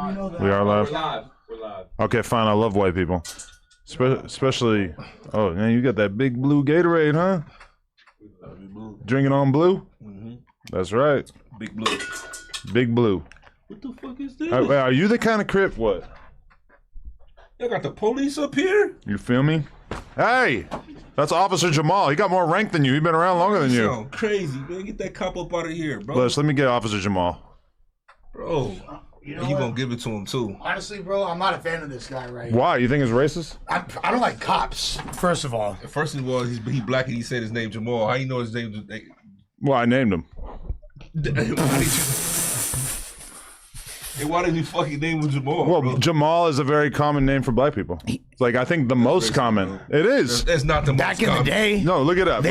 We are live. We're live. Okay, fine. I love white people, especially. Oh, man, you got that big blue Gatorade, huh? Drinking on blue. That's right. Big blue. Big blue. What the fuck is this? Are you the kind of Crip? What? Y'all got the police up here? You feel me? Hey, that's Officer Jamal. He got more rank than you. He's been around longer than you. Sound crazy, man. Get that cop up out of here, bro. Let me get Officer Jamal. Bro, you gonna give it to him too? Honestly, bro, I'm not a fan of this guy right Why? You think it's racist? I don't like cops, first of all. First of all, he black and he said his name Jamal. How you know his name? Well, I named him. Why did you fucking name him Jamal? Well, bro? Jamal is a very common name for black people. It's like, I think the most common. Bro. It is. That's not the Back most in common. the day, No, look it up.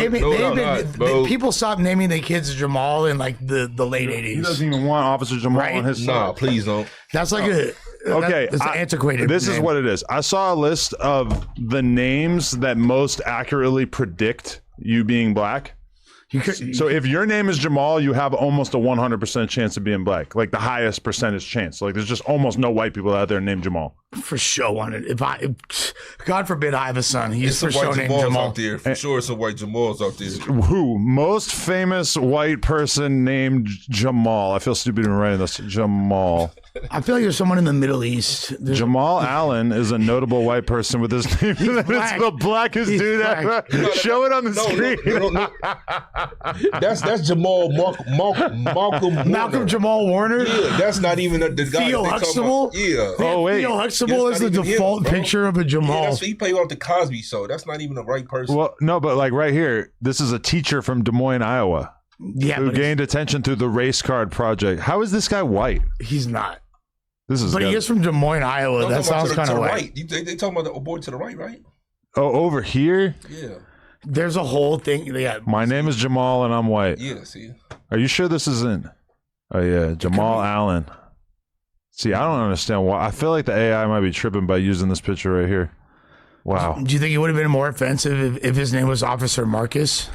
people stopped naming their kids Jamal in like the late 80s. He doesn't even want Officer Jamal on his side. Nah, please don't. That's like it's antiquated. This is what it is. I saw a list of the names that most accurately predict you being black. So if your name is Jamal, you have almost a 100% chance of being black, like the highest percentage chance. Like there's just almost no white people out there named Jamal. For sure wanted. God forbid I have a son, he's for sure named Jamals Jamal. out there. For sure, some white Jamals out there. Who? Most famous white person named Jamal. I feel stupid even writing this. Jamal. I feel like you're someone in the Middle East. Jamal Allen is a notable white person with his name. It's the blackest dude ever. Show it on the screen. No. That's Jamal Malcolm Jamal Warner. Yeah, that's not even the guy. Theo Huxtable. Yeah. Oh wait. Theo Huxtable is the default picture of a Jamal. Yeah, he played off the Cosby Show. That's not even the right person. Well, no, but like right here, this is a teacher from Des Moines, Iowa, who gained attention through the Race Card Project. How is this guy white? He's not. This is. But he is from Des Moines, Iowa. That sounds kind of white. They talking about the boy to the right? Oh, over here? Yeah. There's a whole thing. My name is Jamal and I'm white. Yeah, see. Are you sure this isn't? Oh yeah, Jamal Allen. See, I don't understand why. I feel like the AI might be tripping by using this picture right here. Wow. Do you think it would have been more offensive if his name was Officer Marcus?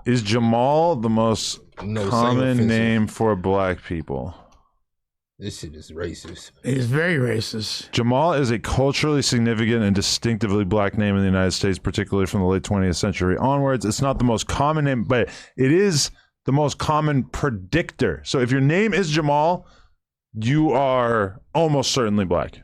Is Jamal the most common name for black people? This shit is racist. It is very racist. Jamal is a culturally significant and distinctively black name in the United States, particularly from the late 20th century onwards. It's not the most common name, but it is the most common predictor. So if your name is Jamal, you are almost certainly black,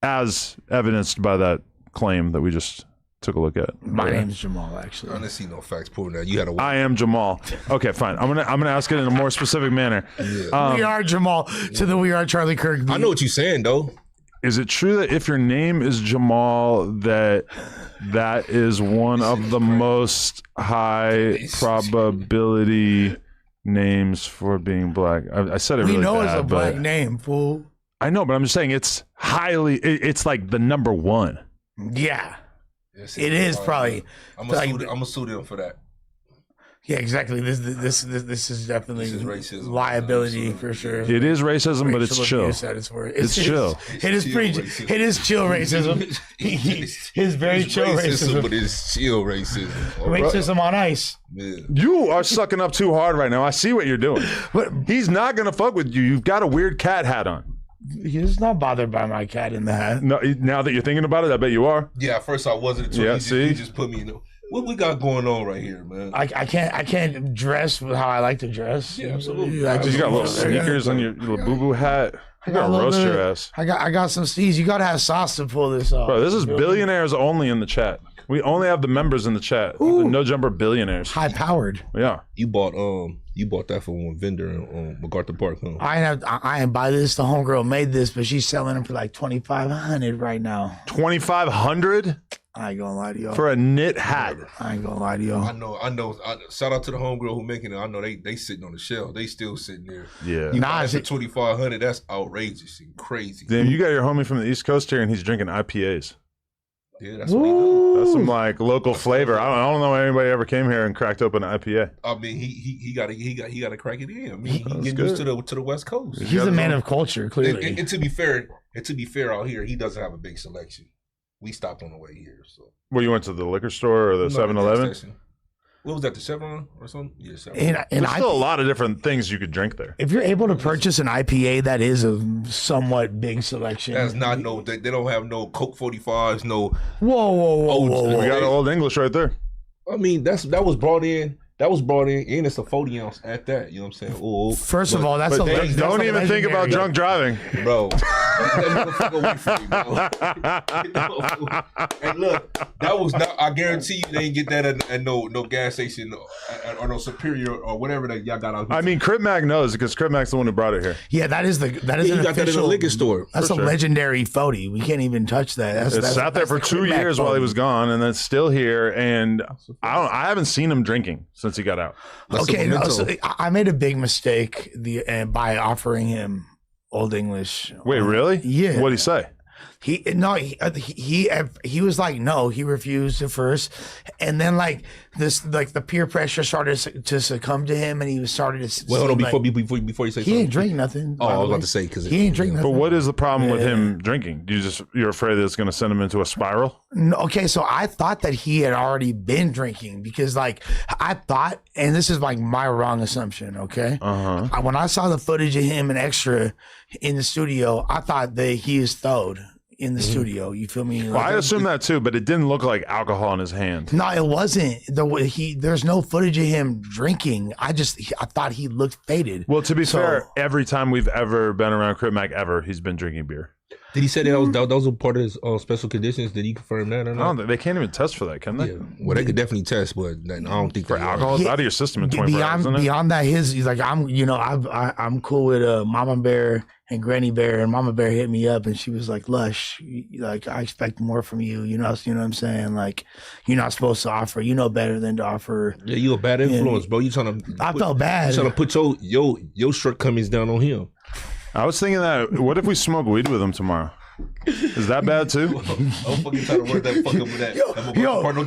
as evidenced by that claim that we just took a look at. My name's Jamal, actually. I didn't see no facts proving that. You had a. I am Jamal. Okay, fine. I'm gonna ask it in a more specific manner. Yeah. We are Jamal to the We Are Charlie Kirk beat. I know what you're saying though. Is it true that if your name is Jamal, that is one of the most high probability names for being black? I said it really bad. We know it's a black name, fool. I know, but I'm just saying it's it's like the number one. Yeah. It is probably. I'm gonna sue them for that. Yeah, exactly. This is definitely racism. Liability for sure. It is racism, but it's chill. It's chill. It is It is chill racism. It's very chill racism. But it's chill racism. Racism on ice. Yeah. You are sucking up too hard right now. I see what you're doing. But he's not gonna fuck with you. You've got a weird cat hat on. He's not bothered by my cat in the hat. No, now that you're thinking about it, I bet you are. Yeah, at first I wasn't. Until he just put me in. What we got going on right here, man? I can't dress how I like to dress. Yeah, absolutely. You got little sneakers on your little boo boo hat. You gotta roast your ass. I got some steez. You gotta have sauce to pull this off. Bro, this is billionaires only in the chat. We only have the members in the chat. The No Jumper billionaires. High powered. Yeah. You bought that from one vendor in MacArthur Park, huh? I ain't buy this. The homegirl made this, but she's selling them for like $2,500 right now. $2,500? I ain't gonna lie to y'all. For a knit hat. I ain't gonna lie to y'all. I know. Shout out to the homegirl who making it. I know they sitting on the shelf. They still sitting there. Yeah. It's a $2,500. That's outrageous and crazy. Damn, you got your homie from the East Coast here, and he's drinking IPAs. Yeah, that's what he do. That's some like local flavor. I don't know if anybody ever came here and cracked open an IPA. I mean, he got to crack it in. I mean, he getting used to the West Coast. He's a man of culture, clearly. And to be fair, out here he doesn't have a big selection. We stopped on the way here. So. Well, you went to the liquor store or the 7-Eleven? What was that, the Chevron or something? Yeah, Chevron. And There's still a lot of different things you could drink there. if you're able to purchase an IPA, that is a somewhat big selection. That's not no. They don't have no Coke 45s. No. Whoa. We got Old English right there. I mean, that was brought in. That was brought in, and it's a 40 ounce at that. You know what I'm saying? Oh, First of all, that's But that's don't a even think about legendary- drunk driving. bro. Let me fuck away from me, bro. And look, that was not. I guarantee you, they ain't get that at no gas station or no Superior or whatever that y'all got out here. I mean, Krip Mac knows because Krip Mac's the one who brought it here. Yeah, that is you an got that in a official liquor store. That's For a sure. legendary 40. We can't even touch that. It sat there for 2 years while he was gone, and then it's still here. And I haven't seen him drinking since he got out. Okay, no, so I made a big mistake by offering him Old English. Wait, really? Yeah. What'd he say? He was like, no, he refused at first, and then like the peer pressure started to succumb to him, and he started to. Well, hold on, like, before you say he something. ain't drink nothing. Oh, by I the was way. about to say because He ain't drink nothing. But what is the problem with him drinking? You're afraid that it's going to send him into a spiral? No, okay, so I thought that he had already been drinking because, like, I thought, and this is like my wrong assumption, okay? When I saw the footage of him and Extra in the studio, I thought that he is throwed in the studio. You feel me? Well, I assume that too, but it didn't look like alcohol in his hand. No, it wasn't. There's no footage of him drinking. I thought he looked faded. Well, to be fair, every time we've ever been around Krip Mac he's been drinking beer. Did he say that those were part of his special conditions? Did he confirm that or I not? don't, they can't even test for that, can they? Yeah. Well, they could definitely test, but I don't think For they alcohol, it's out of your system in 24 hours, isn't it? Beyond that, he's like, I'm cool with Mama Bear and Granny Bear, and Mama Bear hit me up and she was like, Lush, like, I expect more from you. You know what I'm saying? Like, you're not supposed to offer. You know better than to offer. Yeah, you a bad influence, bro. You trying to? I felt bad. You trying to put your shortcomings down on him? I was thinking that, what if we smoke weed with him tomorrow? Is that bad too? I'm fucking trying to work that fuck up with that. Don't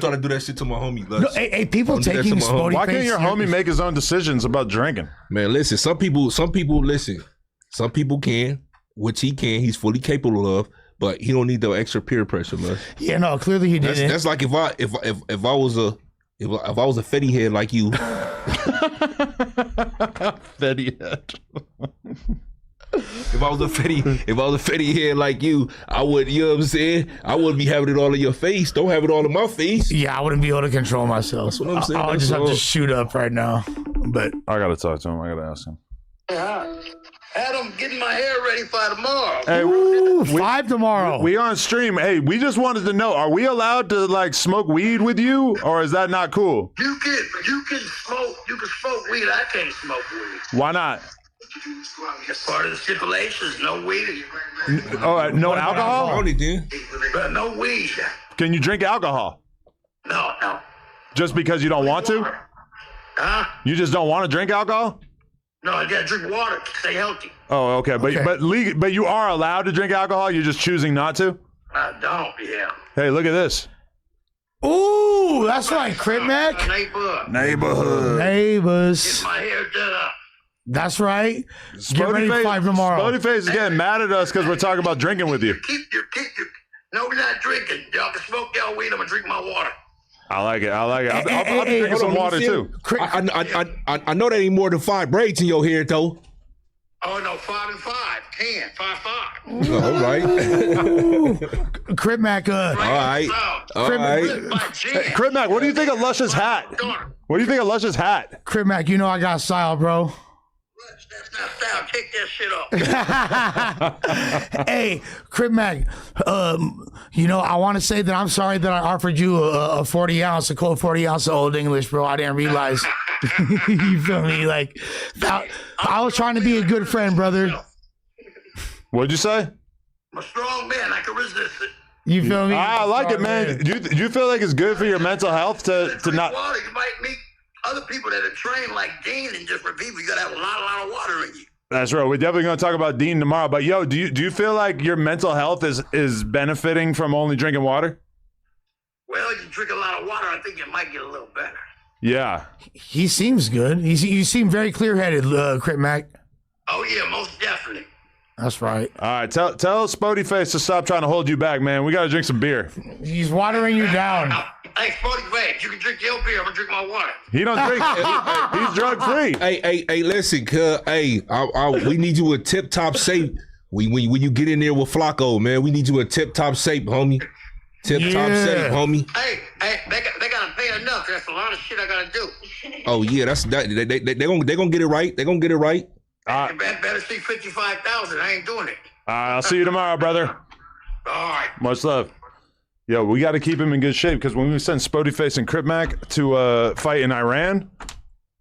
try to do that shit to my homie. No, hey, people Don't do that taking to my homie. Spody Why can't face your homie make his own decisions about drinking? Man, listen. Some people listen. Some people can, which he can. He's fully capable of, but he don't need the extra peer pressure, man. Yeah, no, clearly he didn't. That's like if I was a fetty head like you. Fetty head. If I was a fetty head like you, I would, you know what I'm saying? I wouldn't be having it all in your face. Don't have it all in my face. Yeah, I wouldn't be able to control myself. That's what I'm saying. I'll That's just have all. to shoot up right now. But I gotta talk to him. I gotta ask him. Adam, getting my hair ready for tomorrow. Hey, ooh, 5 tomorrow. we on stream. Hey, we just wanted to know: are we allowed to like smoke weed with you, or is that not cool? You can smoke weed. I can't smoke weed. Why not? It's part of the stipulations. No weed. No alcohol? Only then. But no weed. Can you drink alcohol? No. Just because you don't want to? Huh? You just don't want to drink alcohol? No, I gotta drink water to stay healthy. Oh, okay. But you are allowed to drink alcohol. You're just choosing not to. I don't. Yeah. Hey, look at this. Ooh, that's right, Krip Mac. Neighborhood. Neighbors. Get my hair done up. That's right. Get ready for 5 tomorrow. Spody Face is getting mad at us because we're talking about drinking with you. No, we're not drinking. Y'all can smoke y'all weed. I'm gonna drink my water. I like it. I'll be drinking some water too. I know that ain't more than 5 braids in your hair though. Oh no, 5 and 5. 10, 5, 5. All right. Krip Mac. All right. Krip Mac, what do you think of Lush's hat? What do you think of Lush's hat? Krip Mac, you know I got style, bro. That's not style. Take that shit off. Hey, Krip Mac, I want to say that I'm sorry that I offered you a 40 ounce, a cold 40 ounce of Old English, bro. I didn't realize. You feel me? Like, I was trying to be a good friend, brother. What'd you say? I'm a strong man. I can resist it. You feel me? I like it, man. Do you feel like it's good for your mental health to not? Water. You might meet other people that are trained like Dean and different people. You gotta have a lot of water in you. That's right. We're definitely going to talk about Dean tomorrow. But yo, do you feel like your mental health is benefiting from only drinking water? Well, if you drink a lot of water, I think it might get a little better. Yeah. He seems good. You seem very clear-headed, Krip Mac. Oh yeah, most definitely. That's right. All right. Tell Spody Face to stop trying to hold you back, man. We got to drink some beer. He's watering you down. Hey, Spody Vag, you can drink your beer. I'm gonna drink my water. He don't drink. He's drug free. Hey, listen, cuz, we need you a tip-top shape. When you get in there with Flakko, man, we need you a tip-top shape, homie. Tip-top shape, homie. Hey, they gotta pay enough. That's a lot of shit I gotta do. Oh yeah, that's that. They gonna get it right. They gonna get it right. Better see 55,000. I ain't doing it. I'll see you tomorrow, brother. All right. Much love. Yo, we got to keep him in good shape because when we send Spody Face and Krip Mac to fight in Iran,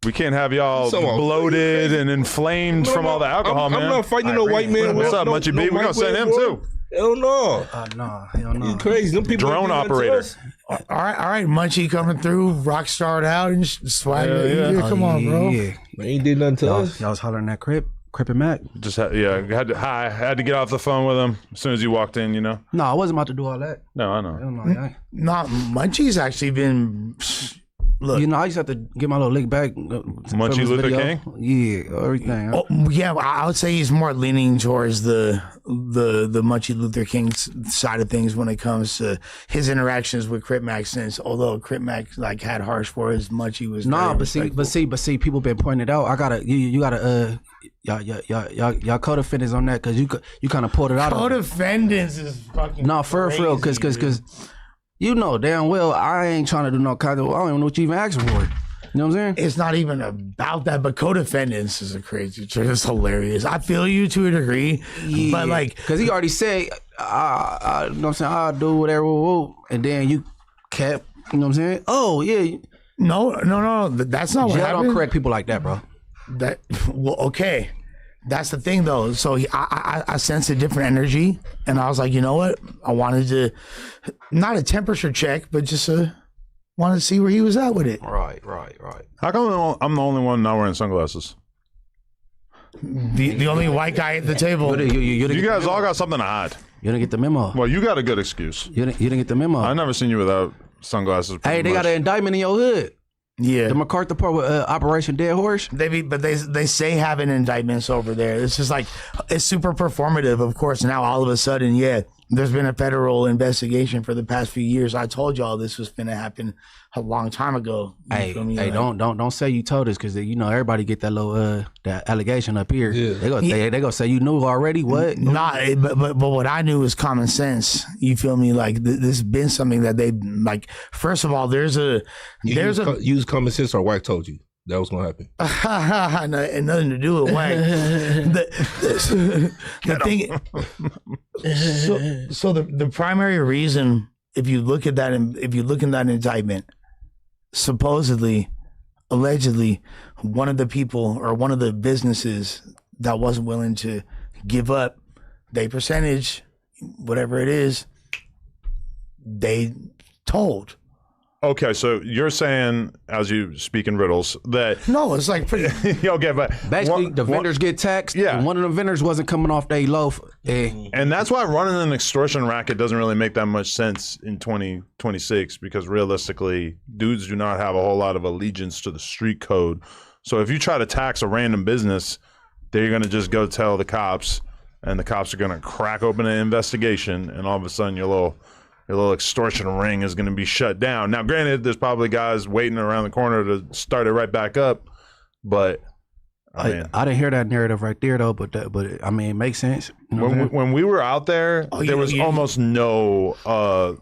we can't have y'all bloated and inflamed from all the alcohol, man. I'm not fighting no white man. What's up, Munchie B? We're going to send him too. Hell no. No, hell no. You crazy. Them people Drone operator. All right, Munchie coming through, rock starred out and swag. Yeah. Come on, bro. Yeah. They ain't did nothing to us. Y'all was hollering at Krip and Mac. Just had to get off the phone with him as soon as you walked in, you know? No, I wasn't about to do all that. No, I know. Hell no, Nah, Munchie's actually been. Look, you know, I used to have to get my little lick back. Munchie Luther King? Yeah, everything. Yeah, I would say he's more leaning towards the Munchie Luther King side of things when it comes to his interactions with Krip Mac. Since although Krip Mac like had harsh words, Munchie was but see, people been pointing it out. I gotta, you gotta, y'all co-defendants on that because you kind of pulled it out. Co-defendants is fucking for real, because. You know damn well I ain't trying to do no kind of. I don't even know what you even asking for. You know what I'm saying? It's not even about that, but co-defendants is a crazy trick. It's hilarious. I feel you to a degree, but like, because he already said, you know what I'm saying, I'll do whatever, and then you kept, you know what I'm saying? Oh yeah. No, that's not what happened. Don't correct people like that, bro. Okay. That's the thing, though. So I sensed a different energy, and I was like, you know what? I wanted to, not a temperature check, but just wanted to see where he was at with it. Right. How come I'm the only one not wearing sunglasses? The only white guy at the table. You guys all got something to hide. You didn't get the memo. Well, you got a good excuse. You didn't get the memo. I've never seen you without sunglasses. Hey, they got an indictment in your hood. Yeah, the MacArthur part with Operation Dead Horse. They say having indictments over there. It's just like it's super performative. Of course, now all of a sudden, there's been a federal investigation for the past few years. I told y'all this was going to happen a long time ago. Hey, don't say you told us because you know everybody get that little that allegation up here. Yeah. They gonna say you knew already. What? But what I knew was common sense. You feel me? Like this has been something that they like. First of all, use common sense or Wack told you that was gonna happen. And nothing to do with Wack. the thing. So the primary reason, if you look at that indictment, supposedly, allegedly, one of the people or one of the businesses that wasn't willing to give up their percentage, whatever it is, they told. Okay, so you're saying, as you speak in riddles, that no, it's like pretty okay, but basically the vendors get taxed. Yeah, and one of the vendors wasn't coming off their loaf, and that's why running an extortion racket doesn't really make that much sense in 2026 because realistically, dudes do not have a whole lot of allegiance to the street code. So if you try to tax a random business, they're gonna just go tell the cops, and the cops are gonna crack open an investigation, and all of a sudden your little extortion ring is going to be shut down. Now, granted, there's probably guys waiting around the corner to start it right back up, but I didn't hear that narrative right there though. But I mean, it makes sense. You know when we were out there, there was almost no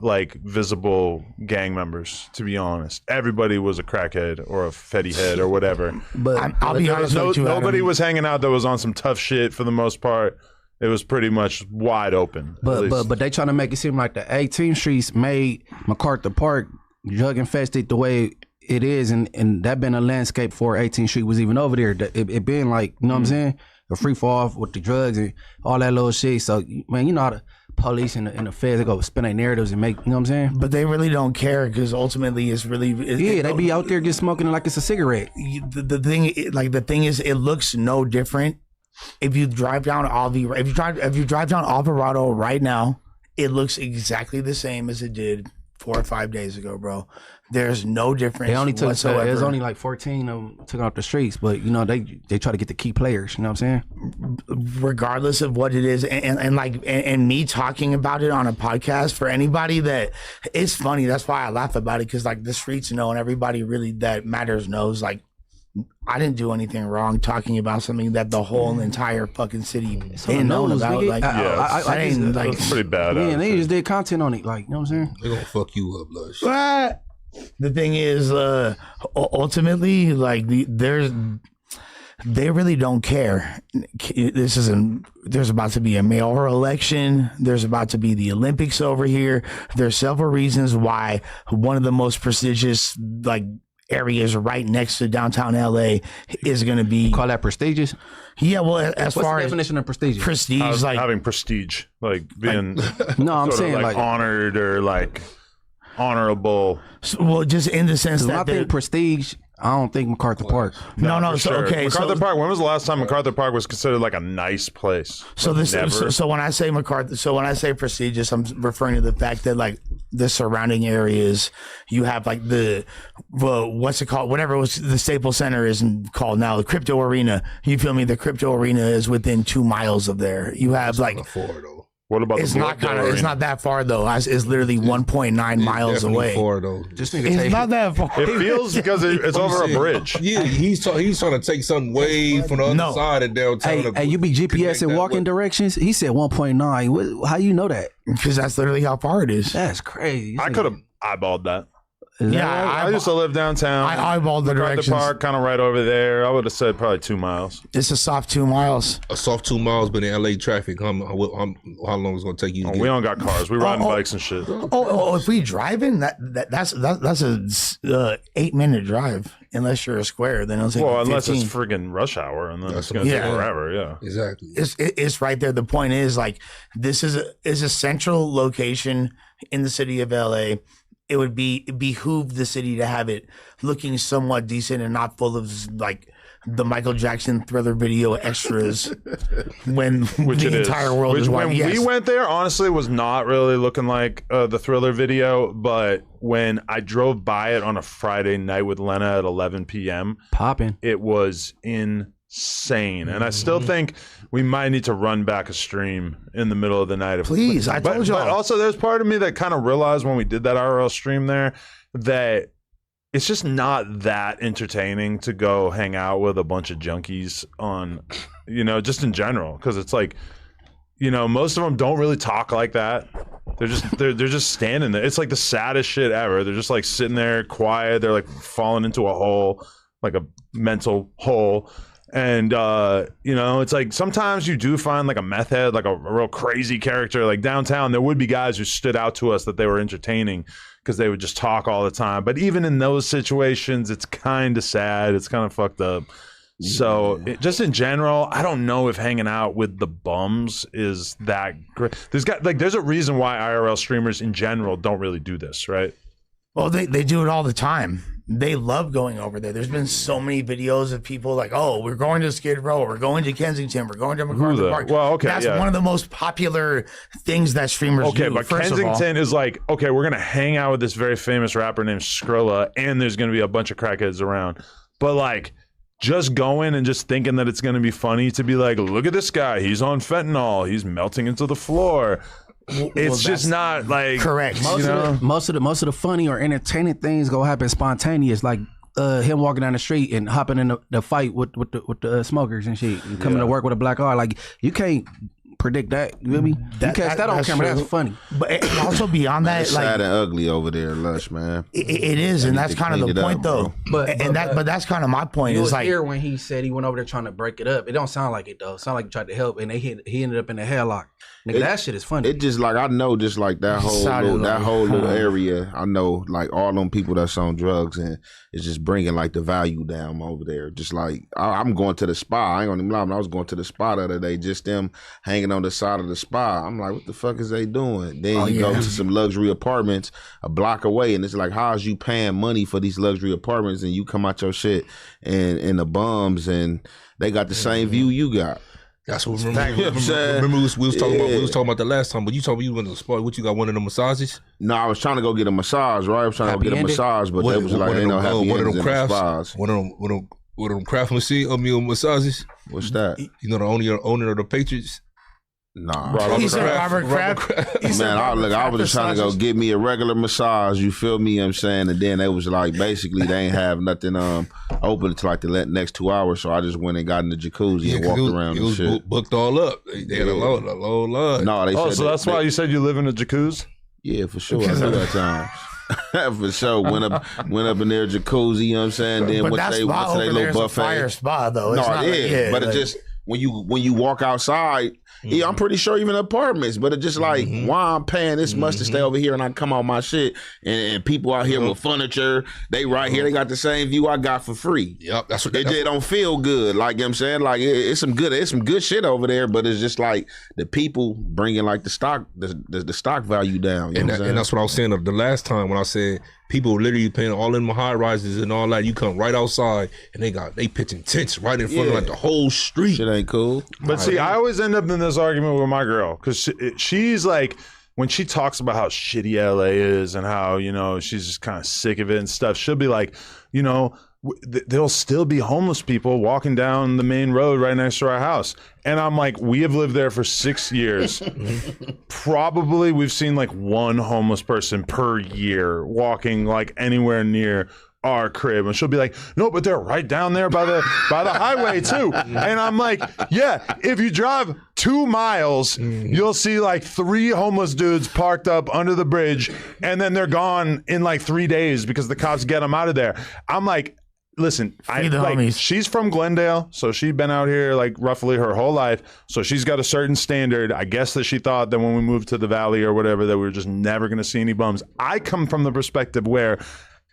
like visible gang members. To be honest, everybody was a crackhead or a fetty head or whatever. But I'll be honest with you, nobody was hanging out that was on some tough shit for the most part. It was pretty much wide open. But they trying to make it seem like the 18th Streets made MacArthur Park drug infested the way it is, and that been a landscape for 18th Street was even over there. It been like, you know what I'm saying, a free fall with the drugs and all that little shit. So man, you know how the police and the feds, they go spin their narratives and make, you know what I'm saying. But they really don't care because ultimately it's really they be out there just smoking it like it's a cigarette. The thing is, it looks no different. If you drive down if you drive down Alvarado right now, it looks exactly the same as it did 4 or 5 days ago, bro. There's no difference They only took whatsoever. there's only like 14 of them took off the streets, but you know they try to get the key players. You know what I'm saying? Regardless of what it is, and me talking about it on a podcast, for anybody that, it's funny. That's why I laugh about it, because like the streets know, and everybody really that matters knows. Like, I didn't do anything wrong talking about something that the whole entire fucking city been known about. Like, That's pretty bad. Yeah, they just did content on it. Like, you know what I'm saying? They're gonna fuck you up, Lush. What? The thing is, ultimately, like they really don't care. There's about to be a mayoral election. There's about to be the Olympics over here. There's several reasons why one of the most prestigious like areas right next to downtown LA is going to be. Call that prestigious? Yeah, well, as What's far the as definition of prestigious? prestige, like having prestige, like being No, I'm saying like honored or like honorable. well, just in the sense when I that think prestige, I don't think MacArthur Park. no, For so sure. okay, MacArthur so Park. When was the last time MacArthur Park was considered like a nice place? So Like, this, never? so when I say MacArthur, so when I say prestigious, I'm referring to the fact that like the surrounding areas, you have like what's it called? Whatever it was the Staples Center is called now, the Crypto Arena. You feel me? The Crypto Arena is within 2 miles of there. You have like What about it's the not Blood it's Arena? not that far though. It's literally 1.9 miles away. Far, though. This nigga It's take not that far. It feels because it's over a bridge. Yeah, he's trying to take something way from the other side of downtown. Hey, you be GPS and walking directions? He said 1.9. How you know that? Because that's literally how far it is. That's crazy. I could have eyeballed that. Yeah, I used to live downtown. I eyeballed the MacArthur directions. Park, kind of right over there. I would have said probably 2 miles. It's a soft 2 miles. A soft 2 miles, but in LA traffic, how long is it gonna take you? To We don't got cars. We riding bikes and shit. If we driving, that's a 8-minute drive. Unless you're a square, then it'll take Well, 15. unless it's friggin' rush hour, and then it's gonna take forever. Yeah, Exactly. It's right there. The point is, like, this is a central location in the city of LA. It would behoove the city to have it looking somewhat decent and not full of like the Michael Jackson Thriller video extras when the entire world is when watching. we went there, honestly, was not really looking like the Thriller video. But when I drove by it on a Friday night with Lena at 11 p.m., popping. It was insane, and I still think we might need to run back a stream in the middle of the night. Please, I told y'all. But also, there's part of me that kind of realized when we did that IRL stream there that it's just not that entertaining to go hang out with a bunch of junkies on, just in general, because it's like, most of them don't really talk like that. They're just standing there. It's like the saddest shit ever. They're just like sitting there quiet. They're like falling into a hole, like a mental hole. And it's like sometimes you do find like a meth head, like a real crazy character. Like downtown, there would be guys who stood out to us that they were entertaining because they would just talk all the time. But even in those situations, it's kind of sad. It's kind of fucked up. So just in general, I don't know if hanging out with the bums is that great. There's a reason why IRL streamers in general don't really do this, right? Well, they do it all the time. They love going over there. There's been so many videos of people like, oh, we're going to Skid Row, we're going to Kensington, we're going to MacArthur Park. Well, okay, that's one of the most popular things that streamers do. Okay, but Kensington is like, okay, we're gonna hang out with this very famous rapper named Skrilla, and there's gonna be a bunch of crackheads around. But like, just going and just thinking that it's gonna be funny to be like, look at this guy, he's on fentanyl, he's melting into the floor. It's just not like correct. Most of the funny or entertaining things go happen spontaneous, like him walking down the street and hopping in the fight with the smokers and shit, and coming to work with a black eye. Like, you can't predict that. You feel me? You catch that on camera. That's funny. But also beyond that, it's like sad and ugly over there, Lush, man. It is, and that's kind of the point, though. But that's kind of my point. You Is was like here when he said he went over there trying to break it up. It don't sound like it though. It sound like he tried to help, and he ended up in a headlock. Nigga, that shit is funny. It just like, I know, just like that whole little area. I know, like all them people that's on drugs, and it's just bringing like the value down over there. Just like I'm going to the spa. I ain't gonna even lie. When I was going to the spa the other day, just them hanging on the side of the spa. I'm like, what the fuck is they doing? Then you go to some luxury apartments a block away, and it's like, how is you paying money for these luxury apartments, and you come out your shit and the bums, and they got the same view you got. That's what remember we was talking about the last time, but you told me you went to the spa. What you got, one of the massages? No, I was trying to go get a massage, right? I was trying to go get a massage, but they was like, ain't no happy endings in the spas. One of them craft massages. What's that? You know the owner of the Patriots? Nah. Robert Kraft. Man, I was just trying to go get me a regular massage, you feel me? I'm saying, and then they was like, basically they ain't have nothing open until like the next 2 hours, so I just went and got in the jacuzzi and walked around and shit. It was booked all up. They had a low line. No, they said so that's why you said you live in a jacuzzi? Yeah, for sure. I do that times. For sure. Went up in their jacuzzi, you know what I'm saying? Then but went to their little buffet. A fire spa though. It's no, it is. But it just when you walk outside, yeah, I'm pretty sure even apartments, but it's just like, why I'm paying this much to stay over here and I come on my shit and people out here with furniture, they right here, they got the same view I got for free. Yep, that's what they don't feel good. Like, you know what I'm saying, like it's some good shit over there, but it's just like the people bringing like the stock value down. You know and that's what I was saying the last time when I said people literally paying all in my high rises and all that. You come right outside and they pitching tents right in front of like the whole street. Shit ain't cool. But see, I always end up in this argument with my girl because she's like, when she talks about how shitty LA is and how, you know, she's just kind of sick of it and stuff, she'll be like, you know, there'll still be homeless people walking down the main road right next to our house. And I'm like, we have lived there for 6 years. Probably we've seen like one homeless person per year walking like anywhere near our crib. And she'll be like, no, but they're right down there by the highway too. And I'm like, yeah, if you drive 2 miles, you'll see like 3 homeless dudes parked up under the bridge, and then they're gone in like 3 days because the cops get them out of there. I'm like, listen, she's from Glendale, so she'd been out here like roughly her whole life. So she's got a certain standard. I guess that she thought that when we moved to the valley or whatever, that we were just never going to see any bums. I come from the perspective where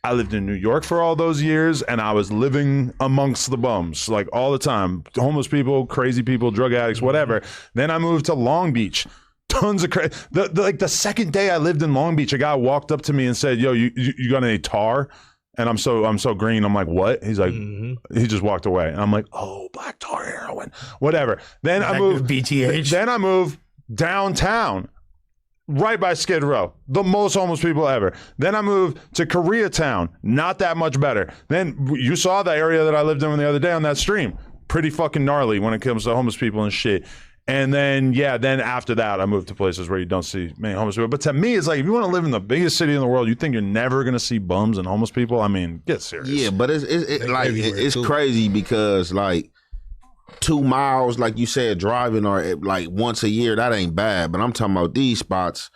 I lived in New York for all those years, and I was living amongst the bums like all the time. Homeless people, crazy people, drug addicts, whatever. Then I moved to Long Beach. Tons of crazy. The second day I lived in Long Beach, a guy walked up to me and said, "Yo, you got any tar?" And I'm so green. I'm like, what? He's like, he just walked away. And I'm like, oh, black tar, heroin, whatever. Then I moved BTH. Then I moved downtown, right by Skid Row, the most homeless people ever. Then I moved to Koreatown, not that much better. Then you saw the area that I lived in the other day on that stream, pretty fucking gnarly when it comes to homeless people and shit. And then, then after that, I moved to places where you don't see many homeless people. But to me, it's like, if you want to live in the biggest city in the world, you think you're never going to see bums and homeless people? I mean, get serious. Yeah, but it's crazy because, like, 2 miles, like you said, driving or like once a year, that ain't bad. But I'm talking about these spots.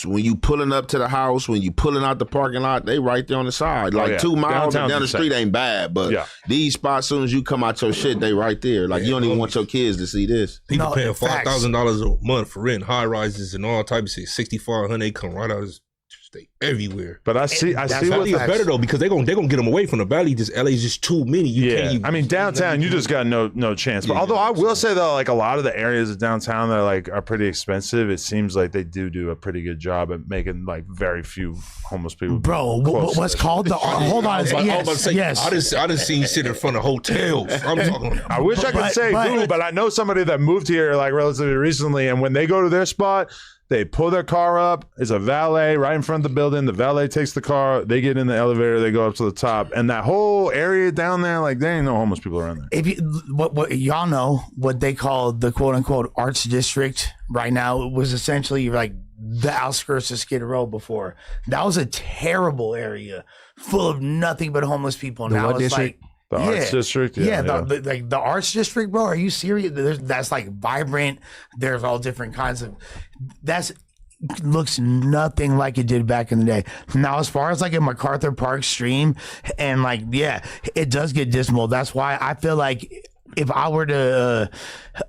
When you pulling up to the house, when you pulling out the parking lot, they right there on the side. Like 2 miles down the street ain't bad, but these spots, as soon as you come out your shit, they right there. Like you don't even want your kids to see this. People paying $5,000 a month for rent, high rises and all types of shit. $6,500, they come right out of state everywhere. But I see what's better though, because they're gonna get them away from the valley. Just LA's just too many. I mean, downtown you just got no chance. But although I will say though, like a lot of the areas of downtown that are pretty expensive, it seems like they do a pretty good job at making like very few homeless people. Bro, what's called the hold on? Yes. I just seen you sit in front of hotels. I'm talking. I wish I could say who, but I know somebody that moved here like relatively recently, and when they go to their spot, they pull their car up. It's a valet right in front of the building. The valet takes the car. They get in the elevator. They go up to the top. And that whole area down there, like, there ain't no homeless people around there. If you, what y'all know, what they call the quote-unquote arts district right now, it was essentially like the outskirts of Skid Row before. That was a terrible area full of nothing but homeless people. Now it's like... The arts district? The arts district, bro. Are you serious? That's like vibrant. There's all different kinds of... looks nothing like it did back in the day. Now, as far as like a MacArthur Park stream, and like, it does get dismal. That's why I feel like if I were to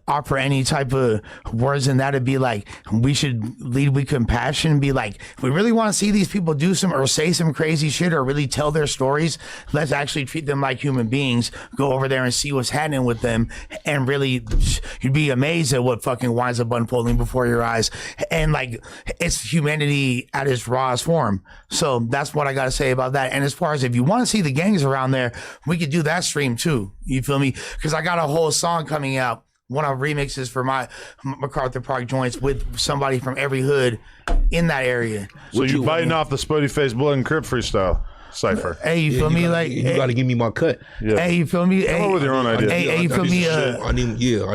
offer any type of words in that, it'd be like, we should lead with compassion, be like, if we really want to see these people do some or say some crazy shit or really tell their stories, let's actually treat them like human beings, go over there and see what's happening with them, and really, you'd be amazed at what fucking winds up unfolding before your eyes. And like, it's humanity at its rawest form. So that's what I got to say about that. And as far as if you want to see the gangs around there, we could do that stream too. You feel me? Because I got a whole song coming out one of remixes for my MacArthur Park joints with somebody from every hood in that area. So you're biting off the Spuddy Face Blood and Crip freestyle cipher. Hey, you feel me? You gotta give me my cut. Yeah. Hey, you feel me? Come up with your own idea. Hey, you feel me? I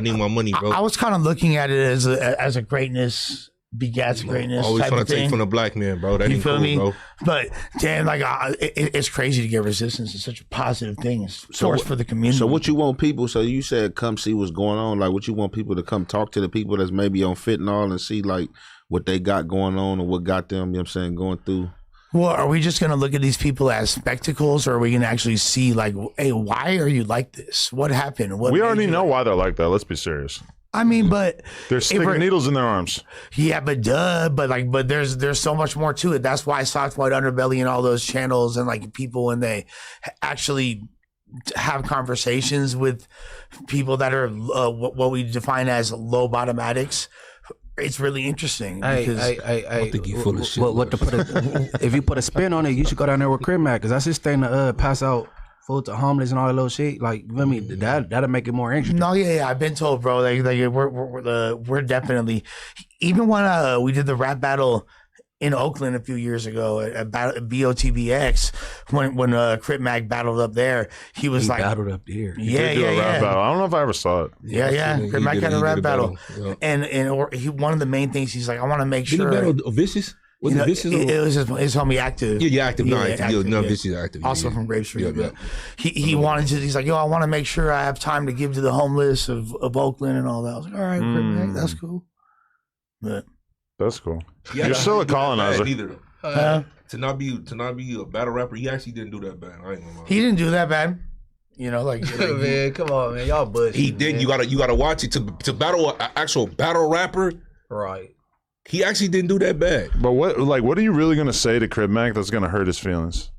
need my money, bro. I was kind of looking at it as a greatness begats greatness. Always type trying of to take thing. from the black man, bro. That You ain't feel cool, me? bro. But damn, like it's crazy to get resistance. It's such a positive thing. It's source for the community. So what you want people? So you said come see what's going on. Like what you want people to come talk to the people that's maybe on fentanyl and see like what they got going on or what got them. You know what I'm saying, going through. Well, are we just going to look at these people as spectacles, or are we going to actually see like, hey, why are you like this? What happened? What We made already you know like- why they're like that. Let's be serious. I mean, but They're sticking needles in their arms. yeah, but there's so much more to it. That's why Soft White Underbelly and all those channels and like people when they actually have conversations with people that are what we define as low bottom addicts. It's really interesting because I think you full of shit. What to put if you put a spin on it, you should go down there with Krip Mac, because that's his thing to pass out food to homeless and all that little shit. Like, you know what I mean? That'll make it more interesting. No, yeah, I've been told, bro. Like we're definitely, even when we did the rap battle in Oakland a few years ago at BOTBX, when Krip Mac battled up there, he was like battled up there. Yeah, Do a rap yeah. battle. I don't know if I ever saw it. Yeah. Krip Mac had a rap battle, Yeah. and he one of the main things he's like, I want to make Did sure. he battle Vicious? Was You know, it Vicious? it was his homie Active. Yeah, Active. No, Active. Active, No, yeah. Vicious Active. Also Yeah. from Grape Street. Yeah, but he wanted to. He's like, yo, I want to make sure I have time to give to the homeless of Oakland and all that. I was like, all right, Krip Mac, that's cool. But That's cool. Yeah, You're still a colonizer. Neither. To not be a battle rapper, he actually didn't do that bad. I ain't gonna lie. he didn't do that bad. You know, like Man, come on, man. Y'all bullshit. He did. Man. You gotta watch it to battle an actual battle rapper. Right. He actually didn't do that bad. But what are you really gonna say to Krip Mac that's gonna hurt his feelings?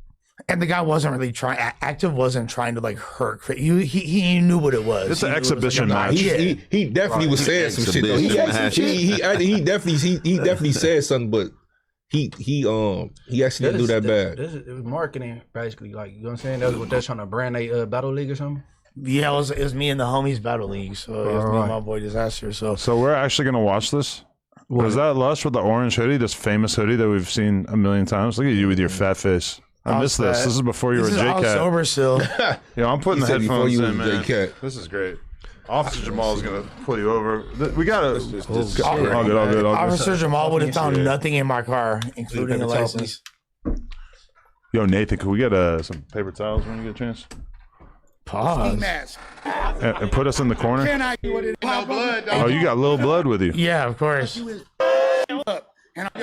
and the guy wasn't really trying. Active wasn't trying to like hurt. He knew what it was. It's an He knew it was exhibition like a- match. Yeah. He definitely was saying some shit though. He definitely said something, but he actually didn't do that bad. This is marketing, basically. Like, you know what I'm saying? That's what they're trying to brand a battle league or something. Yeah, it was me and the homies battle league. So it was me and my boy Disaster. So we're actually gonna watch this. Was that Lush with the orange hoodie, this famous hoodie that we've seen a million times? Look at you with your fat face. I missed this. This is before you were I was J-Cat. sober still. Yeah, I'm putting the said before headphones you in, was man. J-Cat. This is great. Officer Jamal is gonna pull you over. We gotta. All good. Officer Jamal would have found nothing in my car, including a license. Yo, Nathan, could we get some paper towels when you get a chance? Pause. And put us in the corner. Oh, you got little blood with you. Yeah, of course.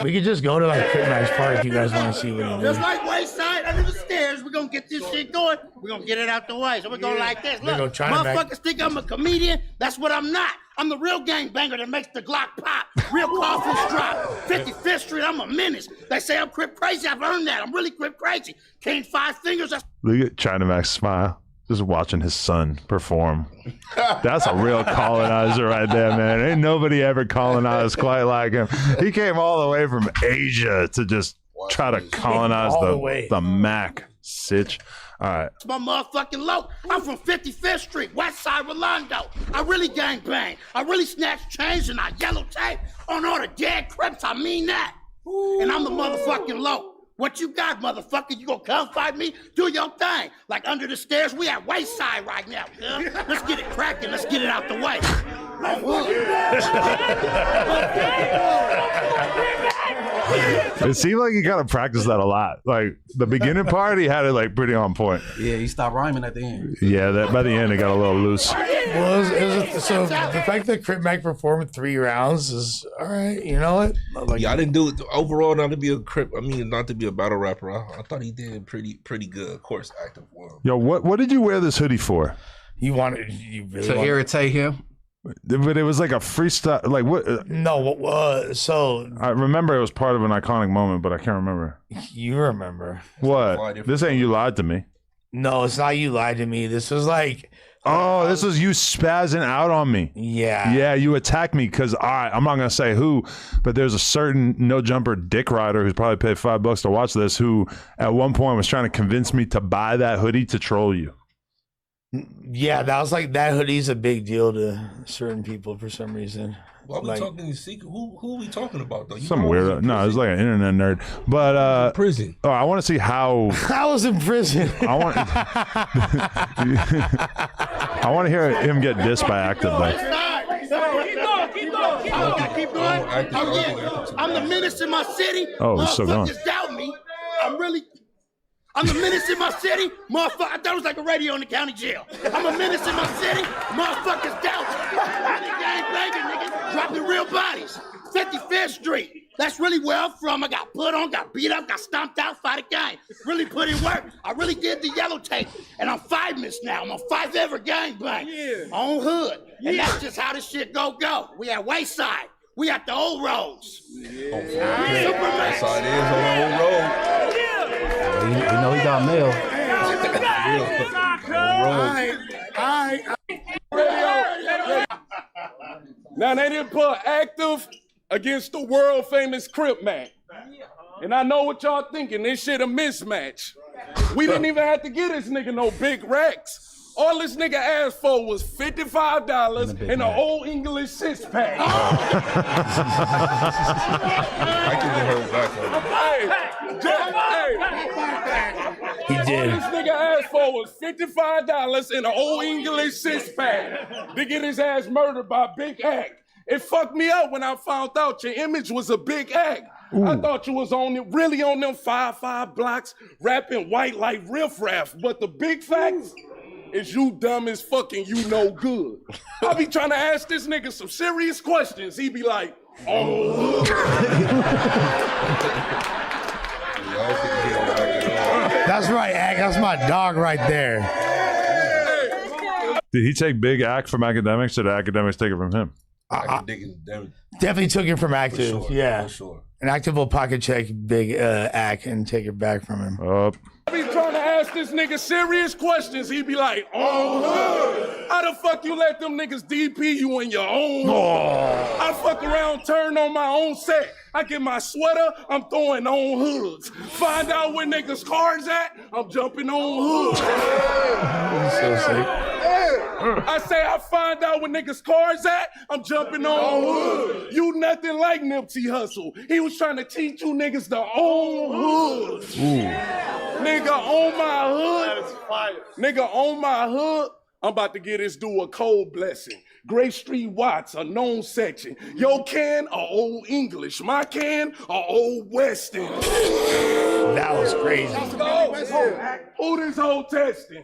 We could just go to like Krip Mac's park if you guys want to see what he Just did. like Wayside under the stairs, we're gonna get this shit going. We're gonna get it out the way. So we're going like this. They're Look, gonna try to back- motherfuckers think I'm a comedian. That's what I'm not. I'm the real gangbanger that makes the Glock pop. Real coffins drop. 55th Street, I'm a menace. They say I'm Crip crazy. I've earned that. I'm really Crip crazy. King Five Fingers. Look at China Max smile. Just watching his son perform. That's a real colonizer right there, man. Ain't nobody ever colonized quite like him. He came all the way from Asia to just try to colonize the Mac sitch. All right. It's my motherfucking low. I'm from 55th Street, West Side Ronaldo. I really gang bang. I really snatch chains and I yellow tape on all the dead Crips. I mean that. And I'm the motherfucking low. What you got, motherfucker? You gonna come fight me? Do your thing. Like under the stairs, we at Wayside right now. Yeah? Let's get it cracking. Let's get it out the way. It seemed like he kind of practiced that a lot. Like the beginning part, he had it like pretty on point. Yeah, he stopped rhyming at the end. Yeah, that by the end it got a little loose. Well, so the fact that Krip Mac performed 3 rounds is all right. You know what? Like, Yeah, I didn't do it overall. Not to be a Crip. I mean, not to be a battle rapper. I thought he did pretty good. Of course, active one. Yo, what did you wear this hoodie for? you really To irritate him. But it was like a freestyle. Like what? No, so I remember it was part of an iconic moment, but I can't remember. you remember? What? This ain't you lied to me. No, it's not you lied to me. This was like, Oh, this was you spazzing out on me. yeah. Yeah, you attacked me because I'm not gonna say who, but there's a certain no jumper dick rider who's probably paid $5 to watch this, who at one point was trying to convince me to buy that hoodie to troll you. Yeah, that was like that hoodie's a big deal to certain people for some reason. Why are we talking in secret? Who are we talking about though? Some weirdo. No, it's like an internet nerd. But prison. Oh, I want to see how. I was in prison. I want. I want to hear him get dissed by Active though. Keep going. Oh, yeah. I'm the menace in my city. Oh, it's so gone. Motherfuckers doubt me. I'm the menace in my city. Motherfucker, I thought it was like a radio in the county jail. I'm a menace in my city. Motherfuckers doubt me. Gang banging, nigga. Dropping real bodies. 55th Street. That's really where I'm from. I got put on, got beat up, got stomped out, fight a gang. Really put in work. I really did the yellow tape. And I'm 5-miss now. I'm a 5 ever gang bang. Yeah. On hood. Yeah. And that's just how this shit go. We at Wayside. We at the old roads. Yeah. Wayside is on the old road. You know he got mail. Now they didn't put Active against the world famous Krip Mac. And I know what y'all thinking, this shit a mismatch. We didn't even have to get this nigga no big racks. All this nigga asked for was $55 and an old English 6-pack. I can get her back. He did. All this nigga asked for was $55 and an old English 6-pack to get his ass murdered by Big Act. It fucked me up when I found out your image was a big act. Ooh. I thought you was really on them 5-5 blocks, rapping white like riffraff. But the big facts is you dumb as fucking you no good. I be trying to ask this nigga some serious questions. He be like, oh. That's right, Ack. That's my dog right there. Did he take Big Act from Academics, or did Academics take it from him? Definitely took it from Active. For sure, yeah, for sure. And Active will pocket check Big Ack and take it back from him. I be trying to ask this nigga serious questions. He be like, oh, how the fuck you let them niggas DP you in your own? Oh. I fuck around, turn on my own set. I get my sweater, I'm throwing on hoods. Find out where niggas' cars at, I'm jumping on hoods. So sick. I say I find out where niggas' cars at, I'm jumping on hood. You nothing like Nipsey Hussle. He was trying to teach you niggas to own hoods. Nigga on my hood. That is fire. Nigga on my hood. I'm about to get this dude a cold blessing. Gray Street Watts, a known section. Your can, a old English. My can, a old Western. That was crazy. Who this whole testing?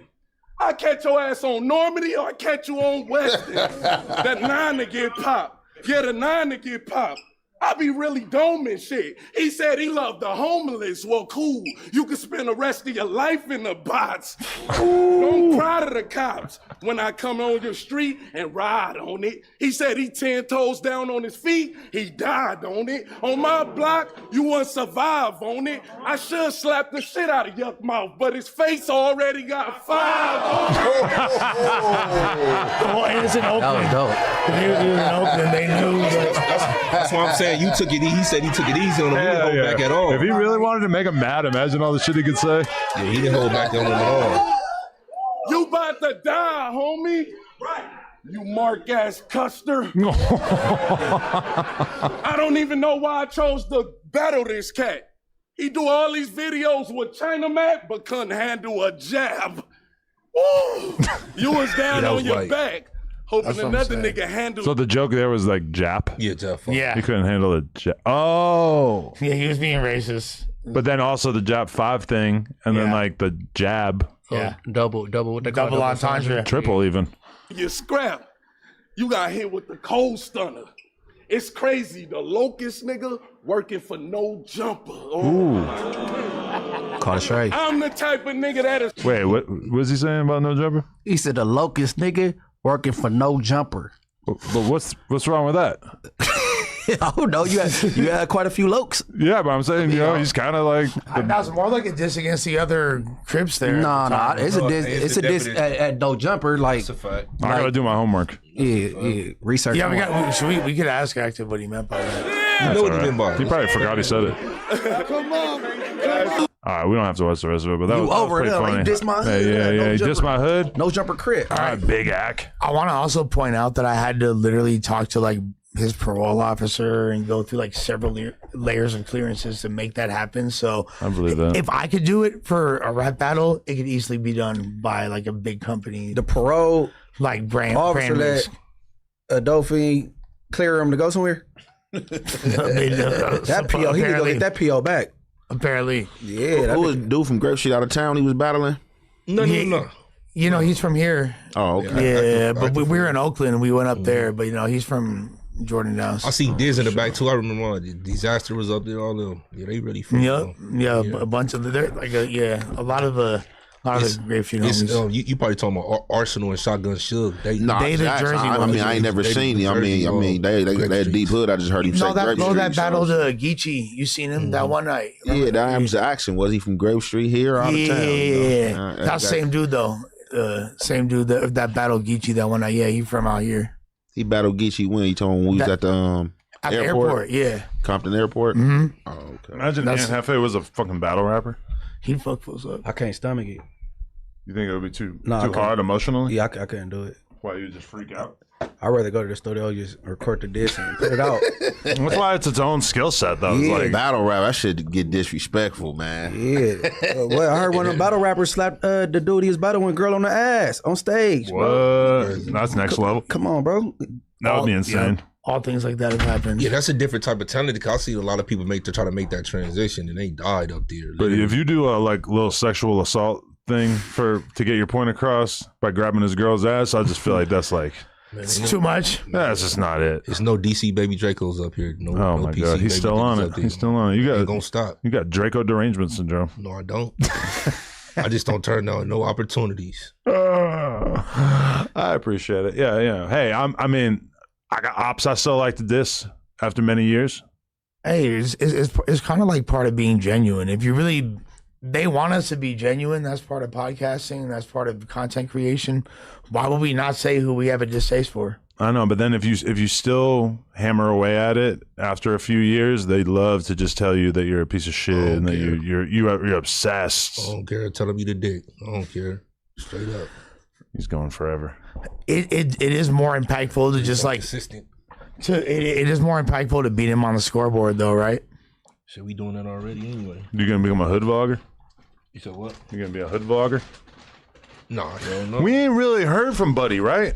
I catch your ass on Normandy or I catch you on Western. That 9 to get popped. Yeah, the 9 to get popped. I be really doming shit. He said he loved the homeless. Well, cool. You can spend the rest of your life in the bots. Don't cry to the cops when I come on your street and ride on it. He said he 10 toes down on his feet. He died on it. On my block, you won't survive on it. I should slap the shit out of Yuck Mouth, but his face already got 5 on it. Well, it was in Oakland. That was dope. He was in Oakland. They knew. That's what I'm saying. You took it. He said he took it easy on him. He didn't hold back at all. If he really wanted to make him mad, imagine all the shit he could say. Yeah, he didn't hold back on him at all. You about to die, homie. Right. You mark-ass custer. I don't even know why I chose to battle this cat. He do all these videos with China Mac, but couldn't handle a jab. Woo! You was down on your back. Hoping another nigga handled. So the joke there was like Jap. Yeah, Jap. Yeah. He couldn't handle the Jap. Oh. Yeah, he was being racist. But then also the Jap 5 thing, and then like the jab. Yeah. Double. What they call Double entendre. Triple even. You scrap. You got hit with the cold stunner. It's crazy. The locust nigga working for no jumper. Oh. Caught it straight. I'm the type of nigga that is. Wait, what was he saying about no jumper? He said the locust nigga working for no jumper. But what's wrong with that? I don't know. You had quite a few lokes. Yeah, but I'm saying, you know, he's kind of like. That was more like a diss against the other Crips there. No, it's a diss. It's a diss at no jumper. Like, That's a fact. I gotta do my homework. Yeah, research. Yeah, we could ask Active what he meant by that. You know what he meant by it. He probably forgot he said it. Come on, man. All right, we don't have to watch the rest of it, but that You was over pretty there, funny. like, diss my hood. Yeah, No he dissed jumper. my hood. No jumper Crip. All right, big ack. I want to also point out that I had to literally talk to like his parole officer and go through like several layers of clearances to make that happen. So I believe that. if I could do it for a rap battle, it could easily be done by like a big company, The parole like brand officer risk. let Adolphe clear him to go somewhere. That PO, he need to go get that PO back. Apparently. Yeah. Who was dude from Grape Street out of town he was battling? No. You know, he's from here. Oh, okay. Yeah, but we were in Oakland and we went up there. But, you know, he's from Jordan Downs. I seen Diz in the back too. I remember the Disaster was up there. All them, yeah, they really. Yep. Yeah, a bunch of they're like a lot of the Grape Street homies. You probably talking about Arsenal and Shotgun Suge. They the Jersey I mean, I ain't never seen him. I mean, they deep hood. I just heard him say Grape Street. that battle to Geechee. You seen him that one night? Yeah, that was the action. Was he from Grape Street here or out of town? Yeah, that's the same dude though. Same dude that battled Geechee that one night. Yeah, he from out here. He battled Geechee when he told him we was at the airport. Yeah, Compton Airport. Mm-hmm. Oh, okay. Imagine Dan Hefe was a fucking battle rapper. He'd fuck fools up. I can't stomach it. You think it would be too I hard emotionally? Yeah, I couldn't do it. Why you just freak out? I'd rather go to the studio, just record the disc and put it out. That's why it's its own skill set, though. It's Yeah. like, Battle rap, that shit get disrespectful, man. Yeah. Well, I heard one of them battle rappers slapped the dude he was battling girl on the ass on stage. what? Bro. That's next level. Come on, bro. That would be insane. Yeah, all things like that have happened. Yeah, that's a different type of talent. Because I see a lot of people try to make that transition, and they died up there. But if you do a like little sexual assault thing to get your point across by grabbing this girl's ass, I just feel like that's like It's too much. that's just not it. It's no DC Baby Dracos up here. No, Oh no my PC god, he's Baby still on Dicks it. up there. He's still on it. Ain't gonna stop. You got Draco Derangement syndrome. No, I don't. I just don't turn down no opportunities. I appreciate it. Yeah. Hey, I mean, I got ops I still like to diss after many years. Hey, it's kind of like part of being genuine. If you really, they want us to be genuine. That's part of podcasting. That's part of content creation. Why would we not say who we have a distaste for? I know, but then if you still hammer away at it after a few years, they love to just tell you that you're a piece of shit and that you're obsessed. I don't care. Tell him you the dick. I don't care. Straight up. He's going forever. It is more impactful to just like consistent. It is more impactful to beat him on the scoreboard, though, right? Shit, we doing that already anyway. You gonna become a hood vlogger? You said what? You gonna be a hood vlogger? Nah, hell no. We ain't really heard from Buddy, right?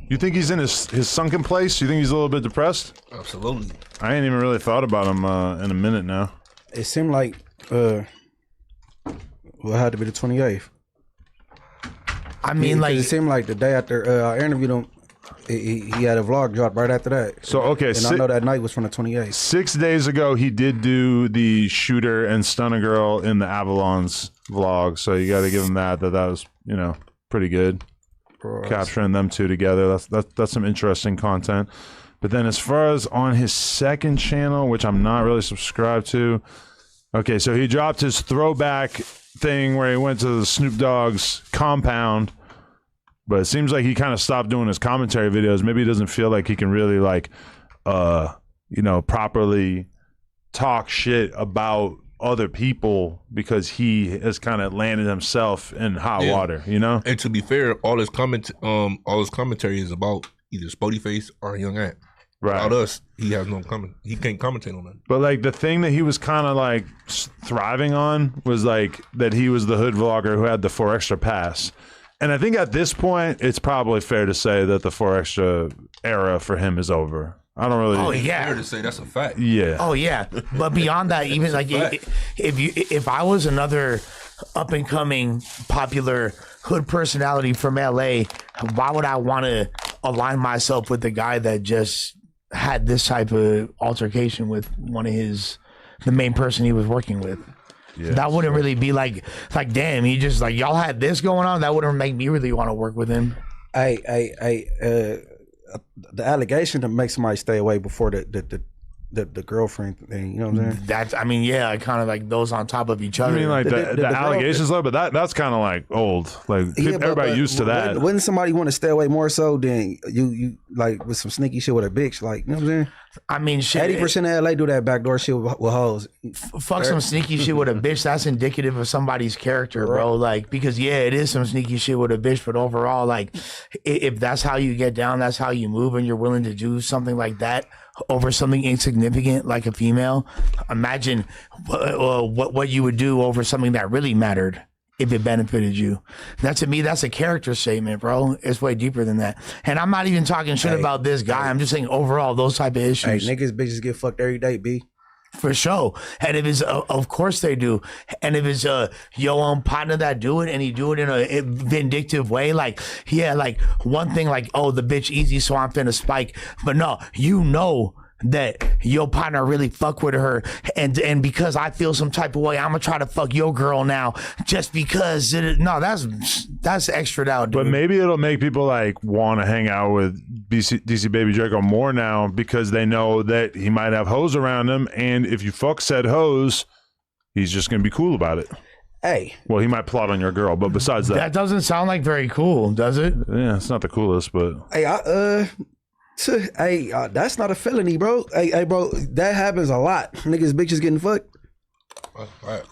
You think he's in his sunken place? You think he's a little bit depressed? Absolutely. I ain't even really thought about him in a minute now. It seemed like it had to be the 28th. I mean, like it seemed like the day after I interviewed him, he had a vlog dropped right after that. So okay, and I know that night was from the 28th. 6 days ago, he did do the shooter and stun a girl in the Avalon's vlog. So you got to give him that was pretty good. Capturing them two together, that's some interesting content. But then as far as on his second channel, which I'm not really subscribed to, okay, so he dropped his throwback thing where he went to the Snoop Dogg's compound, but it seems like he kind of stopped doing his commentary videos. Maybe he doesn't feel like he can really properly talk shit about other people because he has kind of landed himself in hot water, And to be fair, all his commentary is about either Spody Face or Young Ant. Right. About us, he has no comment. He can't commentate on that. But like the thing that he was kind of like thriving on was like that he was the hood vlogger who had the 4 extra pass. And I think at this point, it's probably fair to say that the 4 extra era for him is over. I don't really. Oh yeah, fair to say that's a fact. Yeah. Oh yeah, but beyond that, even like if I was another up and coming popular hood personality from LA, why would I want to align myself with the guy that just had this type of altercation with the main person he was working with? Yeah, that wouldn't really be like damn, he just like y'all had this going on. That wouldn't make me really want to work with him. The allegation to make somebody stay away before the girlfriend thing, you know what I'm saying? That's, I mean, yeah, kind of like those on top of each other. I mean, like the allegations, though, but that's kind of like old. Like everybody used to that. Wouldn't somebody want to stay away more so than you like with some sneaky shit with a bitch? Like, you know what I'm saying? I mean, shit. 80% of LA do that backdoor shit with hoes. Fuck some sneaky shit with a bitch. That's indicative of somebody's character, bro. Like, because yeah, it is some sneaky shit with a bitch, but overall, like, if that's how you get down, that's how you move, and you're willing to do something like that over something insignificant like a female, imagine what you would do over something that really mattered. If it benefited you. That to me, that's a character statement, bro. It's way deeper than that. And I'm not even talking shit about this guy. I'm just saying overall, those type of issues. Hey, niggas, bitches get fucked every day, B. For sure. And if it's, of course they do. And if it's your own partner that do it and he do it in a vindictive way, like, yeah, like one thing like, oh, the bitch easy, so I'm finna spike. But no, you know that your partner really fuck with her, and because I feel some type of way, I'm gonna try to fuck your girl now just because no, that's extra out, dude. But maybe it'll make people like want to hang out with DC Baby Draco more now because they know that he might have hoes around him, and if you fuck said hoes, he's just gonna be cool about it. Hey, well, he might plot on your girl, but besides that doesn't sound like very cool, does it? Yeah, it's not the coolest, but hey, that's not a felony, bro. Hey, bro, that happens a lot. Niggas, bitches getting fucked.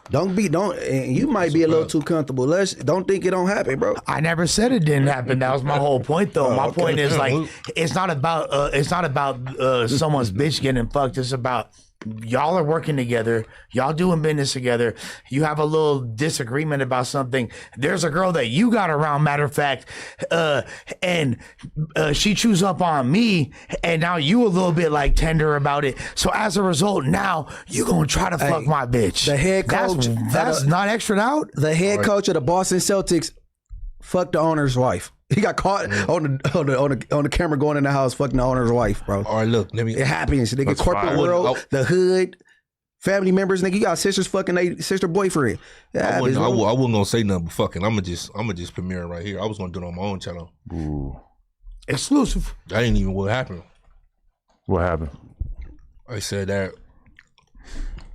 Don't. And you might be a little too comfortable. Don't think it don't happen, bro. I never said it didn't happen. That was my whole point, though. My point is like, it's not about someone's bitch getting fucked. It's about y'all are working together, y'all doing business together, you have a little disagreement about something, there's a girl that you got around, matter of fact, and she chews up on me, and now you a little bit like tender about it, so as a result now you gonna try to fuck my bitch. The head coach, that's not extra out. The head coach of the Boston Celtics fucked the owner's wife. He got caught on the camera going in the house fucking the owner's wife, bro. All right, look, it happens. Nigga, corporate world, the hood, family members, nigga, you got sisters fucking their sister boyfriend. I wasn't gonna say nothing but fucking. I'm gonna just premiere it right here. I was gonna do it on my own channel. Ooh. Exclusive. That ain't even what happened. What happened? I said that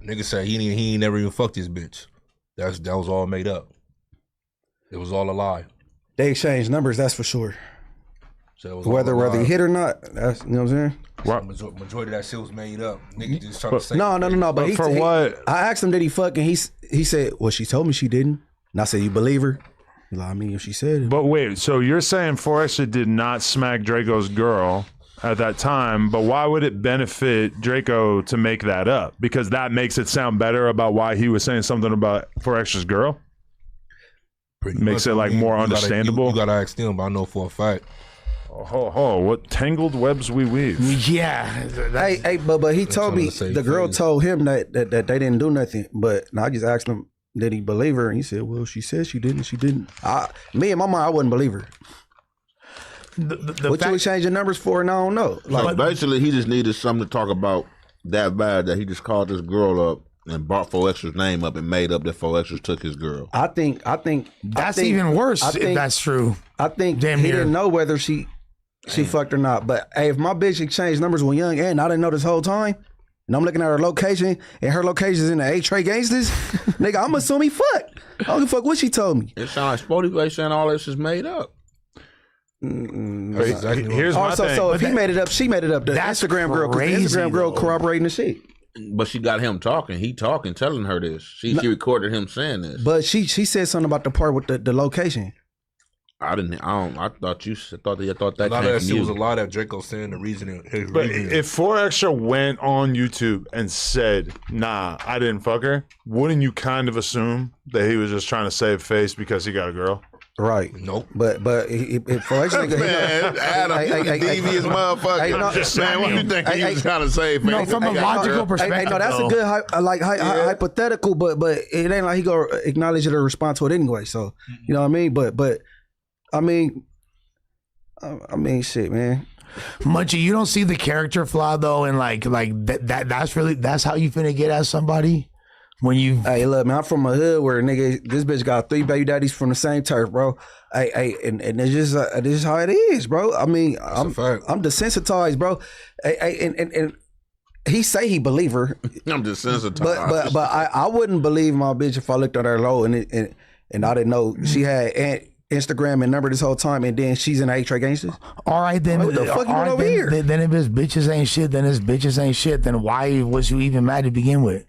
nigga said he ain't never even fucked this bitch. That was all made up. It was all a lie. They exchanged numbers, that's for sure. So whether he hit or not, that's, you know what I'm saying? So majority of that shit was made up. Nigga just trying to say. No. But for what? I asked him, did he fuck? And he said, well, she told me she didn't. And I said, you believe her? He's like, I mean, if she said it. But wait, so you're saying Forrester did not smack Draco's girl at that time, but why would it benefit Draco to make that up? Because that makes it sound better about why he was saying something about Forrester's girl? Makes it like more understandable. You gotta ask them, but I know for a fact. What tangled webs we weave. Yeah. Hey, but he told me, the girl told him that they didn't do nothing. But I just asked him, did he believe her? And he said, well, she said she didn't. She didn't. Me in my mind, I wouldn't believe her. What you exchanging numbers for? And I don't know. Like, basically, he just needed something to talk about that bad that he just called this girl up and brought Forrester's name up and made up that Forrester took his girl. I think that's even worse if that's true. I think he didn't know whether she fucked or not. But hey, if my bitch exchanged numbers with Young and I didn't know this whole time, and I'm looking at her location and her location is in the A-Trey Gangsters, nigga, I'm assuming he fucked. I don't give a fuck what she told me. It sounds like Spotty Bay saying all this is made up. Exactly. Here's my thing. So if he made it up, she made it up. The Instagram girl, Instagram girl corroborating the shit. But she got him talking. He talking, telling her this. She recorded him saying this. But she said something about the part with the location. I thought you thought that. A lot of that shit was a lot of Draco saying the reasoning. But if 4Extra went on YouTube and said, "Nah, I didn't fuck her," wouldn't you kind of assume that he was just trying to save face because he got a girl? Right. Nope. But if 4Extra, man, Adam, devious motherfucker. Man, what you think he was trying to say? No, from a logical perspective. No, that's a good hypothetical, but it ain't like he gonna acknowledge it or respond to it anyway. So you know what I mean. But I mean, shit, man. Munchie, you don't see the character flaw though, and like that's how you finna get at somebody. When you hey, look, man, I'm from a hood where nigga, this bitch got 3 baby daddies from the same turf, bro. And it's just this is how it is, bro. I mean, I'm desensitized, bro. And he say he believe her. I'm desensitized, but I wouldn't believe my bitch if I looked at her low and I didn't know she had Instagram and number this whole time, and then she's in the 8-Track Gangsters? All right, then. What the fuck you want over here? Then if his bitches ain't shit, then why was you even mad to begin with?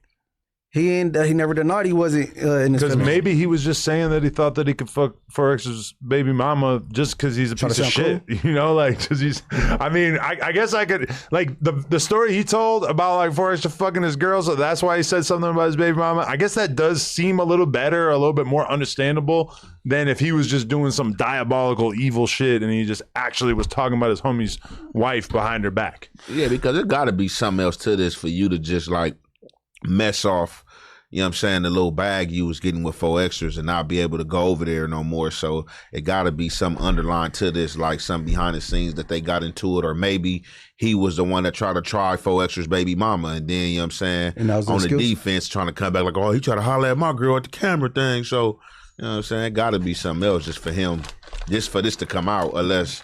He never denied he wasn't in this. Because maybe he was just saying that he thought that he could fuck 4X's baby mama just because he's a piece of shit. Cool. You know, like, because he's, I mean, I guess I could, like, the story he told about, like, 4X fucking his girl, so that's why he said something about his baby mama. I guess that does seem a little better, a little bit more understandable than if he was just doing some diabolical evil shit and he just actually was talking about his homie's wife behind her back. Yeah, because there got to be something else to this for you to just, like, mess off, you know what I'm saying, the little bag you was getting with 4Xers and not be able to go over there no more. So it got to be some underlying to this, like some behind the scenes that they got into it, or maybe he was the one that tried to try 4Xers baby mama, and then, you know what I'm saying, on the defense trying to come back like, oh, he tried to holler at my girl at the camera thing. So, you know what I'm saying, it got to be something else just for him, just for this to come out, unless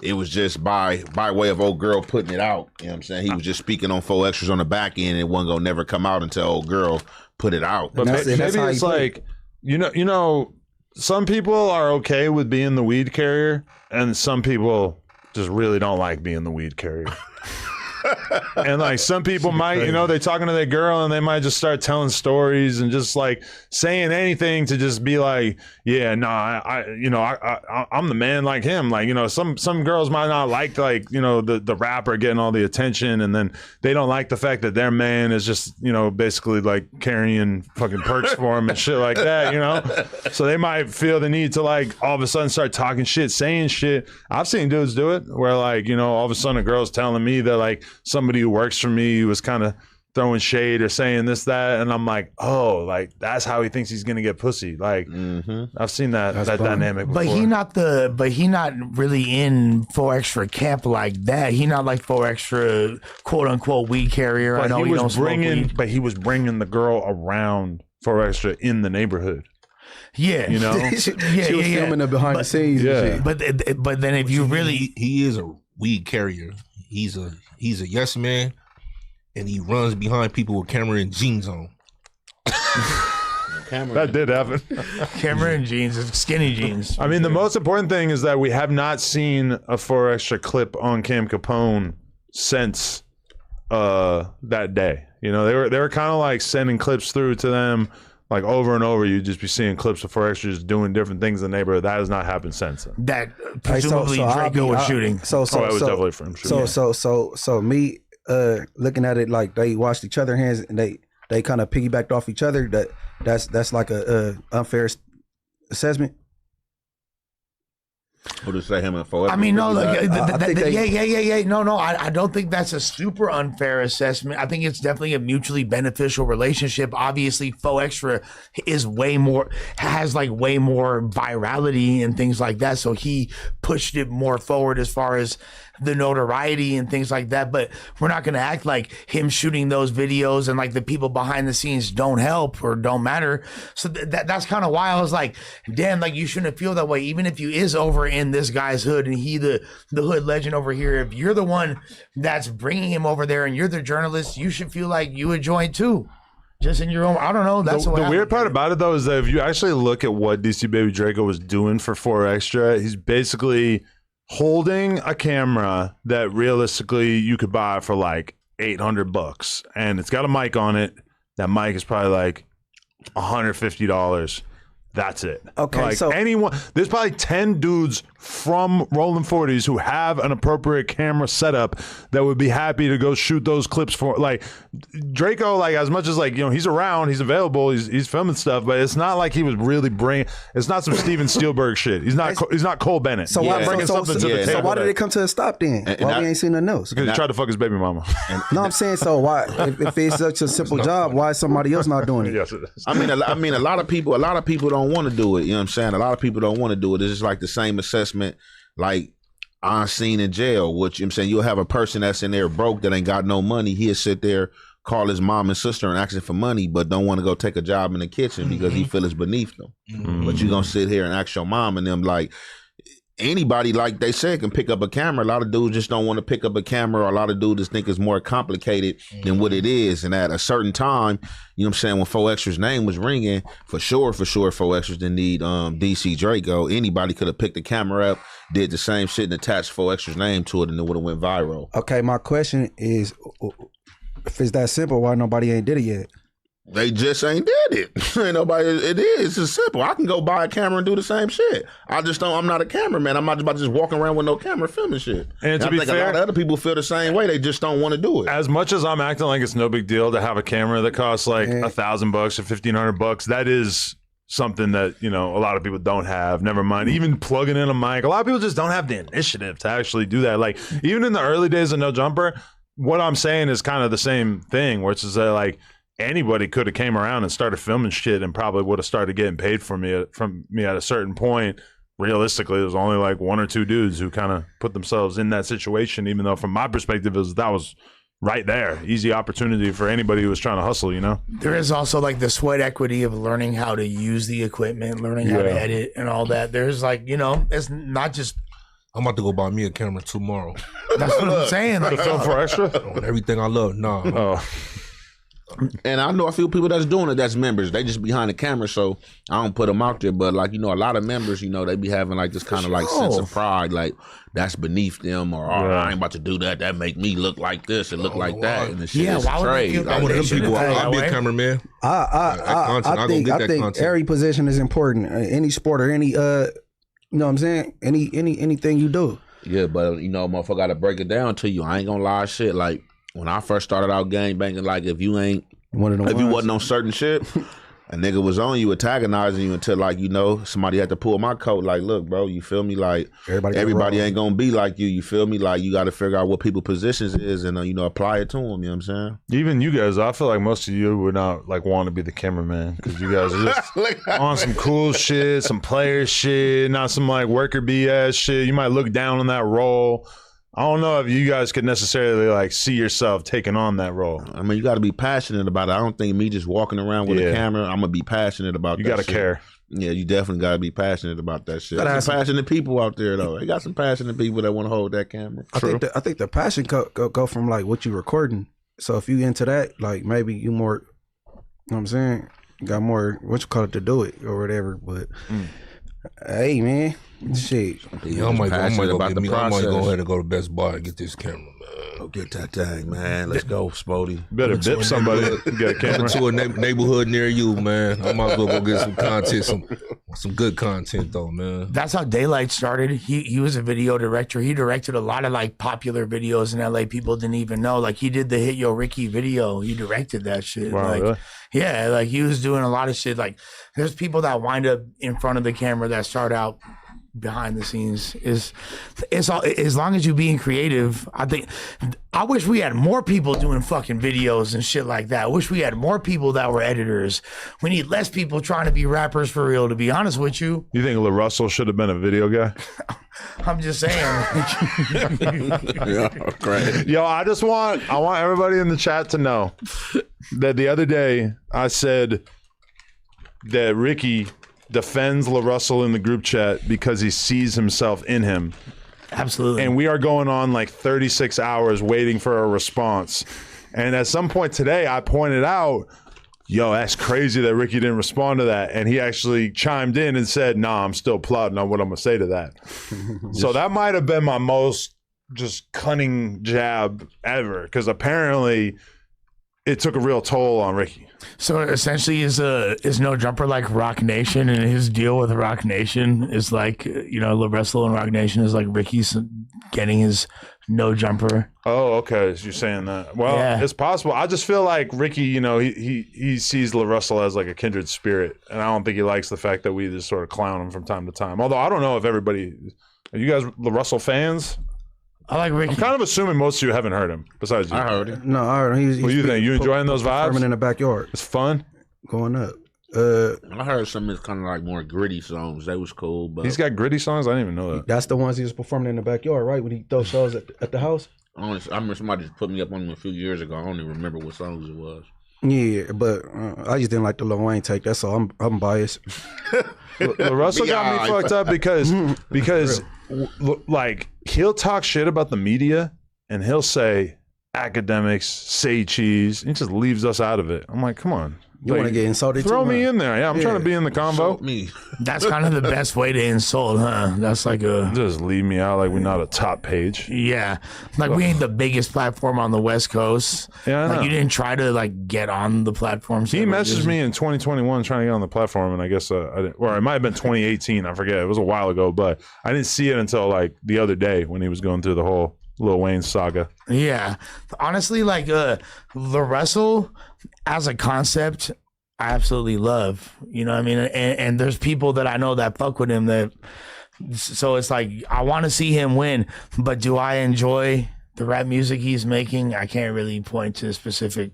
it was just by way of old girl putting it out. You know what I'm saying? He was just speaking on 4Xers on the back end, and it wasn't gonna never come out until old girl put it out. But maybe it's like, you know, some people are okay with being the weed carrier, and some people just really don't like being the weed carrier. And like some people might, you know, they're talking to their girl and they might just start telling stories and just like saying anything to just be like, yeah, no, I'm the man like him. Like, you know, some girls might not like, you know, the rapper getting all the attention, and then they don't like the fact that their man is just, you know, basically like carrying fucking perks for him and shit like that, you know? So they might feel the need to like all of a sudden start talking shit, saying shit. I've seen dudes do it where like, you know, all of a sudden a girl's telling me that like somebody who works for me was kind of throwing shade or saying this, that, and I'm like, oh, like that's how he thinks he's gonna get pussy. Like I've seen that dynamic before. But he not really in 4X camp like that. He not like 4X quote unquote weed carrier. But I know he was bringing the girl around 4X in the neighborhood. Yeah, you know, she was filming the behind the scenes. Yeah, but then if you really, he is a weed carrier. He's a yes man, and he runs behind people with camera and jeans on. That did happen. Camera and jeans, skinny jeans. I mean, the most important thing is that we have not seen a 4X clip on Cam Capone since that day. You know, they were kind of like sending clips through to them. Like over and over, you'd just be seeing clips of 4X just doing different things in the neighborhood. That has not happened since then. That presumably Draco was shooting. It was definitely from shooting. So me looking at it like they washed each other's hands and they kind of piggybacked off each other. That's like a unfair assessment. What to say him and 4X? I mean, no, like, No, I don't think that's a super unfair assessment. I think it's definitely a mutually beneficial relationship. Obviously, 4X is has way more virality and things like that. So he pushed it more forward as far as the notoriety and things like that. But we're not going to act like him shooting those videos and like the people behind the scenes don't help or don't matter. So that's kind of why I was like, damn, like you shouldn't feel that way. Even if you is over in this guy's hood and he the hood legend over here, if you're the one that's bringing him over there and you're the journalist, you should feel like you would join too. Just in your own, I don't know. That's the weird part about it though is that if you actually look at what DC Baby Draco was doing for 4X, he's basically holding a camera that realistically you could buy for like $800, and it's got a mic on it. That mic is probably like $150. That's it. Okay, like so anyone, there's probably 10 dudes from Rolling 40s who have an appropriate camera setup that would be happy to go shoot those clips for. Like Draco, like as much as like, you know, he's around, he's available, he's filming stuff, but it's not like he was really bringing. It's not some Steven Spielberg shit. He's not Cole Bennett. So why bringing something to the table? So why did it come to a stop then? Why we ain't seen nothing else? Because he tried to fuck his baby mama. No, I'm saying, so why? If it's such a simple job, why is somebody else not doing it? Yes, it is. I mean, a lot of people don't want to do it. You know what I'm saying? A lot of people don't want to do it. It's just like the same assessment like I seen in jail, which I'm saying you'll have a person that's in there broke that ain't got no money. He'll sit there, call his mom and sister and asking for money, but don't want to go take a job in the kitchen because he feel it's beneath them. But you gonna sit here and ask your mom and them like, anybody, like they said, can pick up a camera. A lot of dudes just don't want to pick up a camera, or a lot of dudes just think it's more complicated than what it is. And at a certain time, you know what I'm saying, when 4Extra's name was ringing, for sure 4Extras didn't need DC Draco. Anybody could have picked the camera up, did the same shit, and attached 4Extra's name to it, and it would have went viral. Okay, my question is, if it's that simple, why nobody ain't did it yet? They just ain't did it. Ain't nobody. It is. It's simple. I can go buy a camera and do the same shit. I just don't. I'm not a cameraman. I'm not about to just walking around with no camera filming shit. And to be fair, a lot of other people feel the same way. They just don't want to do it. As much as I'm acting like it's no big deal to have a camera that costs like $1,000 or $1,500, that is something that, you know, a lot of people don't have. Never mind even plugging in a mic. A lot of people just don't have the initiative to actually do that. Like even in the early days of No Jumper, what I'm saying is kind of the same thing, which is that like anybody could have came around and started filming shit and probably would have started getting paid from me at a certain point. Realistically, there's only like one or two dudes who kind of put themselves in that situation, even though from my perspective that was right there. Easy opportunity for anybody who was trying to hustle, you know? There is also like the sweat equity of learning how to use the equipment, learning how to edit and all that. There's like, you know, it's not just... I'm about to go buy me a camera tomorrow. That's what I'm saying. Like, film for extra? On everything I love. Nah. Oh. And I know a few people that's doing it that's members. They just behind the camera, so I don't put them out there. But like, you know, a lot of members, you know, they be having like this kind of like sense of pride, like that's beneath them, or I ain't about to do that. That make me look like this and look like that. And the shit is trade. I'm one of them people. I'll be a cameraman. I think every position is important. Any sport or any, you know what I'm saying? Anything you do. Yeah, but you know, motherfucker, gotta break it down to you. I ain't gonna lie, shit. Like when I first started out gang banging, like if you wasn't on certain shit, a nigga was on you, antagonizing you until like, you know, somebody had to pull my coat. Like, look, bro, you feel me? Like everybody ain't gonna be like you. You feel me? Like you got to figure out what people's positions is and you know, apply it to them. You know what I'm saying? Even you guys, I feel like most of you would not like want to be the cameraman because you guys are just on some cool shit, some player shit, not some like worker BS shit. You might look down on that role. I don't know if you guys could necessarily like see yourself taking on that role. I mean, you got to be passionate about it. I don't think me just walking around with a camera, I'm gonna be passionate about that. You got to care. Yeah, you definitely got to be passionate about that shit. There's some passionate people out there though. They got some passionate people that want to hold that camera. I think the passion go from like what you recording. So if you into that, like maybe you more, you know what I'm saying? You got more what you call it to do it or whatever. But hey, man. Shit. Yeah, I might go ahead and go to Best Buy and get this camera, man. Go get that thing, man. Let's go, Spody. Better dip somebody. Get a camera. To a neighborhood near you, man. I might as well go get some content, some good content though, man. That's how Daylight started. He was a video director. He directed a lot of like popular videos in LA people didn't even know. Like he did the Hit Yo Ricky video. He directed that shit. Wow, like, really? Yeah, like he was doing a lot of shit. Like there's people that wind up in front of the camera that start out behind the scenes. It's all, as long as you being creative. I wish we had more people doing fucking videos and shit like that. I wish we had more people that were editors. We need less people trying to be rappers for real, to be honest with you. You think LaRussell should have been a video guy? I'm just saying. Yeah, great. Yo, I want everybody in the chat to know that the other day I said that Ricky defends LaRussell in the group chat because he sees himself in him. Absolutely. And we are going on like 36 hours waiting for a response. And at some point today, I pointed out, yo, that's crazy that Ricky didn't respond to that. And he actually chimed in and said, nah, I'm still plotting on what I'm going to say to that. So that might have been my most just cunning jab ever, because apparently it took a real toll on Ricky. So essentially, is No Jumper like Rock Nation, and his deal with Rock Nation is like, you know, LaRussell and Rock Nation is like Ricky's getting his No Jumper. Oh, okay. So you're saying that. Well, yeah. It's possible. I just feel like Ricky, you know, he sees LaRussell as like a kindred spirit, and I don't think he likes the fact that we just sort of clown him from time to time. Although I don't know if everybody, are you guys LaRussell fans? I like Ricky. I'm kind of assuming most of you haven't heard him, besides you. I heard him. No, I heard him. What do you think? You enjoying those vibes? In the backyard. It's fun. Going up. I heard some of his kind of like more gritty songs. That was cool. But he's got gritty songs? I didn't even know that. That's the ones he was performing in the backyard, right? When he throw shows at the house? I remember somebody just put me up on him a few years ago. I don't even remember what songs it was. Yeah, but I just didn't like the Lil Wayne take. That's all. I'm biased. Russell got me fucked up because like he'll talk shit about the media and he'll say academics, say cheese, and he just leaves us out of it. I'm like, come on. You want to get insulted? Throw too, me huh? in there. Yeah, I'm trying to be in the convo. Me. That's kind of the best way to insult, huh? That's like a Just leave me out like we're not a top page. yeah, like we ain't the biggest platform on the West Coast. Yeah, I know. like you didn't try to like get on the platform. He messaged me in 2021 trying to get on the platform, and I guess I didn't, or it might have been 2018. I forget. It was a while ago, but I didn't see it until like the other day when he was going through the whole Lil Wayne saga. Yeah, honestly, like the wrestle as a concept, I absolutely love. You know what I mean? And there's people that I know that fuck with him. That so it's like I want to see him win, but do I enjoy the rap music he's making? I can't really point to specific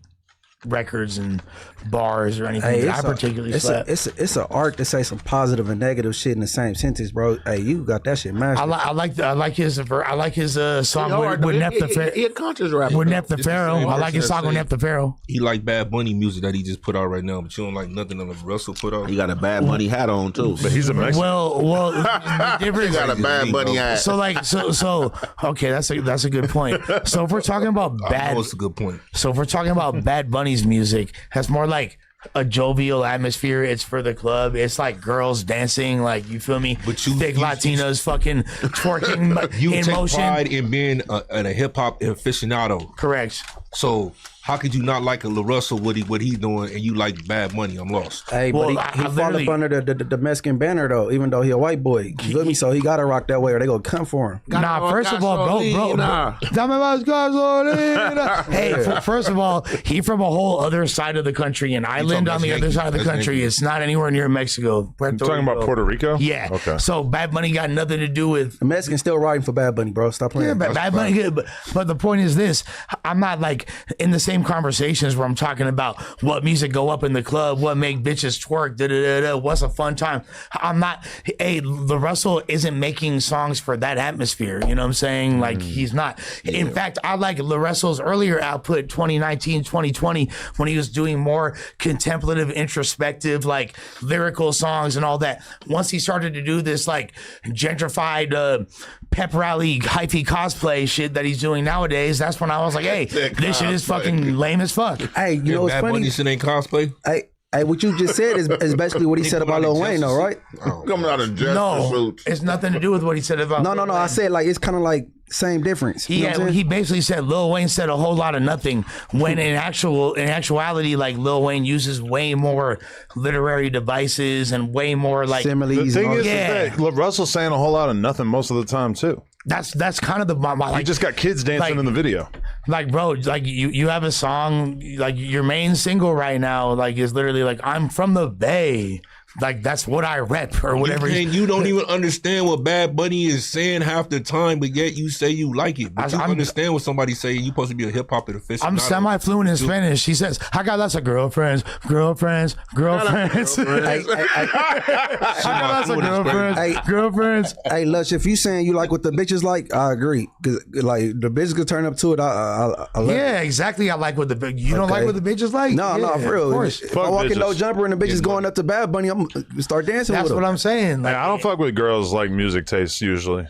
records and bars or anything that I particularly slap. It's an art to say some positive and negative shit in the same sentence, bro. Hey, you got that shit mastered. I like his song with Nep the Pharaoh. He a conscious rapper. With Nep the Pharaoh. I like his song with Nep the Pharaoh. He like Bad Bunny music that he just put out right now, but you don't like nothing on the Russell put out. He got a Bad Bunny hat on too. But he's a Mexican. Well, the He difference. got a Bad Bunny hat. So okay, that's a good point. So if we're talking about That's a good point. So if we're talking about Bad Bunny's music, has more like a jovial atmosphere. It's for the club. It's like girls dancing, like you feel me. But thick Latinos fucking twerking You in take motion. pride in being a hip hop aficionado. Correct. So how could you not like a LaRussell what he doing and you like Bad Money? I'm lost. Hey, Well, but he I fall up under the Mexican banner though, even though he a white boy. You feel me? So he gotta rock that way, or they gonna come for him. Nah, first of all, bro. Dame más gasolina. Hey, first of all, he from a whole other side of the country, an island on the other side of the country. It's not anywhere near Mexico. You're talking about Puerto Rico? Yeah. Okay. So Bad Bunny got nothing to do with. The Mexicans still riding for Bad Bunny, bro. Stop playing. Yeah, Bad Bunny good, but the point is this: I'm not like in the same conversations where I'm talking about what music go up in the club, what make bitches twerk, what's a fun time. I'm not. Hey, the Russell isn't making songs for that atmosphere. You know what I'm saying? Like he's not. In fact, I like LaRussell's earlier output, 2019, 2020, when he was doing more contemplative, introspective, like lyrical songs and all that. Once he started to do this like gentrified pep rally hyphy cosplay shit that he's doing nowadays, that's when I was like, hey, this shit is fucking lame as fuck. Hey, you know what's Bad funny? Bunny shit ain't cosplay. Hey, what you just said is basically what he said about Lil Wayne, though, right? Coming out of justice No, suits. it's nothing to do with what he said about No. Lil Wayne. I said like it's kind of like same difference. You know what I'm saying? He basically said Lil Wayne said a whole lot of nothing when in actuality, like Lil Wayne uses way more literary devices and way more like The Similes. thing and all is that. Yeah. that Russell's saying a whole lot of nothing most of the time too. that's kind of the my He like just got kids dancing like- in the video. like bro, like you have a song like your main single right now like is literally like I'm from the Bay. Like that's what I rep or whatever. You don't even understand what Bad Bunny is saying half the time, but yet you say you like it. But you understand what somebody's saying. You supposed to be a hip hop aficionado. I'm semi-fluent in Spanish. He says, I got lots of girlfriends. I got lots of girlfriends. Hey, Lush, if you saying you like what the bitches like, I agree. Cause like the bitches could turn up to it. I love Yeah, it. exactly. I like what the you don't Okay. like what the bitches like. No, Yeah, for real. Of course. If I walk in no bitches. jumper and the bitches going up to Bad Bunny, I'm start dancing That's with them. what I'm saying. Like, Like, I don't fuck with girls like music tastes usually.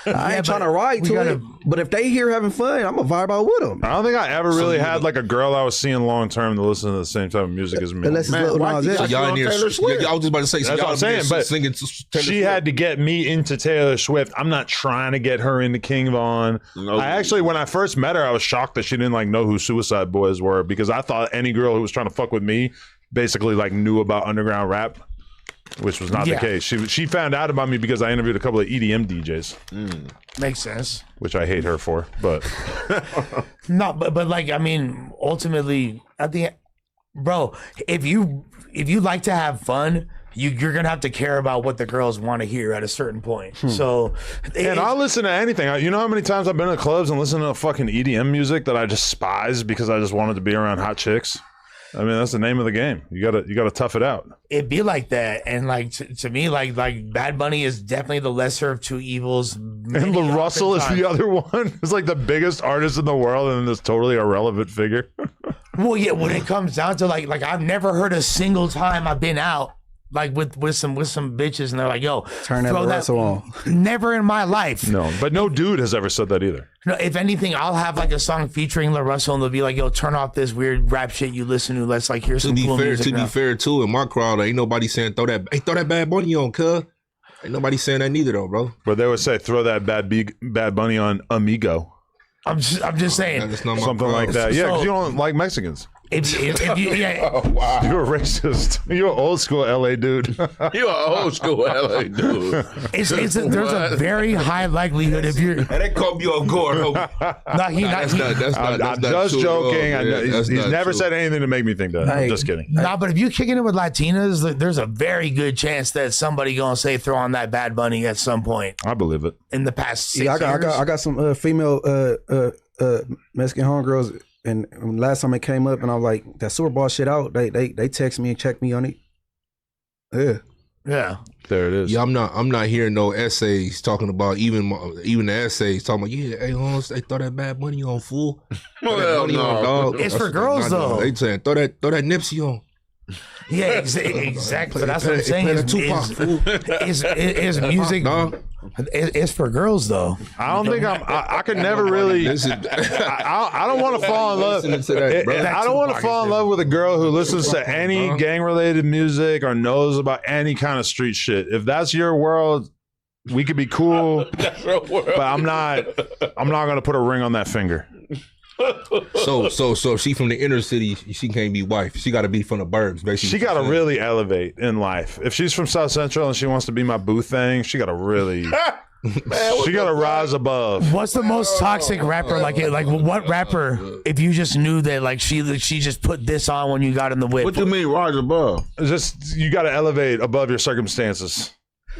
I ain't but trying to ride we to gotta- it, but if they here having fun, I'm gonna vibe out with them. I don't think I ever really had like a girl I was seeing long term to listen to the same type of music as me. Unless it's Lil Nas X. So y'all in there, Taylor Swift. I was just about to say, so That's y'all what I'm in there saying, but singing Taylor she Swift. had to get me into Taylor Swift. I'm not trying to get her into King Von. No. I actually, when I first met her, I was shocked that she didn't like know who Suicide Boys were because I thought any girl who was trying to fuck with me basically like knew about underground rap, which was not the Yeah. case. She found out about me because I interviewed a couple of EDM DJs, makes sense. which I hate her for. But No, but like I mean, ultimately, at the end, bro, if you like to have fun, you're gonna have to care about what the girls want to hear at a certain point. So, and I'll listen to anything. You know how many times I've been to clubs and listened to fucking EDM music that I despise because I just wanted to be around hot chicks. I mean, that's the name of the game. You gotta tough it out. it be like that, and like to me, like Bad Bunny is definitely the lesser of two evils. And LaRussell is the other one. It's like the biggest artist in the world and this totally irrelevant figure. Well, yeah, when it comes down to like I've never heard a single time I've been out like with some bitches, and they're like, "Yo, Turn that Russell on." Never in my life. No, but no dude has ever said that either. No, if anything, I'll have like a song featuring La Russell, and they'll be like, "Yo, turn off this weird rap shit you listen to. Let's like hear some cool music." To be fair, too, in my crowd, ain't nobody saying throw that Bad Bunny on, cuz. Ain't nobody saying that neither, though, bro. But they would say throw that Bad Bunny on Amigo. I'm just saying something like that. Yeah, because you don't like Mexicans. If you, yeah. Oh, wow. You're a racist. You're an old school LA dude. You're an old school LA dude. There's a very high likelihood if you're. And that caught me off guard. I'm just joking. He's never said anything to make me think that. I'm just kidding. No, but if you're kicking it with Latinas, there's a very good chance that somebody gonna say throw on that Bad Bunny at some point. I believe it. In the past 6 years. I got some female Mexican homegirls. And last time it came up, and I was like, that Super Bowl shit out. They text me and check me on it. Yeah. There it is. Yeah, I'm not hearing no essays talking about even the essays talking about hey, they throw that Bad Bunny on, fool. Well, no. It's for girls though. They saying throw that Nipsey on. Yeah, exactly. But that's what I'm saying. Is music? It's for girls though. I don't think I could never really. I don't want to fall in love. I don't want to fall in love with a girl who listens to any gang related music or knows about any kind of street shit. If that's your world, we could be cool. But I'm not gonna put a ring on that finger. So if she from the inner city, she can't be wife. She got to be from the burbs, basically. She got to really elevate in life. If she's from South Central and she wants to be my boo thing, she got to really. She got to rise above. What's the most toxic rapper? Like what rapper? If you just knew that, like she just put this on when you got in the whip. What do you mean rise above? It's just you got to elevate above your circumstances.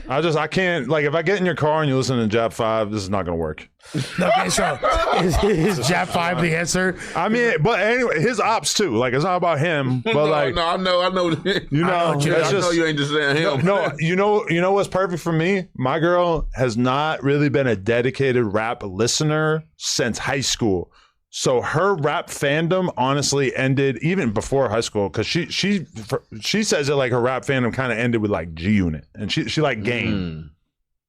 I can't, like, if I get in your car and you listen to Jap 5, this is not going to work. Okay, so is Jap 5 the answer? I mean, but anyway, his ops too. Like, it's not about him, but like, I know. I know You ain't just saying him. No, you know what's perfect for me? My girl has not really been a dedicated rap listener since high school. So her rap fandom honestly ended even before high school because she says it like her rap fandom kind of ended with like G Unit and she like Game.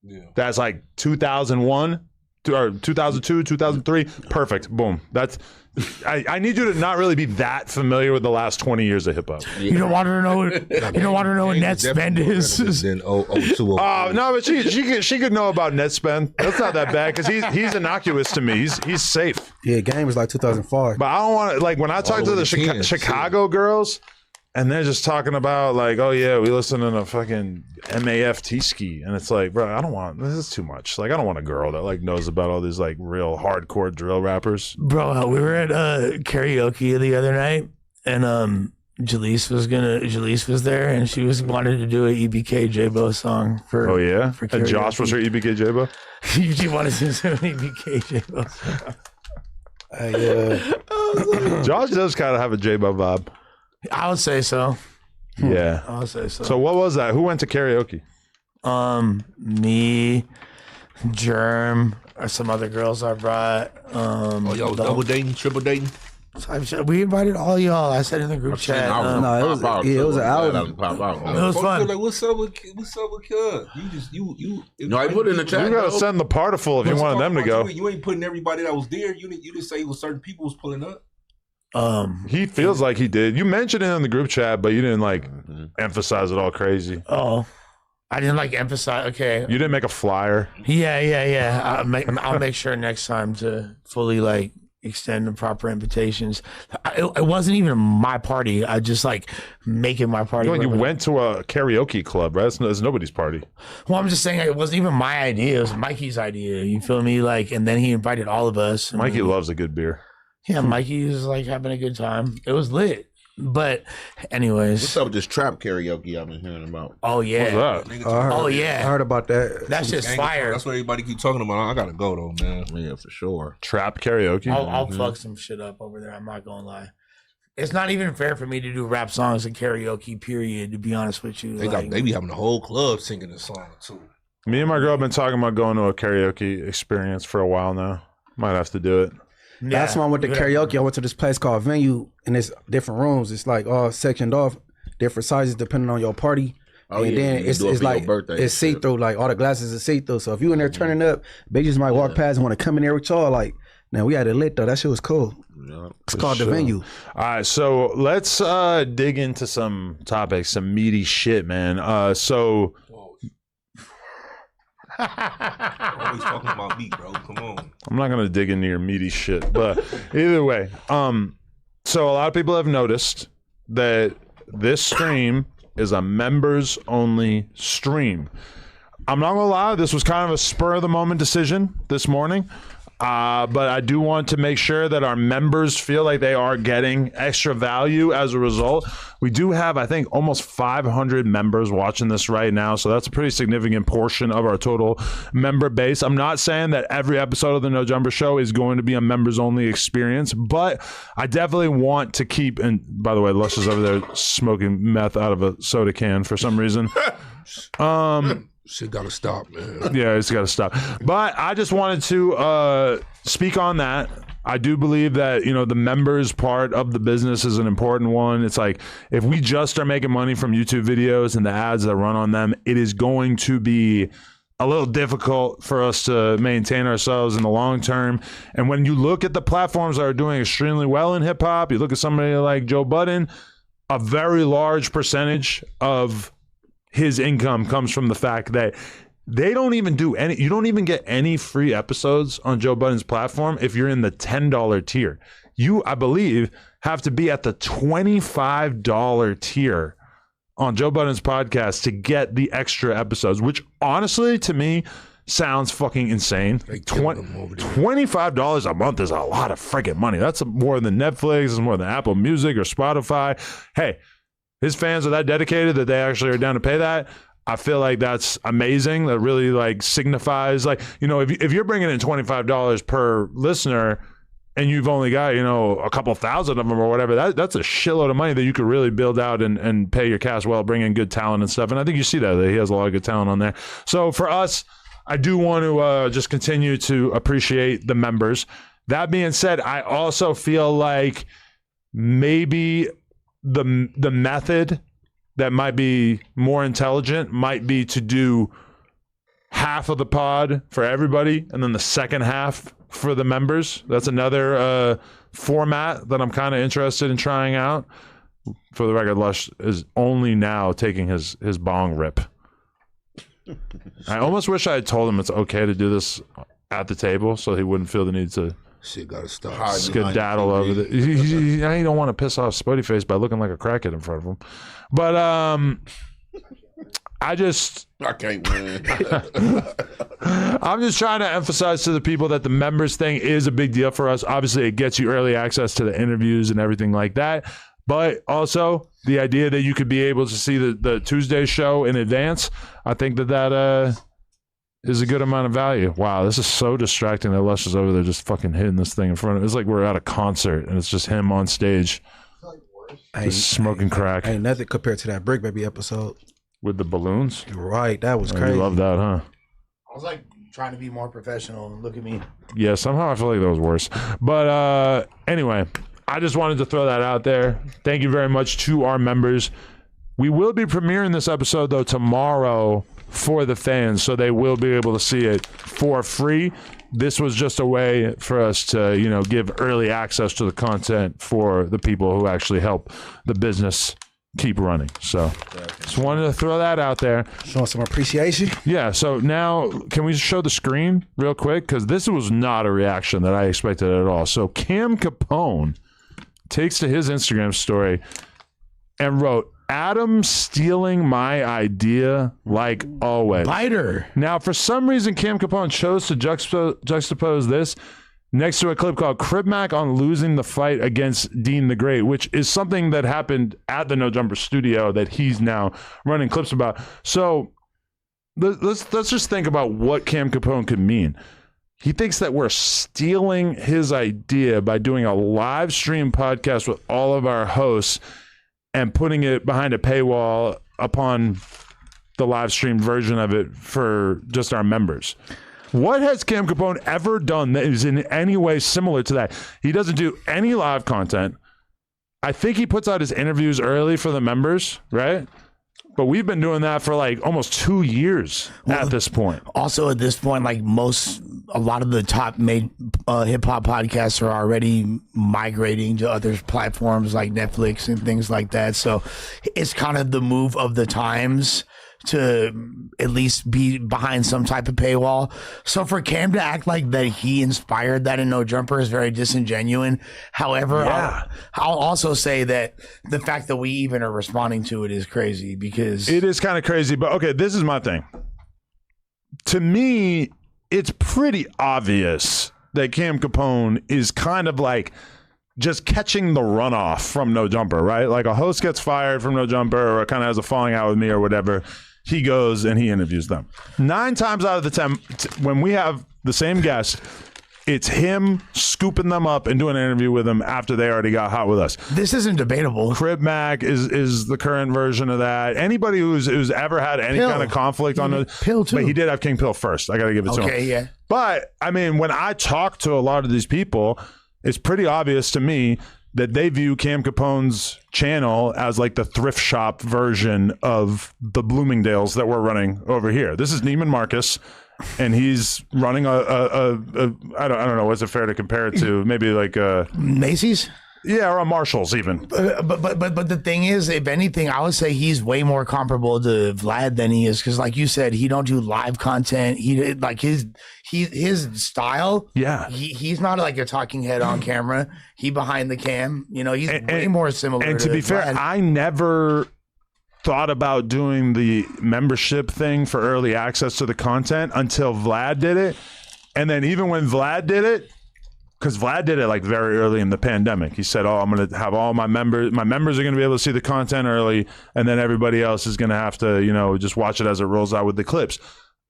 Yeah. That's like 2001 or 2002, 2003. Perfect. Boom. That's I need you to not really be that familiar with the last 20 years of hip hop. You don't want her to know. You don't want her to know what net spend is. No, but she could know about net spend. That's not that bad because he's innocuous to me. He's safe. Yeah, Game was like 2005. But I don't want to, like, when I talk to the Chicago girls and they're just talking about like, oh yeah, we listen to a fucking MAF T-Ski, and it's like, bro, this is too much. Like, I don't want a girl that like knows about all these like real hardcore drill rappers. Bro, we were at karaoke the other night, and Jalise was there, and she wanted to do a EBK J-Bo song for. Oh yeah, for and Josh was her EBK J-Bo. She wanted to do an EBK J-Bo song. Josh does kind of have a J-Bo vibe. I would say so. Yeah, I would say so. So what was that? Who went to karaoke? Me, Germ, or some other girls I brought. Double dating, triple dating. We invited all y'all. I said in the group chat. It was an album. It was fun. Like, what's up with Cuz? You. No, I put it in the chat. You gotta send the particle if you wanted them to go. You ain't putting everybody that was there. You didn't say it was certain people was pulling up. He feels like he did. You mentioned it in the group chat, but you didn't like emphasize it all crazy. Oh, I didn't like emphasize. Okay, you didn't make a flyer. Yeah. I'll make sure next time to fully like extend the proper invitations. It wasn't even my party. I just like making my party. You went to a karaoke club, right? It's nobody's party. Well, I'm just saying it wasn't even my idea. It was Mikey's idea. You feel me? Like, and then he invited all of us. Mikey loves a good beer. Yeah, Mikey was like having a good time. It was lit. But anyways. What's up with this trap karaoke I've been hearing about? Oh yeah. I heard about that. That's just fire. That's what everybody keep talking about. I gotta go though, man. Yeah, for sure. Trap karaoke. I'll fuck some shit up over there. I'm not gonna lie. It's not even fair for me to do rap songs and karaoke, period, to be honest with you. They be having a whole club singing this song too. Me and my girl have been talking about going to a karaoke experience for a while now. Might have to do it. Yeah, last time I went to karaoke, I went to this place called Venue, and it's different rooms. It's like all sectioned off, different sizes depending on your party. And then it's like it's see through, like all the glasses are see through. So if you in there turning up, bitches might walk past and want to come in there with y'all. Like, now we had it lit though. That shit was cool. Yeah, it's called the venue. All right, so let's dig into some topics, some meaty shit, man. Always talking about meat, bro. Come on. I'm not gonna dig into your meaty shit, but either way, so a lot of people have noticed that this stream is a members only stream. I'm not gonna lie, this was kind of a spur of the moment decision this morning. But I do want to make sure that our members feel like they are getting extra value as a result. We do have, I think, almost 500 members watching this right now. So that's a pretty significant portion of our total member base. I'm not saying that every episode of the No Jumper Show is going to be a members only experience, but I definitely want to keep, and by the way, Lush is over there smoking meth out of a soda can for some reason. Shit gotta stop, man. Yeah, it's gotta stop. But I just wanted to speak on that. I do believe that, you know, the members part of the business is an important one. It's like, if we just are making money from YouTube videos and the ads that run on them, it is going to be a little difficult for us to maintain ourselves in the long term. And when you look at the platforms that are doing extremely well in hip hop, you look at somebody like Joe Budden, a very large percentage of his income comes from the fact that they don't even do any, you don't even get any free episodes on Joe Budden's platform if you're in the $10 tier. You, I believe, have to be at the $25 tier on Joe Budden's podcast to get the extra episodes, which honestly, to me, sounds fucking insane. $25 a month is a lot of freaking money. That's more than Netflix, it's more than Apple Music or Spotify. Hey, his fans are that dedicated that they actually are down to pay that. I feel like that's amazing. That really like signifies, like, you know, if you're bringing in $25 per listener and you've only got, you know, a couple thousand of them or whatever, that's a shitload of money that you could really build out and pay your cast well, bring in good talent and stuff. And I think you see that he has a lot of good talent on there. So for us, I do want to just continue to appreciate the members. That being said, I also feel like maybe the method that might be more intelligent might be to do half of the pod for everybody and then the second half for the members. That's another format that I'm kind of interested in trying out. For the record, Lush is only now taking his bong rip. I almost wish I had told him it's okay to do this at the table so he wouldn't feel the need to shit gotta stop. Skedaddle over the. I don't want to piss off Spuddy Face by looking like a crackhead in front of him, but I can't win. I'm just trying to emphasize to the people that the members thing is a big deal for us. Obviously, it gets you early access to the interviews and everything like that, but also the idea that you could be able to see the Tuesday show in advance. I think that is a good amount of value. Wow, this is so distracting that Lush is over there just fucking hitting this thing in front of it. It's like we're at a concert and it's just him on stage just smoking crack. Ain't nothing compared to that Brick Baby episode. With the balloons? You're right, that was crazy. You love that, huh? I was like trying to be more professional. Look at me. Yeah, somehow I feel like that was worse. But anyway, I just wanted to throw that out there. Thank you very much to our members. We will be premiering this episode, though, tomorrow for the fans, so they will be able to see it for free. This was just a way for us to, you know, give early access to the content for the people who actually help the business keep running. So just wanted to throw that out there. Showing some appreciation. Yeah, so now can we show the screen real quick? Because this was not a reaction that I expected at all. So Cam Capone takes to his Instagram story and wrote, "Adam stealing my idea like always." Biter. Now, for some reason, Cam Capone chose to juxtapose this next to a clip called Krip Mac on losing the fight against Dean the Great, which is something that happened at the No Jumper studio that he's now running clips about. So let's just think about what Cam Capone could mean. He thinks that we're stealing his idea by doing a live stream podcast with all of our hosts and putting it behind a paywall upon the live stream version of it for just our members. What has Cam Capone ever done that is in any way similar to that? He doesn't do any live content. I think he puts out his interviews early for the members, right? But we've been doing that for like almost 2 years at this point. Also, at this point, like a lot of the top made hip hop podcasts are already migrating to other platforms like Netflix and things like that. So it's kind of the move of the times to at least be behind some type of paywall. So for Cam to act like that he inspired that in No Jumper is very disingenuous. However, I'll also say that the fact that we even are responding to it is crazy, because it is kind of crazy. But okay, this is my thing. To me, it's pretty obvious that Cam Capone is kind of like just catching the runoff from No Jumper, right? Like a host gets fired from No Jumper or kind of has a falling out with me or whatever. He goes and he interviews them. 9 times out of the 10, when we have the same guest, it's him scooping them up and doing an interview with them after they already got hot with us. This isn't debatable. Krip Mac is the current version of that. Anybody who's ever had any kind of conflict on the Pill too. But he did have King Pill first. I got to give it to him. Okay, yeah. But I mean, when I talk to a lot of these people, it's pretty obvious to me that they view Cam Capone's channel as like the thrift shop version of the Bloomingdale's that we're running over here. This is Neiman Marcus, and he's running a I don't know, what's it fair to compare it to? Maybe like a Macy's? Yeah, or a Marshall's even. But the thing is, if anything, I would say he's way more comparable to Vlad than he is, because like you said, he don't do live content. He like his style. Yeah, he's not like a talking head on camera. He behind the cam. You know, he's way more similar. And to be fair, Vlad. I never thought about doing the membership thing for early access to the content until Vlad did it. And then even when Vlad did it, because Vlad did it like very early in the pandemic. He said, I'm going to have all my members are going to be able to see the content early, and then everybody else is going to have to, just watch it as it rolls out with the clips.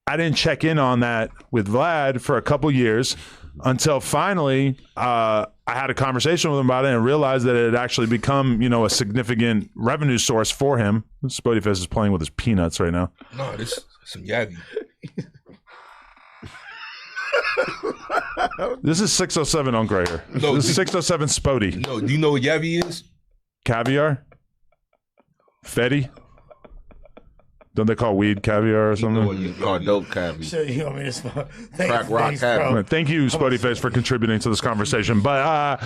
I didn't check in on that with Vlad for a couple years until finally I had a conversation with him about it and realized that it had actually become, a significant revenue source for him. Spotify is playing with his peanuts right now. No, this is some Yavi. This is 607 Unk right here. No, this is 607 Spody. No, do you know what Yavi is? Caviar? Fetty? Don't they call weed caviar or something? Dope caviar. So you want me to spell? Crack rock caviar. Thank you, Spody Face, for contributing to this conversation. But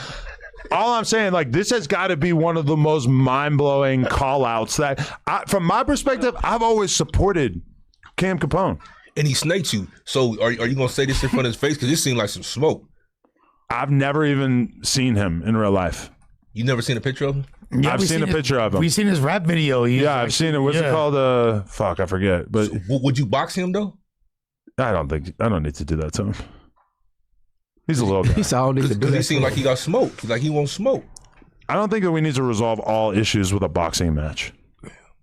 all I'm saying, like, this has got to be one of the most mind-blowing call-outs that, from my perspective, I've always supported Cam Capone. And he snaked you. So are you going to say this in front of his face? Because this seemed like some smoke. I've never even seen him in real life. You never seen a picture of him? Yeah, I've seen a picture of him. We've seen his rap video. I've seen it. What's it called? Fuck, I forget. But so, would you box him though? I don't need to do that to him. He's a little guy. He's all need to do Because that. he seemed like he got smoked. Like he won't smoke. I don't think that we need to resolve all issues with a boxing match.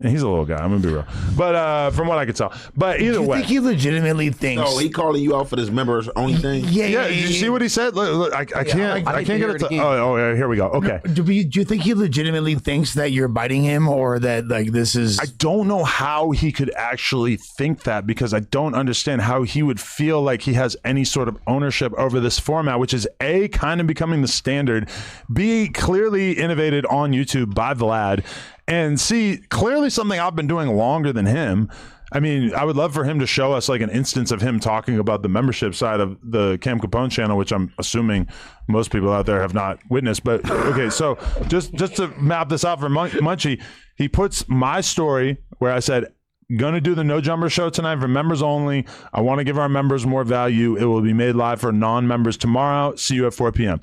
And he's a little guy. I'm gonna be real, but from what I could tell, but either way, I think he legitimately thinks. No, he calling you out for this members only thing. Yeah. Did you see what he said? Look, I can't get it. Yeah, here we go. Okay. Do you think he legitimately thinks that you're biting him, or that like this is? I don't know how he could actually think that, because I don't understand how he would feel like he has any sort of ownership over this format, which is A, kind of becoming the standard, B, clearly innovated on YouTube by Vlad, and C, clearly something I've been doing longer than him. I mean, I would love for him to show us like an instance of him talking about the membership side of the Cam Capone channel, which I'm assuming most people out there have not witnessed. But okay, so just to map this out for Munchie, he puts my story where I said, gonna do the No Jumper show tonight for members only. I want to give our members more value. It will be made live for non-members tomorrow. See you at 4 p.m.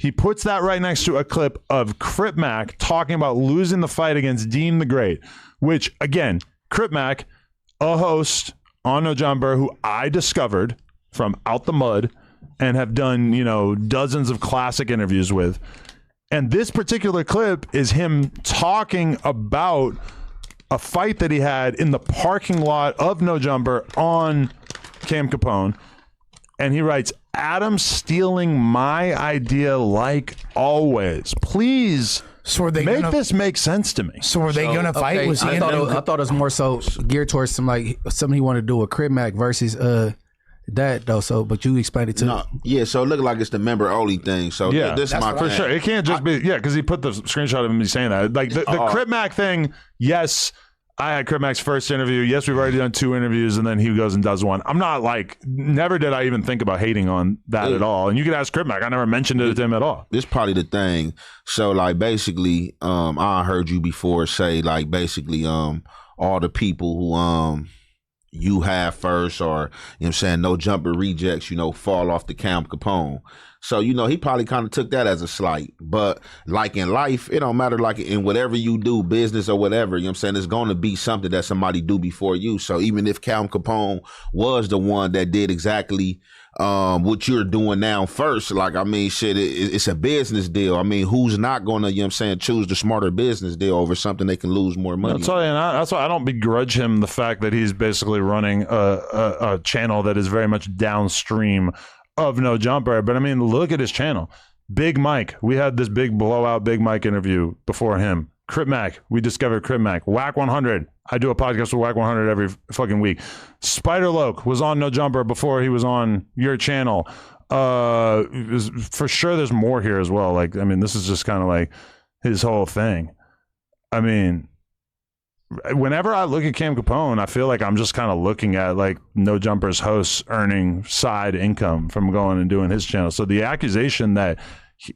He puts that right next to a clip of Krip Mac talking about losing the fight against Dean the Great, which, again, Krip Mac, a host on No Jumper who I discovered from out the mud and have done, dozens of classic interviews with. And this particular clip is him talking about a fight that he had in the parking lot of No Jumper on Cam Capone. And he writes, Adam stealing my idea like always. Please make this make sense to me. So were they going to fight? Okay, I thought it was more so geared towards something he wanted to do with Krip Mac versus that though. So, but you explained it to me. Yeah, so it looked like it's the member only thing. So yeah, this is my for sure. It can't just be because he put the screenshot of me saying that. Like the Krip Mac thing, yes. I had Krip Mac's first interview. Yes, we've already done 2 interviews, and then he goes and does one. I'm not like, never did I even think about hating on that at all. And you could ask Krip Mac. I never mentioned it to him at all. This probably the thing. So like basically, I heard you before say like basically, all the people who you have first, or you know what I'm saying, no jumper rejects, you know, fall off the Cam Capone. So, you know, he probably kind of took that as a slight. But like in life, it don't matter, like in whatever you do, business or whatever, you know what I'm saying, it's going to be something that somebody do before you. So even if Cam Capone was the one that did exactly what you're doing now first, like, I mean, shit, it's a business deal. I mean, who's not going to, you know what I'm saying, choose the smarter business deal over something they can lose more money? That's why I don't begrudge him the fact that he's basically running a channel that is very much downstream of No Jumper. But I mean, look at his channel. Big Mike, we had this big blowout Big Mike interview before him. Krip Mac, we discovered Krip Mac. Wack 100, I do a podcast with Wack 100 every fucking week. Spider Loke was on No Jumper before he was on your channel. For sure there's more here as well. Like, I mean, this is just kind of like his whole thing. I mean, whenever I look at Cam Capone, I feel like I'm just kind of looking at like No Jumper's hosts earning side income from going and doing his channel. So the accusation that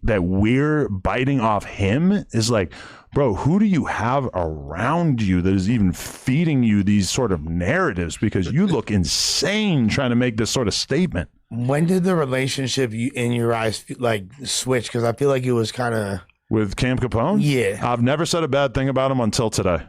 we're biting off him is like, bro, who do you have around you that is even feeding you these sort of narratives? Because you look insane trying to make this sort of statement. When did the relationship in your eyes like switch? Because I feel like it was kind of with Cam Capone. Yeah, I've never said a bad thing about him until today.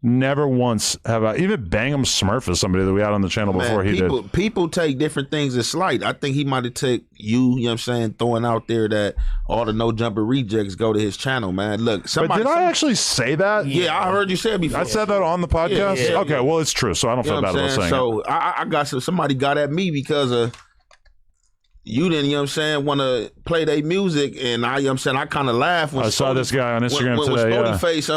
Never once have I. Even Bang'em Smurf is somebody that we had on the channel before he did. People take different things as slight. I think he might have took you know what I'm saying, throwing out there that all the No Jumper rejects go to his channel, man. Look, but did I actually say that? Yeah, I heard you say it before. I said that on the podcast? Yeah. Okay, well, it's true, so I don't feel bad about saying so it. So I got somebody got at me because of you didn't, you know what I'm saying, want to play their music, and I, you know what I'm saying, I kind of laughed. I saw this guy on Instagram today, when Face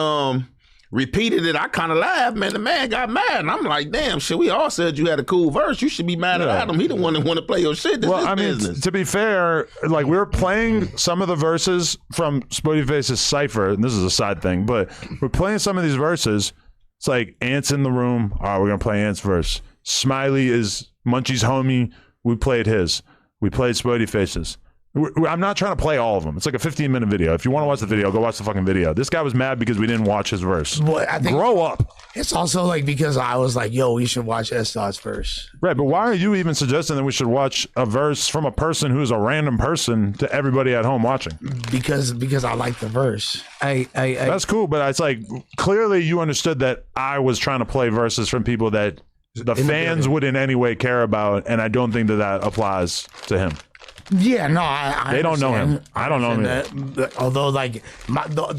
repeated it, I kind of laughed, man. The man got mad, and I'm like, damn, shit, we all said you had a cool verse. You should be mad at Adam. He the one that want to play your shit. This is business. To be fair, like, we were playing some of the verses from Spody Face's Cypher, and this is a side thing, but we're playing some of these verses. It's like, Ant's in the room. All right, we're going to play Ant's verse. Smiley is Munchie's homie. We played his. We played Spody Face's. I'm not trying to play all of them. It's like a 15-minute video. If you want to watch the video, go watch the fucking video. This guy was mad because we didn't watch his verse. Well, I think grow up. It's also like because I was like, yo, we should watch S-Dot's verse. Right, but why are you even suggesting that we should watch a verse from a person who's a random person to everybody at home watching? Because I like the verse. Hey. That's cool, but it's like, clearly you understood that I was trying to play verses from people that the fans would in any way care about, and I don't think that applies to him. Yeah, no, I they don't know him. I don't know him. Although, like,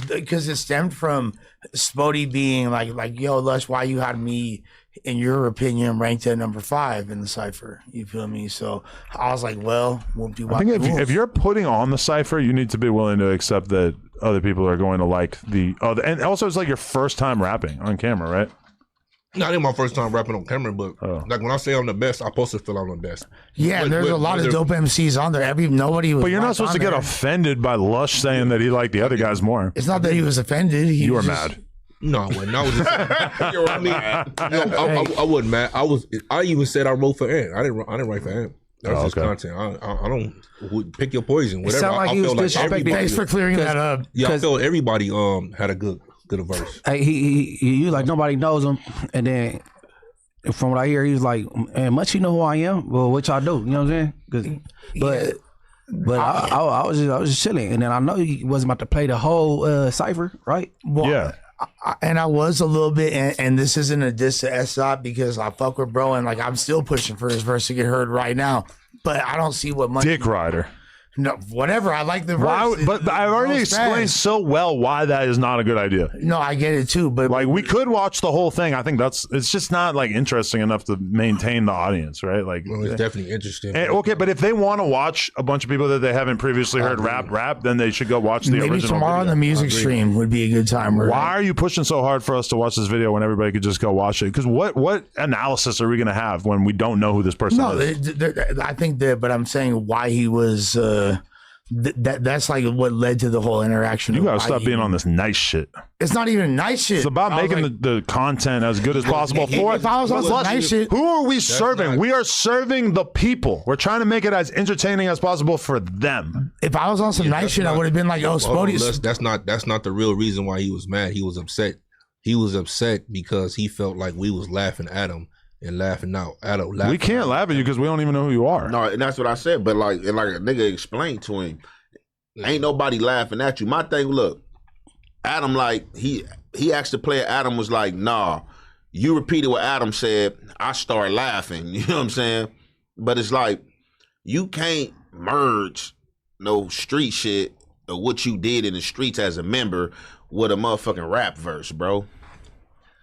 because it stemmed from Spody being like, yo, Lush, why you had me, in your opinion, ranked at number 5 in the Cypher? You feel me? So I was like, well, I think if you're putting on the Cypher, you need to be willing to accept that other people are going to like the other. And also, it's like your first time rapping on camera, right? Not even my first time rapping on camera, but like when I say I'm the best, I'm supposed to feel I'm the best. Yeah, there's a lot of dope MCs on there. Nobody was. But you're not supposed to get offended by Lush saying that he liked the other guys more. It's not that he was offended. You were mad. No, I wasn't. I was just. I wasn't mad. I even said I wrote for Ant. I didn't write for Ant. That's just content. I don't pick your poison. Whatever. It sound like he was disrespecting. Thanks for clearing that up. Yeah, I felt everybody had a good verse. Hey, he like nobody knows him, and then from what I hear, he was like, "Man, much you know who I am? Well, what y'all do? You know what I'm saying?" But I was just chilling, and then I know he wasn't about to play the whole Cypher, right? Well, yeah. And I was a little bit, and this isn't a diss to S-Dot because I fuck with bro, and like I'm still pushing for his verse to get heard right now, but I don't see what Dick Rider. No, whatever. I like the verse. But I've already explained so well why that is not a good idea. No, I get it too. But like, we could watch the whole thing. I think it's just not like interesting enough to maintain the audience, right? Like, well, it's definitely interesting. Okay, but if they want to watch a bunch of people that they haven't previously heard rap, then they should go watch the original. Maybe tomorrow on the music stream would be a good time. Why are you pushing so hard for us to watch this video when everybody could just go watch it? Because what analysis are we going to have when we don't know who this person is? I think that, but I'm saying why he was. that's like what led to the whole interaction. You gotta stop being on this nice shit. It's not even nice shit. It's about making the content as good as possible for if I was on some nice shit, who are we serving? We are serving the people. We're trying to make it as entertaining as possible for them. If I was on some nice shit, I would have been like, "Oh, Spody." That's not the real reason why he was mad. He was upset. He was upset because he felt like we was laughing at him and laughing out. We can't laugh at you because we don't even know who you are. No, and that's what I said. But like a nigga explained to him, ain't nobody laughing at you. My thing, look, Adam, like he asked the player. Adam was like, "Nah, you repeated what Adam said. I started laughing." You know what I'm saying? But it's like you can't merge no street shit or what you did in the streets as a member with a motherfucking rap verse, bro.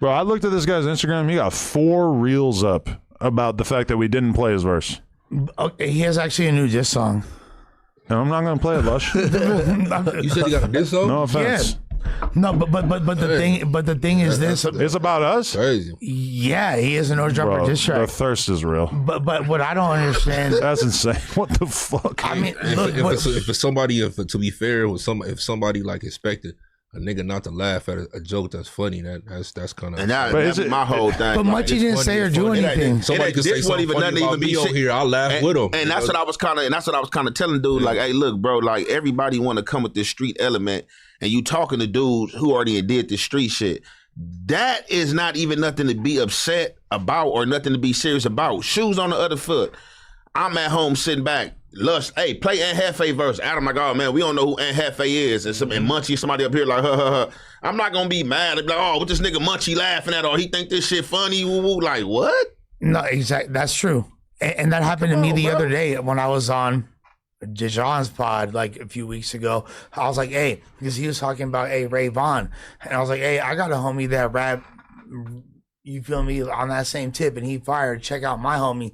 Bro, I looked at this guy's Instagram. He got 4 reels up about the fact that we didn't play his verse. Okay, he has actually a new diss song. And I'm not going to play it, Lush. You said he got a diss song? No offense. Yeah. No, but the thing is this. It's about us? Crazy. Yeah, he is a no jumper diss track. The thirst is real. But what I don't understand. That's insane. What the fuck? I mean, if somebody like expected a nigga not to laugh at a joke that's funny, that's kind of. And that's my whole thing. But Munchie didn't say or do anything. Somebody could say something funny about me on here. I'll laugh with him. And that's what I was kind of telling dude. Like, hey, look, bro. Like everybody want to come with this street element, and you talking to dudes who already did this street shit. That is not even nothing to be upset about or nothing to be serious about. Shoes on the other foot. I'm at home sitting back. Lush, hey, play Aunt Hefe verse. Adam like, oh man, we don't know who Aunt Hefe is. And Munchie, somebody up here like, huh. I'm not gonna be mad. Like, oh, what this nigga Munchie laughing at? Or he think this shit funny? Woo woo. Like what? No, exactly. That's true. And that happened to me the other day when I was on Dijon's pod like a few weeks ago. I was like, hey, because he was talking about Ray Vaughn, and I was like, hey, I got a homie that rap. You feel me, on that same tip, and he fired. Check out my homie.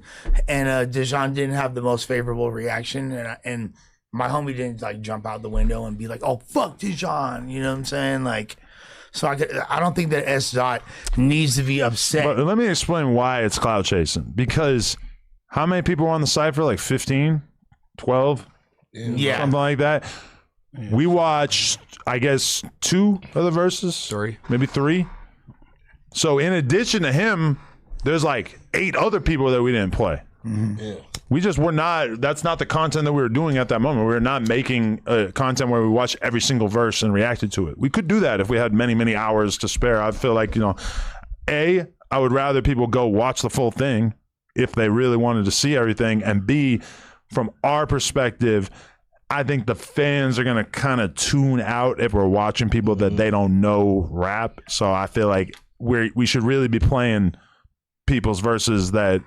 And Dijon didn't have the most favorable reaction, and my homie didn't like jump out the window and be like, "Oh fuck Dijon," you know what I'm saying? Like, so I don't think that S. Dot needs to be upset. But let me explain why it's cloud chasing. Because how many people were on the cypher? Like 15, 12, something like that. Yeah. We watched, I guess, 2 of the verses, 3, maybe 3. So in addition to him, there's like 8 other people that we didn't play. Mm-hmm. Yeah. We just were not, that's not the content that we were doing at that moment. We were not making content where we watched every single verse and reacted to it. We could do that if we had many, many hours to spare. I feel like, A, I would rather people go watch the full thing if they really wanted to see everything. And B, from our perspective, I think the fans are going to kind of tune out if we're watching people that they don't know rap. So I feel like we should really be playing people's verses that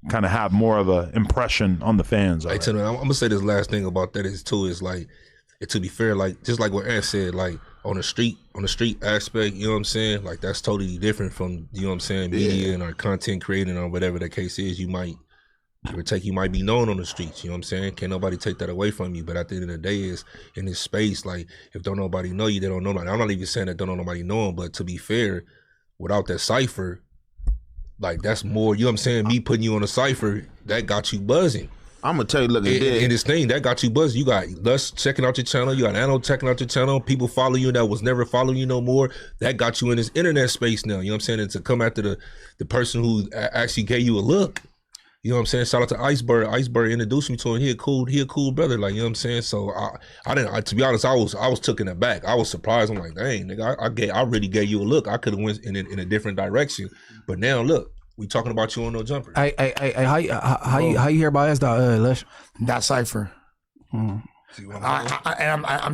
kind of have more of an impression on the fans. Hey, I'm gonna say this last thing about that is like, to be fair, like just like what Ant said, like on the street aspect, you know what I'm saying? Like that's totally different from, you know what I'm saying, media and our content creating or whatever the case is. You might be known on the streets, you know what I'm saying? Can't nobody take that away from you. But at the end of the day is in this space, like if don't nobody know you, they don't know nobody. I'm not even saying that don't nobody know them, but to be fair, without that cipher, like that's more, you know what I'm saying, me putting you on a cipher, that got you buzzing. I'm gonna tell you, look, in this thing, that got you buzzing. You got Lush checking out your channel, you got Anno checking out your channel, people follow you that was never following you no more. That got you in this internet space now, you know what I'm saying? And to come after the person who actually gave you a look, you know what I'm saying? Shout out to Iceberg. Iceberg introduced me to him. He a cool brother, like, you know what I'm saying? So I didn't, to be honest, I was taken aback. I was surprised. I'm like, dang, nigga, I really gave you a look. I could have went in a different direction. But now look, we talking about you on No Jumper. How you hear about us, Lush? That cipher. I'm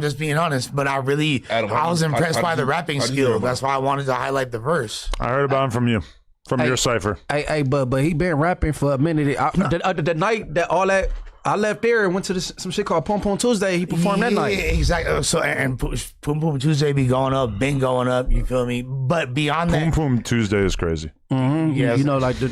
just being honest, but I was impressed by the rapping skill. That's why I wanted to highlight the verse. I heard about him from you. From your cipher. But he been rapping for a minute. The night that all that I left there and went to some shit called Pum Pum Tuesday. He performed that night. Exactly. So and Pum Pum Tuesday been going up. You feel me? But beyond that, Pum Pum Tuesday is crazy. Yes. You know, like the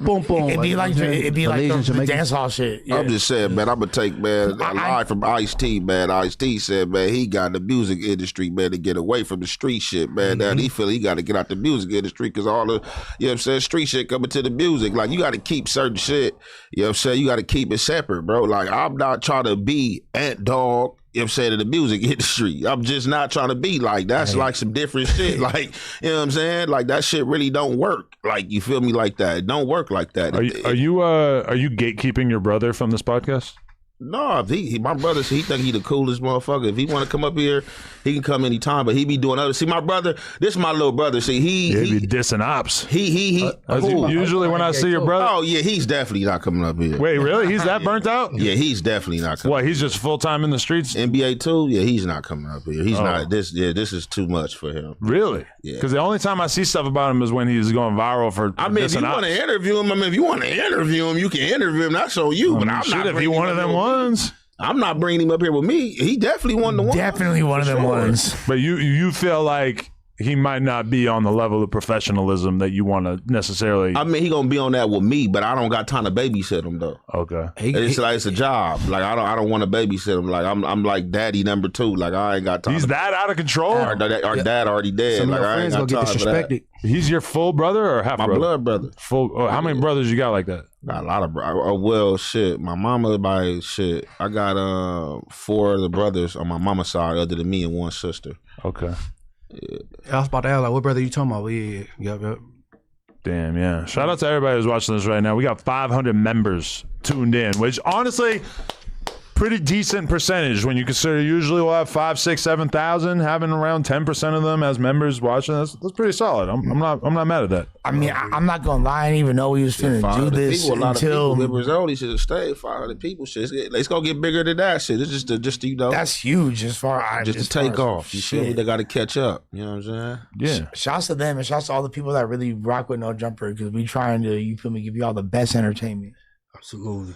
boom boom. It'd be like the dance hall shit. Yeah. I'm just saying, man. I'm gonna take a line from Ice-T, man. Ice-T said, man, he got in the music industry, man, to get away from the street shit, man. Now he feel he got to get out the music industry because all the, you know what I'm saying, street shit coming to the music. Like, you got to keep certain shit. You know what I'm saying? You got to keep it separate, bro. Like, I'm not trying to be Ant Dog. You know what I'm saying, in the music industry. I'm just not trying to be like, that's like some different shit. Like, you know what I'm saying? Like, that shit really don't work. Like, you feel me, like that? It don't work like that. Are you gatekeeping your brother from this podcast? No, my brother, he think he the coolest motherfucker. If he want to come up here, he can come anytime. But he be doing other. See, my brother, this is my little brother. See, he be dissing ops. Usually when I see your brother. Oh yeah, he's definitely not coming up here. Wait, really? He's that burnt out? Yeah, he's definitely not coming. What? He's just full time in the streets. NBA too? Yeah, he's not coming up here. He's not. This is too much for him. Really? Yeah. Because the only time I see stuff about him is when he's going viral for. I mean, if you want to interview him, you can interview him. That's on you. But I'm not. If he one of them ones. I'm not bringing him up here with me. He definitely one of the ones. Definitely one of them ones. But you feel like he might not be on the level of professionalism that you want to necessarily. I mean, he gonna be on that with me, but I don't got time to babysit him though. Okay, it's a job. Like I don't want to babysit him. Like I'm like daddy number 2. Like I ain't got time. He's that out of control. Our dad already dead. Some like of your I ain't friends got gonna time get for that. disrespected. He's your full brother or half My brother? blood brother. Full. How many brothers you got like that? Got a lot of well, shit. My mama by shit. I got 4 of the brothers on my mama's side, other than me and 1 sister. Okay. Yeah. I was about to ask, like, what brother you talking about? Yeah. Damn, yeah. Shout out to everybody who's watching this right now. We got 500 members tuned in, which honestly, pretty decent percentage when you consider usually we'll have 5, 6, 7,000. Having around 10% of them as members watching this, that's pretty solid. I'm not mad at that. I mean, I'm not gonna lie. I didn't even know we was finna do this until Members only should have stayed. 500 people. Shit, it's gonna get bigger than that. Shit, it's just you know. That's huge as far as just to take off. You feel me? They got to catch up. You know what I'm saying? Yeah. Shouts to them and shouts to all the people that really rock with No Jumper because we trying to, you feel me, give you all the best entertainment. Absolutely.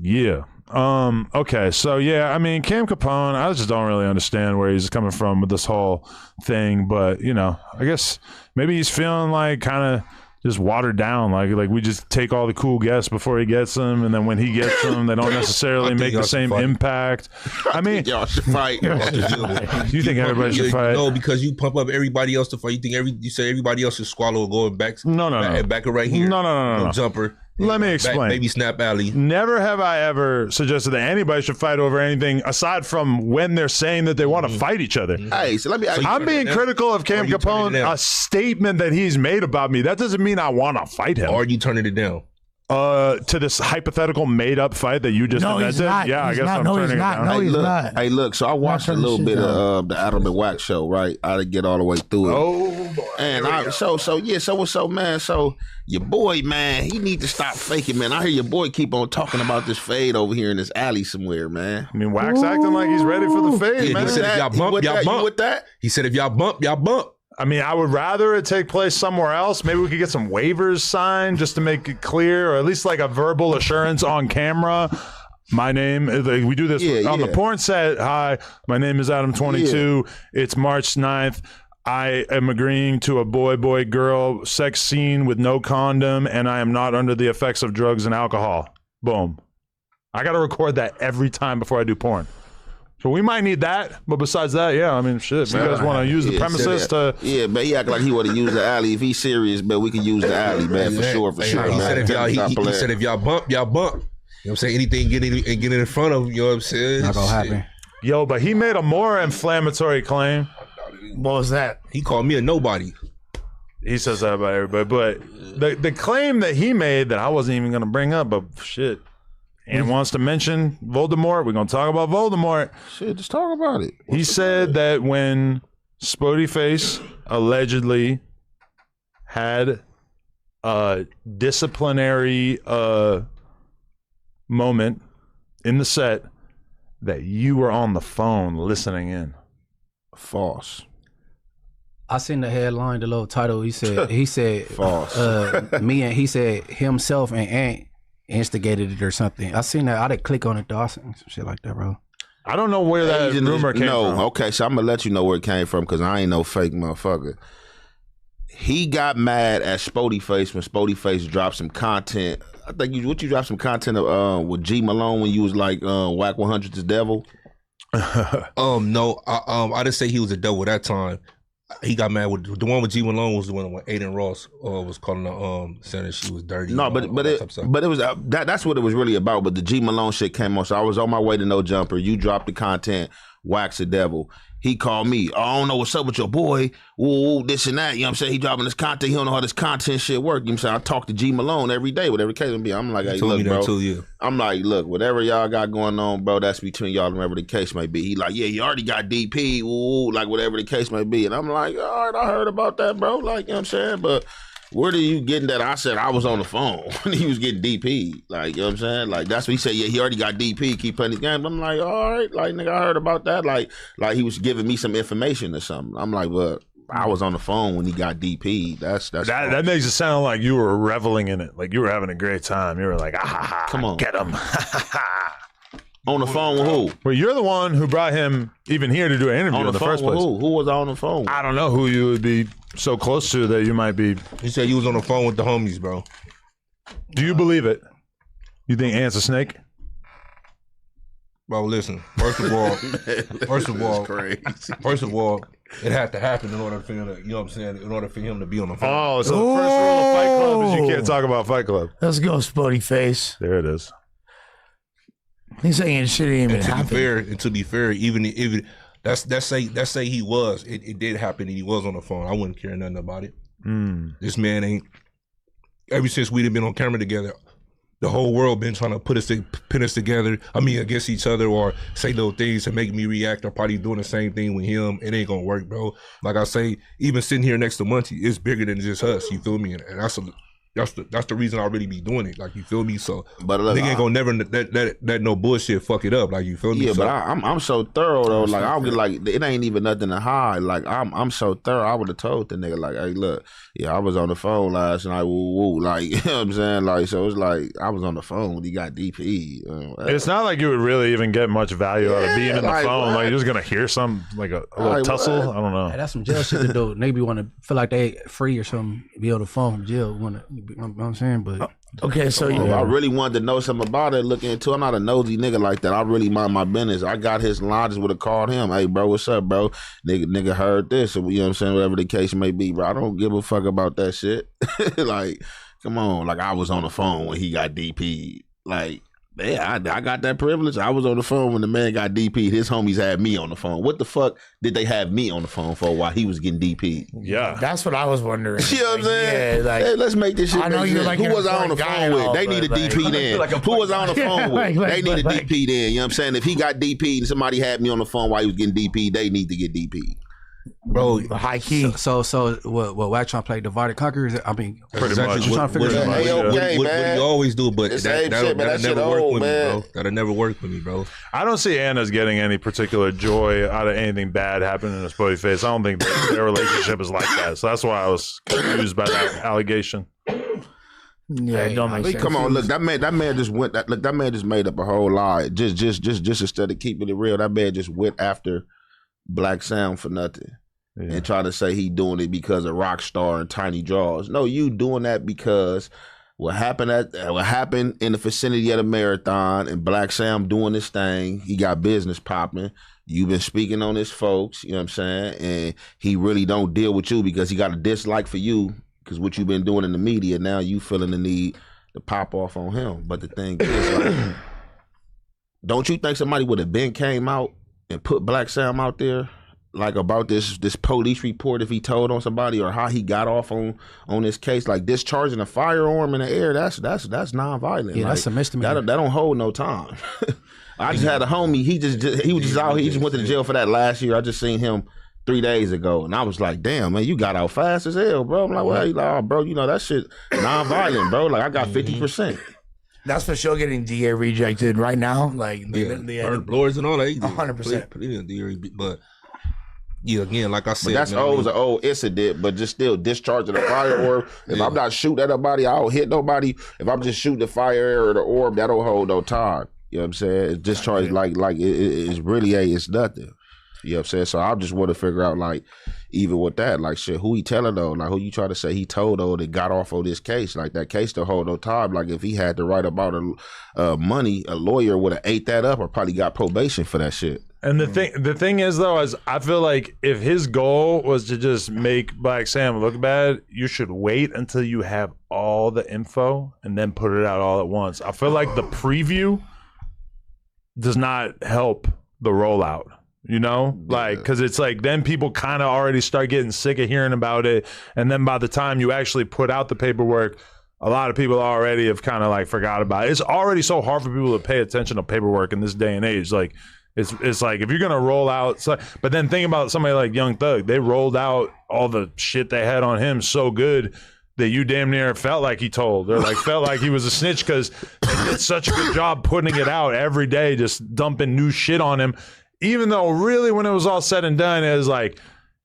Yeah. Okay. So yeah, I mean, Cam Capone, I just don't really understand where he's coming from with this whole thing, but you know, I guess maybe he's feeling like kind of just watered down. Like we just take all the cool guests before he gets them, and then when he gets them, they don't necessarily make the same impact. I mean, y'all should fight. You think everybody should fight? No, because you pump up everybody else to fight. You say everybody else should swallow and go back. No. Back right here. No. Jumper. Let me explain. Baby Snap Alley. Never have I ever suggested that anybody should fight over anything aside from when they're saying that they want to fight each other. Hey, so let me. I'm being critical of Cam Capone. A statement that he's made about me. That doesn't mean I want to fight him. Or are you turning it down? To this hypothetical made-up fight that you just invented? Yeah, I guess I'm turning it down. No, he's not. Hey, look, so I watched a little bit of the Adam and Wack show, right? I didn't get all the way through it. Oh, boy. And so your boy, man, he need to stop faking, man. I hear your boy keep on talking about this fade over here in this alley somewhere, man. I mean, Wack's acting like he's ready for the fade, man. He said if y'all bump, y'all bump. with that? He said if y'all bump, y'all bump. I mean, I would rather it take place somewhere else. Maybe we could get some waivers signed just to make it clear, or at least like a verbal assurance on camera. My name, we do this on the porn set. Hi, my name is Adam22. It's March 9th. I am agreeing to a boy-girl sex scene with no condom, and I am not under the effects of drugs and alcohol. Boom. I got to record that every time before I do porn. So we might need that, but besides that, yeah, I mean, shit. If you guys want to use the premises to... Yeah, but he act like he want to use the alley. If he's serious, man, we can use the alley, man, for sure. He said if y'all bump, y'all bump. You know what I'm saying? Anything get in front of him, you know what I'm saying? Not gonna happen. Yo, but he made a more inflammatory claim. What was that? He called me a nobody. He says that about everybody, but the claim that he made that I wasn't even going to bring up, but shit. And wants to mention Voldemort. We're going to talk about Voldemort. Shit, just talk about it. He said that when Spodyface allegedly had a disciplinary moment in the set, that you were on the phone listening in. False. I seen the headline, the little title. He said, false. He said himself and Ant instigated it or something. I seen that. I didn't click on it though. I seen some shit like that, bro. I don't know where that rumor came from. No, okay, so I'm gonna let you know where it came from because I ain't no fake motherfucker. he got mad at Spody Face when Spody Face dropped some content. I think you dropped some content with G Malone when you was like Wack 100's the devil. No, I didn't say he was a devil that time. He got mad with the one with G Malone was the one when Aiden Ross was calling her saying she was dirty. No, but it was that's what it was really about. But the G Malone shit came on, so I was on my way to No Jumper. You dropped the content, Wax the devil. He called me. I don't know what's up with your boy. Ooh, this and that. You know what I'm saying? He dropping this content. He don't know how this content shit work. You know what I'm saying? I talk to G Malone every day, whatever the case may be. I'm like, hey, look, bro. I'm like, look, whatever y'all got going on, bro, that's between y'all, whatever the case may be. He like, yeah, you already got DP. Ooh, like whatever the case may be. And I'm like, all right, I heard about that, bro. Like, you know what I'm saying? But where do you getting that? I said I was on the phone when he was getting DP. Like, you know what I'm saying? Like, that's what he said. Yeah, he already got DP. Keep playing his game. I'm like, all right. Like, nigga, I heard about that. Like he was giving me some information or something. I'm like, well, I was on the phone when he got DP. That makes it sound like you were reveling in it. Like you were having a great time. You were like, come on, get him. On the phone with who? Well, you're the one who brought him even here to do an interview in the first place. Who was on the phone with? I don't know who you would be so close to that you might be. He said you was on the phone with the homies, bro. Do you believe it? You think Ant's a snake? Bro, listen. First of all, it had to happen in order for him to, you know what I'm saying, in order for him to be on the phone. Oh, so the first rule of Fight Club is you can't talk about Fight Club. Let's go, Spody Face. There it is. He's saying shit ain't even happened. And to be fair, even that's say he was. It did happen and he was on the phone. I wouldn't care nothing about it. This man ain't. Ever since we'd been on camera together, the whole world been trying to pin us together. I mean, against each other or say little things to make me react. I'm probably doing the same thing with him. It ain't gonna work, bro. Like I say, even sitting here next to Munchie, it's bigger than just us. You feel me? And that's the reason I really be doing it. Like, you feel me? So, but look, nigga ain't gonna never let no bullshit fuck it up. Like, you feel me? Yeah, so, but I'm so thorough though. Like, I was like, it ain't even nothing to hide. Like, I'm so thorough. I would have told the nigga like, hey, look, yeah, I was on the phone last night. Woo woo. Like, you know what I'm saying? Like, so it's like I was on the phone when he got DP. It's not like you would really even get much value out of being in the phone. What? Like, you're just gonna hear some like a little tussle. What? I don't know. Hey, that's some jail shit to do. Nigga want to feel like they free or something. Be on the phone from jail. You know what I'm saying? But okay, so I really wanted to know something about it, look into it. I'm not a nosy nigga like that. I really mind my business. I got his line, I just would have called him. Hey, bro, what's up, bro? Nigga heard this, or, you know what I'm saying? Whatever the case may be, bro. I don't give a fuck about that shit. Like, come on. Like, I was on the phone when he got DP. Like, yeah, I got that privilege. I was on the phone when the man got DP. His homies had me on the phone. What the fuck did they have me on the phone for while he was getting DP? Yeah, that's what I was wondering. You know what I'm saying? Yeah, like, hey, let's make this shit. I know you're like, who was I on the phone with? They need a DP then. Who was I on the phone with? They need a DP then. You know what I'm saying? If he got DP and somebody had me on the phone while he was getting DP, they need to get DP. Bro, high key. So what Wack trying to play divide and conquer? I mean, pretty much. Trying to figure it out. What you always do, but that'll never work with me, bro. That'll never work with me, bro. I don't see Anna's getting any particular joy out of anything bad happening in a Spody Face. I don't think their relationship is like that. So that's why I was confused by that allegation. Yeah, it don't make sense. Come on, look, that man just went. That man just made up a whole lie. Just instead of keeping it real, that man just went after Black Sam for nothing. Yeah. And try to say he doing it because of Rockstar and Tiny Draws. No, you doing that because what happened in the vicinity of the marathon and Black Sam doing this thing, he got business popping. You've been speaking on his folks, you know what I'm saying? And he really don't deal with you because he got a dislike for you because what you've been doing in the media, now you feeling the need to pop off on him. But the thing is, like, don't you think somebody would have been came out and put Black Sam out there? Like about this police report if he told on somebody or how he got off on this case, like discharging a firearm in the air, that's nonviolent. Yeah, like, that's a misdemeanor. That don't hold no time. I just had a homie, he just went to jail for that last year. I just seen him 3 days ago and I was like, damn man, you got out fast as hell, bro. I'm like, well, he's like, oh, bro, you know that shit nonviolent, bro. Like I got 50%. That's for sure getting DA rejected right now. Like the blowers and all that. 100%. But yeah, again, like I said, but that's always an old incident, but just still discharging a firearm. If I'm not shooting at nobody, I don't hit nobody. If I'm just shooting the fire or the orb, that don't hold no time. You know what I'm saying? It's discharged like it's really it's nothing. You know what I'm saying? So I just want to figure out, like, even with that, like shit, who he telling though? Like who you try to say he told though that got off of this case? Like that case to hold no time. Like if he had to write about money, a lawyer would have ate that up or probably got probation for that shit. And the thing is though, is I feel like if his goal was to just make Black Sam look bad, you should wait until you have all the info and then put it out all at once. I feel like the preview does not help the rollout, you know? Like, because it's like then people kind of already start getting sick of hearing about it. And then by the time you actually put out the paperwork, a lot of people already have kind of like forgot about it. It's already so hard for people to pay attention to paperwork in this day and age. Like, it's like if you're gonna roll out, but then think about somebody like Young Thug. They rolled out all the shit they had on him so good that you damn near felt like he told, or like felt like he was a snitch because they did such a good job putting it out every day, just dumping new shit on him. Even though really when it was all said and done, it was like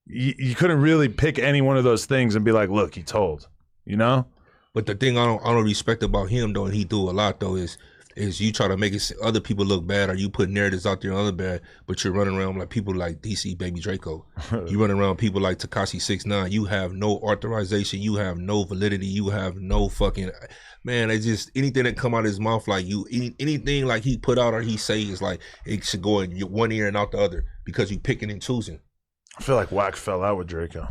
you couldn't really pick any one of those things and be like, look, he told, you know? But the thing I don't respect about him though, and he do a lot though, is you try to make it other people look bad, or you put narratives out there on other bad, but you're running around like people like DC Baby Draco. You running around people like Tekashi 6ix9ine. You have no authorization. You have no validity. You have no fucking, man, it's just anything that come out of his mouth, like anything like he put out or he say is like, it should go in one ear and out the other because you picking and choosing. I feel like Wack fell out with Draco.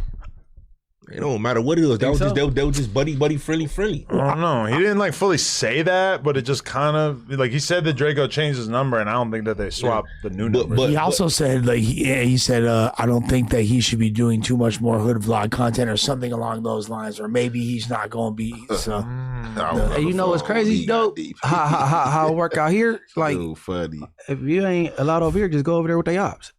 It don't matter what it was. That was just they were just buddy friendly. I don't know. He didn't like fully say that, but it just kind of like he said that Draco changed his number, and I don't think that they swapped the new number. But he also said like he said I don't think that he should be doing too much more hood vlog content or something along those lines, or maybe he's not going to be. So hey, you know what's crazy though? How it work out here? Like, funny. If you ain't allowed over here, just go over there with the ops.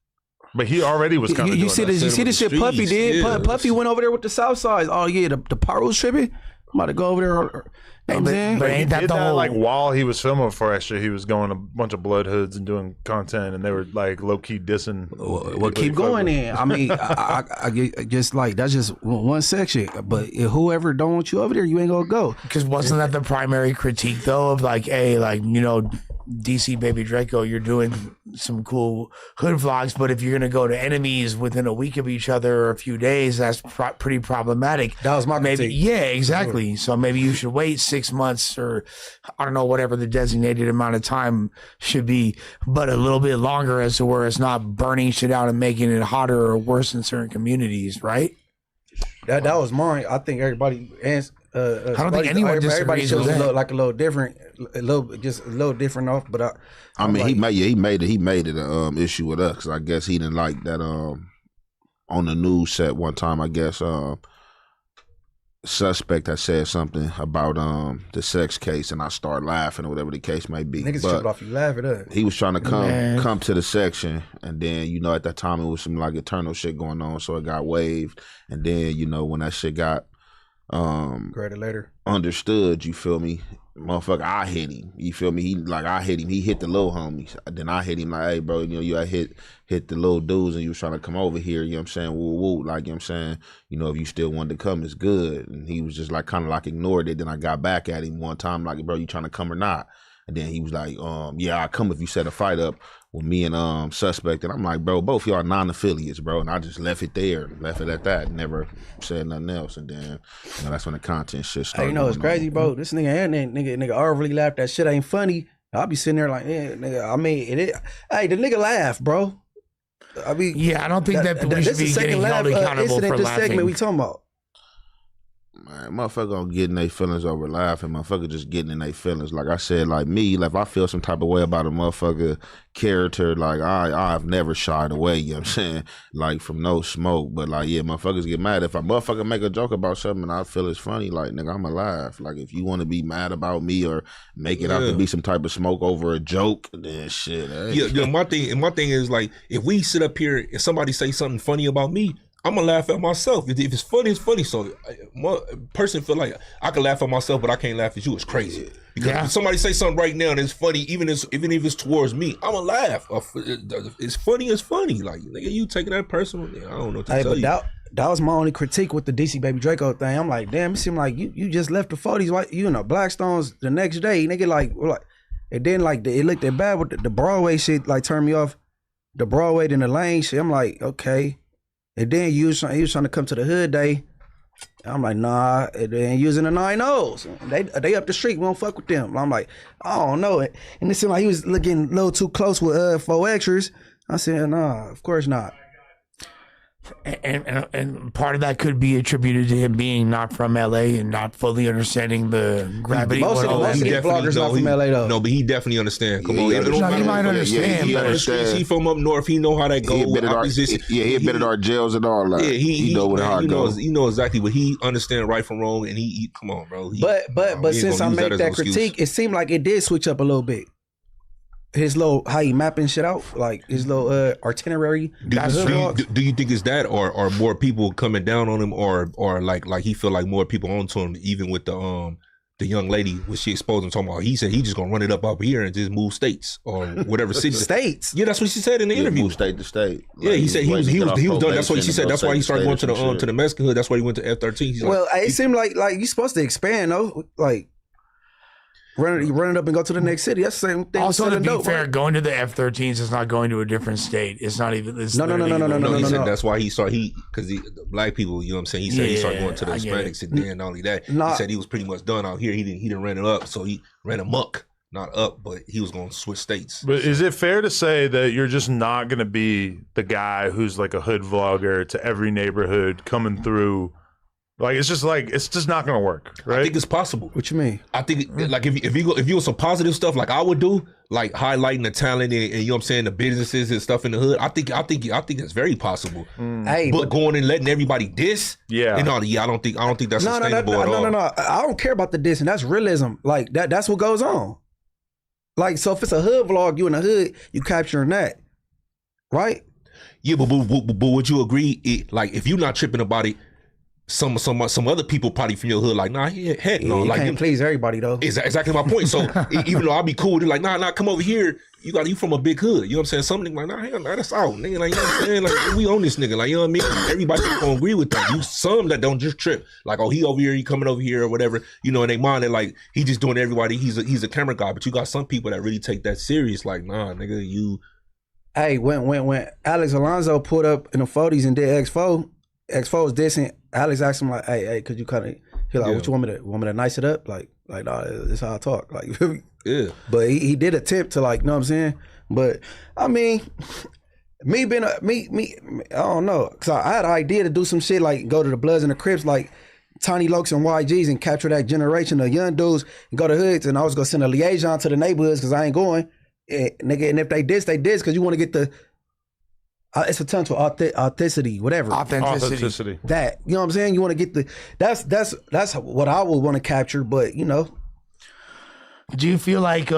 But he already was kind of you see the shit Puffy did. Yeah. Puffy went over there with the South Side. Oh yeah, the part was tripping. I'm about to go over there. But ain't that the whole... like while he was filming for Extra, he was going a bunch of blood hoods and doing content, and they were like low key dissing. Well, keep going then. I mean, I just like that's just one section. But if whoever don't want you over there, you ain't gonna go. Because wasn't that the primary critique though of like, hey, like you know, DC Baby Draco, you're doing some cool hood vlogs, but if you're gonna go to enemies within a week of each other or a few days, that's pretty problematic. That was my critique. Yeah, exactly. So maybe you should wait 6 months or I don't know, whatever the designated amount of time should be, but a little bit longer as to where it's not burning shit out and making it hotter or worse in certain communities, right? That was mine. I think everybody I don't think anyone disagrees with that. Like a little different, a little different off. But I mean, like, he made it an issue with us because I guess he didn't like that on the news set one time. I guess suspect had said something about the sex case, and I start laughing or whatever the case may be. Niggas tripped off you laughing at. He was trying to come to the section, and then you know at that time it was some like eternal shit going on, so it got waived, and then you know when that shit got graded later understood, you feel me, motherfucker, I hit him, you feel me, I hit him, he hit the little homies, then I hit him like, hey bro, you know, you hit the little dudes and you was trying to come over here, you know what I'm saying, woo woo, like, you know what I'm saying, you know, if you still wanted to come, it's good. And he was just like kind of like ignored it. Then I got back at him one time like, bro, you trying to come or not? And then he was like, yeah, I'll come if you set a fight up with me and suspect. And I'm like, bro, both y'all non-affiliates, bro. And I just left it there, left it at that, never said nothing else. And then you know, that's when the content shit started. Hey, you know it's crazy, bro. This nigga and that nigga overly laughed. That shit ain't funny. I'll be sitting there like, yeah, nigga. I mean, hey, the nigga laugh, bro. I mean, yeah, I don't think that we should be getting held accountable for laughing. Segment we talking about. Man, motherfucker gonna get in their feelings over laughing. Motherfucker just getting in their feelings. Like I said, like me, like if I feel some type of way about a motherfucker character, like I've never shied away, you know what I'm saying? Like from no smoke. But like, yeah, motherfuckers get mad. If a motherfucker make a joke about something and I feel it's funny, like nigga, I'ma laugh. Like if you wanna be mad about me or make it out to be some type of smoke over a joke, then shit. Hey. Yeah, my thing is like if we sit up here and somebody say something funny about me, I'm gonna laugh at myself. If it's funny, it's funny. So my person feel like I can laugh at myself, but I can't laugh at you. It's crazy. Because if somebody say something right now and it's funny, even if it's towards me, I'm gonna laugh. It's funny. Like nigga, you taking that personal. I don't know what to tell you. That was my only critique with the DC Baby Draco thing. I'm like, damn, it seemed like you just left the 40s, like you know, Blackstones the next day. Nigga, like, and then like it looked that bad with the Broadway shit. Like turned me off. The Broadway and the Lane shit. I'm like, okay. And then he was trying to come to the hood day. I'm like, nah, they ain't using the 9-0s. They up the street, we don't fuck with them. I'm like, I don't know it. And it seemed like he was looking a little too close with 4 extras. I said, nah, of course not. And part of that could be attributed to him being not from LA and not fully understanding the gravity. Most of the vloggers not from LA though. No, but he definitely understands. Come on, he might understand. He from up north. He know how that goes. He been at our jails and all that. Yeah, he know what hard goes. He know exactly what he understand right from wrong, and he come on, bro. But since I made that critique, it seemed like it did switch up a little bit. His little how he mapping shit out, like his little itinerary. Do you think it's that, or more people coming down on him, or like he feel like more people onto him, even with the young lady when she exposed him, talking about he said he just gonna run it up here and just move states or whatever city. States. Yeah, that's what she said in the interview. Move state to state. Yeah, he said he was done. That's what she said. That's why he started going to the Mexican hood. That's why he went to F-13. Well, it seemed like you supposed to expand though, like. Run it up and go to the next city. That's the same thing. Also, to be fair, going to the F-13s is not going to a different state. It's not even. No. He said that's why because the black people, you know what I'm saying. He said he started going to the Hispanics, and then not only that, he said he was pretty much done out here. He didn't run it up, so he ran amok, not up, but he was going to switch states. But is it fair to say that you're just not going to be the guy who's like a hood vlogger to every neighborhood coming through? Like it's just not gonna work, right? I think it's possible. What you mean? I think like if you some positive stuff like I would do, like highlighting the talent and you know what I'm saying, the businesses and stuff in the hood. I think it's very possible. Hey, but going and letting everybody diss, and all, I don't think that's sustainable at all. No. I don't care about the diss, and that's realism. Like that's what goes on. Like so, if it's a hood vlog, you in the hood, you capturing that, right? Yeah, but would you agree? Like if you're not tripping about it. Some other people probably from your hood like heck no, you like can't please everybody though. Exactly my point. So even though I'll be cool, they're like nah, come over here. You from a big hood. You know what I'm saying? Something like hell no, that's out, nigga. Like you know what I'm saying? Like we own this nigga. Like you know what I mean? Everybody gonna agree with that. You some that don't just trip. Like he over here, he coming over here or whatever. You know, and they mind that like he just doing everybody. He's a camera guy, but you got some people that really take that serious. Like nah, nigga, you. Hey, when Alex Alonso pulled up in the 40s and did X4 was dissing. Alex asked him like, "Hey, could you kind of?" He like, "What you want me to nice it up?" Like, nah, this how I talk. Like, yeah. But he did attempt to like, know what I'm saying? But I mean, me, I don't know, cause I had an idea to do some shit like go to the Bloods and the Crips, like Tiny Lokes and YGs, and capture that generation of young dudes and go to hoods. And I was gonna send a liaison to the neighborhoods because I ain't going, nigga. And if they diss, because you want to get the. It's a term for authenticity, whatever. Authenticity. That, you know what I'm saying? You want to get that's what I would want to capture, but you know. Do you feel like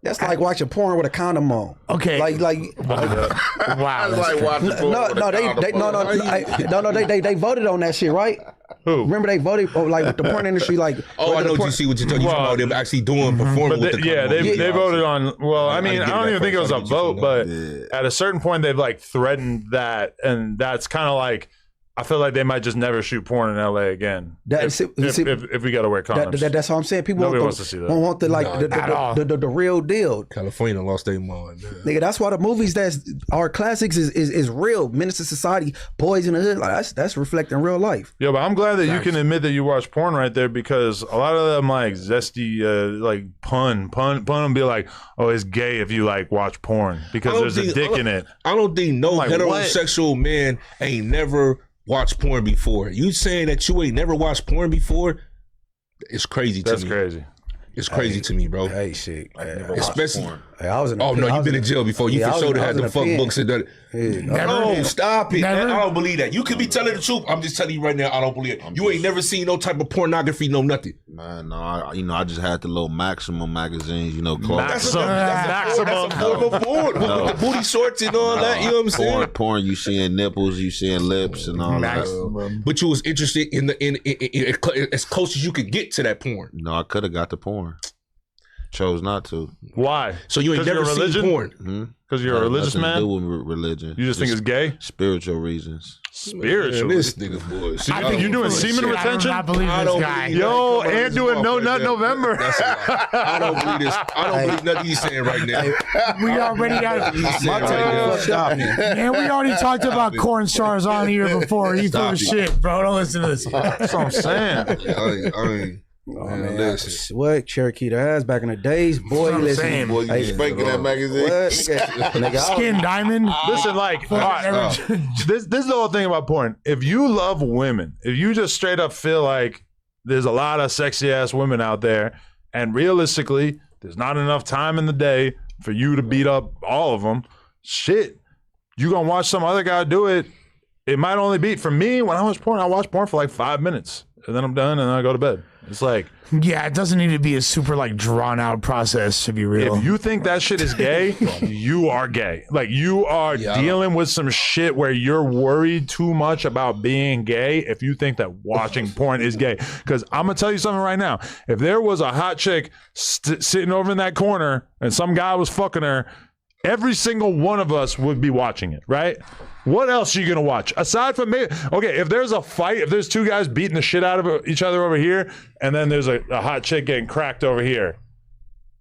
that's like watching porn with a condom on? Okay. Like wow. That's like watching porn with a condom on. They voted on that shit, right? Who? Remember they voted like with the porn industry, like. Oh, I know what you're talking about. Them actually performing with the condom. They voted on. Well, I mean, I don't even think it was a vote, but at a certain point, they've like threatened that, and that's kind of like. I feel like they might just never shoot porn in LA again. If we got to wear condoms. That's what I'm saying. People wants to see that. Want the real deal. California lost their mind. Nigga, that's why the movies that are classics is real. Menace to Society, Boys in the Hood, like that's reflecting real life. Yeah, but I'm glad that you can admit that you watch porn right there, because a lot of them like zesty like pun and be like, oh, it's gay if you like watch porn because there's a dick in it. I don't think no heterosexual man ain't never watched porn before. You saying that you ain't never watched porn before? It's crazy to me. That's crazy. It's crazy to me, bro. Hey, shit. Especially. Hey, I was in you've been in jail before. You for sure had them fuck books and that. No, stop it. Never? I don't believe that. You could be telling the truth. I'm just telling you right now, I don't believe it. You ain't never seen no type of pornography, no nothing. Man, no, I just had the little Maximum magazines, clothes. That's a form of porn with the booty shorts and all that. You know what I'm saying? Porn, you seeing nipples, you seeing lips and all that. But you was interested in as close as you could get to that porn. No, I could have got the porn. Chose not to. Why? So you ain't never seen porn? Because you're a religious man? Do with religion. You just think it's gay? Spiritual reasons. Spiritual. Man, this nigga boy. I think you're doing semen retention? I don't believe this guy. Yo, and doing No Nut November. I don't believe this. I don't believe nothing he's saying right now. We already got Stop it. Man, we already talked about corn stars on here before. You full of shit, bro. Don't listen to this. That's what I'm saying. I mean, man, listen. What? Cherokee the ass back in the days, boy. That's what I'm Listen, saying. Boy, you spanking that magazine. What? Nigga, Skin diamond. Listen, like, all right, this is the whole thing about porn. If you love women, if you just straight up feel like there's a lot of sexy ass women out there, and realistically, there's not enough time in the day for you to beat up all of them, shit, you gonna watch some other guy do it. It might only be, for me, when I watch porn for like 5 minutes, and then I'm done, and then I go to bed. It's like, yeah, it doesn't need to be a super like drawn out process to be real. if you think that shit is gay, you are gay. Like, you are dealing with some shit where you're worried too much about being gay if you think that watching porn is gay. Because I'm going to tell you something right now. If there was a hot chick sitting over in that corner and some guy was fucking her, every single one of us would be watching it, right? What else are you going to watch? Aside from me, okay, if there's a fight, if there's two guys beating the shit out of each other over here, and then there's a hot chick getting cracked over here,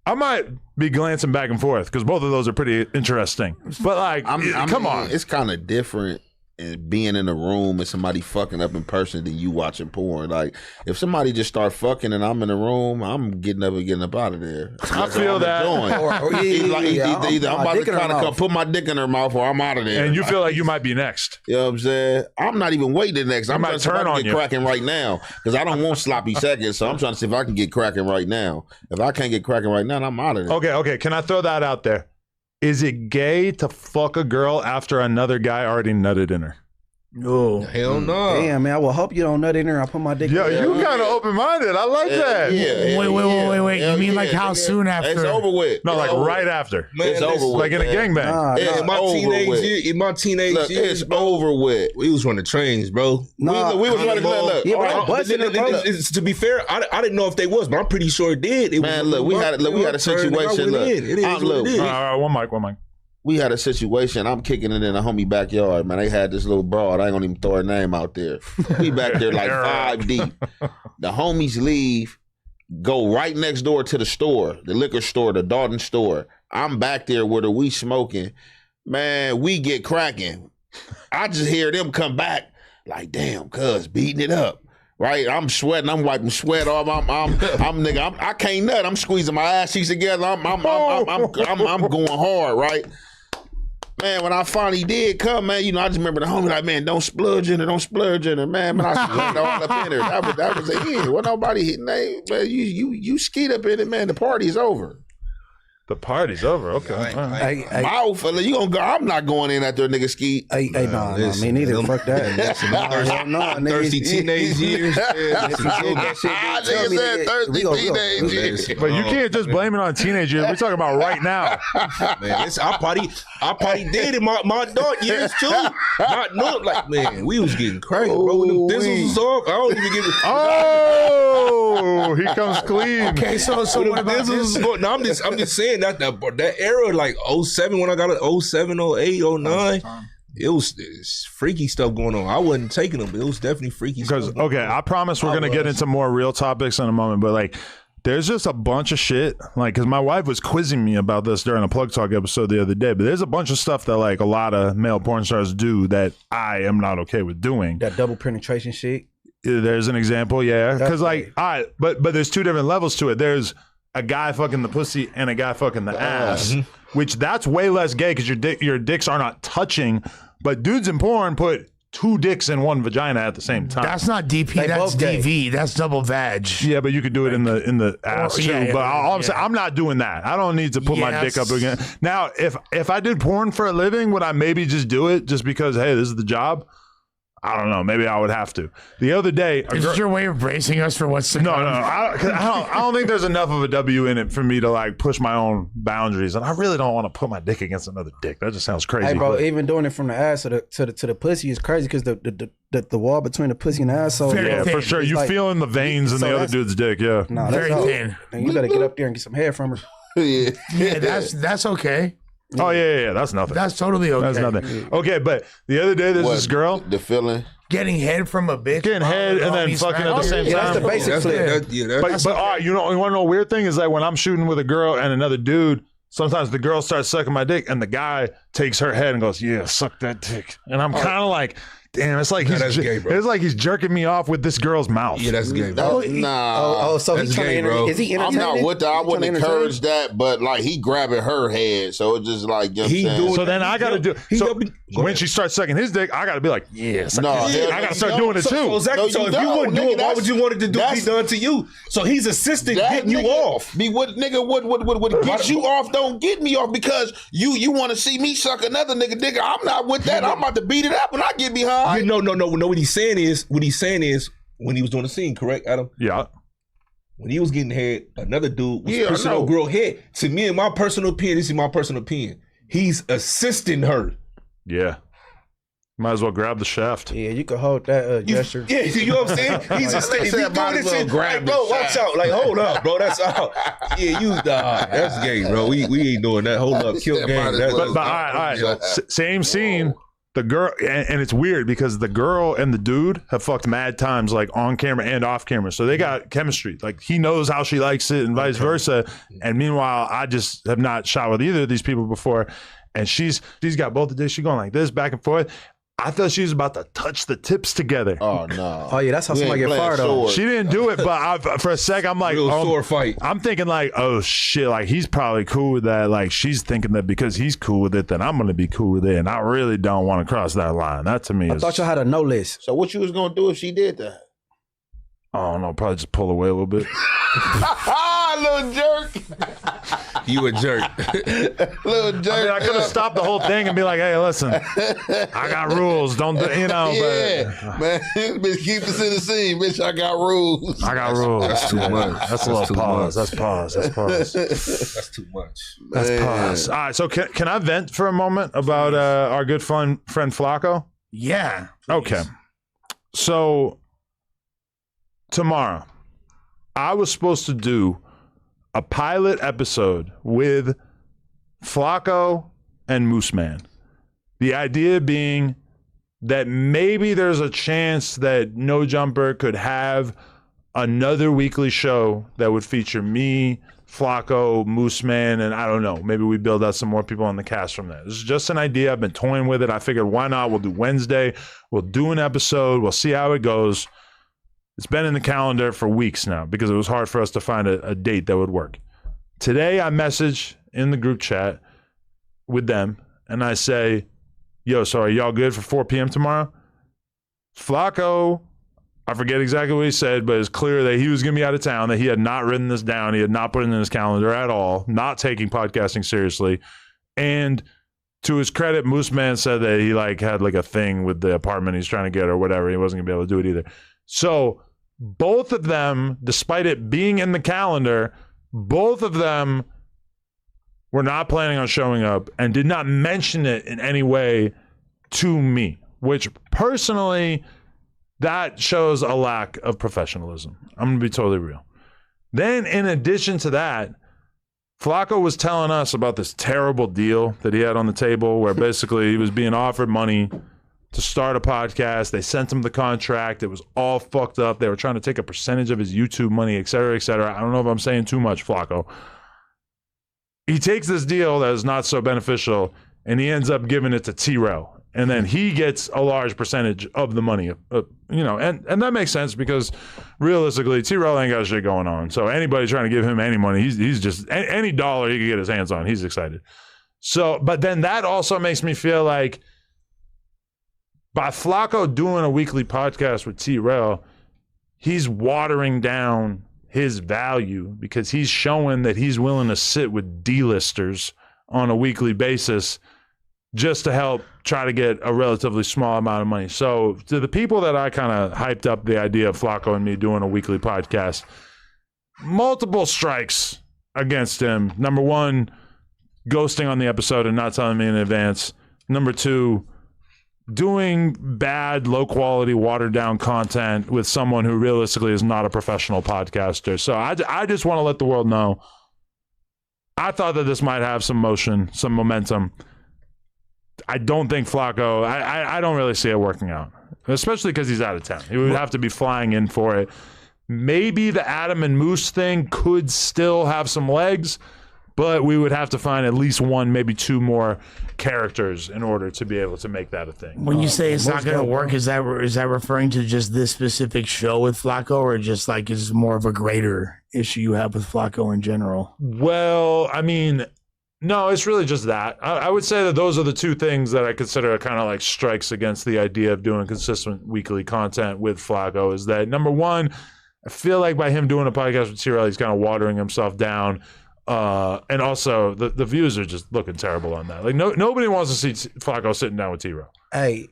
I might be glancing back and forth because both of those are pretty interesting. But like, come on. It's kind of different and being in a room and somebody fucking up in person than you watching porn. Like, if somebody just start fucking and I'm in the room, I'm getting up and getting up out of there. I feel that. Either I'm about to kind of come put my dick in her mouth or I'm out of there. And you feel like you might be next. You know what I'm saying? I'm not even waiting next. I'm might trying turn to on get you. cracking right now because I don't want sloppy seconds. So I'm trying to see if I can get cracking right now. If I can't get cracking right now, then I'm out of there. Okay. Can I throw that out there? Is it gay to fuck a girl after another guy already nutted in her? Oh, Hell no. Damn, man. I will hope you don't nut in there. I'll put my dick Yo, in there. you kind of open-minded. I like that. Wait. You mean like how soon after? It's over with. No, It's like over right with. after. Man, it's over with. Like in a gangbang. Nah, It's In my over teenage with. years, Look, it's over with. we was running trains, bro. Nah, we was running. Look. Yeah, but all I'm busting it, bro. To be fair, I didn't know if they was, but I'm pretty sure it did. Man, look, we had a situation. Look, it is what look, it is. All right, one mic. we had a situation. I'm kicking it in a homie backyard, man. They had this little broad. I ain't gonna even throw her name out there. We back there like 5 deep. The homies leave, go right next door to the store, the liquor store, the Dalton store. I'm back there with her. We smoking. Man, we get cracking. I just hear them come back like, damn, cuz beating it up. Right, I'm sweating. I'm wiping sweat off. I can't nut. I'm squeezing my ass cheeks together. I'm going hard. Right, man. When I finally did come, man, I just remember the homie like, man, don't splurge in her, man. Man, I sweat all up in her. That was the end. Wasn't nobody hitting that. Man, you skeet up in it, man. The party's over. The party's over. Okay. My fella, you gonna go? I'm not going in after a nigga ski. Nah, me neither. Fuck that. Thirsty teenage years. Nigga said thirsty teenage years. But you can't just blame it on teenage years. We're talking about right now. Man, I party did in my adult years too. Man, we was getting crazy, bro. When them thizzles was off, I don't even give a. Oh, he comes clean. Okay, so what about this? No, I'm just saying that era, like 07, when I got it, 07, 08, 09, it was freaky stuff going on. I wasn't taking them, but it was definitely freaky stuff. Because, okay, I promise we're going to get into more real topics in a moment, but like, there's just a bunch of shit, like, because my wife was quizzing me about this during a Plug Talk episode the other day, but there's a bunch of stuff that, like, a lot of male porn stars do that I am not okay with doing. That double penetration shit. There's an example, yeah. Because, like, all right, but there's two different levels to it. There's a guy fucking the pussy and a guy fucking the ass, which that's way less gay because your dicks are not touching. But dudes in porn put two dicks in one vagina at the same time. That's not DP. That's DV. That's double vag. Yeah, but you could do it in the ass too. Yeah, but I'm saying, I'm not doing that. I don't need to put my dick up again. Now, if I did porn for a living, would I maybe just do it just because, hey, this is the job? I don't know. Maybe I would have to. The other day, is this your way of bracing us for what's to come? No. I don't think there's enough of a W in it for me to like push my own boundaries, and I really don't want to put my dick against another dick. That just sounds crazy. Hey, bro, even doing it from the ass to the pussy is crazy because the wall between the pussy and the asshole. Yeah, for sure. You feeling the veins in the other dude's dick. Yeah, nah, very thin. And you better get up there and get some hair from her. Yeah, that's okay. Oh yeah, that's nothing. That's totally okay. That's nothing. Okay, but the other day there's this girl the feeling getting head from a bitch, getting head and then fucking at the same time. That's the basic flip. But all right, you want to know a weird thing is like when I'm shooting with a girl and another dude, sometimes the girl starts sucking my dick and the guy takes her head and goes, "Yeah, suck that dick," and I'm kind of like. Damn, it's like it's like he's jerking me off with this girl's mouth. Yeah, that's gay, bro. So he's trying to is he entertaining? I'm not with that. I wouldn't encourage that, but like he grabbing her head, so it's just like you know what I'm saying? So then I gotta do. So when she starts sucking his dick, I gotta be like, yes. No, I gotta start doing it too. So if you wouldn't do it, why would you want it to be done to you? So he's assisting getting you off. What gets you off don't get me off because you want to see me suck another nigga. I'm not with that. I'm about to beat it up when I get behind. No. What he's saying is when he was doing the scene, correct, Adam? Yeah. When he was getting head, another dude was pushing a girl head. To me, in my personal opinion, this is my personal opinion. He's assisting her. Yeah. Might as well grab the shaft. Yeah, you can hold that gesture. Yeah, you know what I'm saying? He's assisting. He's doing this shit. Like, bro, watch out. Like, hold up, bro. That's out. Yeah, that's gay, bro. We ain't doing that. Hold up, kill game. But all right. Same scene. The girl, and it's weird because the girl and the dude have fucked mad times, like on camera and off camera. So they got chemistry. Like he knows how she likes it and vice versa. And meanwhile, I just have not shot with either of these people before. And she's got both the dicks. She's going like this, back and forth. I thought she was about to touch the tips together. Oh no! Oh yeah, that's how somebody get fired on. She didn't do it, but for a sec, I'm like, sword fight. I'm thinking like, oh shit, like he's probably cool with that. Like she's thinking that because he's cool with it, then I'm gonna be cool with it, and I really don't want to cross that line. That to me I thought y'all had a no list. So what you was gonna do if she did that? I don't know, probably just pull away a little bit. Little jerk. You a jerk. Little jerk. I mean, I could have stopped the whole thing and be like, hey, listen, I got rules. Don't, Yeah, man. Bitch, keep us in the scene. Bitch, I got rules. I got rules. That's too much. That's a little pause. That's pause. That's pause. That's too much. That's pause. All right, so can I vent for a moment about our good friend Flakko? Yeah. Please. Okay. So tomorrow, I was supposed to do a pilot episode with Flakko and Mooseman. The idea being that maybe there's a chance that No Jumper could have another weekly show that would feature me, Flakko, Mooseman, and I don't know, maybe we build out some more people on the cast from there. This is just an idea. I've been toying with it. I figured why not? We'll do Wednesday. We'll do an episode. We'll see how it goes. It's been in the calendar for weeks now because it was hard for us to find a date that would work. Today, I message in the group chat with them, and I say, yo, so are y'all good for 4 p.m. tomorrow? Flakko, I forget exactly what he said, but it's clear that he was going to be out of town, that he had not written this down. He had not put it in his calendar at all, not taking podcasting seriously. And to his credit, Mooseman said that he had a thing with the apartment he's trying to get or whatever. He wasn't going to be able to do it either. So both of them, despite it being in the calendar, both of them were not planning on showing up and did not mention it in any way to me, which personally, that shows a lack of professionalism. I'm going to be totally real. Then in addition to that, Flakko was telling us about this terrible deal that he had on the table where basically he was being offered money to start a podcast. They sent him the contract. It was all fucked up. They were trying to take a percentage of his YouTube money, et cetera, et cetera. I don't know if I'm saying too much, Flakko. He takes this deal that is not so beneficial, and he ends up giving it to T-Rail. And then he gets a large percentage of the money, and that makes sense because realistically, T-Rail ain't got shit going on. So anybody trying to give him any money, he's just, any dollar he can get his hands on, he's excited. So, but then that also makes me feel like by Flakko doing a weekly podcast with T-Rail, he's watering down his value because he's showing that he's willing to sit with D-listers on a weekly basis just to help try to get a relatively small amount of money. So to the people that I kind of hyped up the idea of Flakko and me doing a weekly podcast, multiple strikes against him. Number one, ghosting on the episode and not telling me in advance. Number two, doing bad, low-quality, watered-down content with someone who realistically is not a professional podcaster. So I just want to let the world know, I thought that this might have some motion, some momentum. I don't think Flakko, I don't really see it working out, especially because he's out of town. He would have to be flying in for it. Maybe the Adam and Moose thing could still have some legs, but we would have to find at least one, maybe two more characters in order to be able to make that a thing. When you say it's not going to work, is that referring to just this specific show with Flakko, or just like is more of a greater issue you have with Flakko in general? Well, I mean, no, it's really just that. I would say that those are the two things that I consider kind of like strikes against the idea of doing consistent weekly content with Flakko. Is that, number one, I feel like by him doing a podcast with T-Rail, he's kind of watering himself down. And also, the views are just looking terrible on that. Like, nobody wants to see Flakko sitting down with T-Rail. Hey.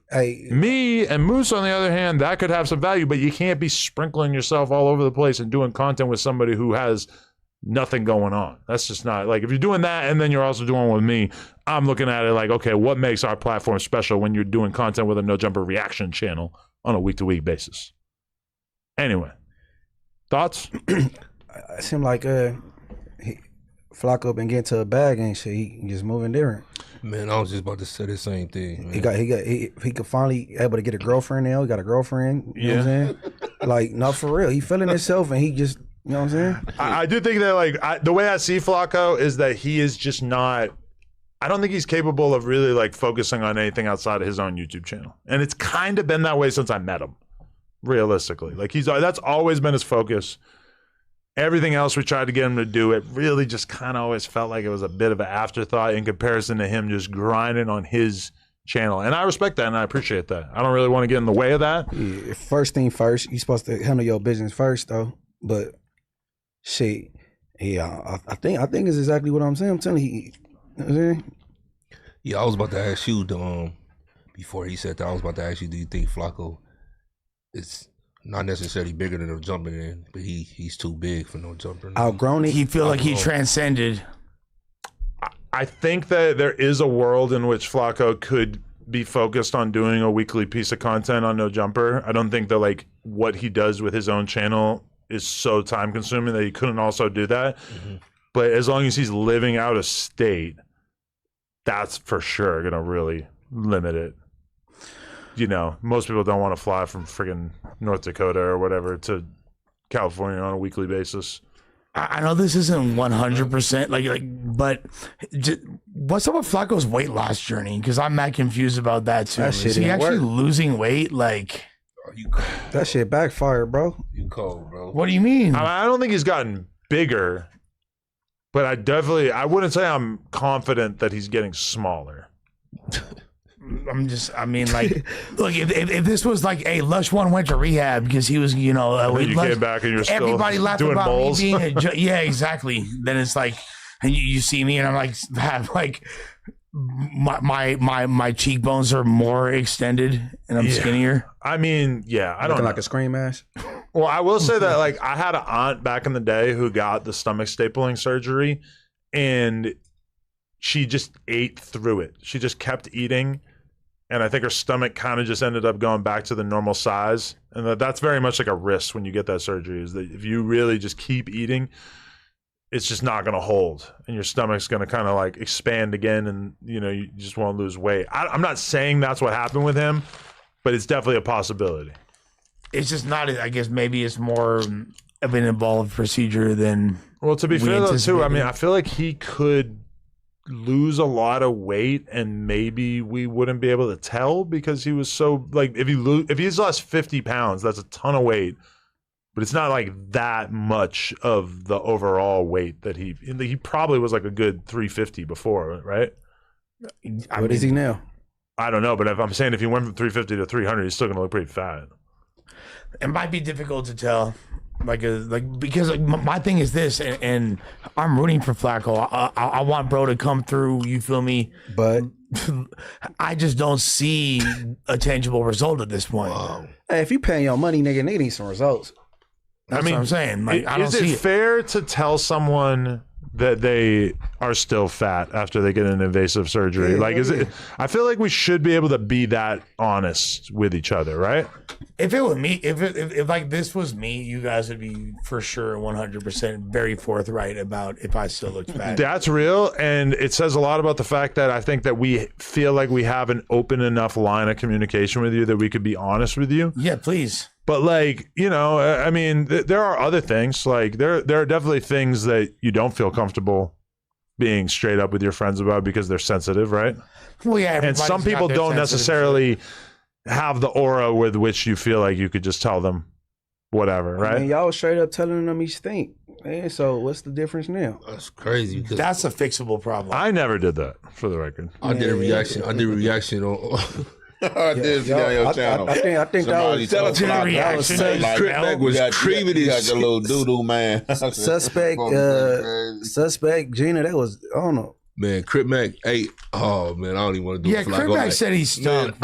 Me and Moose, on the other hand, that could have some value, but you can't be sprinkling yourself all over the place and doing content with somebody who has nothing going on. That's just not, like, if you're doing that and then you're also doing with me, I'm looking at it like, okay, what makes our platform special when you're doing content with a No Jumper reaction channel on a week-to-week basis? Anyway, thoughts? It seemed like Flakko been getting to a bag and shit. He just moving different. Man, I was just about to say the same thing. Man. He could finally able to get a girlfriend now. He got a girlfriend. You know what I'm saying? Like, not for real. He feeling himself and he just, you know what I'm saying? I do think that, like, the way I see Flakko is that he is just not, I don't think he's capable of really, like, focusing on anything outside of his own YouTube channel. And it's kind of been that way since I met him, realistically. Like, that's always been his focus. Everything else we tried to get him to do, it really just kind of always felt like it was a bit of an afterthought in comparison to him just grinding on his channel. And I respect that and I appreciate that. I don't really want to get in the way of that. Yeah, first thing first, you're supposed to handle your business first, though. But shit, yeah, I think it's exactly what I'm saying. I'm telling you, you know what I'm saying? Yeah, I was about to ask you, before he said that, I was about to ask you, do you think Flakko is not necessarily bigger than No Jumper, but he's too big for No Jumper? Outgrown it. He feel like he transcended. I think that there is a world in which Flakko could be focused on doing a weekly piece of content on No Jumper. I don't think that, like, what he does with his own channel is so time consuming that he couldn't also do that. Mm-hmm. But as long as he's living out of state, that's for sure going to really limit it. You know, most people don't want to fly from friggin' North Dakota or whatever to California on a weekly basis. I know this isn't 100%, but what's up with Flacco's weight loss journey? Because I'm mad confused about that too. Is he actually losing weight? Like, that shit backfired, bro. You cold, bro. What do you mean? I don't think he's gotten bigger, but I wouldn't say I'm confident that he's getting smaller. Look, if this was like, hey, Lush One went to rehab because he was, you came back and you're still everybody laughed doing about moles. me being yeah, exactly. Then it's like, and you see me and I'm like, have like my cheekbones are more extended and I'm skinnier. I mean, yeah, I don't know. Like a scream ass. Well, I will say that, like, I had an aunt back in the day who got the stomach stapling surgery, and she just ate through it. She just kept eating. And I think her stomach kind of just ended up going back to the normal size. And that's very much like a risk when you get that surgery, is that if you really just keep eating, it's just not going to hold. And your stomach's going to kind of like expand again, and, you just won't lose weight. I'm not saying that's what happened with him, but it's definitely a possibility. It's just not, I guess maybe it's more of an involved procedure than. Well, to be fair though, too, I mean, I feel like he could lose a lot of weight and maybe we wouldn't be able to tell because he was so, like, if he's lost 50 pounds, that's a ton of weight, but it's not like that much of the overall weight that he probably was like a good 350 before, right? What is he now? I don't know, but if I'm saying if he went from 350 to 300, he's still going to look pretty fat. It might be difficult to tell. Because my thing is this, and I'm rooting for Flakko. I want bro to come through. You feel me? But I just don't see a tangible result at this point. hey, if you paying your money, nigga, they need some results. That's what I'm saying. Like, I don't is see it fair to tell someone that they are still fat after they get an invasive surgery? Like, is it? I feel like we should be able to be that honest with each other, right? If it was me, if like this was me, you guys would be for sure 100% very forthright about if I still looked fat. That's real, and it says a lot about the fact that I think that we feel like we have an open enough line of communication with you that we could be honest with you. Yeah, please. But like, you know, I mean, there are other things. Like there are definitely things that you don't feel comfortable being straight up with your friends about because they're sensitive, right? Well, yeah. And some people don't necessarily have the aura with which you feel like you could just tell them whatever, right? I mean, y'all was straight up telling them each thing. Man, so what's the difference now? That's crazy. That's a fixable problem. I never did that, for the record. I did a reaction. I did a reaction on. I did see on your channel. I think that was Krip Mac was creaming you got his the little doo-doo man. suspect Gina, that was, I don't know. Man, Krip Mac, hey, oh man, I don't even want to do it. Krip Mac said he's stuck,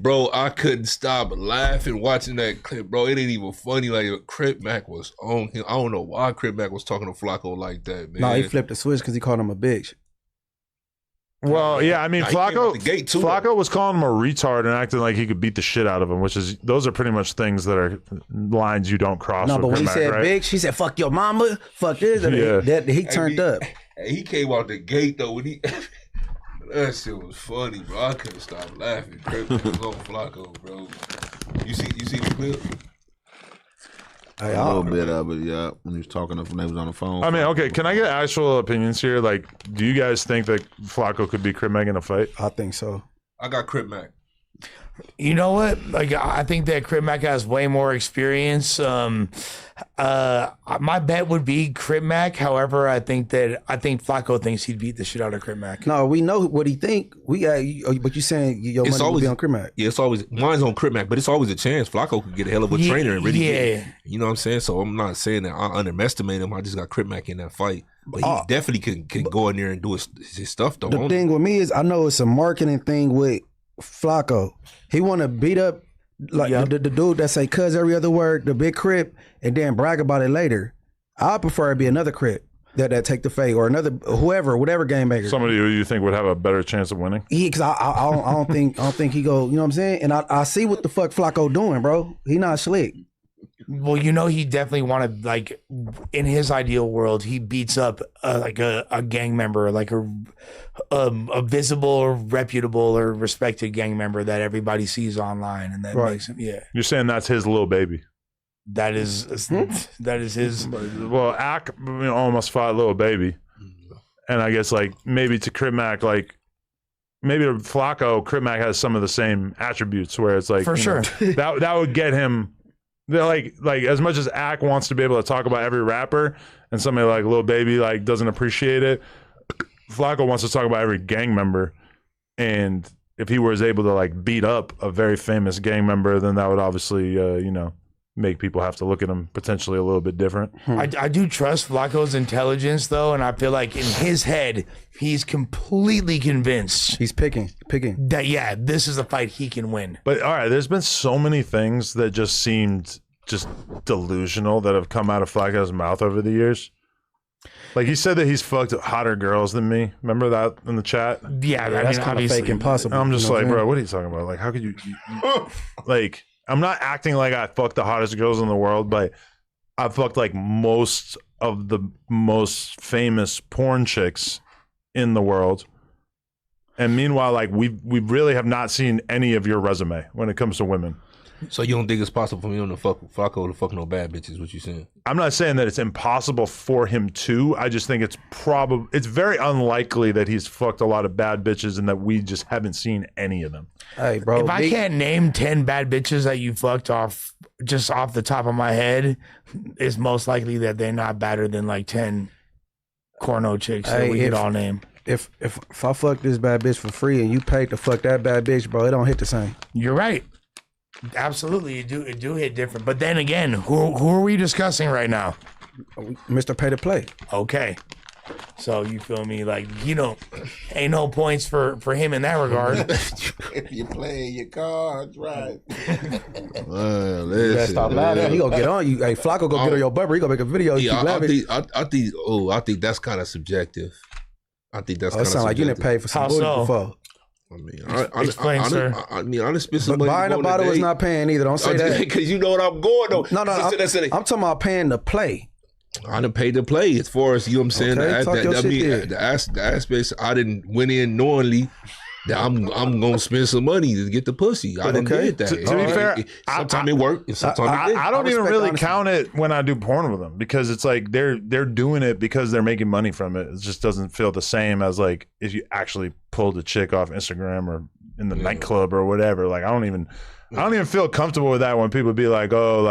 bro. I couldn't stop laughing watching that clip, bro. It ain't even funny. Like, Krip Mac was on him. I don't know why Krip Mac was talking to Flakko like that, man. No, he flipped the switch because he called him a bitch. Well, yeah, I mean, Flakko was calling him a retard and acting like he could beat the shit out of him, those are pretty much things that are lines you don't cross. No, but when he said right? bitch, he said, fuck your mama, fuck this. Yeah. He turned up. He came out the gate, though, when he... That shit was funny, bro. I couldn't stop laughing. Krip was on Flakko, bro. You see the clip? A little bit of it, yeah. When he was talking when they was on the phone. I mean, okay, can I get actual opinions here? Like, do you guys think that Flakko could beat Krip Mac in a fight? I think so. I got Krip Mac. You know what? Like, I think that Krip Mac has way more experience. My bet would be Krip Mac. However, I think Flakko thinks he'd beat the shit out of Krip Mac. No, we know what he think. But you saying your money always, will be on Krip Mac? Yeah, it's always mine's on Krip Mac, but it's always a chance. Flakko could get a hell of a trainer and really get, you know what I'm saying? So I'm not saying that I underestimate him. I just got Krip Mac in that fight. But he definitely can go in there and do his stuff though. The thing with me is I know it's a marketing thing with Flakko. He want to beat up like the dude that say cuz every other word, the big Krip, and then brag about it later. I prefer it be another Krip that take the fade, or another whatever game maker. Somebody who you think would have a better chance of winning? Yeah, because I don't think he go. You know what I'm saying? And I see what the fuck Flakko doing, bro. He not slick. Well, you know, he definitely wanted, like, in his ideal world, he beats up like a gang member, like a visible or reputable or respected gang member that everybody sees online, and that makes him, You're saying that's his little baby? That is his. Well, Ack almost fought Little Baby, and I guess like maybe to Krip Mac, like maybe to Flakko, Krip Mac has some of the same attributes where it's like for sure that would get him. Like as much as Ack wants to be able to talk about every rapper, and somebody like Lil Baby like doesn't appreciate it, Flakko wants to talk about every gang member, and if he was able to like beat up a very famous gang member, then that would obviously make people have to look at him potentially a little bit different. I do trust Flakko's intelligence though, and I feel like in his head he's completely convinced he's picking that this is a fight he can win. But all right, there's been so many things that just seemed just delusional that have come out of Flakko's mouth over the years. Like he said that he's fucked hotter girls than me. Remember that in the chat? Yeah, that's kind of fake impossible. I'm just like, bro, what are you talking about? Like, how could you like? I'm not acting like I fucked the hottest girls in the world, but I fucked like most of the most famous porn chicks in the world. And meanwhile, like we really have not seen any of your resume when it comes to women. So you don't think it's possible for me to fuck Flakko to fuck no bad bitches? What you saying? I'm not saying that it's impossible for him to. I just think it's very unlikely that he's fucked a lot of bad bitches and that we just haven't seen any of them. Hey, bro, if I can't name 10 bad bitches that you fucked off just off the top of my head, it's most likely that they're not better than like 10 corno chicks that we could all name. If I fuck this bad bitch for free and you paid to fuck that bad bitch, bro, it don't hit the same. You're right. Absolutely, it do hit different. But then again, who are we discussing right now? Mr. Pay to Play. Okay. So you feel me? Like, ain't no points for him in that regard. If you playing your cards right. Listen, stop laughing. He gonna get on you. Hey, Flakko gonna get on your bumper. He gonna make a video. Yeah, I think that's kind of subjective. I think that's kind of subjective. Sound like you didn't pay for some booty before. I mean, explain, sir. I done spent some money. Buying a bottle is not paying either. Don't say that. Because you know what I'm going though. No, I'm talking about paying to play. I done paid to play as far as, you know what I'm saying? Okay, the aspects, I didn't went in knowingly that I'm gonna spend some money to get the pussy. I didn't get that. To be fair, sometimes it worked. Sometimes it didn't. I don't even really count it when I do porn with them, because it's like they're doing it because they're making money from it. It just doesn't feel the same as like if you actually pulled a chick off Instagram or in the nightclub or whatever. Like I don't even feel comfortable with that when people be like, oh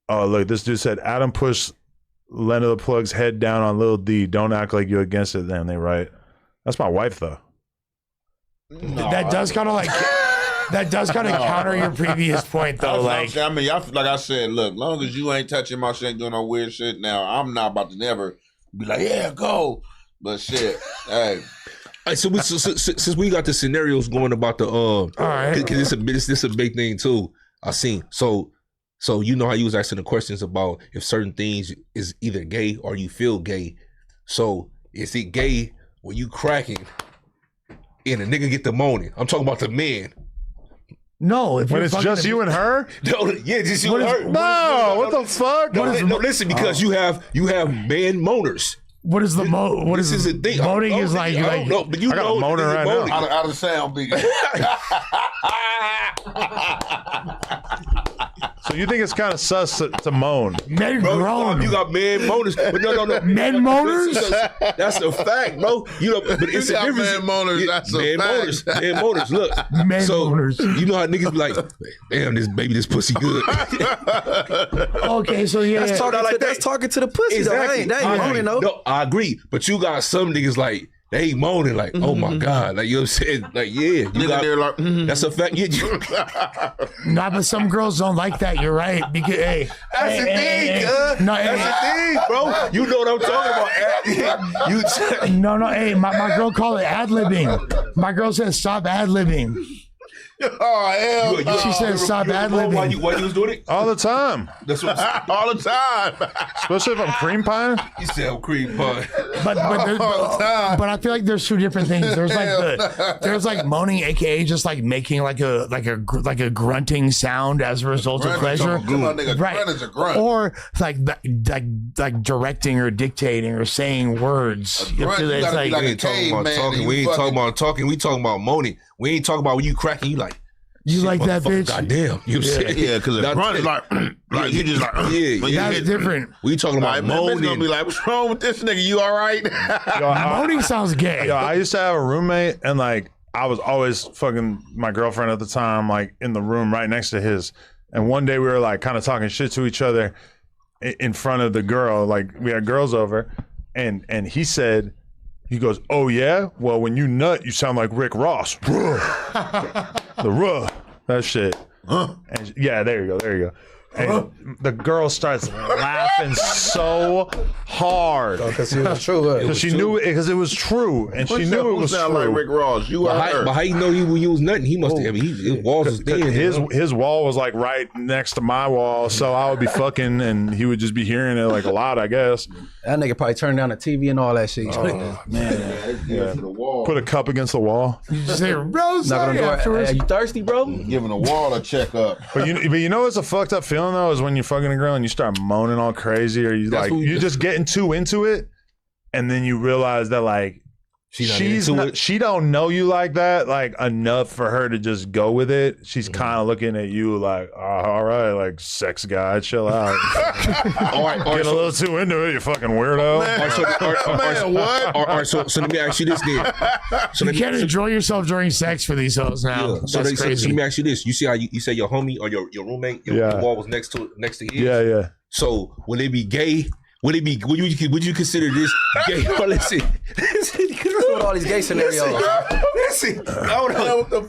look, this dude said Adam pushed Lena the Plug's head down on Lil D. Don't act like you're against it. Then they right. That's my wife though. No, that does kind of counter your previous point though. Like, I mean, like I said, look, long as you ain't touching my shit, ain't doing no weird shit. Now I'm not about to never be like, yeah, go. But shit, hey. All right, so since we got the scenarios going about the all right, because this a big thing too. I seen so you know how you was asking the questions about if certain things is either gay or you feel gay. So is it gay when you cracking and a nigga get the moaning? I'm talking about the men. No, if when it's just you and her. No, yeah, just you and her. No, what the fuck? No, listen, because you have man moaners. What is the What this is a thing. Moaning is like. I don't know, but you know, a moaner right now. Out of the sound big. So you think it's kind of sus to moan? Men groan. You got men moaners, but no. Men moaners? That's a fact, bro. You know, but it's a difference. Men moaners. That's a fact. Man moaners. Look, men moaners. You know how niggas be like, damn, this pussy good. Okay, so yeah, that's talking to the pussy. Exactly. Though. They ain't moaning though. No, I agree, but you got some niggas like. They ain't moaning like, oh my God. Like, you know what I'm saying? Like, yeah. You got, like, that's a fact. Nah, but some girls don't like that. You're right. Because, hey. That's the thing, that's the thing, bro. You know what I'm talking about. No. Hey, my girl called it ad-libbing. My girl said, stop ad-libbing. Oh, hell. She said, stop ad-libbing. While you was doing it? All the time. That's what I'm all the time. Especially if I'm cream pie. You said I'm cream pie. But I feel like there's two different things. There's like moaning, aka just like making like a grunting sound as a result of pleasure. Right. Or like directing or dictating or saying words. We ain't talking about talking. We ain't talking about talking. We talking about moaning. We ain't talking about when you cracking. You like. You like that bitch? Goddamn. You saying? Yeah, because it's grunt is like you just like, that's different. We talking about moaning. Gonna be like, what's wrong with this nigga? You all right? Moaning sounds gay. Yo, I used to have a roommate, and like I was always fucking my girlfriend at the time, like in the room right next to his. And one day we were like kind of talking shit to each other in front of the girl. Like we had girls over, and he said. He goes, oh yeah? Well, when you nut, you sound like Rick Ross. The that shit. And yeah, there you go. And the girl starts laughing so hard because it was true. Because she knew it, because it was true, and she knew it was true. Like Rick Ross, but how you know when you was nutting? He must have. His walls was thin. His wall was like right next to my wall, so I would be fucking, and he would just be hearing it like a lot, I guess. That nigga probably turned down the TV and all that shit. Man. Yeah. Put a cup against the wall. You just say Rose. Are you thirsty, bro? Giving the wall a check-up. But you know what's a fucked up feeling though is when you're fucking a girl and you start moaning all crazy, or you're just getting too into it, and then you realize that like she don't know you like that, like enough for her to just go with it. She's kind of looking at you like, oh, all right, like sex guy, chill out. Get a little too into it, you fucking weirdo. All right, so let me ask you this then. So you can't enjoy yourself during sex for these hoes now. Yeah. So let me ask you this. You see how you say your homie or your roommate, your wall was next to his? Yeah. So will it be gay? Would you consider this gay? Listen. All these gay scenarios. Listen.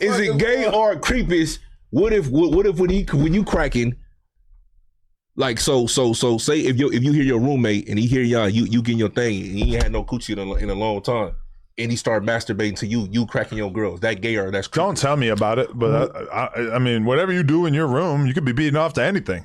Is it gay or creepish What if when you cracking, like so say if you hear your roommate and he hear y'all you getting your thing and he ain't had no coochie in a long time and he start masturbating to you cracking your girls, that gay or that's creepy? Don't tell me about it, but I mean, whatever you do in your room, you could be beating off to anything.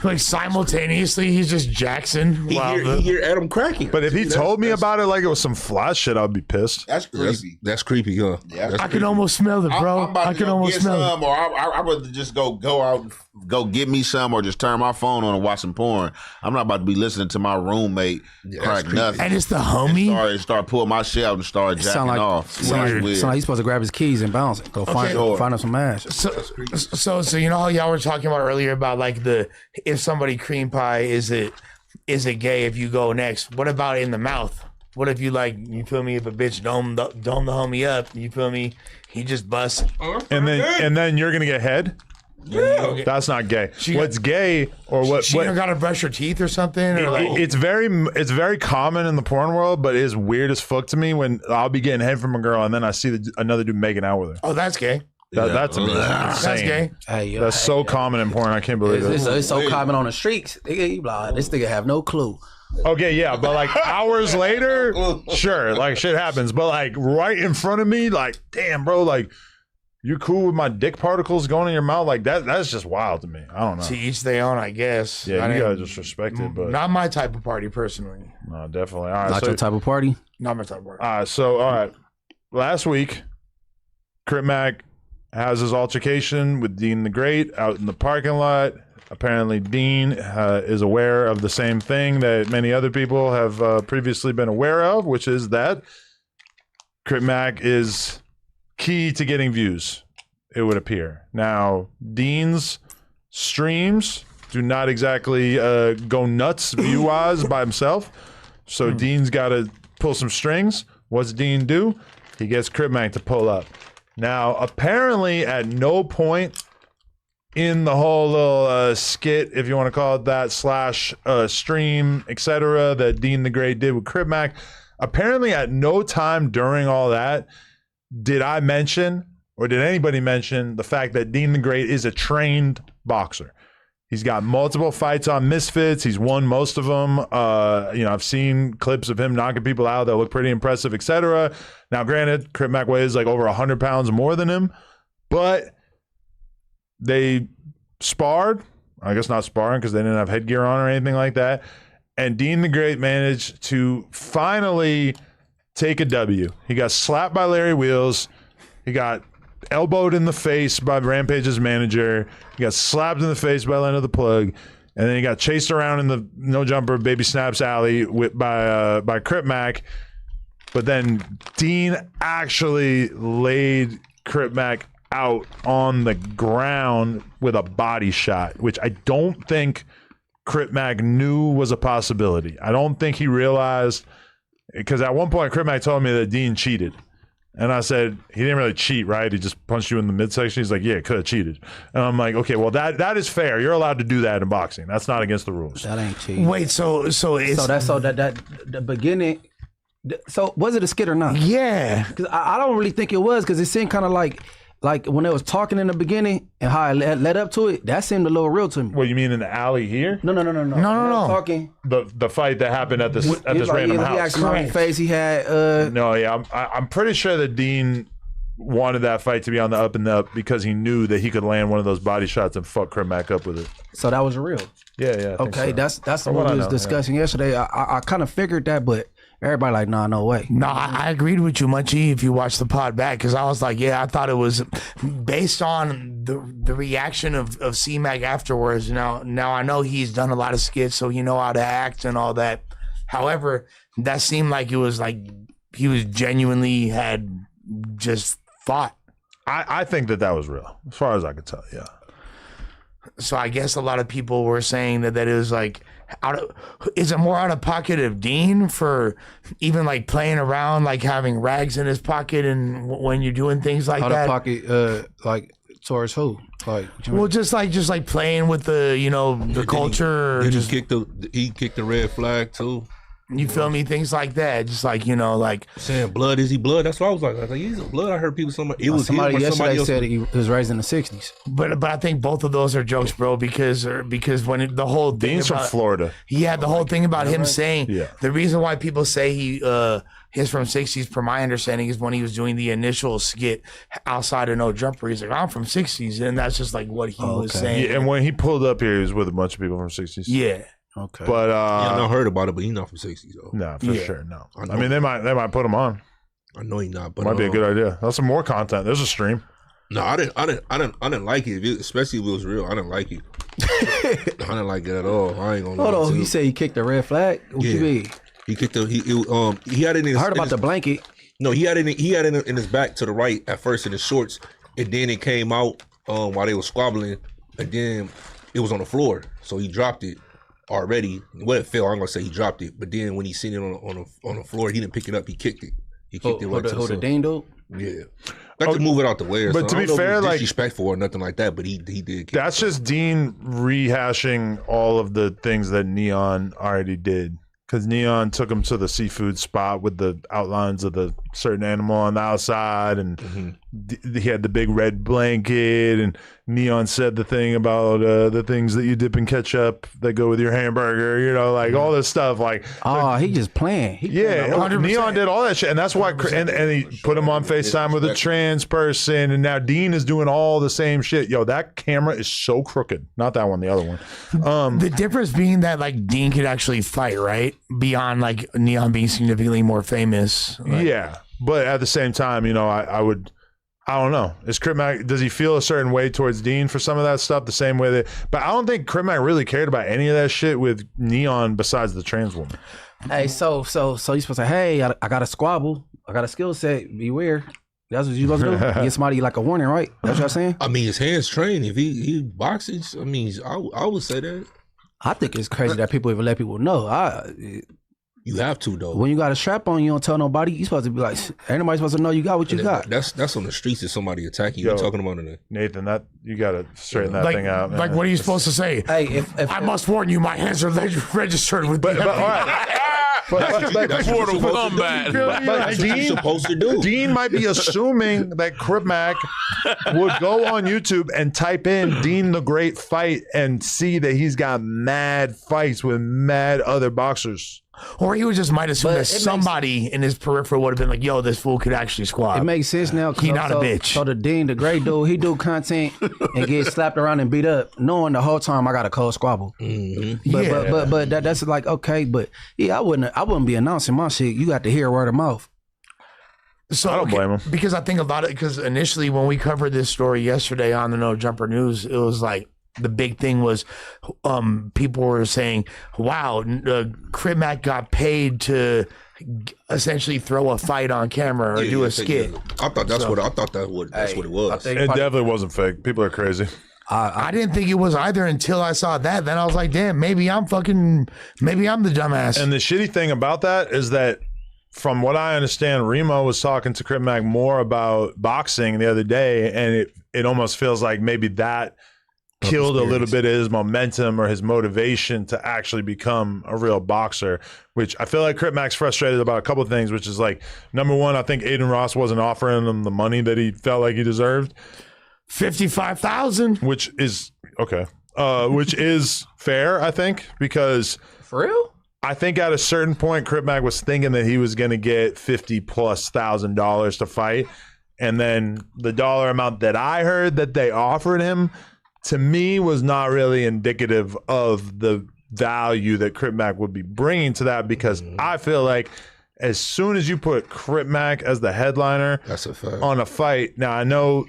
Like simultaneously, he's just Jackson. He hear Adam cracking. But if he told me about it like it was some fly shit, I'd be pissed. That's creepy. That's creepy, huh? Yeah, I can almost smell it, bro. I can almost smell it. Or I'd rather just go out and go get me some, or just turn my phone on and watch some porn. I'm not about to be listening to my roommate crack nothing. And it's the homie. And start pulling my shit out and start jacking off. Sound like he's supposed to grab his keys and bounce. Go find him some ass. So you know how y'all were talking about earlier about like if somebody cream pie is it gay if you go next? What about in the mouth? What if you feel me? If a bitch dome the homie up, you feel me? He just busts, and then you're gonna get head. Yeah. That's not gay. What's gay or what? She got to brush her teeth or something. It's very common in the porn world, but it's weird as fuck to me when I'll be getting head from a girl and then I see another dude making out with her. Oh, that's gay. That's insane. That's gay. That's so common in porn. I can't believe it. It's so common on the streets. You like, this nigga have no clue. Okay, yeah, but like hours later, sure, like shit happens. But like right in front of me, like, damn, bro, like, you cool with my dick particles going in your mouth? Like that's just wild to me. I don't know. To each their own, I guess. Yeah, you gotta just respect it, but not my type of party personally. No, definitely. All right, not your type of party? Not my type of party. All right. Last week, Krip Mac has his altercation with Dean the Great out in the parking lot. Apparently, Dean is aware of the same thing that many other people have previously been aware of, which is that Krip Mac is key to getting views, it would appear. Now, Dean's streams do not exactly go nuts view-wise by himself, so Dean's got to pull some strings. What's Dean do? He gets Krip Mac to pull up. Now, apparently, at no point in the whole little skit, if you want to call it that, / stream, etc., that Dean the Great did with Krip Mac, apparently at no time during all that did I mention, or did anybody mention, the fact that Dean the Great is a trained boxer. He's got multiple fights on Misfits. He's won most of them. I've seen clips of him knocking people out that look pretty impressive, etc. Now, granted, Krip Mac weighs like over 100 pounds more than him, but they sparred. I guess not sparring because they didn't have headgear on or anything like that. And Dean the Great managed to finally take a W. He got slapped by Larry Wheels. He got elbowed in the face by Rampage's manager. He got slapped in the face by Leonard the Plug. And then he got chased around in the no jumper Baby Snaps alley by Krip Mac. But then Dean actually laid Krip Mac out on the ground with a body shot, which I don't think Krip Mac knew was a possibility. I don't think he realized, because at one point Krip Mac told me that Dean cheated. And I said, he didn't really cheat, right? He just punched you in the midsection. He's like, yeah, could have cheated. And I'm like, okay, well, that is fair. You're allowed to do that in boxing. That's not against the rules. That ain't cheating. Wait, so it's that the beginning. So was it a skit or not? Yeah, because I don't really think it was, because it seemed kind of like when they was talking in the beginning and how I led up to it, that seemed a little real to me. What, you mean in the alley here? No. Talking the fight that happened at this random house. He asked him how many face he had. No, yeah, I'm pretty sure that Dean wanted that fight to be on the up and up because he knew that he could land one of those body shots and fuck Krip Mac up with it. So that was real. Yeah. Okay, so. that's what we was discussing yesterday. I kind of figured that, but everybody like, nah, no way. No, I agreed with you, Munchie, if you watch the pod back, because I was like, yeah, I thought it was based on the reaction of C-Mac afterwards. Now I know he's done a lot of skits, so he know how to act and all that. However, that seemed like it was like he was genuinely had just thought. I think that was real, as far as I could tell, yeah. So I guess a lot of people were saying that it was like, is it more out of pocket of Dean for even like playing around, like having rags in his pocket, and when you're doing things like out that? Out of pocket, like towards who? Like, well, just like playing with the the culture. He kicked the red flag too. You feel me? Things like that. Just like, like saying blood, is he blood? That's what I was like he's a blood. I heard people somebody somebody yesterday said he was raised in the 60s. But I think both of those are jokes, bro, because when the whole thing Dean's from Florida. Yeah, the whole thing about him saying the reason why people say he's from 60s, from my understanding, is when he was doing the initial skit outside of No Jumper. He's like, I'm from 60s, and that's just like what he was saying. Yeah, and when he pulled up here, he was with a bunch of people from 60s. Yeah. Okay. But I not heard about it, but he's not from 60s though. No, for sure, no. I mean, they might put him on. I know he's not, but might be a good idea. That's some more content. There's a stream. No, I didn't like it, especially if it was real. I didn't like it. I didn't like it at all. I ain't gonna. Hold on, you say he kicked the red flag? What you mean? He kicked he had it in his. I heard about the blanket. No, he had it in his back to the right at first in his shorts, and then it came out while they were squabbling, and then it was on the floor, so he dropped it already. Well, it fell. I'm gonna say he dropped it, but then when he seen it on the floor, he didn't pick it up. He kicked it. He kicked it right to the Dean dude? Yeah. Got to move it out the way. But to be fair, like disrespectful or nothing like that, but he did. That's just Dean rehashing all of the things that Neon already did. Because Neon took him to the seafood spot with the outlines of the certain animal on the outside, and he had the big red blanket, and Neon said the thing about the things that you dip in ketchup that go with your hamburger, like all this stuff. He just playing. Neon did all that shit, and that's why. And he put him on FaceTime with a trans person, and now Dean is doing all the same shit. Yo, that camera is so crooked. Not that one, the other one. The difference being that like Dean could actually fight, right? Beyond like Neon being significantly more famous. Yeah, but at the same time, I don't know. Is Krip Mac, does he feel a certain way towards Dean for some of that stuff? The same way but I don't think Krip Mac really cared about any of that shit with Neon besides the trans woman. Hey, so you supposed to say, hey, I got a squabble, I got a skill set, beware. That's what you supposed to do? Get somebody like a warning, right? That's what you're saying? I mean, his hands trained. If he boxes, I mean, I would say that. I think it's crazy that people even let people know. You have to though. When you got a strap on, you don't tell nobody. You supposed to be like, ain't nobody supposed to know you got what you got. That's on the streets if somebody attacking you. You're talking about it. Nathan, that you gotta straighten that thing out. Man. Like, what are you supposed to say? Hey, if I must warn you, my hands are registered with. But all right. That's what you're supposed to do. Dean might be assuming that Krip Mac would go on YouTube and type in Dean the Great Fight and see that he's got mad fights with mad other boxers. Or he just might assume that somebody in his peripheral would have been like, yo, this fool could actually squat. It makes sense now. He not a bitch. So the Dean, the great dude, he do content and get slapped around and beat up, knowing the whole time I got a cold squabble. Mm-hmm. But that's like, okay, but yeah, I wouldn't be announcing my shit. You got to hear word of mouth. So I don't blame him. Because I think about it, because initially when we covered this story yesterday on the No Jumper News, it was like, the big thing was people were saying, wow, Krip Mac got paid to essentially throw a fight on camera or do a skit. I thought that's what it was. It definitely wasn't fake. People are crazy. I didn't think it was either until I saw that. Then I was like, damn, maybe I'm the dumbass. And the shitty thing about that is that from what I understand, Remo was talking to Krip Mac more about boxing the other day, and it almost feels like maybe that killed a little bit of his momentum or his motivation to actually become a real boxer, which I feel like Krip Mac's frustrated about a couple of things, which is like, number one, I think Aiden Ross wasn't offering him the money that he felt like he deserved. $55,000, which is okay. Which is fair, I think, because for real, I think at a certain point, Krip Mac was thinking that he was going to get $50,000+ to fight, and then the dollar amount that I heard that they offered him, to me, was not really indicative of the value that Krip Mac would be bringing to that, because I feel like as soon as you put Krip Mac as the headliner on a fight, now I know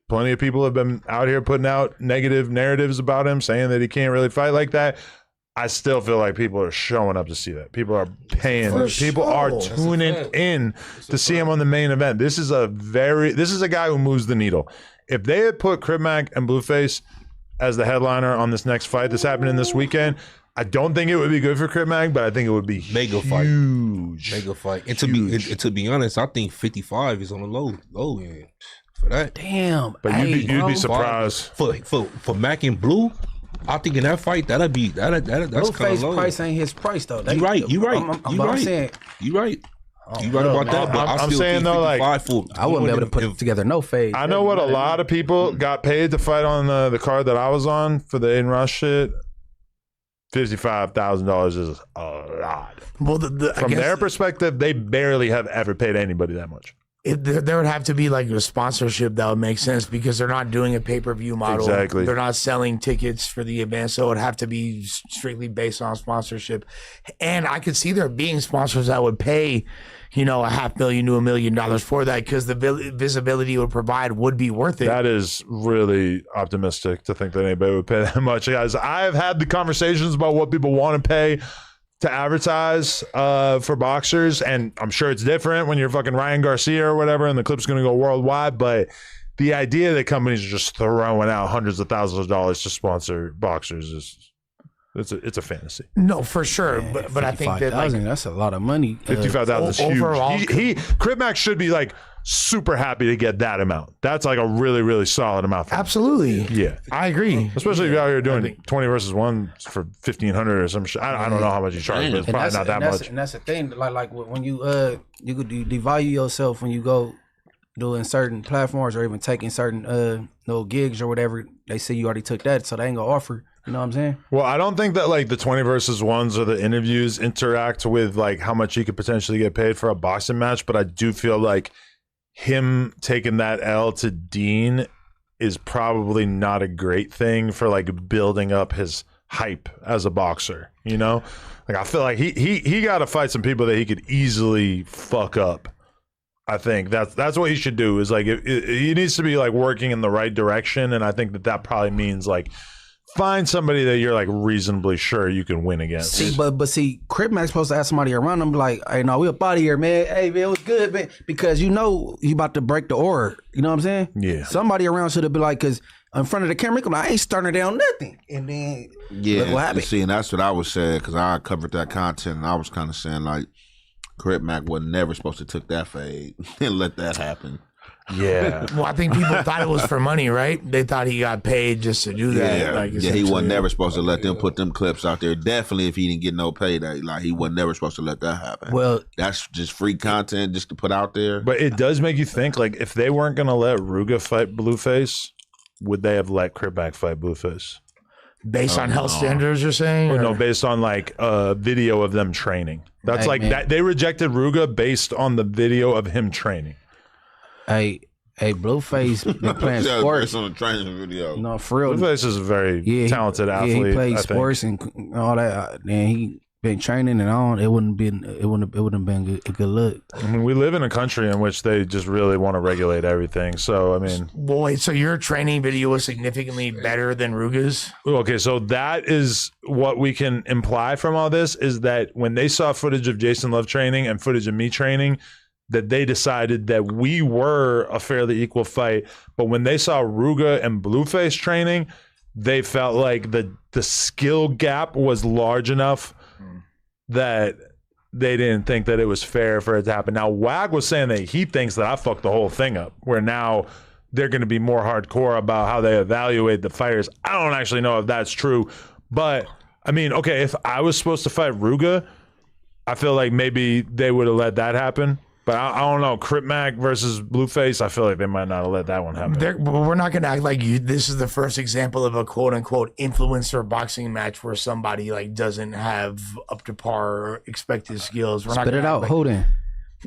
plenty of people have been out here putting out negative narratives about him, saying that he can't really fight like that. I still feel like people are showing up to see that. People are paying. People are tuning in to see him on the main event. This is a guy who moves the needle. If they had put Krip Mac and Blueface as the headliner on this next fight that's happening this weekend, I don't think it would be good for Krip Mac, but I think it would be mega fight. And to be honest, I think 55 is on the low end for that. Damn. But you'd be surprised for Mac and Blue. I think in that fight that's kind of low. Price ain't his price though. You right. You right. You right about that. But I'm saying though, like I wouldn't be able to put together no fade. I know what a lot of people got paid to fight on the card that I was on for the Aiden Rush shit. $55,000 is a lot. Well, from their perspective, they barely have ever paid anybody that much. There would have to be like a sponsorship that would make sense because they're not doing a pay-per-view model. Exactly. They're not selling tickets for the event, so it would have to be strictly based on sponsorship. And I could see there being sponsors that would pay, $500,000 to $1 million for that because the visibility it would provide would be worth it. That is really optimistic to think that anybody would pay that much. Guys, I've had the conversations about what people want to pay to advertise for boxers, and I'm sure it's different when you're fucking Ryan Garcia or whatever and the clip's going to go worldwide, but the idea that companies are just throwing out hundreds of thousands of dollars to sponsor boxers is it's a fantasy. No, for sure, but I think that that's a lot of money. 55,000 is huge. Overall, Krip Mac should be like super happy to get that amount. That's like a really, really solid amount. For absolutely. Him. Yeah, I agree. Especially if you're out here doing 20 versus 1 for 1,500 or some shit. I don't know how much you charge, but it's probably not that much. And that's the thing. Like when you could devalue yourself when you go doing certain platforms or even taking certain gigs or whatever. They say you already took that, so they ain't gonna offer. You know what I'm saying? Well, I don't think that like the 20 versus 1s or the interviews interact with like how much he could potentially get paid for a boxing match, but I do feel like him taking that L to Dean is probably not a great thing for like building up his hype as a boxer, Like I feel like he got to fight some people that he could easily fuck up. I think that's what he should do is like he needs to be like working in the right direction, and I think that probably means like find somebody that you're like reasonably sure you can win against. See, but Krip Mac's supposed to have somebody around him like, hey, no, we up out of here, man. Hey, man, it was good, man. Because you about to break the aura. You know what I'm saying? Yeah. Somebody around should have been like, because in front of the camera, I ain't starting down nothing. And then look what happened. See, and that's what I was saying because I covered that content and I was kind of saying like, Krip Mac was never supposed to took that fade and let that happen. Yeah. Well, I think people thought it was for money, right? They thought he got paid just to do that. Yeah, he wasn't never supposed to let them put them clips out there. Definitely if he didn't get no payday. Like, he wasn't never supposed to let that happen. Well, that's just free content just to put out there. But it does make you think, like, if they weren't going to let Ruga fight Blueface, would they have let Krip Mac fight Blueface? Based on health standards, you're saying? Or no, based on like a video of them training. That's that they rejected Ruga based on the video of him training. Hey, Blueface been playing sports. Based on the training video. No, for real. Blueface is a very talented athlete. Yeah, he played sports and all that. And he been training and on. It wouldn't have been a good look. I mean, we live in a country in which they just really want to regulate everything. So I mean, well, wait. So your training video was significantly better than Ruga's? Okay, so that is what we can imply from all this is that when they saw footage of Jason Love training and footage of me training, that they decided that we were a fairly equal fight. But when they saw Ruga and Blueface training, they felt like the skill gap was large enough that they didn't think that it was fair for it to happen. Now, Wack was saying that he thinks that I fucked the whole thing up, where now they're going to be more hardcore about how they evaluate the fighters. I don't actually know if that's true, but I mean, okay, if I was supposed to fight Ruga, I feel like maybe they would have let that happen. But I don't know. Krip Mac versus Blueface, I feel like they might not have let that one happen. We're not going to act like this is the first example of a quote-unquote influencer boxing match where somebody like doesn't have up to par expected skills. Spit it out. Hold in.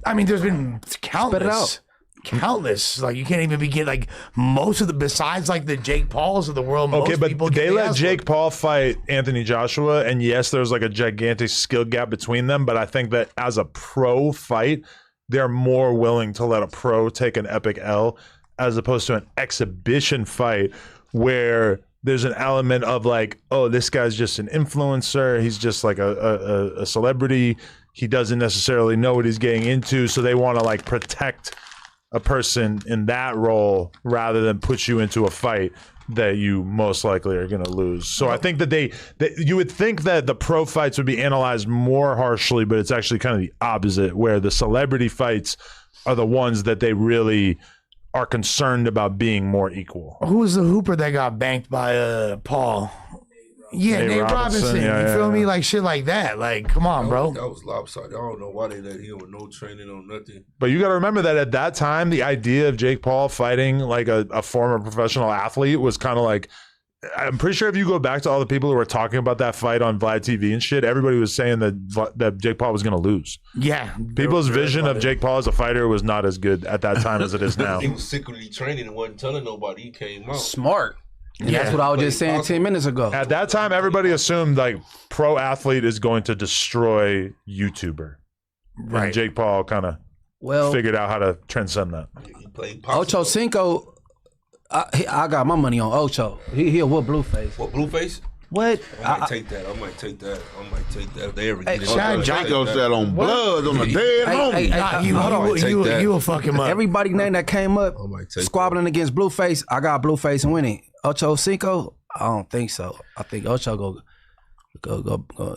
I mean, there's been countless. Spit it out. Countless. Like, you can't even begin, like, most of the, besides like the Jake Pauls of the world, okay, most but people they let Jake Paul fight Anthony Joshua, and yes, there's like a gigantic skill gap between them, but I think that as a pro fight, they're more willing to let a pro take an epic L as opposed to an exhibition fight where there's an element of like, oh, this guy's just an influencer. He's just like a celebrity. He doesn't necessarily know what he's getting into. So they want to like protect a person in that role rather than put you into a fight that you most likely are going to lose. So I think that you would think that the pro fights would be analyzed more harshly, but it's actually kind of the opposite, where the celebrity fights are the ones that they really are concerned about being more equal. Who was the hooper that got banked by Paul? Yeah, Nate Robinson. You feel me? Like shit like that. Like, come on, bro. That was lopsided. I don't know why they let him with no training or nothing. But you got to remember that at that time, the idea of Jake Paul fighting like a former professional athlete was kind of like, I'm pretty sure if you go back to all the people who were talking about that fight on Vlad TV and shit, everybody was saying that Jake Paul was going to lose. Yeah. People's vision of Jake Paul as a fighter was not as good at that time as it is now. He was secretly training and wasn't telling nobody. He came out. Smart. Yeah, that's what I was just saying 10 minutes ago. At that time, everybody assumed like pro athlete is going to destroy YouTuber. Right. And Jake Paul kind of figured out how to transcend that. Ocho Cinco, I got my money on Ocho. He a what Blueface? What Blueface? What? I might take that. I might take that. If they ever get it. Draco said on blood on the dead homie. You a fucking up. Everybody name that came up squabbling against Blueface, I got Blueface winning. Ocho Cinco, I don't think so. I think Ocho go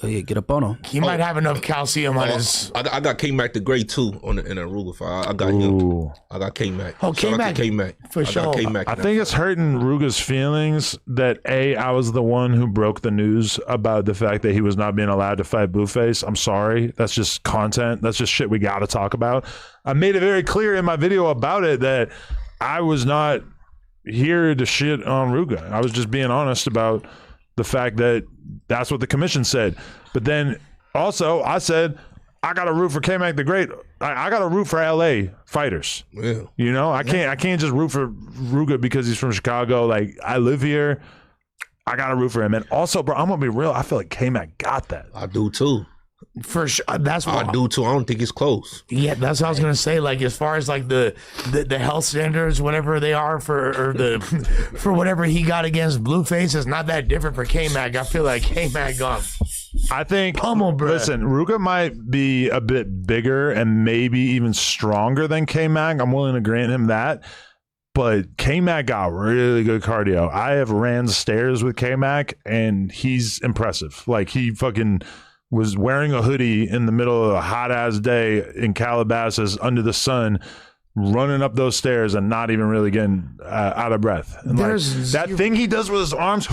get up on him. He might have enough calcium on his. I got K Mac the Great too in the Ruger fight. I got him. I got K Mac. Oh, K Mac for sure. I think it's hurting Ruger's feelings that I was the one who broke the news about the fact that he was not being allowed to fight Blueface. I'm sorry. That's just content. That's just shit we got to talk about. I made it very clear in my video about it that I was not here to shit on Ruger. I was just being honest about the fact that that's what the commission said. But then also I said, I got to root for K-Mac the Great. I got to root for LA fighters. Yeah. You know, I can't just root for Ruger because he's from Chicago. Like, I live here. I got to root for him. And also, bro, I'm going to be real. I feel like K-Mac got that. I do too. For sure, that's what I do too. I don't think it's close. Yeah, that's what I was gonna say. Like, as far as like the health standards, whatever they are for whatever he got against Blueface, is not that different for K-Mac. I feel like K-Mac gone. I think. Listen, Ruger might be a bit bigger and maybe even stronger than K-Mac. I'm willing to grant him that. But K-Mac got really good cardio. I have ran stairs with K-Mac, and he's impressive. Like, he fucking was wearing a hoodie in the middle of a hot-ass day in Calabasas under the sun, running up those stairs and not even really getting out of breath. And like, that thing he does with his arms,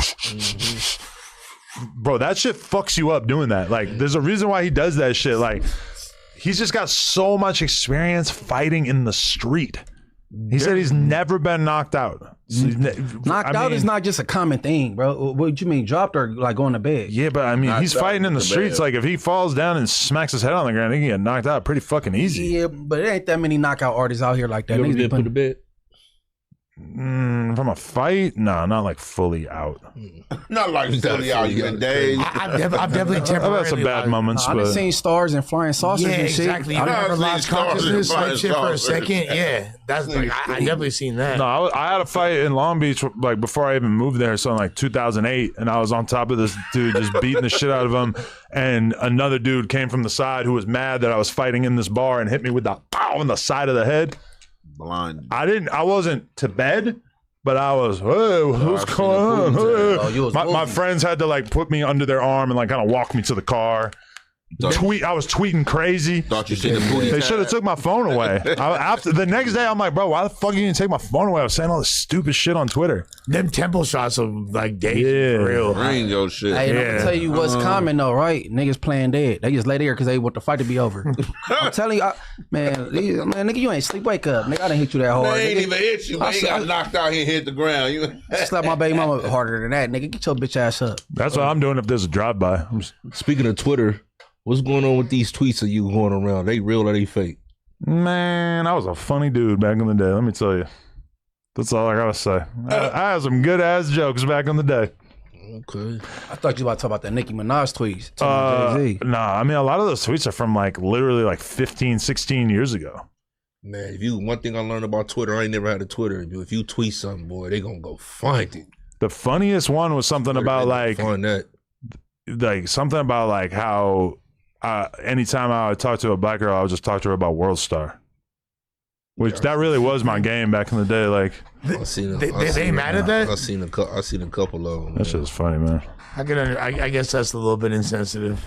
bro, that shit fucks you up doing that. Like, there's a reason why he does that shit. Like, he's just got so much experience fighting in the street. He said he's never been knocked out. Knocked out is not just a common thing, bro. What you mean, dropped or like going to bed? Yeah, but I mean, he's fighting in the streets. Like, if he falls down and smacks his head on the ground, he can get knocked out pretty fucking easy. Yeah, but it ain't that many knockout artists out here like that. You ever been put to bed? From a fight? No, not like fully out. Not like fully out. You been days. I've definitely temporarily. I've had some bad moments. I've but seen stars and flying saucers and shit. Exactly. You never lost consciousness like shit for a second. Yeah, that's like I definitely seen that. No, I had a fight in Long Beach like before I even moved there, so in like 2008, and I was on top of this dude just beating the shit out of him, and another dude came from the side who was mad that I was fighting in this bar and hit me with the pow on the side of the head. Blind. I wasn't to bed, but I was, hey, what's going on? Hey. My friends had to like put me under their arm and like kind of walk me to the car. I was tweeting crazy. Thought you seen the booty. They should have took my phone away. After the next day, I'm like, bro, why the fuck you didn't take my phone away? I was saying all this stupid shit on Twitter. Them temple shots of like days, real. Bring your shit. Hey, and I can tell you what's common though, right? Niggas playing dead. They just lay there because they want the fight to be over. I'm telling you, man, nigga, you ain't sleep. Wake up, nigga. I didn't hit you that hard. They ain't even hit you. They got knocked out here and hit the ground. You slap my baby mama harder than that, nigga. Get your bitch ass up. That's what I'm doing if there's a drive-by. Speaking of Twitter, what's going on with these tweets of you going around? They real or they fake? Man, I was a funny dude back in the day. Let me tell you. That's all I gotta say. I had some good ass jokes back in the day. Okay. I thought you were about to talk about that Nicki Minaj tweets. Jay-Z. Nah, I mean, a lot of those tweets are from like literally like 15, 16 years ago. Man, one thing I learned about Twitter, I ain't never had a Twitter. If you tweet something, boy, they gonna go find it. The funniest one was something about like, find that. Like something about like how anytime I would talk to a black girl, I would just talk to her about World Star. Which that really was my game back in the day. Like, they mad at that? I seen a couple of them. That shit was funny, man. I guess that's a little bit insensitive.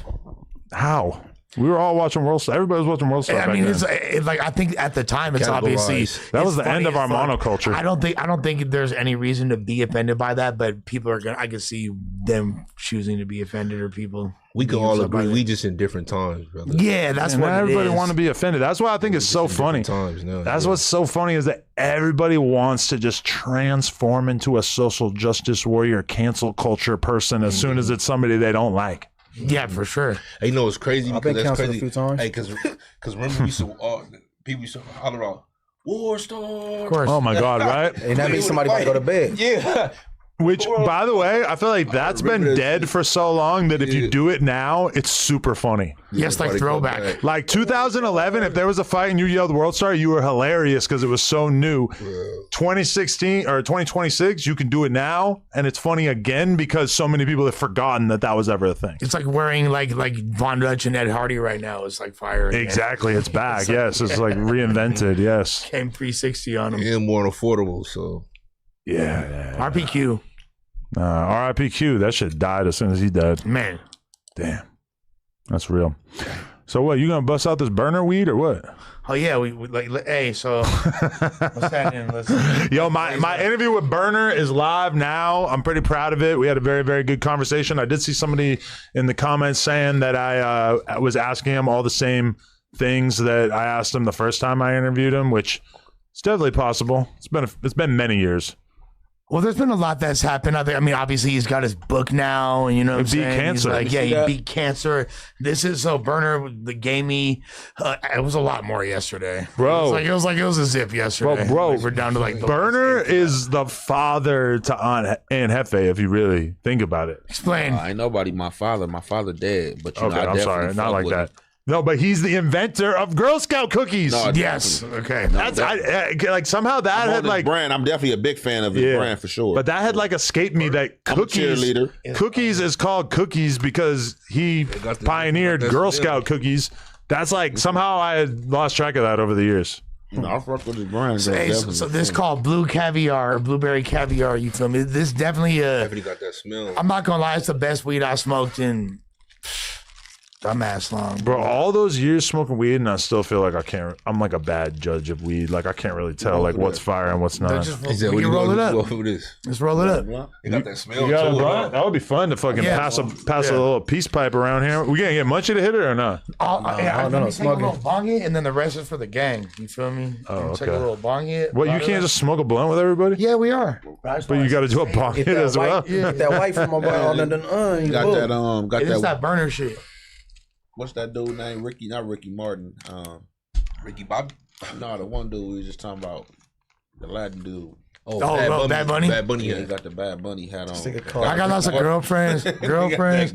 How? We were all watching World Star. Everybody was watching World Star. I mean, back then. it's like I think at the time it's obviously that was the funny end of our as fuck. monoculture. I don't think there's any reason to be offended by that, but people are gonna. I can see them choosing to be offended, or people. We can all agree. We just in different times, brother. Yeah, that's and what everybody it is. want to be offended. That's why I think it's so funny. Times now, That's what's so funny is that everybody wants to just transform into a social justice warrior, cancel culture person as soon as it's somebody they don't like. Yeah, for sure. Hey, you know it's crazy I've because been that's canceled crazy. a few times. Hey, because remember we used to people used to holler out War Star. Of course. Oh my God, right? And that means somebody might go to bed. Yeah. Which, by the way, I feel like that's been dead for so long that if you do it now, it's super funny. Yes, like throwback. Like 2011, if there was a fight and you yelled World Star, you were hilarious because it was so new. 2016 or 2026, you can do it now, and it's funny again because so many people have forgotten that that was ever a thing. It's like wearing like Von Dutch and Ed Hardy right now. It's like fire. Again. Exactly, it's back. Yes, it's like reinvented. Yes, Came 360 on them. And more affordable, so. Yeah. RPQ. RIPQ, that shit died as soon as he died. Man. Damn. That's real. So what, you gonna bust out this burner weed or what? Oh yeah, we like hey, so what's happening? Listen. Yo, my interview with Burner is live now. I'm pretty proud of it. We had a very, very good conversation. I did see somebody in the comments saying that I was asking him all the same things that I asked him the first time I interviewed him, which is definitely possible. It's been many years. Well, there's been a lot that's happened. I mean, obviously he's got his book now, and you know what I'm He beat saying? cancer. He's like, he beat cancer. This is so Burner gave me. It was a lot more yesterday, Bro. It was a zip yesterday. Bro, Like, we're down to like the Burner is the father to Aunt Hefe, if you really think about it. Explain. Ain't nobody my father. My father dead, but you know, Okay, I I'm definitely sorry, not fuck like with that. him. No, but he's the inventor of Girl Scout cookies. No, Yes. Okay. That's like somehow that I'm had on his like brand. I'm definitely a big fan of his brand for sure. But that had like escaped me that I'm a cookies cheerleader. cookies is called cookies because he pioneered smell. Girl Scout cookies. That's like somehow I had lost track of that over the years. No, I fuck with his brand. So this called blue caviar, blueberry caviar. You feel me? This definitely Definitely got that smell. I'm not gonna lie, it's the best weed I smoked in dumbass long. Bro, all those years smoking weed and I still feel like I'm like a bad judge of weed. Like I can't really tell like what's fire and what's not. We can roll it up. Let's roll it up. You got that smell. You got a too, blunt? That would be fun to fucking pass a little peace pipe around here. We gonna get Munchie to hit it or not? Let me take a little bong hit, and then the rest is for the gang. You feel me? Oh, Take a okay. little bong hit. What, you can't just smoke a blunt with everybody? Yeah, we are. But you got to do a bong hit as well. Get that white from my body. You got that. It's that burner shit. What's that dude named Ricky? Not Ricky Martin. Ricky Bobby? No, the one dude we was just talking about. The Latin dude. Bad Bunny? Bad Bunny. Yeah, he got the Bad Bunny hat on. I got lots of girlfriends. Girlfriends.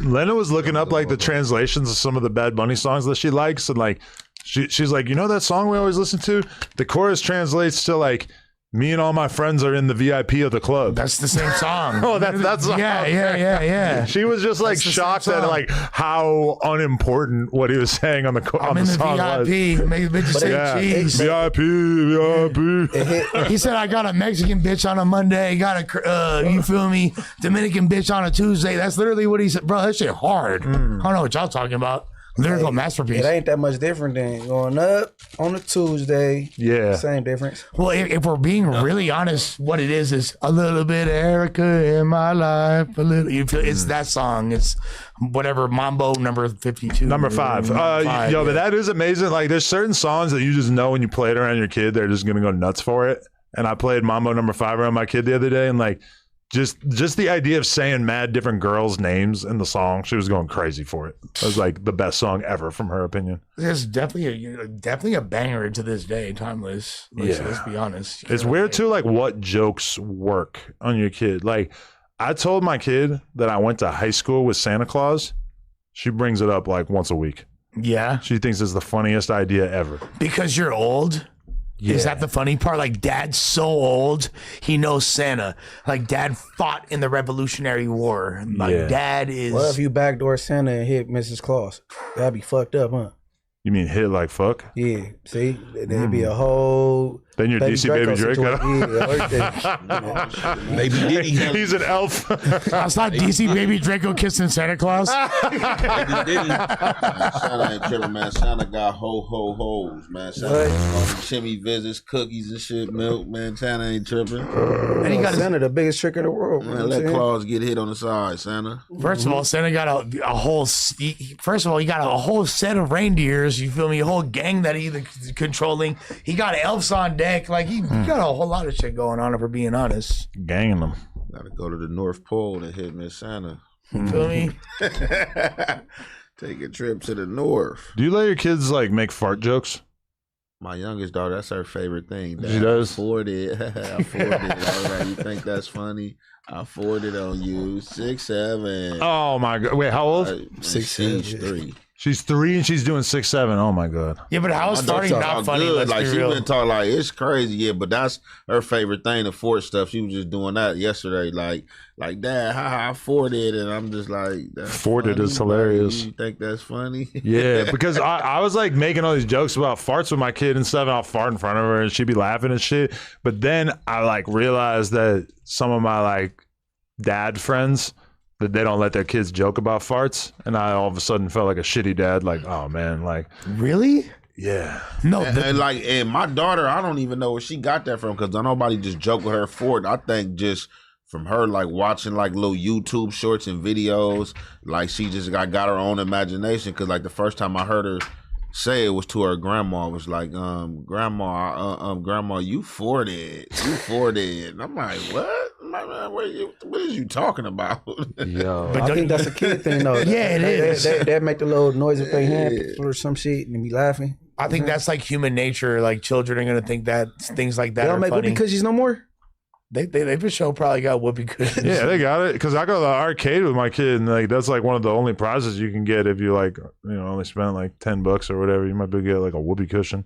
Lena was looking up like the translations of some of the Bad Bunny songs that she likes, and like she's like, you know that song we always listen to? The chorus translates to like, me and all my friends are in the VIP of the club. That's the same song. Oh, that's yeah. She was just like shocked at like how unimportant what he was saying on the I'm in the song VIP. was. Make bitches say cheese. VIP. He said, I got a Mexican bitch on a Monday, got a, you feel me, Dominican bitch on a Tuesday. That's literally what he said. Bro, that shit hard. I don't know what y'all talking about. Lyrical masterpiece. It ain't that much different than going up on a Tuesday. Yeah. Same difference. Well, if we're being really honest, what it is a little bit of Erica in my life. A little, you feel, it's that song. It's whatever, Mambo number 52. Number 5. But that is amazing. Like, there's certain songs that you just know when you play it around your kid, they're just going to go nuts for it. And I played Mambo number 5 around my kid the other day, and like, just the idea of saying mad different girls' names in the song, she was going crazy for it. It was like the best song ever, from her opinion. It's definitely a banger to this day, timeless. Let's be honest. It's weird too, like what jokes work on your kid. Like, I told my kid that I went to high school with Santa Claus. She brings it up like once a week. Yeah. She thinks it's the funniest idea ever. Because you're old? Yeah. Is that the funny part? Like, Dad's so old, he knows Santa. Like, Dad fought in the Revolutionary War. Like, Dad is... Well, if you backdoor Santa and hit Mrs. Claus, that'd be fucked up, huh? You mean hit like fuck? Yeah. See? There'd be a whole Then you're DC Baby Draco. Maybe Diddy. He's an elf. I saw DC Baby Draco kissing Santa Claus. Maybe Diddy. Santa ain't tripping, man. Santa got hoes, man. Santa chimney visits, cookies and shit, milk, man. Santa ain't tripping. And he got Santa the biggest trick in the world. Man, let Claus get hit on the side, Santa. First of all, Santa got a whole. First of all, he got a whole set of reindeers. You feel me? A whole gang that he's controlling. He got elves on deck. Like he got a whole lot of shit going on. If we're being honest, Ganging them. Gotta go to the North Pole to hit Miss Santa. You feel me? Take a trip to the North. Do you let your kids like make fart jokes? My youngest daughter, that's her favorite thing. She does? I forwarded. I forwarded. All right, you think that's funny? I forwarded on you. 6'7". Oh my god! Wait, how old? 6'3". She's 3 and she's doing 6'7". Oh my god! Yeah, but how is farting not funny? Good. Let's Like be she real. been talking like it's crazy, yeah. But that's her favorite thing, the fort stuff. She was just doing that yesterday, like Dad, haha, I forted, and I'm just like, that's Forted funny. is hilarious. Like, you think that's funny? Yeah, because I was like making all these jokes about farts with my kid and stuff, and I'll fart in front of her and she'd be laughing and shit. But then I like realized that some of my like dad friends, that they don't let their kids joke about farts, and I all of a sudden felt like a shitty dad. Like, oh man, like Really? yeah, No. And my daughter, I don't even know where she got that from, because nobody just joke with her for it. I think just from her like watching like little YouTube shorts and videos, like she just got her own imagination. Because like the first time I heard her say it was to her grandma. It was like, grandma, you forted. And I'm like, what? What is you talking about? yo, But I think that's a kid thing, though. Yeah, it is. They make the little noise with their hand or some shit and be laughing. I think that's like human nature. Like children are gonna think that things like that They don't are make funny. whoopee cushions no more. They for sure probably got whoopee cushions. yeah, they got it. Because I go to the arcade with my kid, and like that's like one of the only prizes you can get if you like, only spend like $10 or whatever. You might be able to get like a whoopee cushion.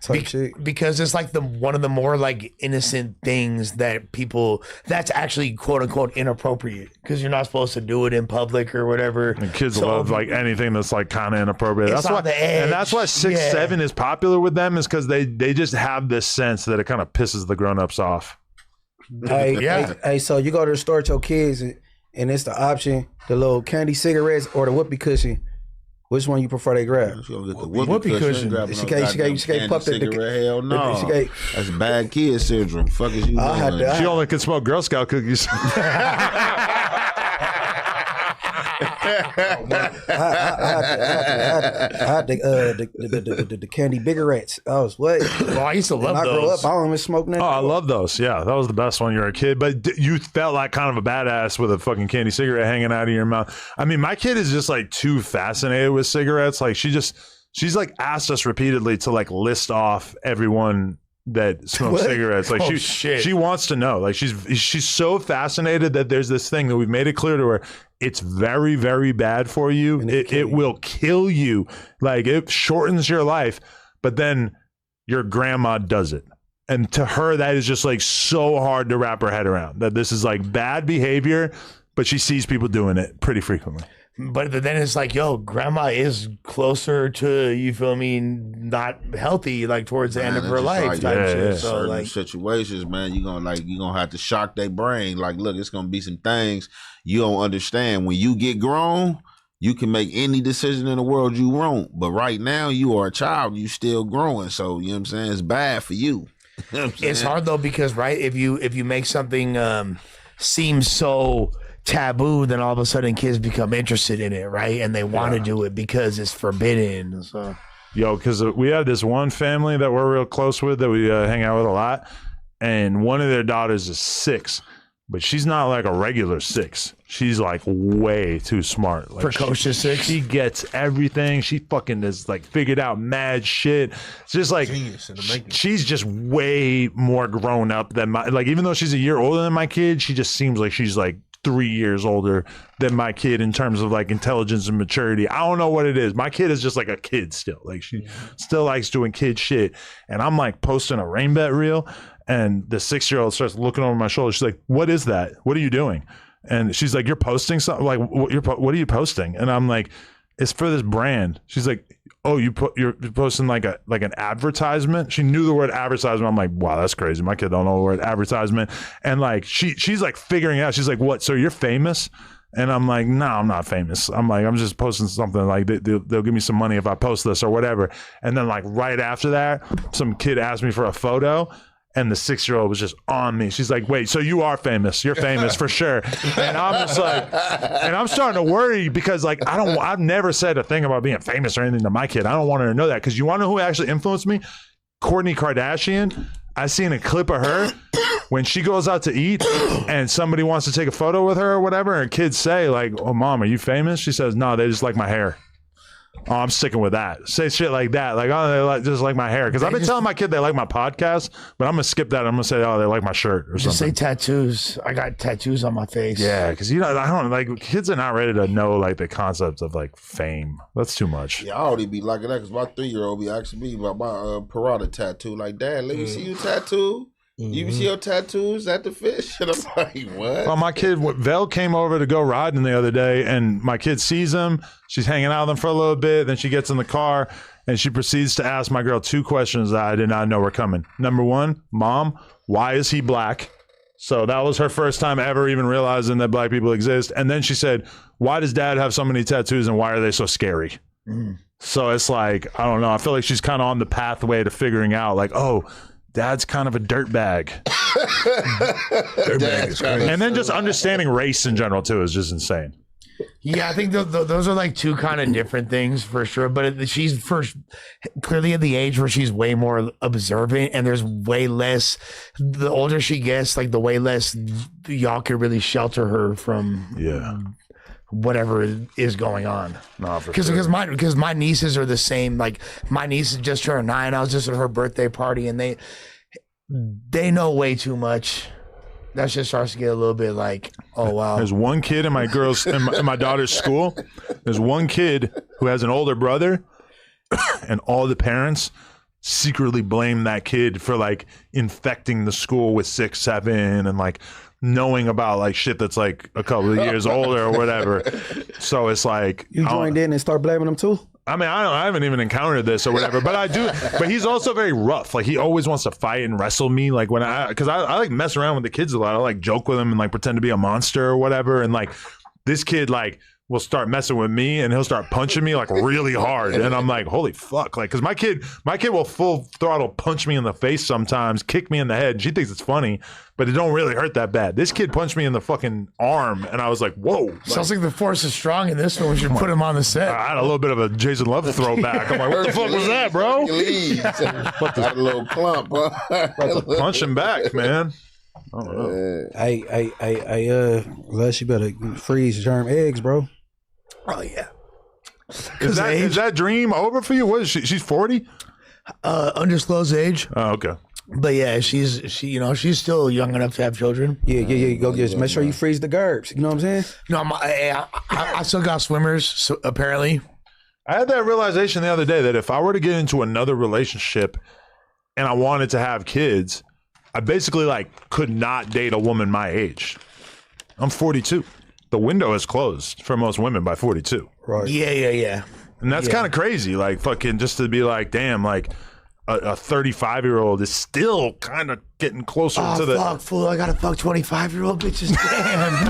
Type shit. Because it's like one of the more like innocent things that people that's actually quote unquote inappropriate, because you're not supposed to do it in public or whatever. And kids So, love like anything that's like kind of inappropriate. It's That's on why, the edge. and that's why 6'7" Yeah. is popular with them, is because they just have this sense that it kind of pisses the grown-ups off. Hey, so you go to the store with your kids and it's the option, the little candy cigarettes or the whoopee cushion. Which one you prefer they grab? She gonna get the Whoopee cushion. She can't puff the hell no. She can't- That's bad kid syndrome. Fuck is you I had doing? to- She only can smoke Girl Scout cookies. I had the candy biggerettes. I was what? Oh, I used to love When I grew those. up, I don't even smoke nothing. Oh, I love those. Yeah, that was the best when you were a kid. But you felt like kind of a badass with a fucking candy cigarette hanging out of your mouth. I mean, my kid is just like too fascinated with cigarettes. Like she's like asked us repeatedly to like list off everyone that smokes cigarettes. Like Oh, shit. she wants to know. Like she's so fascinated that there's this thing that we've made it clear to her. It's very, very bad for you. It will kill you. Like it shortens your life. But then your grandma does it. And to her, that is just like so hard to wrap her head around, that this is like bad behavior, but she sees people doing it pretty frequently. But then it's like, yo, grandma is closer to, you feel me, not healthy, like towards the end of Man, her it's just life like, type yeah, shit. yeah. So certain like, situations, man, you're gonna have to shock their brain. Like, look, it's gonna be some things you don't understand. When you get grown, you can make any decision in the world you want. But right now, you are a child, you still growing. So you know what I'm saying? It's bad for you. You know what I'm it's saying? hard though, because right, if you make something seem so taboo, then all of a sudden kids become interested in it, right? And they want to do it because it's forbidden. So Yo, because we have this one family that we're real close with that we hang out with a lot. And one of their daughters is 6, but she's not like a regular 6. She's like way too smart. Like Precocious 6? She gets everything. She fucking is like figured out mad shit. It's just like Genius in the making. she's just way more grown up than my, like, even though she's a year older than my kid, she just seems like she's like 3 years older than my kid in terms of like intelligence and maturity. I don't know what it is. My kid is just like a kid still. Like she still likes doing kid shit. And I'm like posting a rain bet reel, and the 6-year-old starts looking over my shoulder. She's like, "What is that? What are you doing?" And she's like, "You're posting something." Like, what are you posting? And I'm like, "It's for this brand." She's like, oh, you're posting like an advertisement. She knew the word advertisement. I'm like, wow, that's crazy. My kid don't know the word advertisement. And like she's like figuring it out. She's like, what? So you're famous? And I'm like, no, I'm not famous. I'm like, I'm just posting something like they'll give me some money if I post this or whatever. And then like right after that, some kid asked me for a photo. And the 6-year-old was just on me. She's like, wait, so you are famous. You're famous for sure. And I'm just like, and I'm starting to worry because like, I've never said a thing about being famous or anything to my kid. I don't want her to know that. Because you want to know who actually influenced me? Kourtney Kardashian. I seen a clip of her when she goes out to eat and somebody wants to take a photo with her or whatever. And kids say like, oh, mom, are you famous? She says, no, they just like my hair. Oh, I'm sticking with that. Say shit like that. Like, oh, they just like my hair. Because I've been telling my kid they like my podcast, but I'm going to skip that. I'm going to say, oh, they like my shirt or just something. Say tattoos. I got tattoos on my face. Yeah, because, you know, I don't like, kids are not ready to know, like, the concept of, like, fame. That's too much. Yeah, I already be liking that because my 3-year-old be asking me about my piranha tattoo. Like, Dad, let me see you tattoo. You see your tattoos at the fish? And I'm like, what? Well, my kid, Vel came over to go riding the other day, and my kid sees him. She's hanging out with him for a little bit. Then she gets in the car, and she proceeds to ask my girl 2 questions that I did not know were coming. Number 1, Mom, why is he black? So that was her first time ever even realizing that black people exist. And then she said, why does Dad have so many tattoos, and why are they so scary? So it's like, I don't know. I feel like she's kind of on the pathway to figuring out, like, oh, Dad's kind of a dirtbag. And then just understanding race in general, too, is just insane. Yeah, I think those are like 2 kind of different things for sure. But she's clearly at the age where she's way more observant, and there's way less. The older she gets, like the way less y'all could really shelter her from whatever is going on. No, for because sure. my nieces are the same. Like my niece just turned 9. I was just at her birthday party, and they know way too much. That just starts to get a little bit like, oh wow. There's one kid in my daughter's school. There's one kid who has an older brother, and all the parents secretly blame that kid for like infecting the school with 6, 7, and like knowing about like shit that's like a couple of years older or whatever. So it's like you joined in and start blaming them too. I mean, I haven't even encountered this or whatever, but I do. But he's also very rough. Like he always wants to fight and wrestle me. Like because I like mess around with the kids a lot. I like joke with them and like pretend to be a monster or whatever. And like this kid like will start messing with me and he'll start punching me like really hard. And I'm like, holy fuck. Like, cause my kid will full throttle punch me in the face sometimes, kick me in the head. And she thinks it's funny, but it don't really hurt that bad. This kid punched me in the fucking arm and I was like, whoa. Sounds like the force is strong in this one. We should put him on the set. I had a little bit of a Jason Love throwback. I'm like, what the fuck was that, bro? Got a little clump. Punch him back, man. I don't know. Les, you better freeze germ eggs, bro. Oh yeah. Is that dream over for you? What is she? She's 40? Undisclosed age. Oh, okay. But yeah, she's still young enough to have children. Yeah. Go get. Make sure you freeze the gerbs. You know what I'm saying? No, I still got swimmers. So apparently, I had that realization the other day that if I were to get into another relationship and I wanted to have kids, I basically like could not date a woman my age. I'm 42. The window is closed for most women by 42. Right. Yeah. And that's kind of crazy. Like fucking just to be like, damn, like a 35-year-old is still kind of getting closer to the. Fuck, fool! I gotta fuck 25-year-old bitches. Damn,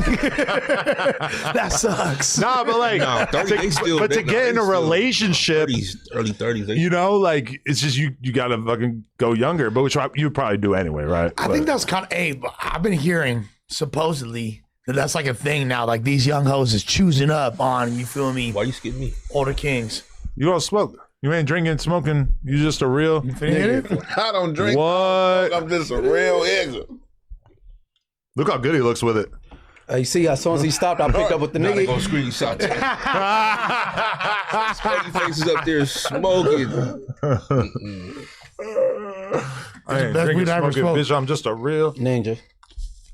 that sucks. Nah, but like, to get in a relationship, 30s, early 30s, you know, like it's just you gotta fucking go younger. But which you probably do anyway, right? I think that's kind of. Hey, I've been hearing supposedly that's like a thing now. Like these young hoes is choosing up on, you feel me? Why you skipping me? Older kings. You don't smoke. You ain't drinking, smoking. You just a real. I don't drink. What? I'm just a real nigga. Look how good he looks with it. You see, as soon as he stopped, I picked up with the Now they nigga. gonna screenshot Spaghetti faces up there smoking. I ain't drinking, smoking, bitch. I'm just a real ninja.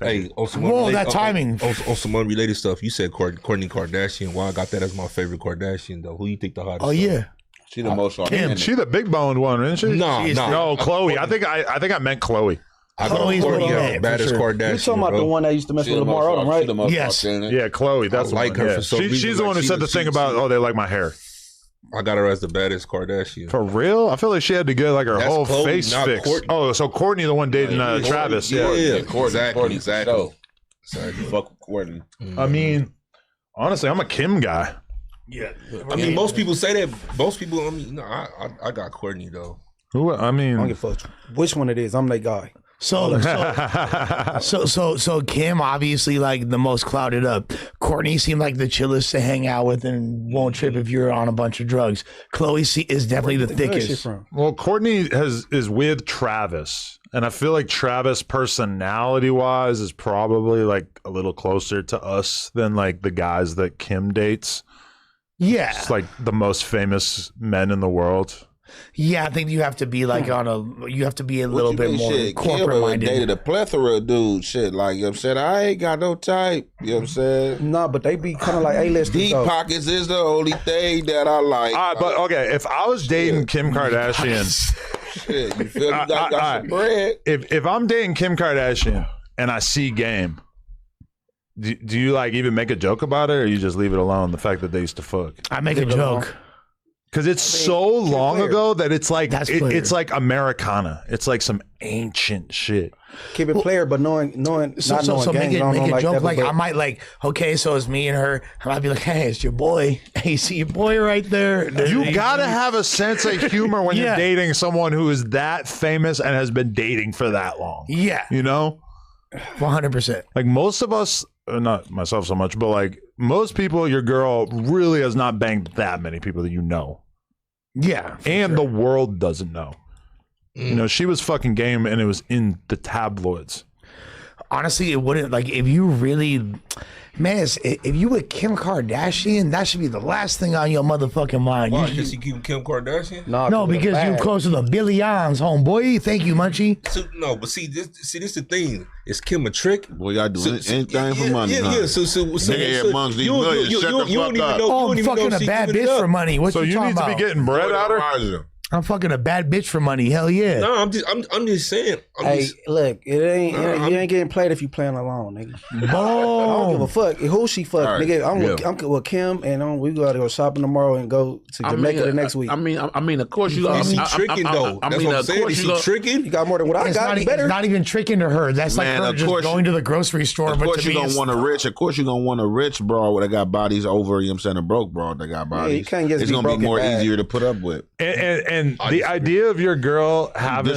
Hey, on some timing. On some unrelated stuff, you said Kourtney Kardashian. Why I got that as my favorite Kardashian though? Who you think the hottest? Oh yeah, she the most authentic. She the big boned one, isn't she? No, Chloe. I think I meant Chloe. I got Kourtney, baddest Kardashian. You talking about the one that used to mess with Lamar Odom, right? Yes. Yeah, Chloe. That's I like her for some reason. She's the one who said the thing about, they like my hair. I got her as the baddest Kardashian. For real? I feel like she had to get like her whole Chloe, face fixed. Kourtney. Oh, so Courtney the one dating Travis. Yeah, Courtney, exactly. Fuck with Courtney. I mean, honestly, I'm a Kim guy. Yeah. I mean, most people say that. Most people, I mean, no, I got Courtney though. Who? I mean, I don't give a fuck which one it is. I'm that guy. So Kim obviously like the most clouded up. Courtney seemed like the chillest to hang out with and won't trip if you're on a bunch of drugs. Chloe is definitely the thickest. well, Courtney is with Travis, and I feel like Travis, personality wise, is probably like a little closer to us than like the guys that Kim dates. Yeah, It's like the most famous men in the world. yeah. I think you have to be like you have to be a little bit more corporate minded. Dated a plethora of dudes. Shit, like, you know what I'm saying? I ain't got no type. You know what I'm saying? Nah, but they be kind of like A-listers. Deep pockets is the only thing that I like. But okay, if I was dating Kim Kardashian, Shit, you feel me? Got some bread. if I'm dating Kim Kardashian and I see game, do you like even make a joke about it, or you just leave it alone? The fact that they used to fuck. I make a joke. Because it's so long ago that it's like it's like Americana. It's like some ancient shit. Keep it player, but knowing So gang, make a joke like I might like, okay, so it's me and her. I might be like, hey, it's your boy. Hey, see your boy right there. You gotta have a sense of humor when you're dating someone who is that famous and has been dating for that long. Yeah, you know, 100%. Like most of us, not myself so much, but like most people, your girl really has not banged that many people that you know. Yeah, and the world doesn't know. You know, she was fucking game, and it was in the tabloids. Honestly, it wouldn't, like, if you really, man, if you with Kim Kardashian, that should be the last thing on your motherfucking mind. Why? Because you keep Kim Kardashian? No, because you close to the billions, homeboy. Thank you, Munchie. So, no, but see, this the thing. Is Kim a trick? Boy, y'all do anything for money. Yeah. So amongst these millions, shut the fuck up. Oh, I'm fucking a bad bitch for money. What so you need talking to be getting bread out of her? I'm fucking a bad bitch for money. Hell yeah. No, I'm just saying. Look, it ain't you ain't getting played if you playing alone, nigga. I don't give a fuck who she fuck, right. nigga. I'm with Kim, and we gotta go shopping tomorrow and go to Jamaica the next week. I mean, of course you got. Is he tricking though? That's what I'm saying. Is he tricking? You got more than what I got. It's not even tricking to her. That's like her just going to the grocery store. Of course you gonna want a rich. Of course you gonna want a rich broad that got bodies over. You know what I'm saying? A broke broad that got bodies. You can't just it's gonna be more easier to put up with. And the idea of your girl having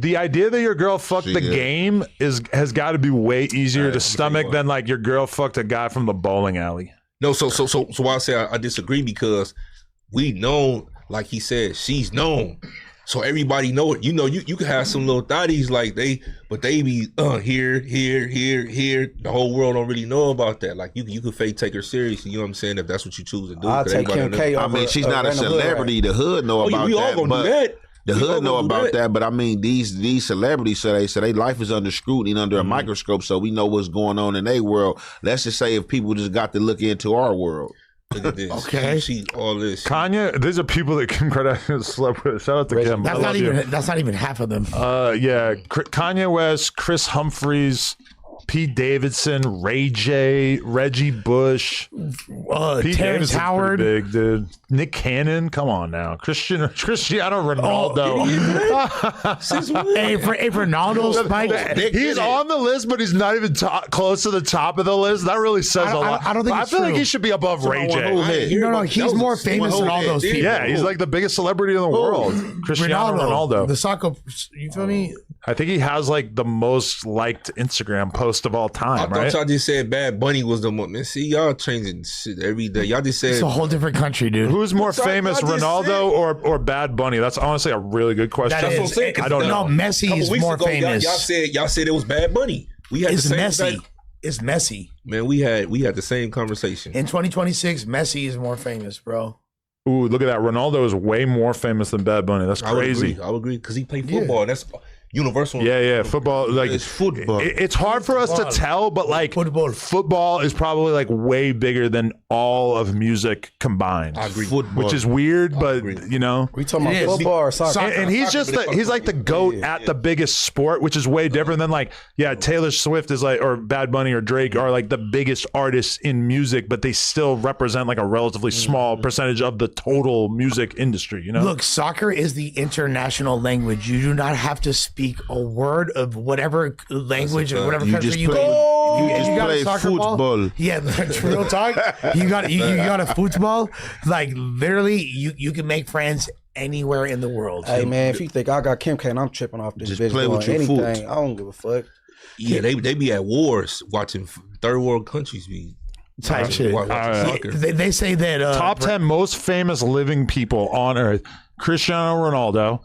the idea that your girl fucked the game has got to be way easier to stomach than like your girl fucked a guy from the bowling alley. No, so why I say I disagree, because we know, like he said, she's known, so everybody know it. You know, you can have some little thotties like they be here. The whole world don't really know about that. Like you can fake take her seriously. You know what I'm saying? If that's what you choose to do. I'll take Kim K over. I mean, she's not a celebrity. The hood know about we that. All gonna do that. The hood know about that, but I mean, these celebrities, so their life is under scrutiny, under a microscope, so we know what's going on in their world. Let's just say if people just got to look into our world. Look at this. Okay. See all this. Kanye, these are people that Kim Kardashian slept with. Shout out to Kim. That's not even half of them. Yeah. Kanye West, Chris Humphries, Pete Davidson, Ray J, Reggie Bush, Pete Terrence Howard, big dude. Nick Cannon, come on now, Cristiano Ronaldo. Hey, Ronaldo's Spike. He's on the list, but he's not even close to the top of the list. That really says a lot. I don't think I feel like he should be above Ray J. No, he's more famous than all those people. Yeah, he's like the biggest celebrity in the world. Cristiano Ronaldo. The soccer, you feel me? I think he has like the most liked Instagram post of all time, I thought y'all just said Bad Bunny was the one. Man, see, y'all changing shit every day. Y'all just said it's a whole different country, dude. Who's more famous, Ronaldo or Bad Bunny? That's honestly a really good question. That's what I'm saying. I don't know. Messi is more famous. Y'all said it was Bad Bunny. We had it's the same Messi. It's Messi. Man, we had the same conversation. In 2026, Messi is more famous, bro. Ooh, look at that. Ronaldo is way more famous than Bad Bunny. That's crazy. I would agree because he played football. Yeah. universal. Yeah. Football, like It's football. It's hard for us to tell, but like football is probably like way bigger than all of music combined. I agree. Football. Which is weird, but you know. We talking about football or soccer? And he's just he's like the GOAT at the biggest sport, which is way different than like, Taylor Swift is like, or Bad Bunny or Drake are like the biggest artists in music, but they still represent like a relatively small percentage of the total music industry, you know? Look, soccer is the international language. You do not have to speak a word of whatever language or whatever country you go. You just play football. Yeah, real talk. You got a football. Like literally, you can make friends anywhere in the world. Hey man, if you think I got Kim K and I'm tripping off this Just bitch play doing with your anything, foot. I don't give a fuck. Yeah, they be at wars watching third world countries be Type shit. watching soccer. They say that Top 10 most famous living people on earth: Cristiano Ronaldo.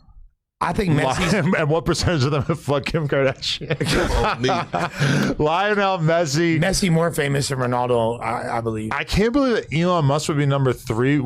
I think Messi. And what percentage of them have fucked Kim Kardashian? Lionel Messi. Messi more famous than Ronaldo, I believe. I can't believe that Elon Musk would be number 3.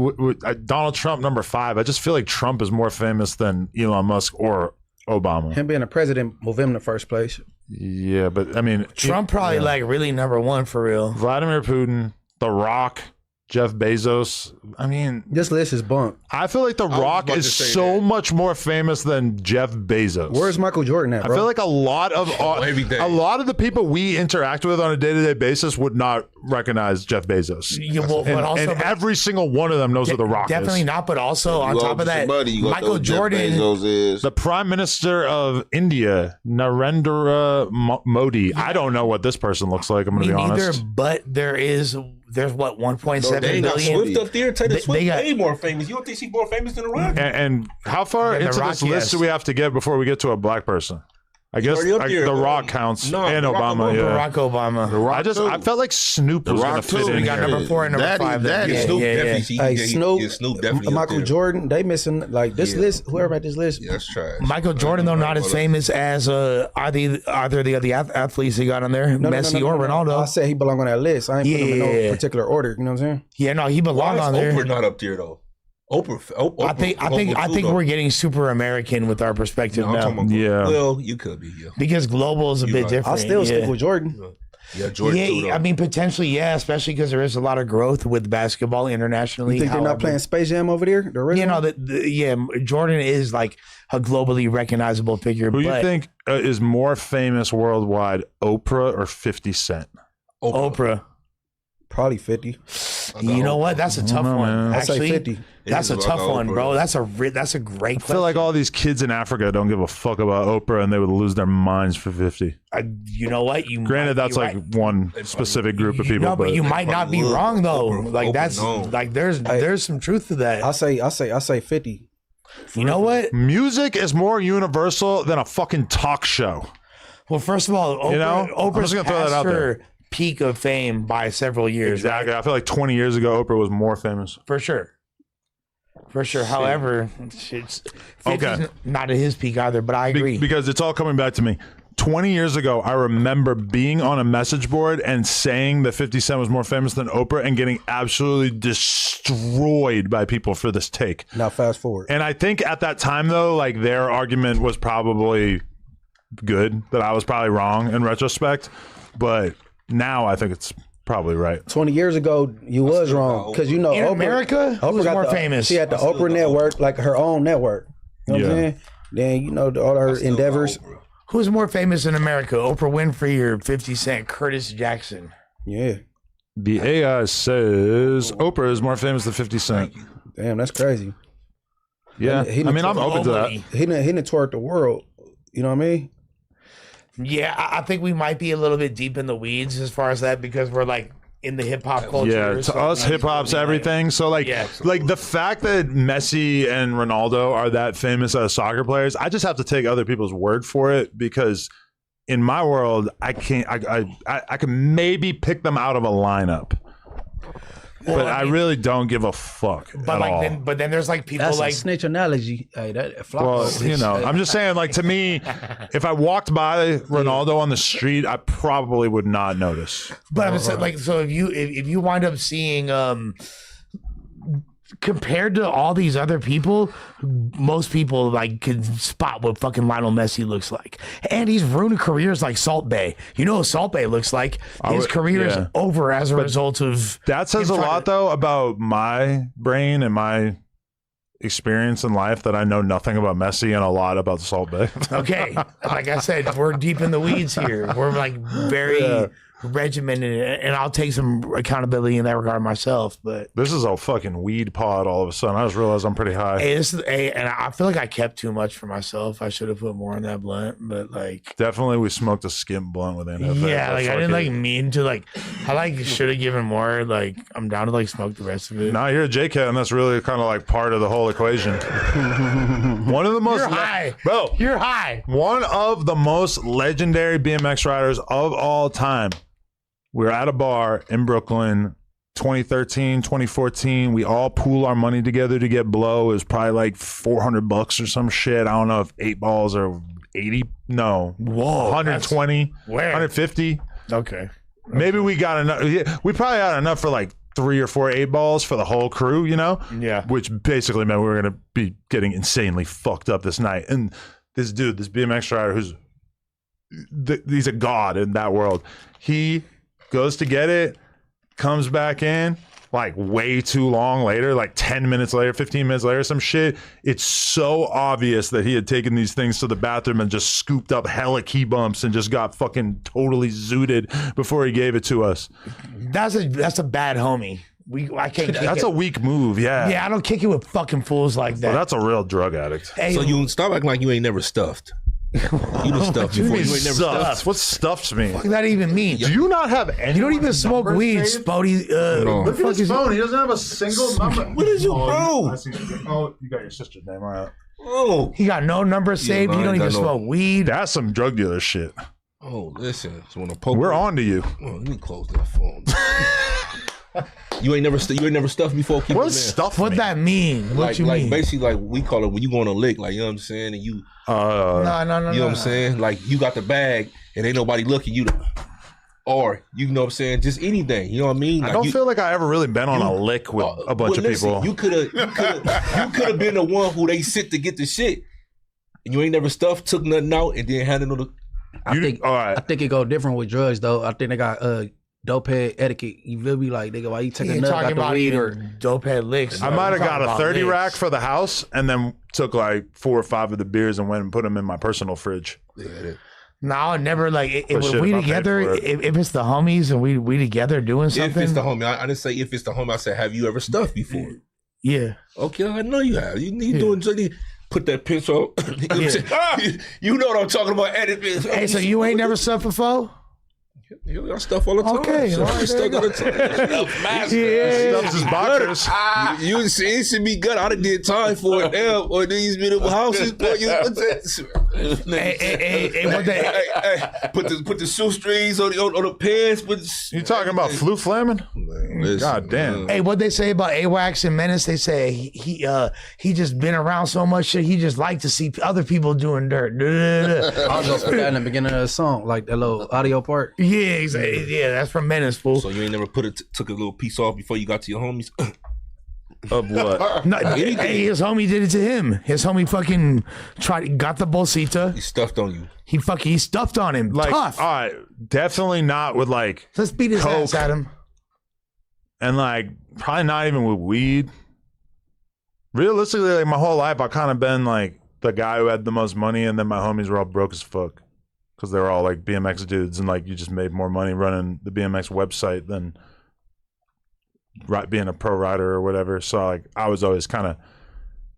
Donald Trump number 5. I just feel like Trump is more famous than Elon Musk or Obama. Him being a president moved him in the first place. Yeah, but I mean, Trump probably like really number 1 for real. Vladimir Putin, The Rock, Jeff Bezos. I mean, This list is bunk. I feel like The Rock about is to say so that. much more famous than Jeff Bezos. Where's Michael Jordan at, I bro? feel like a lot of every day. the people we interact with on a day-to-day basis would not recognize Jeff Bezos. Yeah, well, And, but also, and every single one of them knows who The Rock definitely is. not. But also on You go top to of that, somebody, you go Michael to Jeff Jordan. Bezos is. The Prime Minister of India, Narendra Modi. I don't know what this person looks like. I'm going to be Neither, honest. but there's what 1.7 They got billion. Swift up there. Taylor Swift they got- way more famous. You don't think she's more famous than The Rock? And how far Yeah, The into Rock, this list yes. do we have to get before we get to a black person? I guess already up there. The Rock counts No, and Barack Obama. Obama. Yeah. Barack Obama. I felt like Snoop was going Rock to fit too. in We got here. number 4 and number Daddy, 5. Daddy. Yeah, Snoop yeah, yeah. definitely. Hey, Snoop Snoop, definitely. Michael up there. Jordan, they missing like this Yeah. list. Whoever at this list, Yeah, that's trash. Michael Jordan, though, not as famous as either the athletes he got on there, Messi or Ronaldo. I said he belong on that list. I ain't put him in no Yeah. particular order. You know what I'm saying? Yeah, no, he Why belonged is on there. Oprah not up there though? Oprah. I think we're getting super American with our perspective No, I'm now talking about, Yeah. Well, you could be. Yeah. because global is a You bit right. different. I'll still stick yeah. with Jordan. Yeah, Jordan too, though. Yeah, I mean potentially, yeah, especially because there is a lot of growth with basketball internationally. You think they're not However, playing Space Jam over there? The original? You know, Jordan is like a globally recognizable figure. Who but you think is more famous worldwide, Oprah or 50 Cent? Oprah. Probably 50. You know what? That's a tough know, one. man. I'll say Actually, 50. that's It a is tough about one, Oprah. bro. That's a great. I feel like all these kids in Africa don't give a fuck about Oprah and they would lose their minds for 50. you know what? You Granted, might that's be like right. one specific group of people. No, but you might not be would. wrong though. Oprah- Like Oprah that's known. like there's some truth to that. I say 50. You know what? Music is more universal than a fucking talk show. Well, first of all, Oprah, You know? I'm Oprah's just gonna throw that past out there. her peak of fame by several years. Exactly. Right? I feel like 20 years ago, Oprah was more famous. For sure. However, it's Okay. not at his peak either. But I agree. Because it's all coming back to me. 20 years ago, I remember being on a message board and saying that 50 Cent was more famous than Oprah and getting absolutely destroyed by people for this take. Now fast forward. And I think at that time, though, like their argument was probably good, that I was probably wrong in retrospect. But now I think it's probably right. 20 years ago, you was wrong. Because you know, In Oprah, America, who's got more the- famous? She had the Oprah network, like her own network. You know what I'm Yeah. saying? Then, you know, all her endeavors. Who's more famous in America, Oprah Winfrey or 50 Cent, Curtis Jackson? Yeah. The AI says Oprah is more famous than 50 Cent. Damn, that's crazy. Yeah. I mean, I'm open to that. He done toured the world. You know what I mean? Yeah, I think we might be a little bit deep in the weeds as far as that because we're like in the hip hop culture. Yeah, to so us, hip hop's everything. So, like, Yeah. like the fact that Messi and Ronaldo are that famous as soccer players, I just have to take other people's word for it because in my world, I can't. I can maybe pick them out of a lineup, but I really don't give a fuck But at like, all. then there's like people That's like a snitch analogy. Hey, that Well, Flakko. you know, I'm just saying, like, to me, if I walked by Ronaldo on the street, I probably would not notice. But I'm saying, like, so if you wind up seeing compared to all these other people, most people like could spot what fucking Lionel Messi looks like, and he's ruined careers like Salt Bay. You know what Salt Bay looks like? His career is over as a result of. That says a lot though about my brain and my experience in life, that I know nothing about Messi and a lot about Salt Bay. Okay, like I said, we're deep in the weeds here. We're like very regimented, and I'll take some accountability in that regard myself. But this is a fucking weed pod all of a sudden. I just realized I'm pretty high. And I feel like I kept too much for myself. I should have put more in that blunt, but like definitely we smoked a skim blunt with NFA. Yeah, like I didn't like mean to like. I like should have given more. Like I'm down to like smoke the rest of it. Nah, you're a JCat, and that's really kind of like part of the whole equation. One of the most You're high, bro. You're high. One of the most legendary BMX riders of all time. We were at a bar in Brooklyn, 2013, 2014. We all pool our money together to get blow. It was probably like $400 or some shit. I don't know if 8 balls or 80. No. Whoa. 120. Where? 150. Okay. Maybe we got enough. We probably had enough for like 3 or 4 8 balls for the whole crew, you know? Yeah. Which basically meant we were going to be getting insanely fucked up this night. And this dude, this BMX rider he's a god in that world. He goes to get it, comes back in, like way too long later, like 10 minutes later, 15 minutes later, some shit. It's so obvious that he had taken these things to the bathroom and just scooped up hella key bumps and just got fucking totally zooted before he gave it to us. That's a bad homie. I can't. That's a weak move, yeah. Yeah, I don't kick it with fucking fools like that. Well, that's a real drug addict. Hey, So you stop acting like you ain't never stuffed. You done stuffed before. You ain't never stuffed. What stuffs mean? What does that even mean? Do you not have any? You don't even smoke weed, Spody. No. Look at his phone. He doesn't have a single number. What is your bro? Oh, you got your sister's name. All right. Oh, He got no number saved. no, You don't I even got no- smoke weed. That's some drug dealer shit. oh, listen. So when a poke, We're on to you. Oh, let me close that phone. You ain't never stuffed before. Keep What's it there. stuff? What that mean? What Like, you mean? basically, like we call it when you go on a lick, like you know what I'm saying, and you, No. you know what I'm saying, like you got the bag and ain't nobody looking, or you know what I'm saying, just anything, you know what I mean? Like I don't feel like I ever really been on a lick with a bunch of people. You could have been the one who they sit to get the shit, and you ain't never stuffed, took nothing out, and then handed on the. I think all right. I think it go different with drugs though. I think they got dope head etiquette. You feel me? Like nigga, why you take a nut out the weed or dope head licks? I might have got a 30 rack for the house and then took like 4 or 5 of the beers and went and put them in my personal fridge. No, I never like if shit, we if I paid together. for it. If it's the homies and we together doing something. If it's the homie, I didn't say if it's the homie. I said, have you ever stuffed before? Yeah. Okay, I know you have. You doing something. Put that picture up. You know what I'm talking about. Edit this. Hey, so you ain't never stuffed before? I stuff all the time. Okay, all right, Stuff all the time. Stuffs his boxers. You see me gut. I done did time for it now. Or these beautiful houses. Boy, Hey, what that? Put the shoestrings on the pants. You talking about flu flamming? God damn. Hey, what they say about AWACS and Menace? They say he just been around so much shit. He just like to see other people doing dirt. I was gonna put that in the beginning of the song, like that little audio part. Yeah, exactly. Yeah, that's from Menace, fool. So you ain't never took a little piece off before you got to your homies? Of what? No, hey, his homie did it to him. His homie fucking got the bolsita. He stuffed on you. He stuffed on him. Like, Tough. all right, definitely not with like Let's beat his coke ass at him. and like probably not even with weed. Realistically, like my whole life, I kind of been like the guy who had the most money, and then my homies were all broke as fuck because they were all like BMX dudes, and like you just made more money running the BMX website than being a pro rider or whatever. So like I was always kind of,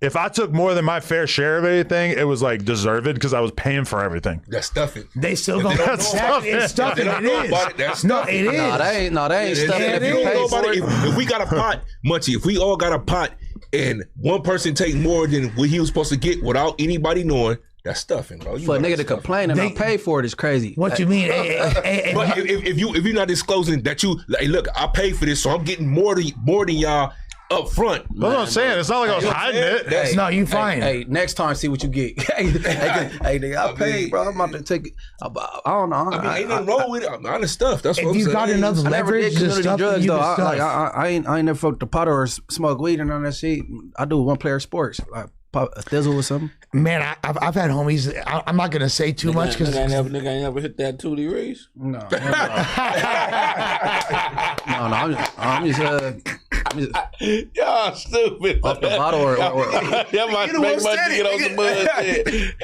if I took more than my fair share of anything, it was like deserved because I was paying for everything. That's stuffing. They still gonna That's it's stuffing. It is. That's No, stuffing. it is. No, they ain't stuff. If you don't know about it, if we got a pot, Munchie, if we all got a pot and one person take more than what he was supposed to get without anybody knowing, that's stuffing, bro. For a nigga to complain and not pay for it is crazy. What you mean? Hey, But if you're not disclosing that you, like, look, I paid for this, so I'm getting more than y'all, up front. That's what I'm saying. It's not like I was hiding it. No, you fine. Hey, next time, see what you get. hey, nigga, I paid, bro. I'm about to take it. I don't know. I mean, ain't nothing wrong with it. I'm honest stuff. That's what If I'm you saying. got enough I never leverage, did the community stuff drugs you though. can stuff. I ain't never fucked the pot or smoke weed and all that shit. I do one player sports, like pop a thizzle or something. Man, I've had homies. I'm not gonna say too much because nigga ain't never hit that tootie race. No, I'm just Y'all stupid. off the bottle or Y'all might make money to get on some bullshit.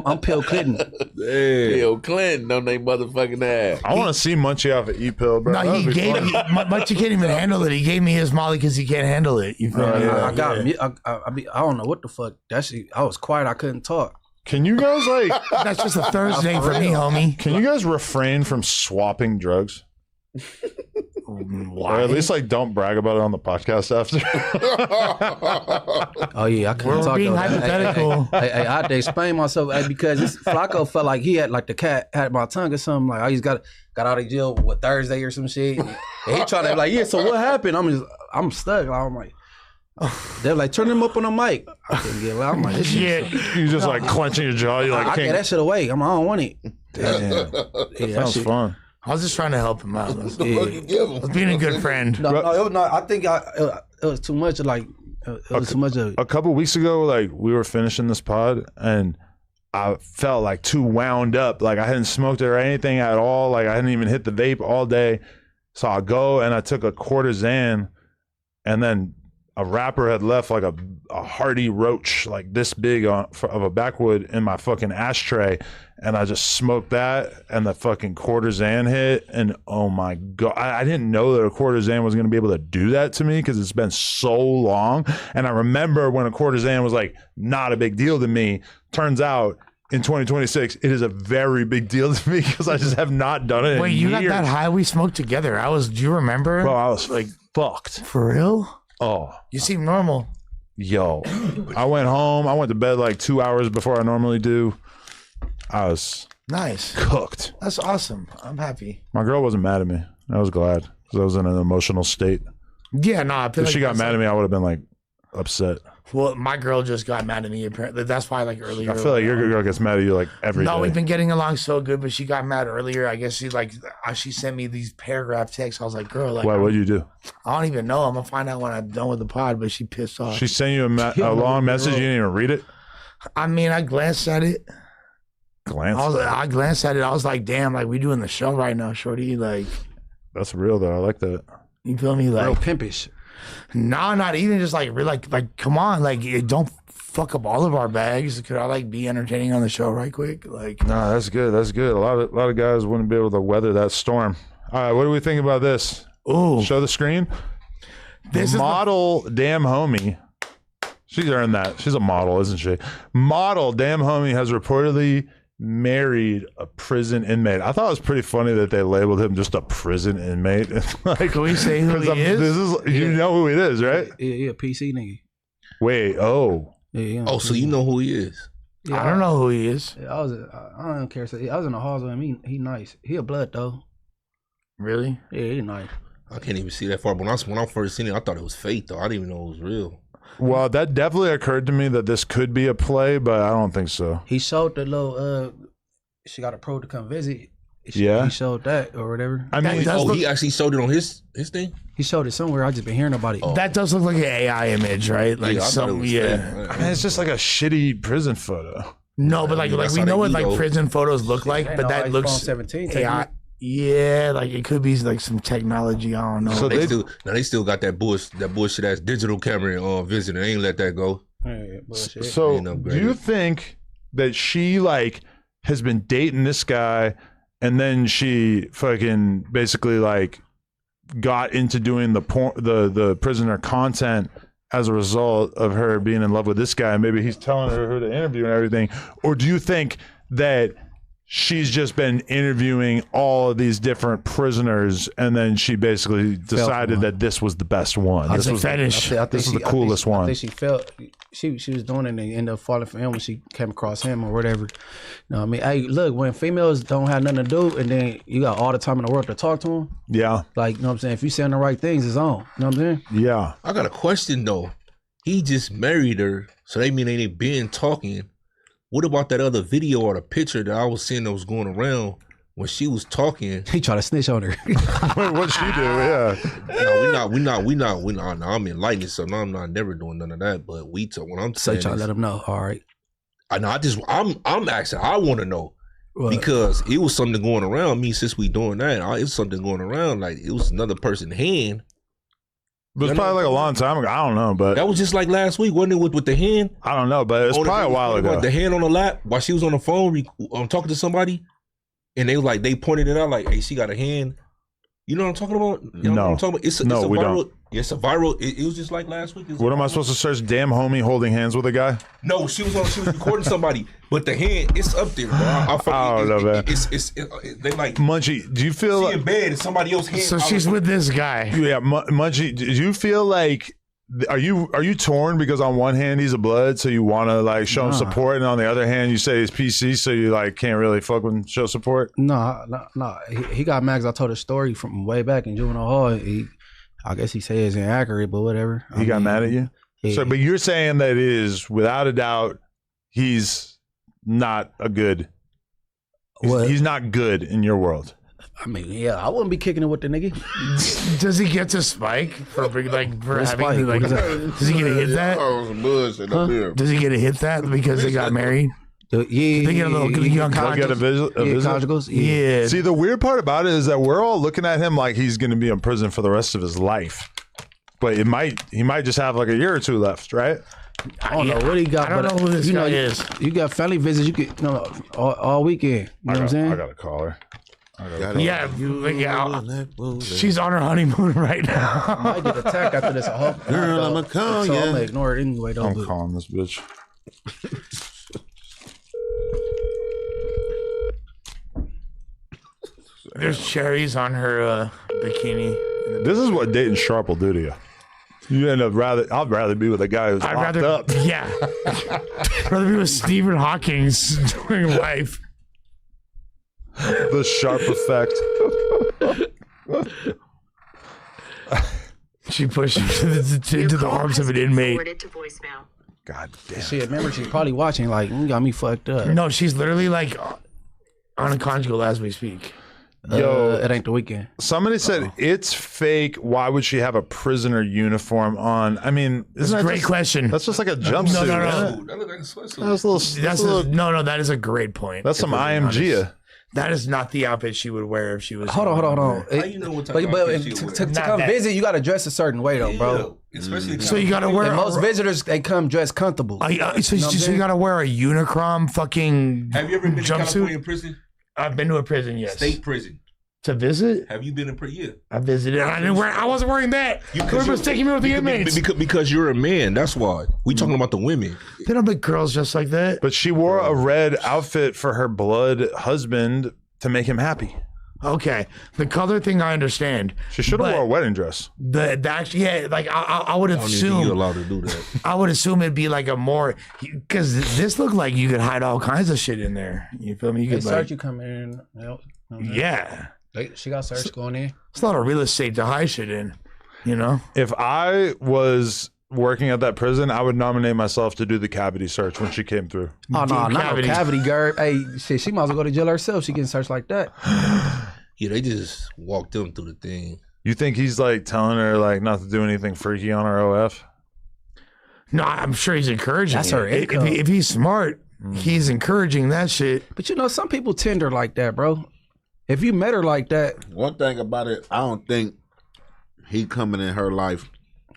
I'm Pill Clinton. Bill Clinton on they motherfucking ass. I want to see Munchie off an E-pill, bro. no, That'd he be gave fun. me. But you can't even handle it. He gave me his Molly because he can't handle it. You feel me? I don't know what the fuck. That shit. I was quiet. I couldn't talk. Can you guys That's just a Thursday for me, homie. Can you guys refrain from swapping drugs? Why? Or at least don't brag about it on the podcast after. Oh yeah, I couldn't We're talk. being though. hypothetical. Hey, I had to explain myself because Flakko felt like he had the cat had my tongue or something. Like I just got out of jail with Thursday or some shit. And he tried to be like, yeah. So what happened? I'm stuck. I'm like. They're like, turn him up on the mic. I couldn't get loud. I'm like, this shit. You just clenching your jaw. You're like, I get that shit away. I don't want it. damn. Yeah, Sounds fun. I was just trying to help him out. I was Give him. being a good friend. No, it was not. I think it was too much. It was too much of. A couple weeks ago, we were finishing this pod, and I felt too wound up. I hadn't smoked it or anything at all. I hadn't even hit the vape all day. So I go and I took a quarter Xan, and then a rapper had left a hardy roach this big of a backwood in my fucking ashtray, and I just smoked that, and the fucking quarter Xan hit, and oh my god, I didn't know that a quarter Xan was going to be able to do that to me because it's been so long. And I remember when a quarter Xan was not a big deal to me. Turns out in 2026 it is a very big deal to me because I just have not done it. Wait, in you years. got that high? We smoked together. Do you remember? Bro, I was fucked. For real? Oh, You seem normal. yo, I went home. I went to bed 2 hours before I normally do. I was Nice. cooked. That's awesome. I'm happy. My girl wasn't mad at me. I was glad because I was in an emotional state. Yeah, no, I feel If she got mad at me, I would have been upset. Well, my girl just got mad at me. Apparently, that's why earlier. I feel like your girl gets mad at you every day. No, we've been getting along so good, but she got mad earlier. I guess she sent me these paragraph texts. I was like, girl, Why? What did you do? I don't even know. I'm gonna find out when I'm done with the pod. But she pissed off. She sent you a long message. You didn't even read it. I mean, I glanced at it. I glanced at it. I was like, damn, we doing the show right now, shorty. That's real though. I like that. You feel me? Real pimpish. No, not even just come on, don't fuck up all of our bags. Could I be entertaining on the show right quick? No, that's good. That's good. A lot of guys wouldn't be able to weather that storm. All right, what do we think about this? Ooh, Show the screen. this Model Damn Homie. She's earned that. She's a model, isn't she? Model Damn Homie has reportedly married a prison inmate. I thought it was pretty funny that they labeled him just a prison inmate. Can we say who he is? You know who it is, right? Yeah, PC nigga. Wait, oh. Yeah. Oh, so you know who he is? I don't know who he is. Yeah, I don't care. I was in the halls with him. He nice. He a blood though. Really? Yeah, he nice. I can't even see that far. But when I first seen it, I thought it was fake though. I didn't even know it was real. Well, that definitely occurred to me that this could be a play, but I don't think so. He showed the little she got a pro to come visit. Yeah. He showed that or whatever. I mean, He actually showed it on his thing? He showed it somewhere. I just been hearing about it. That does look like an AI image, right? I thought it was fake. I mean, it's just a shitty prison photo. No, but that's we how know they what ego. prison photos look like, Ain't but no that iPhone looks 17 AI. Yeah, it could be some technology. I don't know. So They still got that bullshit ass digital camera on visiting. They ain't let that go. So Ain't do upgraded. you think that she has been dating this guy and then she fucking basically got into doing the prisoner content as a result of her being in love with this guy, and maybe he's telling her who to interview and everything? Or do you think that she's just been interviewing all of these different prisoners and then she basically decided that this was the best one? This was fetish. this is the coolest one. I think she felt she was doing it and ended up falling for him when she came across him or whatever. You know what I mean? Hey, look, when females don't have nothing to do and then you got all the time in the world to talk to them. Yeah. Like, you know what I'm saying? If you saying the right things, it's on. You know what I'm saying? Yeah. I got a question though. He just married her, so they mean they ain't been talking. What about that other video or the picture that I was seeing that was going around when she was talking? He tried to snitch on her. What'd she do? Yeah. No, we not. No, I'm enlightened, so no, I'm not never doing none of that. But we talk when I'm So saying try to this, let him know. All right. I'm asking. I want to know because it was something going around me since we doing that. It was something going around like it was another person's hand. It was probably like a long time ago. I don't know, but that was just like last week, wasn't it? With the hand. I don't know, but it was probably a while ago. The hand on the lap while she was on the phone, talking to somebody, and they was like they pointed it out like, "Hey, she got a hand." You know what I'm talking about? You know what I'm talking about? It's a we viral. don't. It's a viral. It was just like last week. What am I supposed to search? Damn homie holding hands with a guy? No, she was recording somebody, but the hand, it's up there, bro. I don't know, man. They like Munchie. Do you feel she in bed and somebody else hand? So she's with this guy. Yeah, Munchie. Do you feel like? Are you torn because on one hand he's a blood, so you want to like show him support, and on the other hand you say he's PC, so you like can't really fuck with him, show support? No. He got mad 'cause I told a story from way back in juvenile hall. I guess he said it's inaccurate, but whatever. He got mad at you? Yeah. So, but you're saying that it is without a doubt he's not a good. He's not good in your world. I mean, yeah, I wouldn't be kicking it with the nigga. Does he get to spike for having spike? like? Does he get to hit that? Does he get to hit that because they got married? Yeah, they get a little young conjugals. Yeah. See, the weird part about it is that we're all looking at him like he's going to be in prison for the rest of his life, but he might just have like a year or two left, right? I don't know what he got. I don't know who this guy is. You got family visits. You get all weekend. You know what I'm saying? I got to call her. She's on her honeymoon right now. I might get attacked after this. I hope. Girl, I'm gonna call you. I'm gonna ignore it anyway. I'm calling this bitch. There's cherries on her bikini. This is what dating sharp will do to you. You end up I'd rather be with a guy who's locked up. Yeah. I'd rather be with Stephen Hawking's during life. The sharp effect. She pushed him into the arms of an inmate. God damn. Shit, remember she's probably watching like, you got me fucked up. No, she's literally like on a conjugal as we speak. Yo, it ain't the weekend. Somebody said it's fake. Why would she have a prisoner uniform on? I mean, that's a great question. That's just like a jumpsuit. No. That looks like a sweatsuit. No, that is a great point. That's some IMG. That is not the outfit she would wear if she was. Hold on. How you know what type of outfit she would wear? To come visit, you got to dress a certain way though, bro. Especially so you got to wear. And most visitors, they come dressed comfortable. So you got to wear a Unicron fucking. Have you ever been to California prison? I've been to a prison, yes. State prison. To visit? Have you been in prison? Yeah. I visited. I wasn't wearing that. Crip was taking me with the inmates. Because you're a man. That's why. We talking about the women. They don't make girls just like that. But she wore a red outfit for her blood husband to make him happy. Okay, the color thing I understand. She should have wore a wedding dress. I would assume you're allowed to do that. I would assume it'd be like a more because this looked like you could hide all kinds of shit in there. You feel me? You could search you come in. Yeah. She got search going in. It's a lot of real estate to hide shit in. You know. If I was working at that prison, I would nominate myself to do the cavity search when she came through. Oh, no, not no cavity, girl. Hey, shit, she might as well go to jail herself. She getting searched like that. Yeah, they just walked them through the thing. You think he's like telling her like not to do anything freaky on her OF? No, I'm sure he's encouraging. That's her income. If he's smart, he's encouraging that shit. But you know, some people tender like that, bro. If you met her like that. One thing about it, I don't think he coming in her life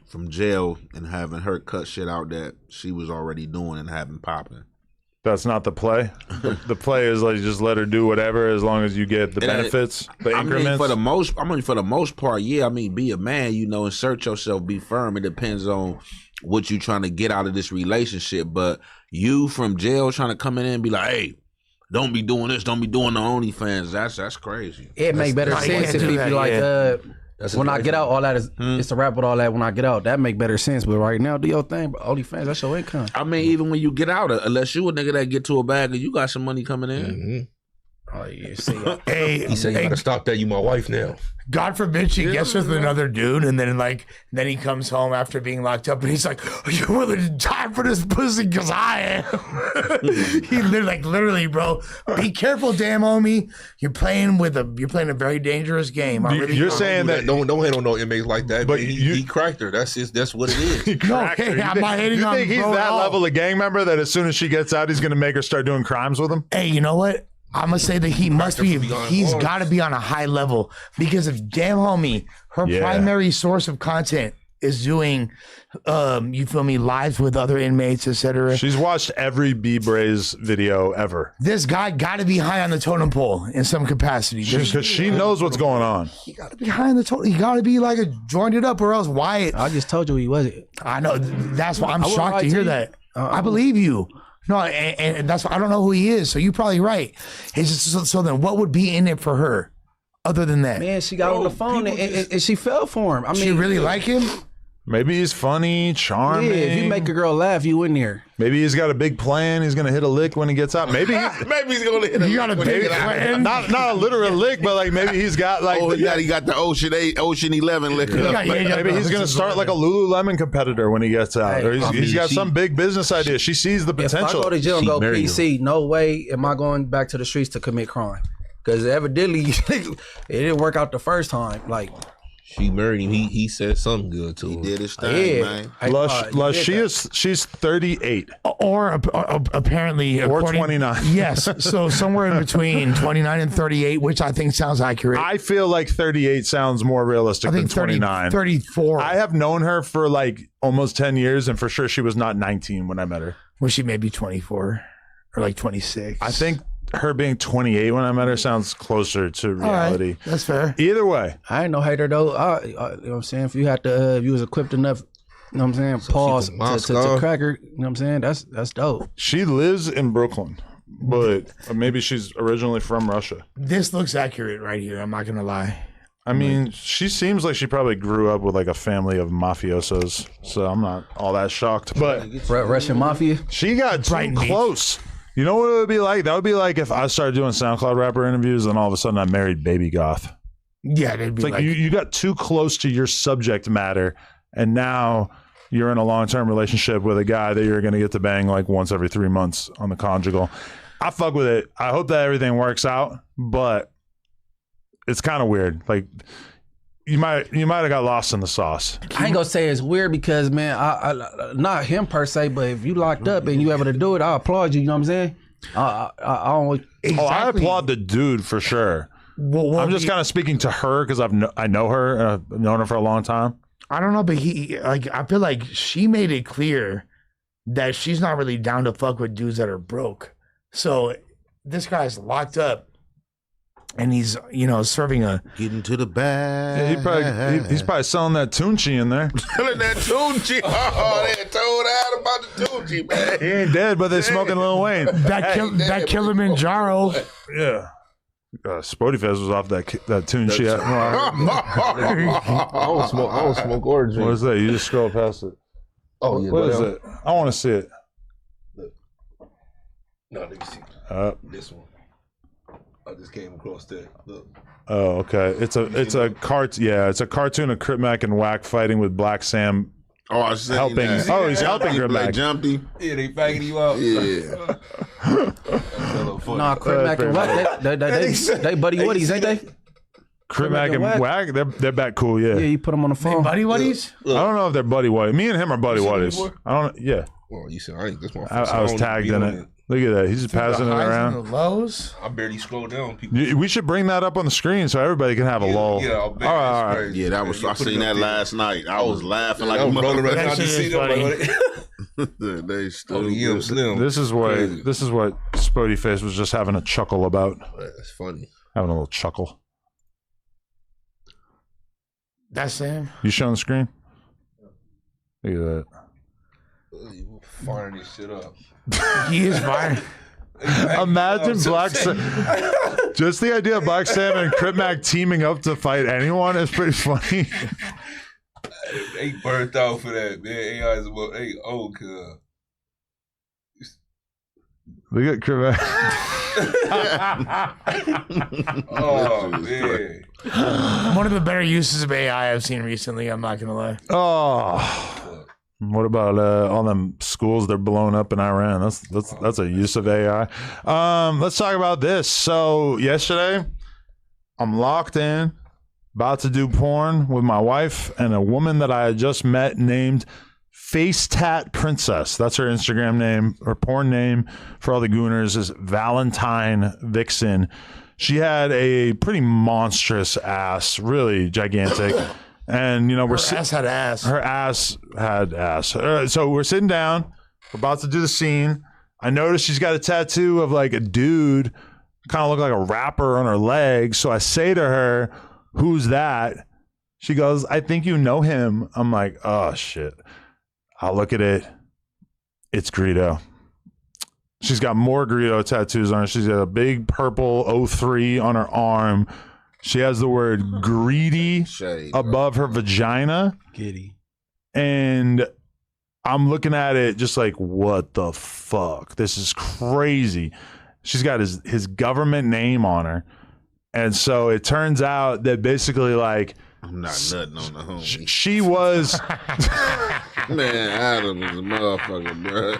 from jail and having her cut shit out that she was already doing and having popping. That's not the play. The play is like just let her do whatever as long as you get the benefits, the increments. For the most part, yeah. I mean, be a man, you know, insert yourself, be firm. It depends on what you trying to get out of this relationship. But you from jail trying to come in and be like, hey, don't be doing this, don't be doing the OnlyFans. That's crazy. It make better sense if you be like, When I get out, all that is it's a wrap with all that. When I get out, that make better sense. But right now, do your thing, bro. OnlyFans, that's your income. I mean, even when you get out, unless you a nigga that get to a bag and you got some money coming in. Oh yeah, see, he said, "You gotta stop that. You my wife now." God forbid she gets with another dude, and then he comes home after being locked up, and he's like, "Are you willing to die for this pussy? Because I am." He literally, bro. Be careful, damn homie. You're playing a very dangerous game. You're saying that don't hate on no inmates like that. But he cracked her. That's what it is. No, I'm not hating on him. You think he's that level of gang member that as soon as she gets out, he's gonna make her start doing crimes with him? Hey, you know what? I'm gonna say that he's got to be on a high level, because if damn homie, her primary source of content is doing, you feel me, lives with other inmates, etc. She's watched every B-Braze video ever. This guy got to be high on the totem pole in some capacity. Because she knows what's going on. He got to be high on the totem. He got to be like a joined it up, or else Wyatt. I just told you he wasn't. I know. That's why I'm shocked to hear that. I believe you. No, and that's why I don't know who he is. So you're probably right. It's just, so then, what would be in it for her, other than that? Man, she got on the phone and she fell for him. I mean, she really like him. Maybe he's funny, charming. Yeah, if you make a girl laugh, you in there. Maybe he's got a big plan. He's gonna hit a lick when he gets out. Maybe he's gonna hit. You got a big plan. Not a literal lick, but like maybe he's got like. He got the Ocean 11 liquor. Maybe he's gonna start like a Lululemon competitor when he gets out, or he's got some big business idea. She sees the potential. If I go to jail and go PC, no way am I going back to the streets to commit crime, because evidently it didn't work out the first time. Like. She married him. He said something good to her. He did his thing, man. She's 38. Or apparently... Or 29. Yes. So somewhere in between 29 and 38, which I think sounds accurate. I feel like 38 sounds more realistic than 29. 34. I have known her for like almost 10 years, and for sure she was not 19 when I met her. Was she maybe 24 or like 26? I think her being 28 when I met her sounds closer to reality. Right, that's fair. Either way, I ain't no hater though. You know what I'm saying? If you had to, if you was equipped enough, you know what I'm saying, pause to crack her. You know what I'm saying? That's dope. She lives in Brooklyn, but maybe she's originally from Russia. This looks accurate right here. I'm not gonna lie. I mean, she seems like she probably grew up with like a family of mafiosos, so I'm not all that shocked. But Russian mafia. She got too close. You know what it would be like? That would be like if I started doing SoundCloud rapper interviews and all of a sudden I married Baby Goth. Yeah, they'd be like you got too close to your subject matter, and now you're in a long-term relationship with a guy that you're going to get to bang like once every 3 months on the conjugal. I fuck with it. I hope that everything works out, but it's kind of weird. Like you might have got lost in the sauce. I ain't gonna say it's weird because, man, I not him per se, but if you locked up and you able to do it, I applaud you. You know what I'm saying? I don't. Exactly. I applaud the dude for sure. Well, I'm just kind of speaking to her because I know her and I've known her for a long time. I don't know, but I feel like she made it clear that she's not really down to fuck with dudes that are broke. So this guy's locked up. And he's, serving a... Getting to the bag. Yeah, he's probably selling that Tunchi in there. Selling that Tunchi. Oh, they told out about the Tunchi, man. He ain't dead, but they smoking Lil Wayne. That Kilimanjaro. Yeah. Spotifest was off that Tunchi. I don't smoke Origin. What is that? You just scroll past it. Oh, yeah. What is it? I want to see it. No, let me see. This one. I just came across that. Look. Oh, okay. It's a cartoon. Yeah, it's a cartoon of Krip Mac and Wack fighting with Black Sam. Oh, I was helping. That. Oh, he's helping Krip Mac. Jumped him. Yeah, they bagging you out. Yeah. Nah, Krip Mac and Wack, they buddy buddies, ain't they? Krip Mac and Wack, they're back cool. Yeah. Yeah, you put them on the phone. Buddy buddies? I don't know if they're buddy buddies. Me and him are buddy buddies. I don't. Yeah. Well, you said I ain't. That's my. I was tagged in it. Look at that. He's just passing it around. The lows. I barely scroll down. We should bring that up on the screen so everybody can have a lull. Yeah, all right. Yeah, that was. I seen that last night. I was laughing like a motherfucker. They stupid. Slim. This is what Spody Face was just having a chuckle about. That's funny. Having a little chuckle. That's Sam. You showing the screen? Look at that. Firing this shit up. He is firing. Imagine Black Sam. Just the idea of Black Sam and Krip Mac teaming up to fight anyone is pretty funny. They burnt out for that, man. AI is about cuz. We got Krip Mac. Oh man. One of the better uses of AI I've seen recently, I'm not gonna lie. Oh, what about all them schools they're blowing up in Iran? That's a use of AI. Let's talk about this. So yesterday, I'm locked in, about to do porn with my wife and a woman that I had just met named Face Tat Princess. That's her Instagram name. Her porn name for all the gooners is Valentine Vixen. She had a pretty monstrous ass, really gigantic. And, you know, Her ass had ass. Her ass had ass. So we're sitting down. We're about to do the scene. I noticed she's got a tattoo of like a dude, kind of look like a rapper on her leg. So I say to her, "Who's that?" She goes, "I think you know him." I'm like, oh, shit. I look at it. It's Greedo. She's got more Greedo tattoos on her. She's got a big purple 03 on her arm. She has the word greedy above her vagina. Giddy. And I'm looking at it just like, what the fuck? This is crazy. She's got his government name on her. And so it turns out that basically like, I'm not nutting on the homie. She was... Man, Adam is a motherfucker, bro.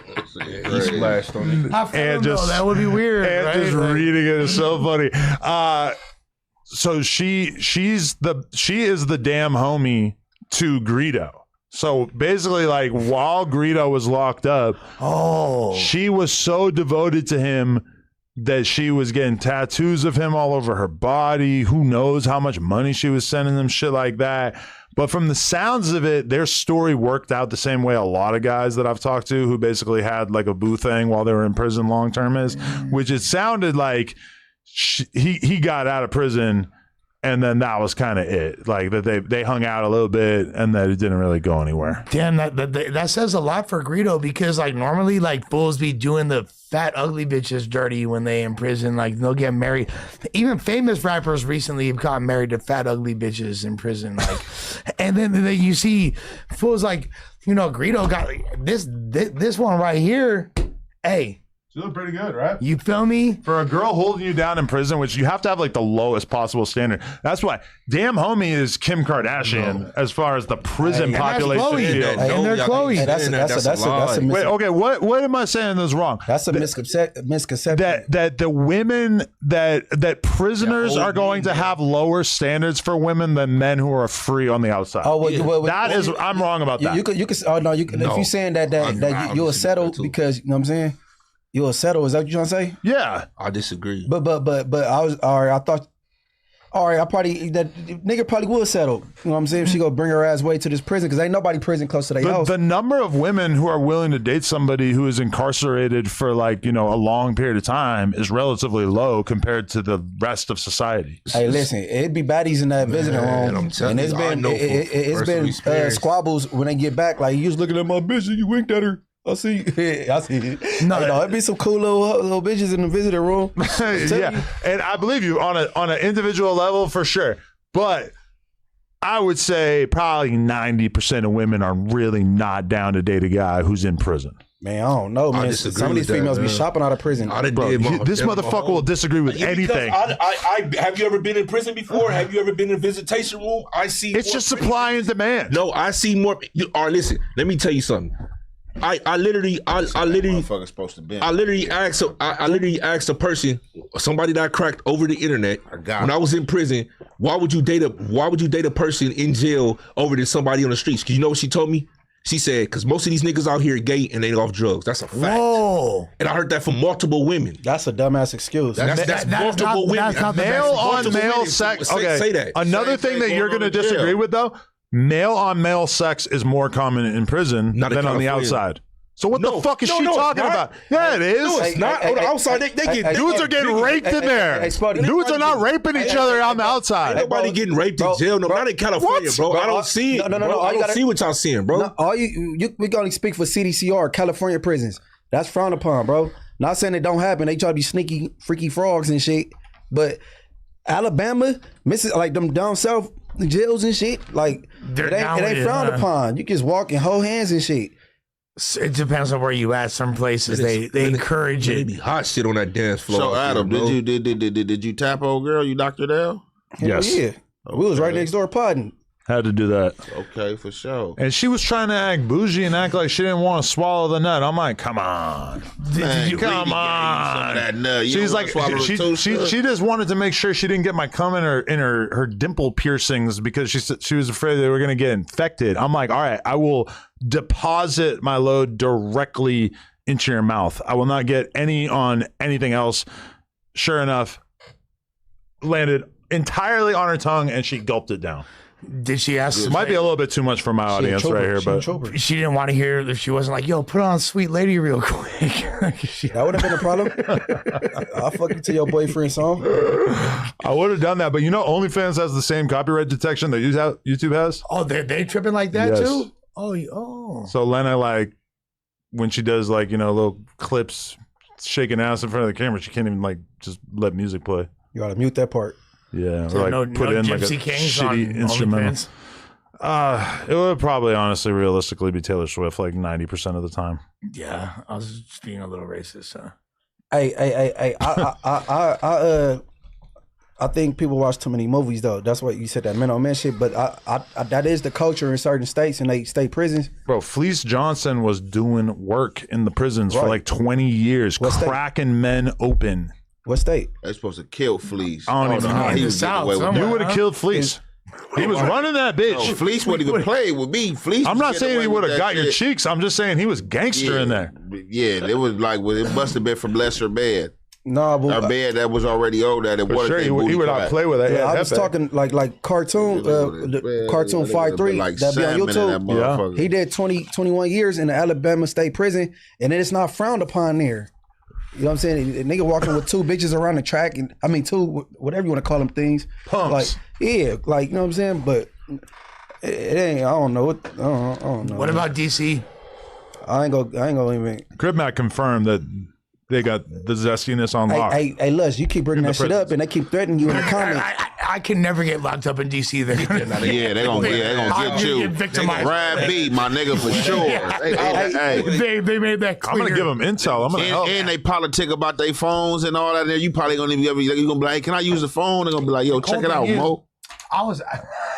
He splashed on it. And just, that would be weird. And right? just reading it is so funny. So she is the damn homie to Greedo. So basically, like while Greedo was locked up, she was so devoted to him that she was getting tattoos of him all over her body. Who knows how much money she was sending them, shit like that. But from the sounds of it, their story worked out the same way a lot of guys that I've talked to who basically had like a boo thing while they were in prison long term is, which it sounded like he got out of prison and then that was kind of it. Like that they hung out a little bit and that it didn't really go anywhere. Damn, that says a lot for Greedo because like normally like fools be doing the fat ugly bitches dirty when they in prison. Like they'll get married. Even famous rappers recently have gotten married to fat ugly bitches in prison. Like, and then you see fools like, you know, Greedo got this one right here. Hey. She looked pretty good, right? You feel me? For a girl holding you down in prison, which you have to have like the lowest possible standard. That's why damn homie is Kim Kardashian as far as the prison population. And they're Chloe. That's a wait, okay, what am I saying that's wrong? That's a misconception. That the women that prisoners are going to have lower standards for women than men who are free on the outside. Oh, well, I'm wrong about that. You can if you're saying that you'll settle because you know what I'm saying. You'll settle. Is that what you're trying to say? Yeah, I disagree. But I was all right. I thought, all right. That nigga probably will settle. You know what I'm saying? If she go bring her ass way to this prison because ain't nobody prison close to their house. The number of women who are willing to date somebody who is incarcerated for like a long period of time is relatively low compared to the rest of society. Hey, listen, it'd be baddies in that visiting room, and it's been squabbles when they get back. Like you was looking at my bitch and you winked at her. I see. I see. No, it'd be some cool little bitches in the visitor room. Yeah, and I believe you on an individual level for sure. But I would say probably 90% of women are really not down to date a guy who's in prison. Man, I don't know, man. Some of these females be shopping out of prison. This motherfucker will disagree with anything. I have you ever been in prison before? Have you ever been in a visitation room? I see. It's just supply and demand. No, I see more. All right, listen. Let me tell you something. I literally asked a person, somebody that I cracked over the internet when I was in prison, why would you date a person in jail over than somebody on the streets? Cause you know what she told me? She said, because most of these niggas out here gay and they off drugs. That's a fact. Whoa. And I heard that from multiple women. That's a dumbass excuse. That's multiple women. Male on male sex. Okay. Say that. Another thing that you're going to disagree with though, male on male sex is more common in prison than on the outside. So what the fuck is she talking about? Yeah, it is. No, it's not. On the outside, they get dudes are getting raped in there. Dudes are not raping each other on the outside. Ain't nobody getting raped in jail. No, not in California, bro. I don't see it. No. I don't see what y'all seeing, bro. We can only speak for CDCR, California prisons. That's frowned upon, bro. Not saying it don't happen. They try to be sneaky, freaky frogs and shit. But Alabama, like them down south jails and shit, like it ain't frowned upon. You just walk and hold hands and shit. It depends on where you at. Some places they encourage it. Be hot shit on that dance floor. So Adam, did you tap old girl? You knocked her down? Yes. Yeah. We was right next door podding. Had to do that. Okay, for sure. And she was trying to act bougie and act like she didn't want to swallow the nut. I'm like, come on. Come on. That nut. She's like, she just wanted to make sure she didn't get my cum in her dimple piercings because she was afraid they were going to get infected. I'm like, all right, I will deposit my load directly into your mouth. I will not get any on anything else. Sure enough, landed entirely on her tongue and she gulped it down. Did she ask? It might be a little bit too much for my audience right here, but she didn't want to hear if she wasn't like, yo, put on Sweet Lady real quick. That would have been a problem. I'll fuck you to your boyfriend's song. I would have done that, but you know, OnlyFans has the same copyright detection that YouTube has. Oh, they tripping like that too? Oh. So Lena, like, when she does like, you know, little clips shaking ass in front of the camera, she can't even like just let music play. You gotta mute that part. Yeah, so or like put in like a shitty instrumental. It would probably honestly realistically be Taylor Swift like 90% of the time. Yeah, I was just being a little racist, huh? Hey, I think people watch too many movies though. That's what you said, that men on men shit. But I that is the culture in certain states and they state prisons. Bro, Fleece Johnson was doing work in the prisons for like 20 years, cracking men open. What state? They're supposed to kill Fleece. I don't even know how he was getting away with it. You would have killed Fleece. He was running that bitch. No, Fleece wouldn't even play with me. Fleece. I'm not saying he would have got your cheeks. I'm just saying he was gangster in there. Yeah, it was like, well, it must have been from lesser bed. No, but a bed that was already old. That it for sure, he would not play with that. Yeah, I was talking like cartoon, cartoon 5-3 like that be on YouTube. Yeah. He did 21 years in the Alabama State Prison, and it's not frowned upon there. You know what I'm saying? A nigga walking with two bitches around the track, and I mean two, whatever you want to call them things. Pumps. Like, yeah, like, you know what I'm saying? But it ain't. I don't know. I don't know. What about DC? I ain't gonna even. Krip Mac confirmed that they got the zestiness on lock. Hey, Lush, you keep bringing that shit up, and they keep threatening you in the comments. I can never get locked up in DC. Yeah, they gonna get you. Brad B, my nigga, for sure. They made that clear. I'm gonna give them intel. I'm gonna help. And they politic about their phones and all that. You probably gonna even you gonna be like, "Can I use the phone?" They're gonna be like, "Yo, check it out, Mo." I was.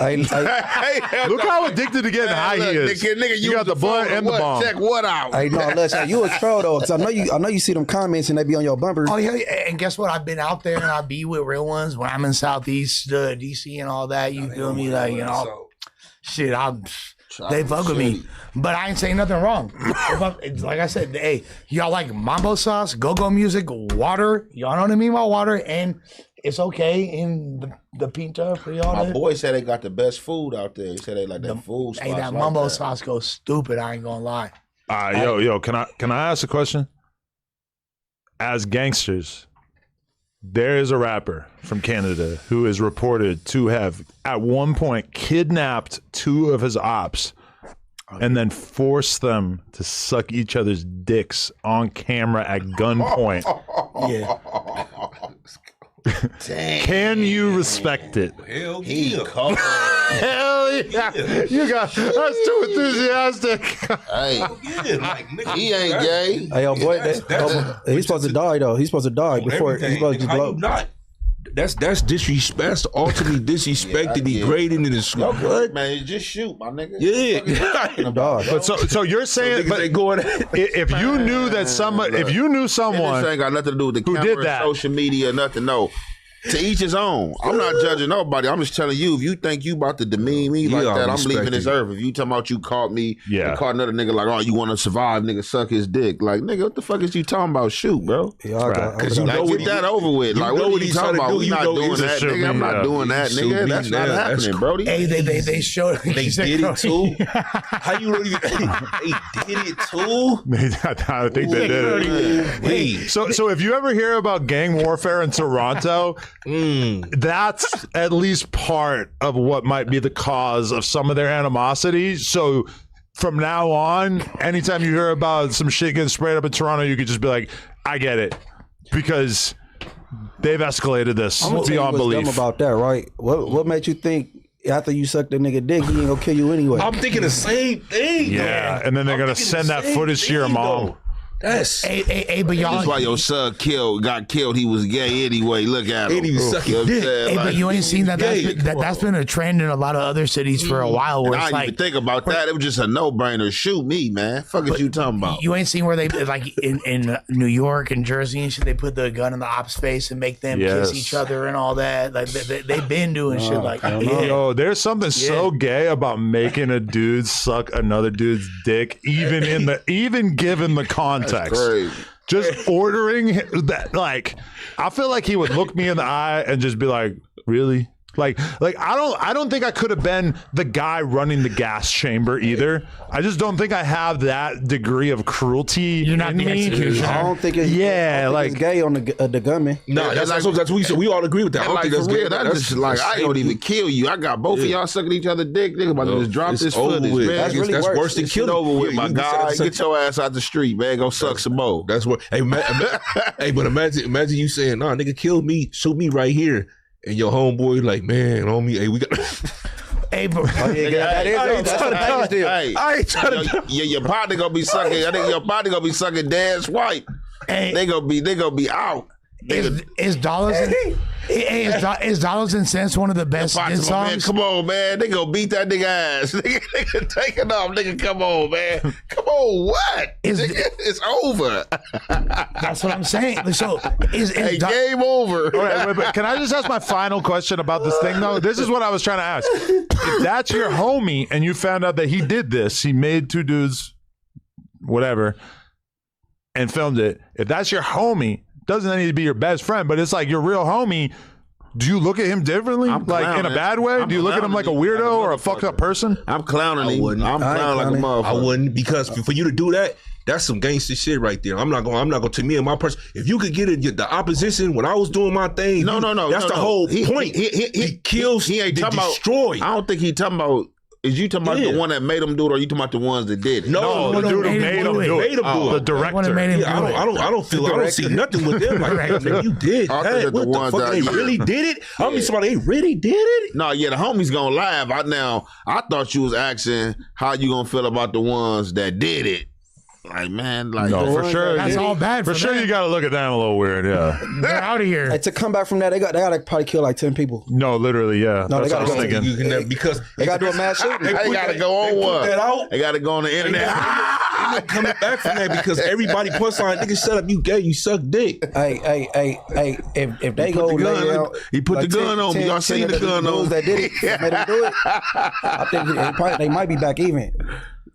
Look how addicted to getting high he is. Nigga, you got the blood and the bomb. Check what out? Hey, no, listen, you a troll though, because I know you see them comments and they be on your bumper. Oh yeah, and guess what? I've been out there and I be with real ones when I'm in Southeast DC and all that. You feel me? Like, you know, shit. They fuck with me, but I ain't saying nothing wrong. Like I said, hey, y'all like mambo sauce, go-go music, water. Y'all know what I mean by water, and it's okay in the pinta for y'all. My boy said they got the best food out there. He said they like that food. Hey, that mambo sauce goes stupid. I ain't gonna lie. Yo, can I ask a question? As gangsters, there is a rapper from Canada who is reported to have at one point kidnapped two of his ops and then forced them to suck each other's dicks on camera at gunpoint. Yeah. Can you respect it? Hell yeah. Hell yeah. You got that's too enthusiastic. Hey, he ain't gay. Hey, yo, boy, he's supposed to die though. He's supposed to die before he's supposed to blow. That's disrespect. That's ultimately disrespecting, degrading, and it's no good, man. Just shoot, my nigga. Yeah. But so you're saying, but if you knew that somebody, if you knew someone, this ain't got nothing to do with the who camera, did that, social media, nothing. No. To each his own. I'm not judging nobody. I'm just telling you, if you think you about to demean me like that, I'm leaving this earth. If you talking about you caught me and caught another nigga like, oh, you want to survive, nigga, suck his dick. Like, nigga, what the fuck is you talking about? Shoot, bro. Because you know get that over with. Like, what are you talking about? We not doing that, nigga. I'm not doing that, nigga. That's not happening, Brody. Hey, they showed they did it too. How you really? They did it too. I think they did it. Wait. So if you ever hear about gang warfare in Toronto, that's at least part of what might be the cause of some of their animosity. So from now on, anytime you hear about some shit getting sprayed up in Toronto, you could just be like, I get it. Because they've escalated this I'm gonna tell you beyond what's belief. dumb about that, right? What made you think after you suck the nigga dick, he ain't gonna kill you anyway? I'm thinking the same thing. Yeah, and then they're gonna send that footage to your mom. That's but y'all. That's why your son got killed. He was gay anyway. Look at him. Ain't even sucking dick. Hey, but you ain't seen that. That's been a trend in a lot of other cities for a while. Where I it's didn't like, even think about that. It was just a no-brainer. Shoot me, man. Fuck is you talking about? you ain't seen where they like in New York and Jersey and shit. They put the gun in the op's face and make them kiss each other and all that. Like they've been doing shit like that. Yo, there's something so gay about making a dude suck another dude's dick, even given the context. That's crazy. Just ordering that, like, I feel like he would look me in the eye and just be like, "Really?" Like I don't think I could have been the guy running the gas chamber either. I just don't think I have that degree of cruelty. You're not the executioner. I don't think it's it's gay on the gunman. No, that's what we said. We all agree with that. I don't Like, think that's for real, gay. that's just like I don't even kill you. I got both of y'all sucking each other dick. Nigga about to just drop this footage, man. That's really that's worse than It's killing. over with, Yeah, my you can guy. say Get your ass out the street, man. Go suck some more. That's what. Hey, but imagine you saying, "Nah, nigga, kill me, shoot me right here," and your homeboy like, "Man, homie, hey, we got." Hey, bro. Your partner gonna be sucking. I think your partner gonna be sucking Dad's wife. They gonna be out. Is dollars is dollars and cents one of the best Man, songs? come on, man. They gonna beat that nigga ass. Nigga, take it off. Nigga, come on, man. Come on, what? It's over. That's what I'm saying. So game over. All right, but can I just ask my final question about this thing, though? This is what I was trying to ask. If that's your homie and you found out that he did this, he made two dudes, whatever, and filmed it. If that's your homie, doesn't need to be your best friend, but it's like your real homie. Do you look at him differently? Like in a bad way? Do you look at him like a weirdo or a fucked up person? I'm clowning him. I'm clowning like a motherfucker. I wouldn't, because for you to do that, that's some gangster shit right there. I'm not going to me and my person. If you could get it, the opposition when I was doing my thing. No. That's the whole point. He kills. He ain't talking destroy. I don't think he talking about. Is you talking about the one that made him do it, or you talking about the ones that did it? No, the dude who made him do it. The director. I don't see nothing with them. Like, you did that. What the fuck? They really did it? I mean, somebody, they really did it? No, yeah, the homie's gonna laugh. I thought you was asking how you gonna feel about the ones that did it. Like, man, like, no, for sure. That's all bad. For sure, you got to look at them a little weird. Yeah, they're out of here. Hey, to come back from that, they got to probably kill like 10 people. No, literally, yeah. No, that's they what I was thinking. Because they got to do a mass shooting. They got to go on one. They got to go on the internet. They not coming back from that because everybody puts on nigga, shut up, you gay, you suck dick. Hey, if they go lay down, he put the gun on me. Y'all seen the gun on that did it, made them do it. I think they might be back even.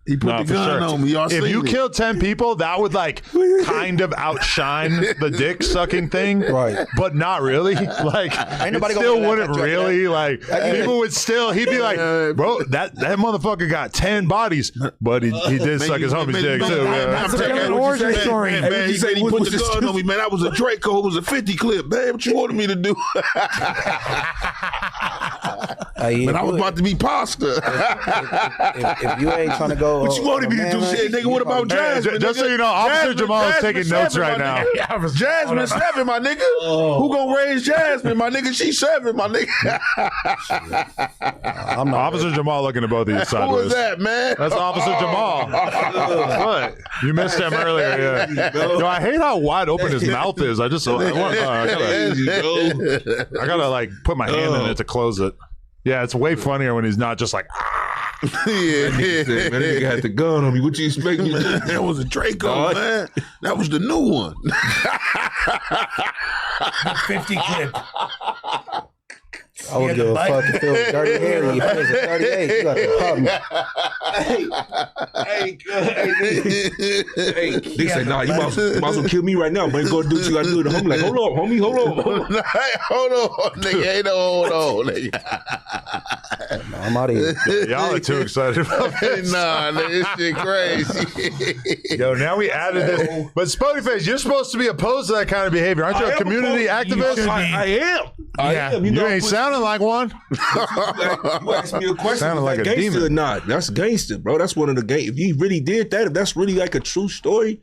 He put the gun on me. Y'all if you it. killed 10 people, that would like kind of outshine the dick sucking thing, right? But not really. Like, ain't nobody still wouldn't really like. People would still. He'd be like, bro, that motherfucker got 10 bodies, but he did suck his homie's dick too. That's an origin story. Man, he said he put the gun on me. Man, that was a Draco. It was a 50 clip. Man, what you wanted me to do? Man, I was about to be pasta. If you ain't trying to go, what you wanted me to do? Shit, nigga, what about Jasmine? Just so you know, Officer Jamal is taking notes right now. Jasmine 7, my nigga. Who gonna raise Jasmine, my nigga? She's 7, my nigga. I'm Officer Jamal looking at both of you sideways. Who was that, man? That's Officer Jamal. What? You missed him earlier. Yeah. Yo, I hate how wide open his mouth is. I gotta like put my hand in it to close it. Yeah, it's way funnier when he's not just like. Yeah, that nigga had the gun on me. What you expect me to do? That was a Draco, man. That was the new one. 50 clip. I would give a fuck if it was Dirty Harry. If it was a 38, you got the problem. Hey, they say, nah, you might as well kill me right now, but go do what you gotta do. The homie like, hold on, homie, hold on. Hold on, nigga. Ain't no hold on, nigga. No, I'm out of here. Y'all are too excited about this. Nah, this shit crazy. Yo, now we added this. But Spotify, you're supposed to be opposed to that kind of behavior. Aren't you a community activist? I am. You ain't sounding like one. You asked me a question. Sounded like a gangster demon. or not? That's gangster, bro. That's one of the gang. If you really did that, if that's really like a true story,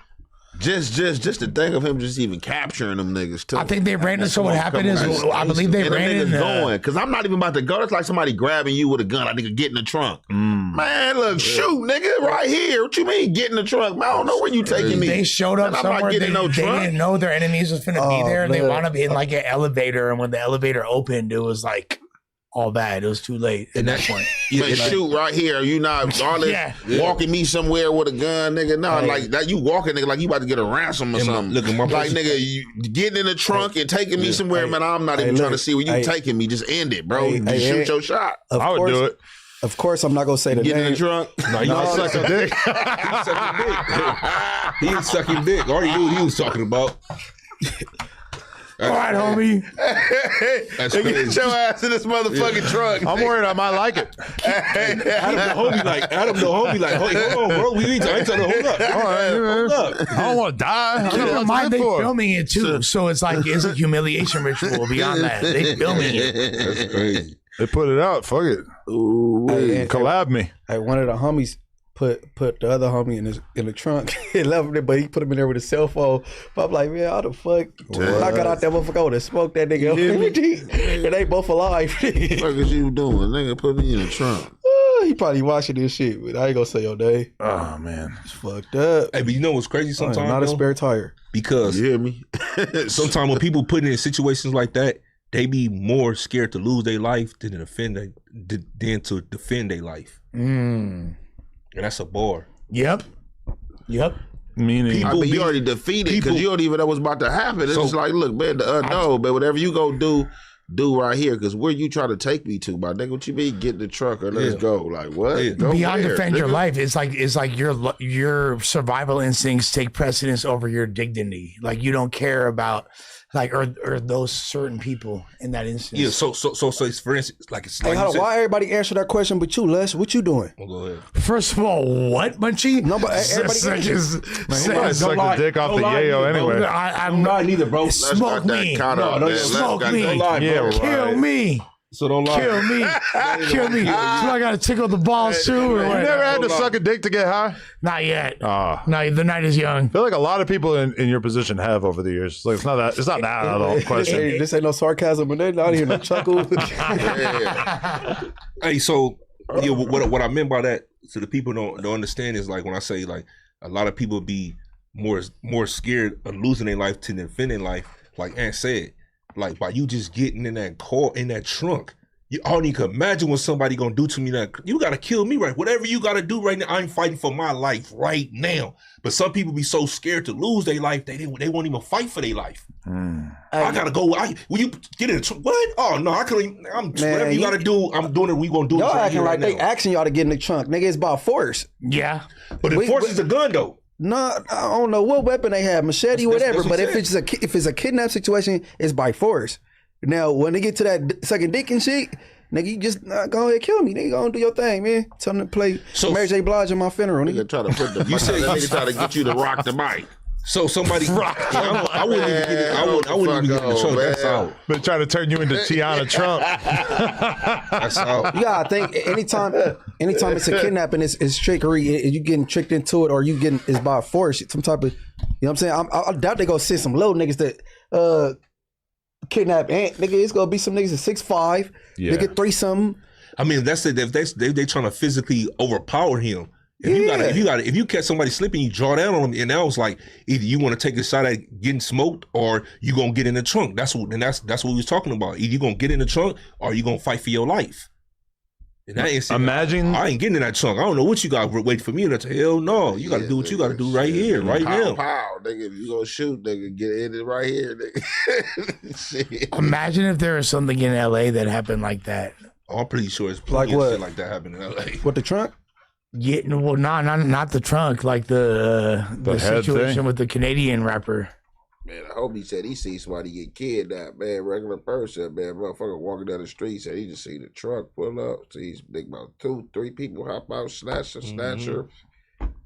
Just to think of him just even capturing them niggas too. I think they ran into. So what happened is, I believe they ran into. Going because I'm not even about to go. It's like somebody grabbing you with a gun. I nigga get in the trunk. Man, look, shoot, nigga, right here. What you mean get in the trunk? Man, I don't know where you taking me. They showed up somewhere. They didn't know their enemies was finna be there. And they wound up in like an elevator. And when the elevator opened, it was like all bad. It was too late at that point. Man, shoot right here. You not all this walking me somewhere with a gun, nigga. No, like that. You walking, nigga, like you about to get a ransom or something. Look at my like, nigga, you getting in the trunk and taking me somewhere, man. I'm not even trying to see where you taking me. Just end it, bro. Just shoot your shot. I would do it. Of course, I'm not gonna say the name. Get in the trunk. No, you not sucking dick. He ain't sucking dick. Already knew what he was talking about. All right, homie. That's crazy. Get your ass in this motherfucking trunk. I'm worried I might like it. Adam the homie like, hold on, bro. We need to. I ain't telling hold up. All right, hold up. I don't want to die. Keep in mind they filming it too, so it's like it's a humiliation ritual. Beyond that, they filming it. That's crazy. They put it out. Fuck it. Ooh, collab me. Hey, one of the homies put the other homie in the trunk. He left it, but he put him in there with his cell phone. But I'm like, man, how the fuck? When I got out there, motherfucker, I would have smoked that nigga. And they both alive. What the fuck is you doing? Nigga put me in the trunk. He probably watching this shit, but I ain't gonna say your day. Oh man, it's fucked up. Hey, but you know what's crazy sometimes? Not a spare tire. Because you hear me? Sometimes when people put in situations like that, they be more scared to lose their life than to defend their life. And that's a bar. Yep. Meaning, you already defeated because you don't even know what's about to happen. It's just like, look, man, no, but whatever you go do right here, because where you try to take me to, my nigga, what you mean get in the truck or let's go? Like what? Go beyond where, defend nigga? your life. It's like your survival instincts take precedence over your dignity. Like you don't care about like or those certain people in that instance. Yeah. So it's for instance, it's like why everybody answer that question but you, Les? What you doing? Well, go ahead. First of all, what, Munchie? No, but everybody suck the dick off the yayo anyway. I'm not neither, bro. Smoke me. Smoke me. Don't lie, bro. Yeah, right. Kill me. So don't lie. Kill me. Kill me. So I gotta tickle the balls too. Or You what? never had to suck a dick to get high? Not yet. Ah. No, the night is young. I feel like a lot of people in your position have over the years. Like it's not that at all. Question. This ain't no sarcasm, but they not even no chuckle. Hey, so yeah, what I meant by that, so the people don't understand is like when I say like a lot of people be more scared of losing their life to defending life. Like Ant said, like by you just getting in that car in that trunk. I don't even imagine what somebody gonna do to me. That you gotta kill me, right? Whatever you gotta do right now, I'm fighting for my life right now. But some people be so scared to lose their life, they won't even fight for their life. I gotta go. Will you get in the trunk? What? Oh no, I couldn't. Whatever you gotta do, I'm doing it. We gonna do it. Y'all right acting like right they now. asking y'all to get in the trunk, nigga. It's by force. Yeah, but the force is a gun though. No, I don't know what weapon they have, machete, whatever. That's but if it's a kidnap situation, it's by force. Now, when they get to that sucking dick and shit, nigga, you just go ahead, kill me. Nigga, go and do your thing, man. Tell them to play Mary J. Blige in my funeral. Nigga, try to put the nigga try to get you to rock the mic. So somebody, I wouldn't even get it. I wouldn't even get in the trunk. That's out. But try to turn you into Tiana Trump. That's out. You gotta think anytime it's a kidnapping, it's trickery. You getting tricked into it, or you getting it's by force. Some type of, you know what I'm saying? I doubt they gonna send some little niggas that kidnap Ant. Nigga, it's gonna be some niggas at 6'5". Nigga 3-something. I mean, that's it. If they trying to physically overpower him. If you catch somebody slipping, you draw down on them, and now it's like either you want to take a shot at getting smoked or you gonna get in the trunk. That's what we was talking about. Either you gonna get in the trunk or you gonna fight for your life. And that instant, imagine I ain't getting in that trunk. I don't know what you got wait for me. And hell no, you got to do what you got to do right here, right now. Pow, nigga, if you gonna shoot, nigga, get in it right here, nigga. Imagine if there was something in LA that happened like that. Oh, I'm pretty sure it's like what shit like that happened in LA. What, the trunk? Yeah, well, not the trunk, like the situation thing with the Canadian rapper. Man, I hope he said he see somebody get kidnapped, man. Regular person, man. Motherfucker walking down the street said he just see the truck pull up. Sees big about 2-3 people hop out, snatch her,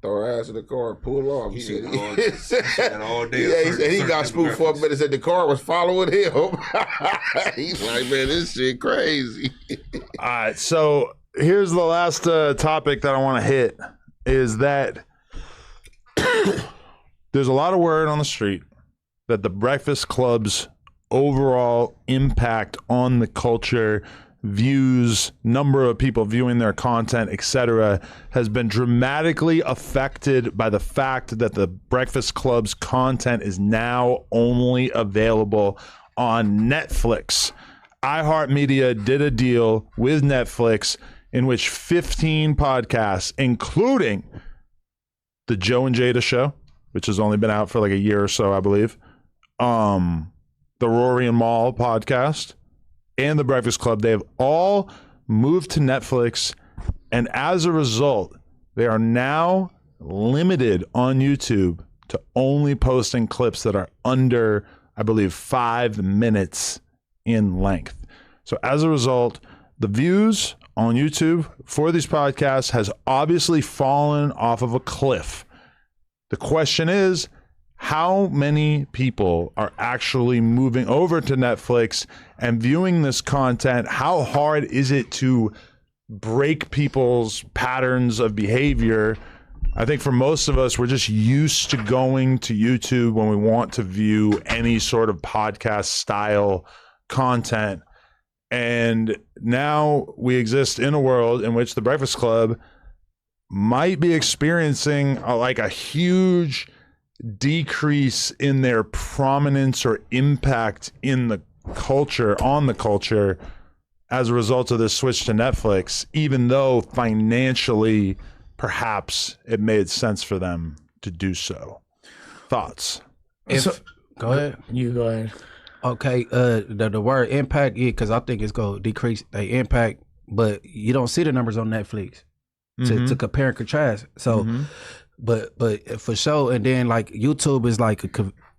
throw her ass in the car, and pull off. He said all day. Yeah, he said he got spooked for a minute. Said the car was following him. He's like, man, this shit crazy. All right, so here's the last topic that I want to hit is that there's a lot of word on the street that the Breakfast Club's overall impact on the culture, views, number of people viewing their content, etc., has been dramatically affected by the fact that the Breakfast Club's content is now only available on Netflix. iHeartMedia did a deal with Netflix in which 15 podcasts, including the Joe and Jada Show, which has only been out for like a year or so, I believe, the Rory and Mal podcast, and the Breakfast Club, they have all moved to Netflix, and as a result, they are now limited on YouTube to only posting clips that are under, I believe, 5 minutes in length. So as a result, the views on YouTube for these podcasts has obviously fallen off of a cliff. The question is, how many people are actually moving over to Netflix and viewing this content? How hard is it to break people's patterns of behavior? I think for most of us, we're just used to going to YouTube when we want to view any sort of podcast style content. And now we exist in a world in which the Breakfast Club might be experiencing a huge decrease in their prominence or impact in the culture, on the culture, as a result of this switch to Netflix, even though financially perhaps it made sense for them to do so. Thoughts? Go ahead. You go ahead. Okay, the word impact, yeah, because I think it's going to decrease the impact, but you don't see the numbers on Netflix to compare and contrast. So, but for sure, and then like YouTube is like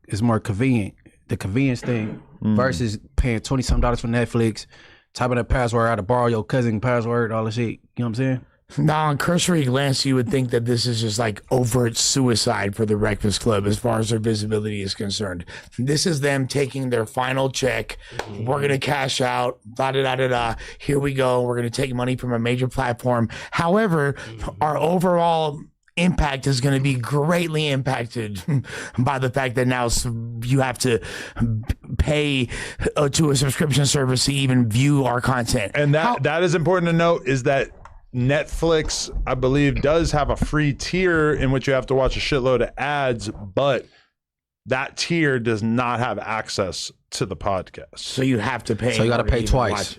it's more convenient, the convenience thing versus paying $20-something for Netflix, typing a password out to borrow your cousin's password, all the shit. You know what I'm saying? Now, on cursory glance, you would think that this is just like overt suicide for the Breakfast Club as far as their visibility is concerned. This is them taking their final check. We're going to cash out, da-da-da-da-da. Here we go. We're going to take money from a major platform. However, our overall impact is going to be greatly impacted by the fact that now you have to pay to a subscription service to even view our content. And that is important to note, is that Netflix, I believe, does have a free tier in which you have to watch a shitload of ads, but that tier does not have access to the podcast. So you have to pay. So you got to pay twice.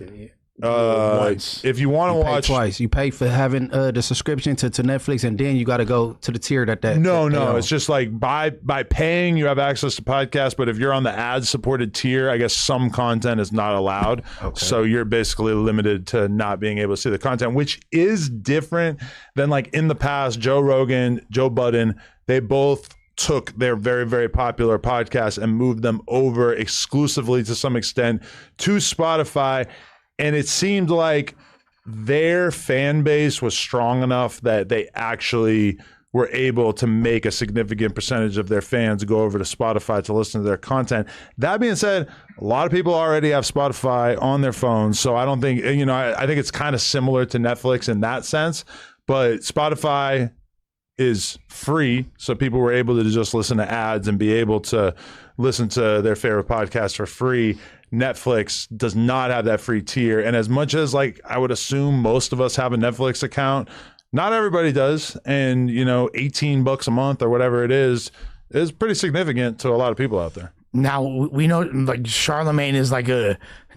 If you want to watch twice, you pay for having the subscription to Netflix, and then you got to go to the tier that no, it's just like by paying you have access to podcasts, but if you're on the ad supported tier, I guess some content is not allowed. So you're basically limited to not being able to see the content, which is different than like in the past. Joe Rogan, Joe Budden, they both took their very, very popular podcasts and moved them over exclusively to some extent to Spotify. And it seemed like their fan base was strong enough that they actually were able to make a significant percentage of their fans go over to Spotify to listen to their content. That being said, a lot of people already have Spotify on their phones. So I don't think, I think it's kind of similar to Netflix in that sense. But Spotify is free. So people were able to just listen to ads and be able to listen to their favorite podcast for free. Netflix does not have that free tier. And as much as like I would assume most of us have a Netflix account, not everybody does. And $18 a month or whatever it is pretty significant to a lot of people out there. Now we know like Charlemagne is like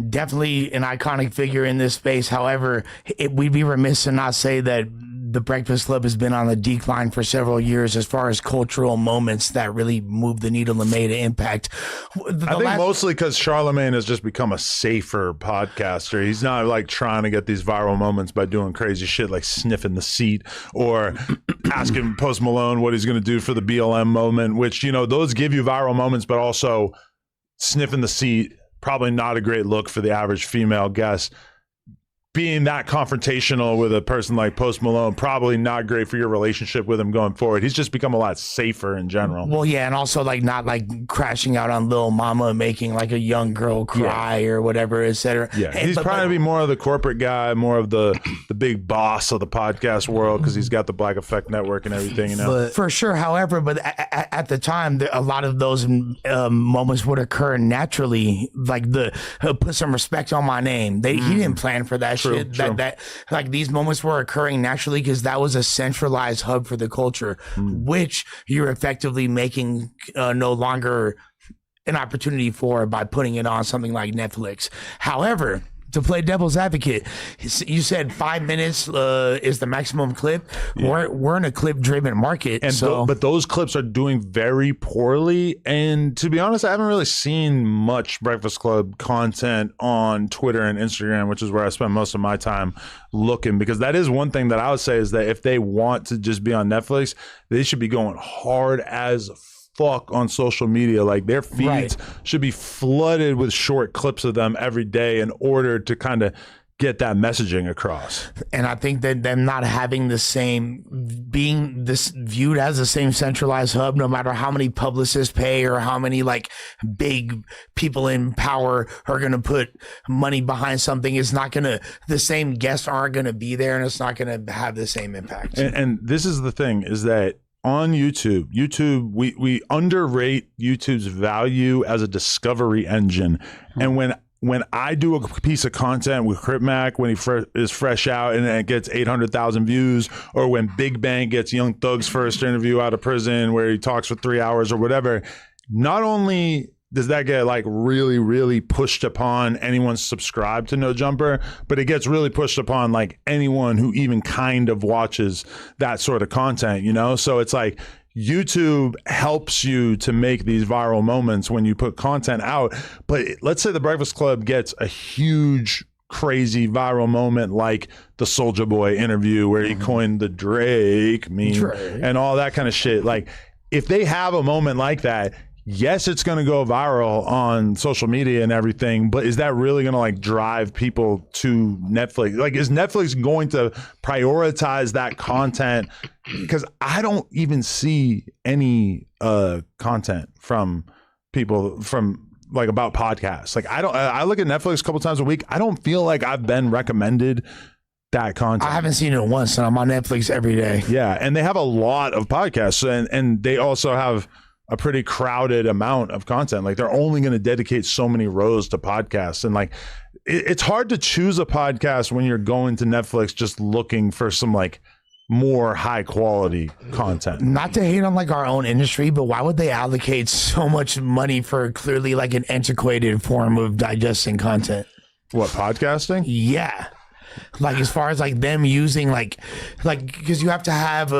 definitely an iconic figure in this space. However, we'd be remiss to not say that the Breakfast Club has been on a decline for several years as far as cultural moments that really moved the needle and made an impact. I think mostly because Charlemagne has just become a safer podcaster. He's not like trying to get these viral moments by doing crazy shit like sniffing the seat or asking Post Malone what he's going to do for the BLM moment, which, those give you viral moments, but also sniffing the seat, probably not a great look for the average female guest. being that confrontational with a person like Post Malone, probably not great for your relationship with him going forward. He's just become a lot safer in general. Well, yeah, and also like not like crashing out on Lil Mama, making like a young girl cry or whatever, etc. Yeah, he's trying to be more of the corporate guy, more of the big boss of the podcast world because he's got the Black Effect Network and everything, you know. But, for sure. However, but at the time, a lot of those moments would occur naturally. Like put some respect on my name. He didn't plan for that shit. That like these moments were occurring naturally because that was a centralized hub for the culture, which you're effectively making no longer an opportunity for by putting it on something like Netflix. However, to play devil's advocate, you said 5 minutes is the maximum clip. Yeah. We're in a clip-driven market, and but those clips are doing very poorly. And to be honest, I haven't really seen much Breakfast Club content on Twitter and Instagram, which is where I spend most of my time looking. Because that is one thing that I would say is that if they want to just be on Netflix, they should be going hard as fuck on social media. Like their feeds should be flooded with short clips of them every day in order to kind of get that messaging across. And I think that them not having the same, being this viewed as the same centralized hub, no matter how many publicists pay or how many like big people in power are going to put money behind something, it's not going to, the same guests aren't going to be there, and it's not going to have the same impact. And this is the thing, is that on YouTube, we underrate YouTube's value as a discovery engine. And when I do a piece of content with Krip Mac, when he is fresh out and it gets 800,000 views, or when Big Bang gets Young Thug's first interview out of prison where he talks for 3 hours or whatever, not only does that get like really, really pushed upon anyone subscribed to No Jumper, but it gets really pushed upon like anyone who even kind of watches that sort of content, you know? So it's like YouTube helps you to make these viral moments when you put content out. But let's say the Breakfast Club gets a huge, crazy viral moment like the Soulja Boy interview where he coined the Drake meme and all that kind of shit. Like if they have a moment like that, yes, it's going to go viral on social media and everything, but is that really going to like drive people to Netflix? Like, is Netflix going to prioritize that content? Because I don't even see any content from people from like about podcasts. Like I look at Netflix a couple times a week. I don't feel like I've been recommended that content. I haven't seen it once, and I'm on Netflix every day. Yeah, and they have a lot of podcasts, and they also have a pretty crowded amount of content. Like they're only going to dedicate so many rows to podcasts. And like, it's hard to choose a podcast when you're going to Netflix just looking for some like more high quality content. Not to hate on like our own industry, but why would they allocate so much money for clearly like an antiquated form of digesting content? What, podcasting? Yeah. Like as far as like them using like because you have to have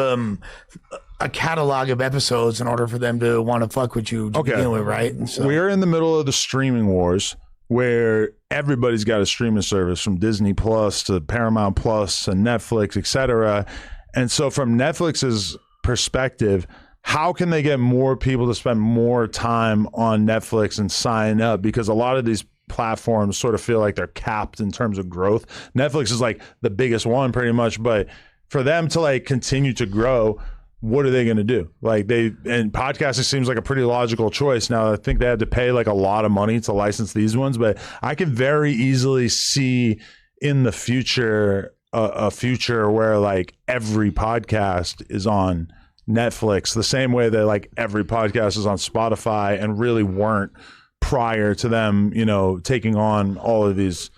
a catalog of episodes in order for them to want to fuck with you to begin with, right? And so, we're in the middle of the streaming wars where everybody's got a streaming service, from Disney Plus to Paramount Plus and Netflix, etc. And so from Netflix's perspective, how can they get more people to spend more time on Netflix and sign up? Because a lot of these platforms sort of feel like they're capped in terms of growth. Netflix is like the biggest one pretty much, but for them to like continue to grow, what are they going to do? Like and podcasting seems like a pretty logical choice. Now I think they had to pay like a lot of money to license these ones, but I can very easily see in the future a future where like every podcast is on Netflix, the same way that like every podcast is on Spotify and really weren't prior to them, you know, taking on all of these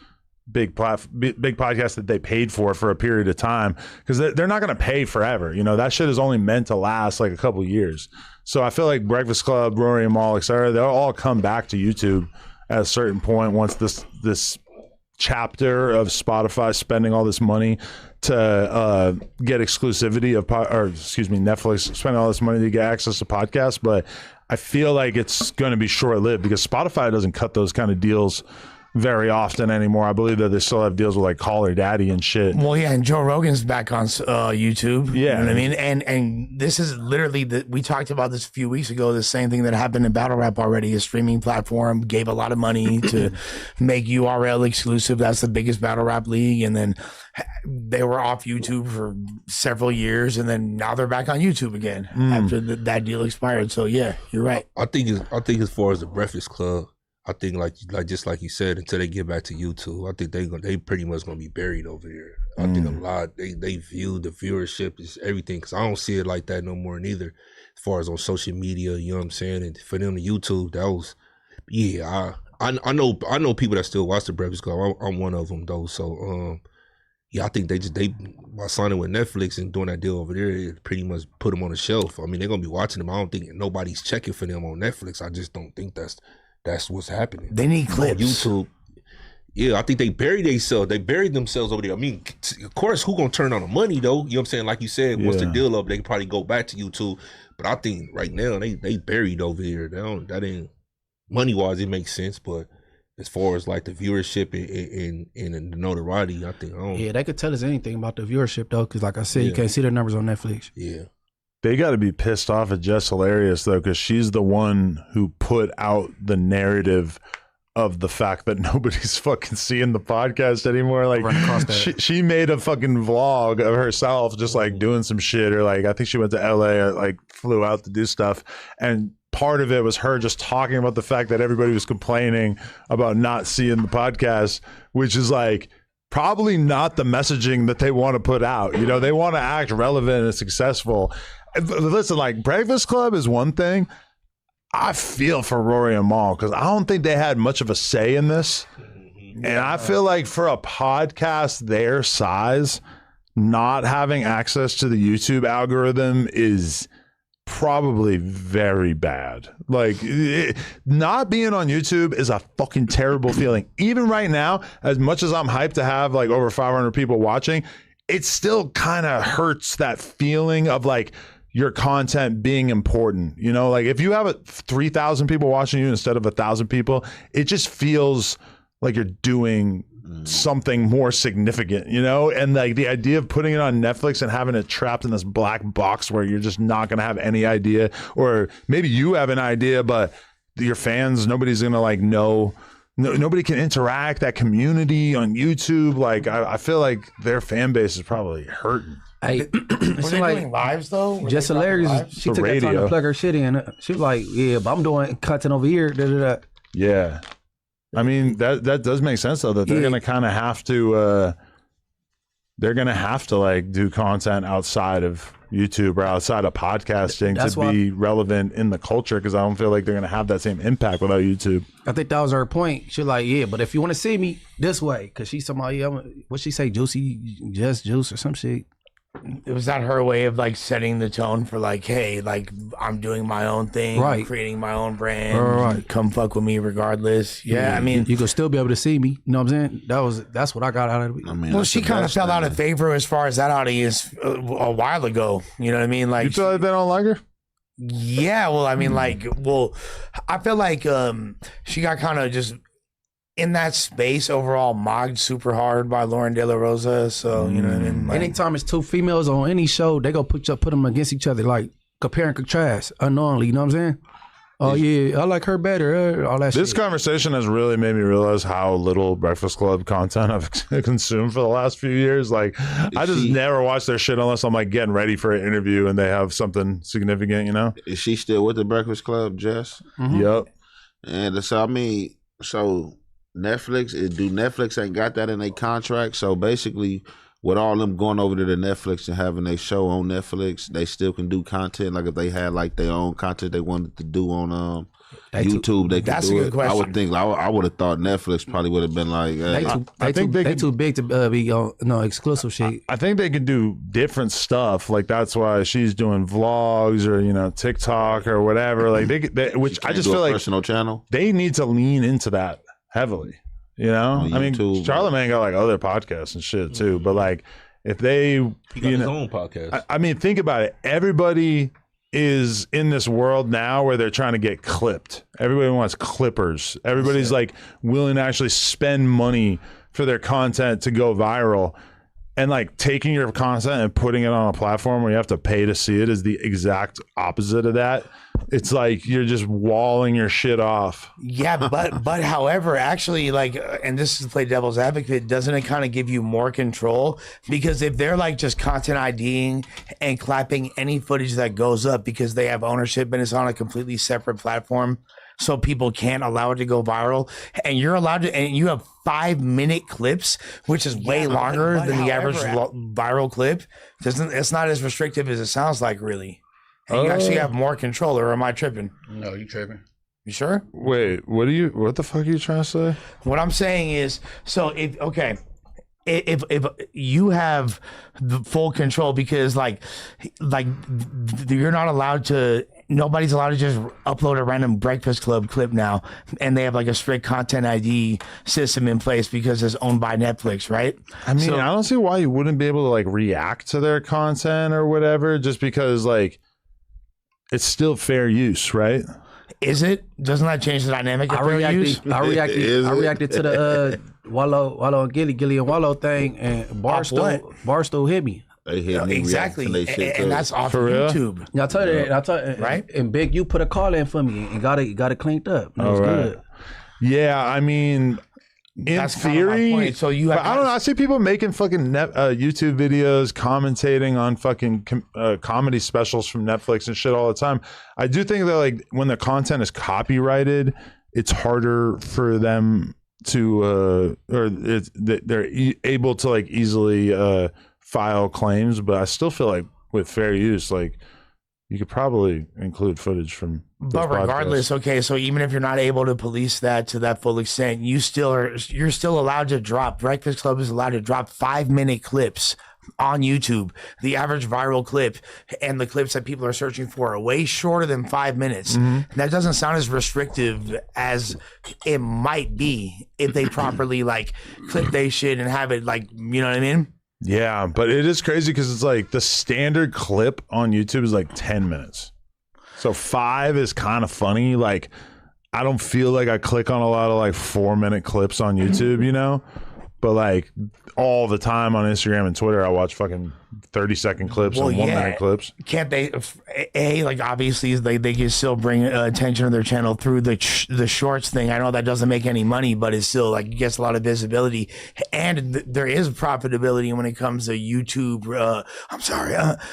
big podcasts that they paid for a period of time, because they're not going to pay forever. You know, that shit is only meant to last like a couple of years. So I feel like Breakfast Club, Rory and Mal, etc., they'll all come back to YouTube at a certain point once this chapter of Spotify spending all this money to get exclusivity of Netflix spending all this money to get access to podcasts. But I feel like it's going to be short-lived because Spotify doesn't cut those kind of deals very often anymore. I believe that they still have deals with like Call Her Daddy and shit. Well, yeah, and Joe Rogan's back on YouTube. Yeah. You know what I mean? And this is literally, we talked about this a few weeks ago, the same thing that happened in Battle Rap already. A streaming platform gave a lot of money to make URL exclusive. That's the biggest Battle Rap league. And then they were off YouTube for several years, and then now they're back on YouTube again after that deal expired. So yeah, you're right. I think as far as the Breakfast Club, I think like just like you said, until they get back to YouTube, I think they pretty much gonna be buried over there. I think a lot they view the viewership is everything, because I don't see it like that no more neither. As far as on social media, you know what I'm saying, and for them to YouTube, that was I know people that still watch the Breakfast Club. I'm one of them though. So I think they by signing with Netflix and doing that deal over there, it pretty much put them on the shelf. I mean, they're gonna be watching them. I don't think nobody's checking for them on Netflix. I just don't think that's what's happening. They need clips. On YouTube. Yeah, I think they buried themselves. They buried themselves over there. I mean, of course, who gonna turn on the money though? You know what I'm saying? Like you said, once the deal up, they can probably go back to YouTube. But I think right now they buried over here. That ain't money wise. It makes sense, but as far as like the viewership and the notoriety, I think they could tell us anything about the viewership though, because like I said, you can't see their numbers on Netflix. Yeah. They got to be pissed off at Jess Hilarious, though, because she's the one who put out the narrative of the fact that nobody's fucking seeing the podcast anymore. Like, she made a fucking vlog of herself just, like, doing some shit. Or, like, I think she went to LA, like, flew out to do stuff. And part of it was her just talking about the fact that everybody was complaining about not seeing the podcast, which is, like, probably not the messaging that they want to put out. You know, they want to act relevant and successful. Listen, like, Breakfast Club is one thing. I feel for Rory and Mal because I don't think they had much of a say in this. And I feel like for a podcast their size, not having access to the YouTube algorithm is probably very bad. Like, not being on YouTube is a fucking terrible feeling. Even right now, as much as I'm hyped to have like over 500 people watching, it still kind of hurts that feeling of like your content being important. You know, like if you have 3,000 people watching you instead of 1,000 people, it just feels like you're doing something more significant, you know? And like the idea of putting it on Netflix and having it trapped in this black box where you're just not going to have any idea, or maybe you have an idea, but your fans, nobody's going to like know. Nobody can interact, that community on YouTube. Like, I feel like their fan base is probably hurting. Were they doing lives though? Just hilarious. She took that time to plug her shit in. She was like, "Yeah, but I'm doing content over here." Da, da, da. Yeah, I mean that does make sense though. That they're gonna kind of have to. They're gonna have to like do content outside of YouTube or outside of podcasting to be relevant in the culture, because I don't feel like they're gonna have that same impact without YouTube. I think that was her point. She's like, yeah, but if you want to see me this way, because she's somebody, what she say, juicy, just juice or some shit. Was that her way of like setting the tone for like, hey, like I'm doing my own thing, right, creating my own brand, right, come fuck with me regardless. Yeah, I mean, you could still be able to see me. You know what I'm saying? That's what I got out of it. I mean, well, she kind of fell out of favor as far as that audience a while ago. You know what I mean? Like, you feel like they don't like her? Yeah, well, I mean, like, I feel like she got kind of just in that space overall mocked super hard by Lauren De La Rosa. So, you know what I mean? Like, anytime it's two females on any show, they go put them against each other, like compare and contrast unknowingly, you know what I'm saying? Oh yeah, I like her better, all that shit. This conversation has really made me realize how little Breakfast Club content I've consumed for the last few years. Like, I just never watch their shit unless I'm like getting ready for an interview and they have something significant, you know? Is she still with the Breakfast Club, Jess? Mm-hmm. Yep. And so, I mean, Netflix ain't got that in their contract. So basically, with all them going over to the Netflix and having their show on Netflix, they still can do content. Like if they had like their own content they wanted to do on YouTube, they could do it. Question. I would think I would have thought Netflix probably would have been like, hey. They too big to be on exclusive shit. I think they could do different stuff. Like that's why she's doing vlogs or TikTok or whatever. Like they which I just feel like personal channel. They need to lean into that heavily, I mean, Charlamagne got like other podcasts and shit too, but like if they he got his own podcast. I mean, think about it. Everybody is in this world now where they're trying to get clipped. Everybody wants clippers. Everybody's like willing to actually spend money for their content to go viral. And like taking your content and putting it on a platform where you have to pay to see it is the exact opposite of that. It's like you're just walling your shit off. Yeah, but however, actually, like, and this is to play devil's advocate, doesn't it kind of give you more control? Because if they're like just content IDing and clapping any footage that goes up because they have ownership and it's on a completely separate platform, so people can't allow it to go viral, and you're allowed to, and you have 5-minute clips, which is way longer than the average viral clip. It's not as restrictive as it sounds like, really. And you actually have more control, or am I tripping? No, you tripping. You sure? Wait, what the fuck are you trying to say? What I'm saying is, so if you have the full control, because like you're not allowed to, nobody's allowed to just upload a random Breakfast Club clip now, and they have like a strict content ID system in place because it's owned by Netflix, right? I mean, I don't see why you wouldn't be able to like react to their content or whatever, just because like it's still fair use, right? Is it? Doesn't that change the dynamic of I fair use? reacted to the Wallow and Gilly and Wallow thing, and Barstool hit me. They hit me exactly, and that's off For real? YouTube. Yeah, I told you that. Right? And Big, you put a call in for me and got it cleaned up. It was good. Yeah, I mean, in That's kind of my theory, point. So you have but I don't know. I see people making fucking YouTube videos, commentating on fucking comedy specials from Netflix and shit all the time. I do think that like when the content is copyrighted, it's harder for them to, they're able to like easily file claims. But I still feel like with fair use, like you could probably include footage from. But regardless, okay, so even if you're not able to police that to that full extent, you're still allowed to drop. Breakfast Club is allowed to drop 5-minute clips on YouTube. The average viral clip and the clips that people are searching for are way shorter than 5 minutes. And that doesn't sound as restrictive as it might be if they properly like clip they shit and have it like, you know what I mean? Yeah, but it is crazy because it's like the standard clip on YouTube is like 10 minutes. So 5 is kind of funny. Like, I don't feel like I click on a lot of like 4-minute clips on YouTube, you know? But like all the time on Instagram and Twitter, I watch fucking 30-second clips and 1-minute clips. Can't they? Like obviously they can still bring attention to their channel through the shorts thing. I know that doesn't make any money, but it's still like gets a lot of visibility, and there is profitability when it comes to YouTube.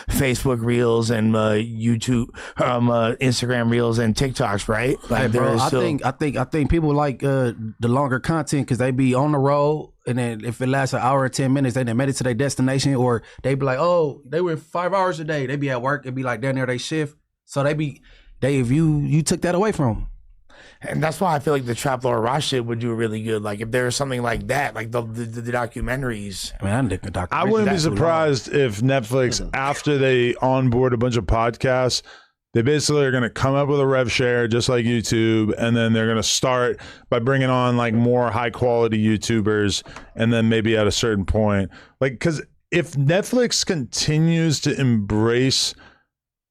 Facebook Reels and YouTube, Instagram Reels and TikToks, right? Like, hey, bro, I think people like the longer content because they be on the road. And then if it lasts an hour or 10 minutes, they done made it to their destination, or they be like, oh, they were 5 hours a day. They be at work. It be like down there they shift. So if you took that away from them. And that's why I feel like the Trap Lord Ross shit would do really good. Like if there was something like that, like the documentaries. I mean, I didn't think the I wouldn't be surprised if Netflix, after they onboard a bunch of podcasts, they basically are going to come up with a rev share just like YouTube, and then they're going to start by bringing on like more high quality YouTubers, and then maybe at a certain point, like, because if Netflix continues to embrace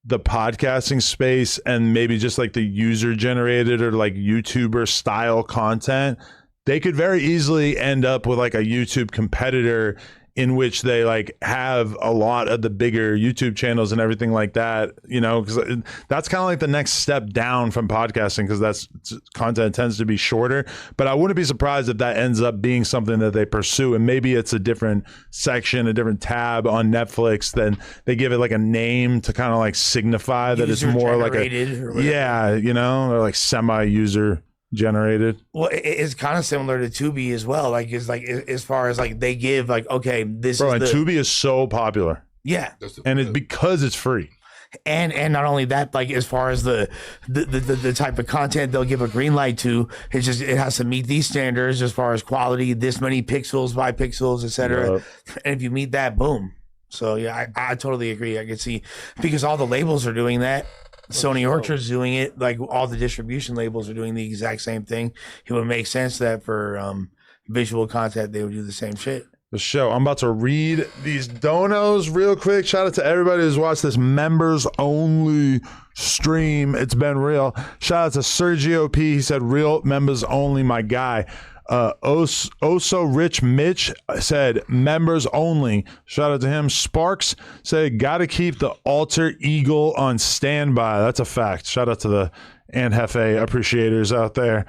the podcasting space and maybe just like the user generated or like YouTuber style content, they could very easily end up with like a YouTube competitor in which they like have a lot of the bigger YouTube channels and everything like that, you know, because that's kind of like the next step down from podcasting, because that's content tends to be shorter. But I wouldn't be surprised if that ends up being something that they pursue, and maybe it's a different section, a different tab on Netflix. Then they give it like a name to kind of like signify that it's more like you know, or like semi-user generated. Well, it's kind of similar to Tubi as well. Like it's like as far as like they give like, okay, this Bro, is and Tubi is so popular. Yeah, and it's because it's free. And not only that, like as far as the type of content they'll give a green light to, it's just it has to meet these standards as far as quality, this many pixels by pixels, etc. Yep. And if you meet that, boom. So yeah, I totally agree. I can see, because all the labels are doing that. Sony Orchard's doing it. Like all the distribution labels are doing the exact same thing. It would make sense that for visual content they would do the same shit. the show. I'm about to read these donos real quick. Shout out to everybody who's watched this members only stream. It's been real. Shout out to Sergio P. He said, real members only, my guy. Oso Rich Mitch said, members only. Shout out to him. Sparks said, gotta keep the alter eagle on standby. That's a fact. Shout out to the and Hefe appreciators out there.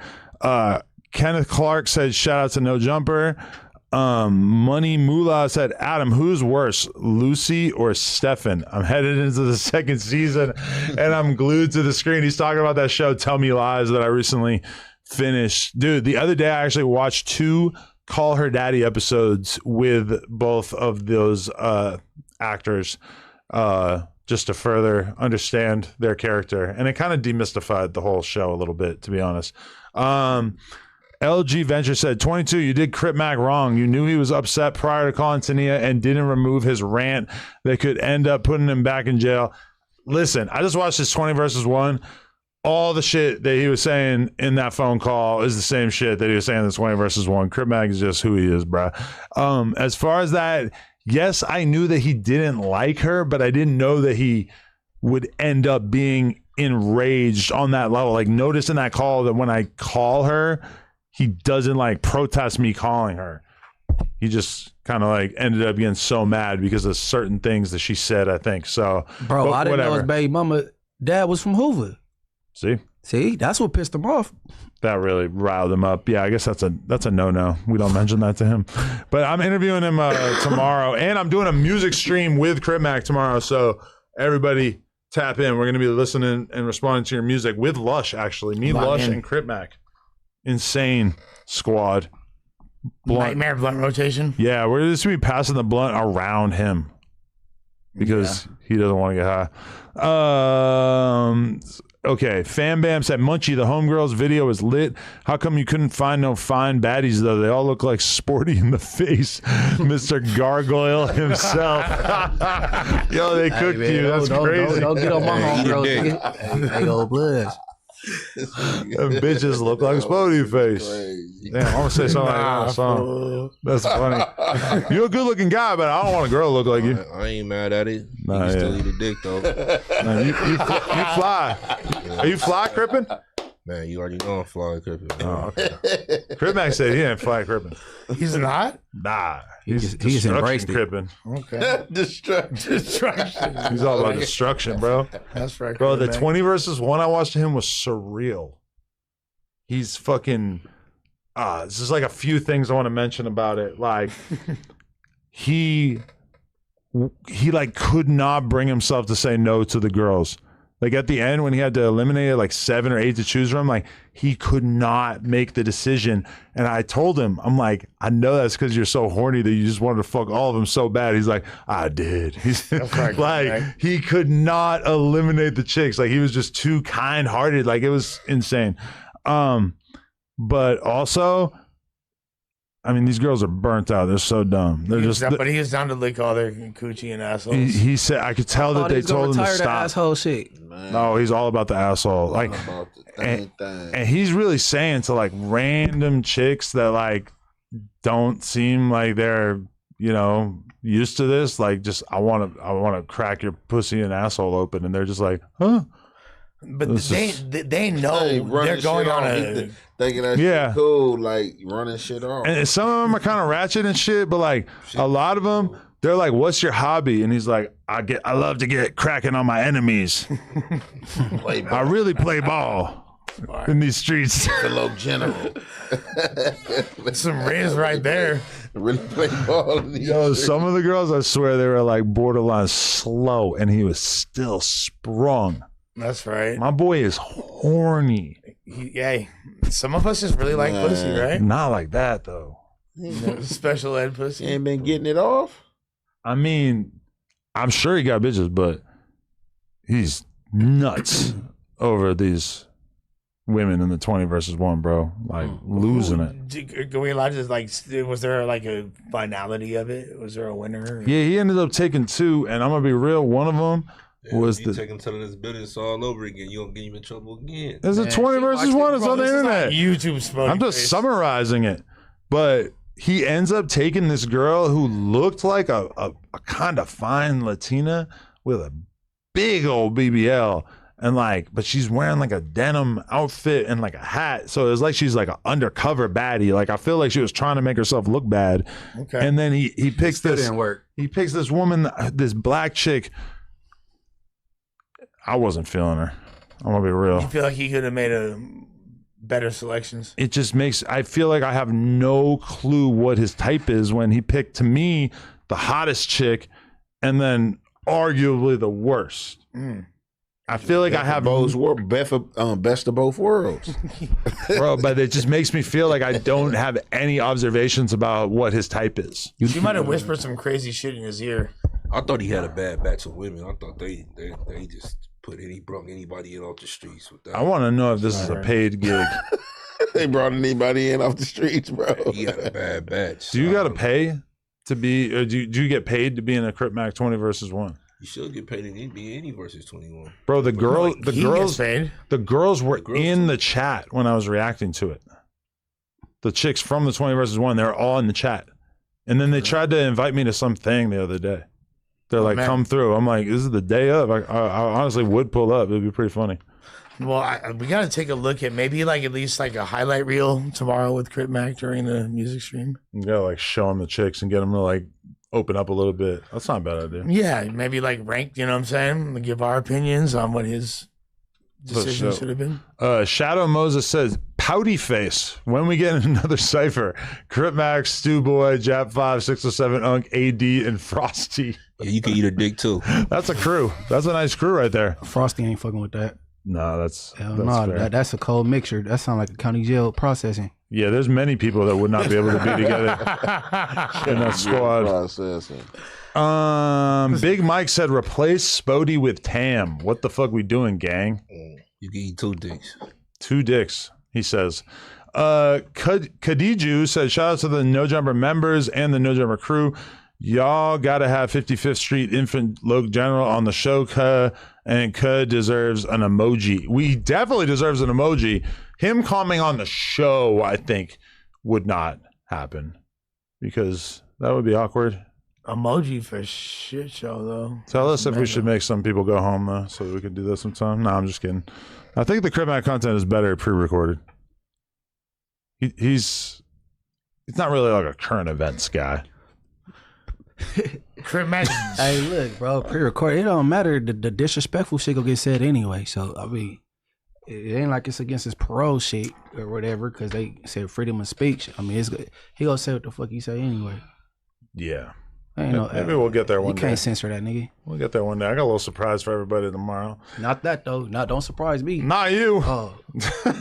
Kenneth Clark said, shout out to No Jumper. Money Moolah said, Adam, who's worse, Lucy or Stefan? I'm headed into the second season and I'm glued to the screen. He's talking about that show Tell Me Lies that I recently finished. Dude, the other day I actually watched 2 Call Her Daddy episodes with both of those actors just to further understand their character, and it kind of demystified the whole show a little bit, to be honest. LG Venture said, 22, you did Krip Mac wrong. You knew he was upset prior to calling Tania and didn't remove his rant that could end up putting him back in jail. Listen, I just watched his 20 versus 1. All the shit that he was saying in that phone call is the same shit that he was saying in the 20 versus 1. Krip Mac is just who he is, bro. As far as that, yes, I knew that he didn't like her, but I didn't know that he would end up being enraged on that level. Like, notice in that call that when I call her, he doesn't like protest me calling her. He just kind of like ended up getting so mad because of certain things that she said, I think. So, bro, I didn't know his baby mama dad was from Hoover. See, that's what pissed him off. That really riled him up. Yeah, I guess that's a no-no. We don't mention that to him. But I'm interviewing him tomorrow, and I'm doing a music stream with Krip Mac tomorrow. So everybody tap in. We're going to be listening and responding to your music with Lush, actually. Me, Lush, and Krip Mac. Insane squad. Nightmare blunt rotation. Yeah, we're just going to be passing the blunt around him because he doesn't want to get high. Okay, Fan Bam said, Munchie, the homegirls video is lit. How come you couldn't find no fine baddies, though? They all look like Sporty in the face. Mr. Gargoyle himself. Yo, they cooked you. That's crazy. Don't get on my homegirls. Hey, old bloods. Them bitches look like Sporty face. Damn, I'm going to say something like that in a song. That's funny. You're a good-looking guy, but I don't want a girl to look like you. I ain't mad at it. You can still eat a dick, though. Nah, you fly. Are you fly Crippin'? Man, you already know I'm fly Crippin'. Oh, okay. Krip Mac said he ain't fly Crippin'. He's not? Nah. He's embraced Crippin'. Okay. Destruction. He's all about destruction, bro. That's right. Bro, the 20 versus 1 I watched him was surreal. He's fucking... this is like a few things I want to mention about it. Like, he like could not bring himself to say no to the girls. Like at the end when he had to eliminate like 7 or 8 to choose from, like he could not make the decision. And I told him, I'm like, I know that's because you're so horny that you just wanted to fuck all of them so bad. He's like, I did. He's like, he could not eliminate the chicks. Like he was just too kind-hearted. Like it was insane. But also, I mean, these girls are burnt out. They're so dumb. They're but he was down to lick all their coochie and assholes. He said, I could tell that they told him to stop. Asshole shit. No, he's all about the asshole. Like, and he's really saying to like random chicks that like don't seem like they're, you know, used to this. Like, just I want to crack your pussy and asshole open, and they're just like, huh. But they know they're going on a thinking that shit cool, like running shit off. And some of them are kind of ratchet and shit, but like a lot of them, they're like, "What's your hobby?" And he's like, "I love to get cracking on my enemies. I really play ball in these streets." Hello, General. Some Riz right there. Really play ball in these Yo, streets. some of the girls, I swear, they were like borderline slow, and he was still sprung. That's right. My boy is horny. Some of us just really like pussy, right? Not like that though. Special ed pussy. He ain't been getting it off. I mean, I'm sure he got bitches, but he's nuts over these women in the 20 versus 1, bro. Like losing it. Can we allowed to like? Was there like a finality of it? Was there a winner? Yeah, he ended up taking 2, and I'm gonna be real. One of them was you taking telling this business all over again. You don't get him in trouble again. It's a 20 versus 1. It's on the internet. YouTube smoke. I'm just summarizing it, but he ends up taking this girl who looked like a kind of fine Latina with a big old BBL. And like, but she's wearing like a denim outfit and like a hat. So it's like she's like an undercover baddie. Like I feel like she was trying to make herself look bad. Okay. And then he picks this. Didn't work. He picks this woman, this black chick. I wasn't feeling her. I'm gonna be real. You feel like he could have made a better selections? It just makes, I feel like I have no clue what his type is when he picked, to me, the hottest chick and then arguably the worst. I feel like I have best of both worlds. Bro, but it just makes me feel like I don't have any observations about what his type is. You might have whispered some crazy shit in his ear. I thought he had a bad batch of women. I thought they just brought anybody in off the streets with that. I want to know if this is a paid gig. They brought anybody in off the streets, bro. He had a bad batch. Do you got to pay to be, or do you get paid to be in a Krip Mac 20 versus 1? You should get paid in any versus 21. Bro, the girls were in the chat when I was reacting to it. The chicks from the 20 versus 1, they were all in the chat. And then they tried to invite me to something the other day. They're like, come through. I'm like, this is the day of. I honestly would pull up. It'd be pretty funny. Well, we got to take a look at maybe like at least like a highlight reel tomorrow with Krip Mac during the music stream. You gotta like show them the chicks and get them to like open up a little bit. That's not a bad idea. Yeah, maybe like rank, you know what I'm saying? Give our opinions on what his decision should have been. Shadow Moses says, pouty face. When we get another cipher, Krip Mac, Stu Boy, Jap 5, 607, Unk, AD, and Frosty. Yeah, you can eat a dick too. That's a crew. That's a nice crew right there. Frosty ain't fucking with that. No, that's that's a cold mixture. That sounds like a county jail processing. Yeah, there's many people that would not be able to be together in that squad. Big Mike said, replace Spody with Tam. What the fuck we doing, gang? You can eat 2 dicks. 2 dicks, he says. Khadiju said, shout out to the No Jumper members and the No Jumper crew. Y'all gotta have 55th Street Infant Loc General on the show, and deserves an emoji. We definitely deserves an emoji. Him coming on the show, I think, would not happen because that would be awkward. Emoji for shit show though. Tell us if we should make some people go home though, so we could do that sometime. No, I'm just kidding. I think the Krip Mac content is better pre-recorded. He's not really like a current events guy. Krip Mac. Hey, look, bro, pre-recorded. It don't matter. The disrespectful shit gonna get said anyway. So I mean, it ain't like it's against his parole shit or whatever because they said freedom of speech. I mean, he gonna say what the fuck he say anyway. Yeah. Maybe we'll get there one day. You can't censor that nigga. We'll get there one day. I got a little surprise for everybody tomorrow. Not that though. Don't surprise me. Not you. Oh,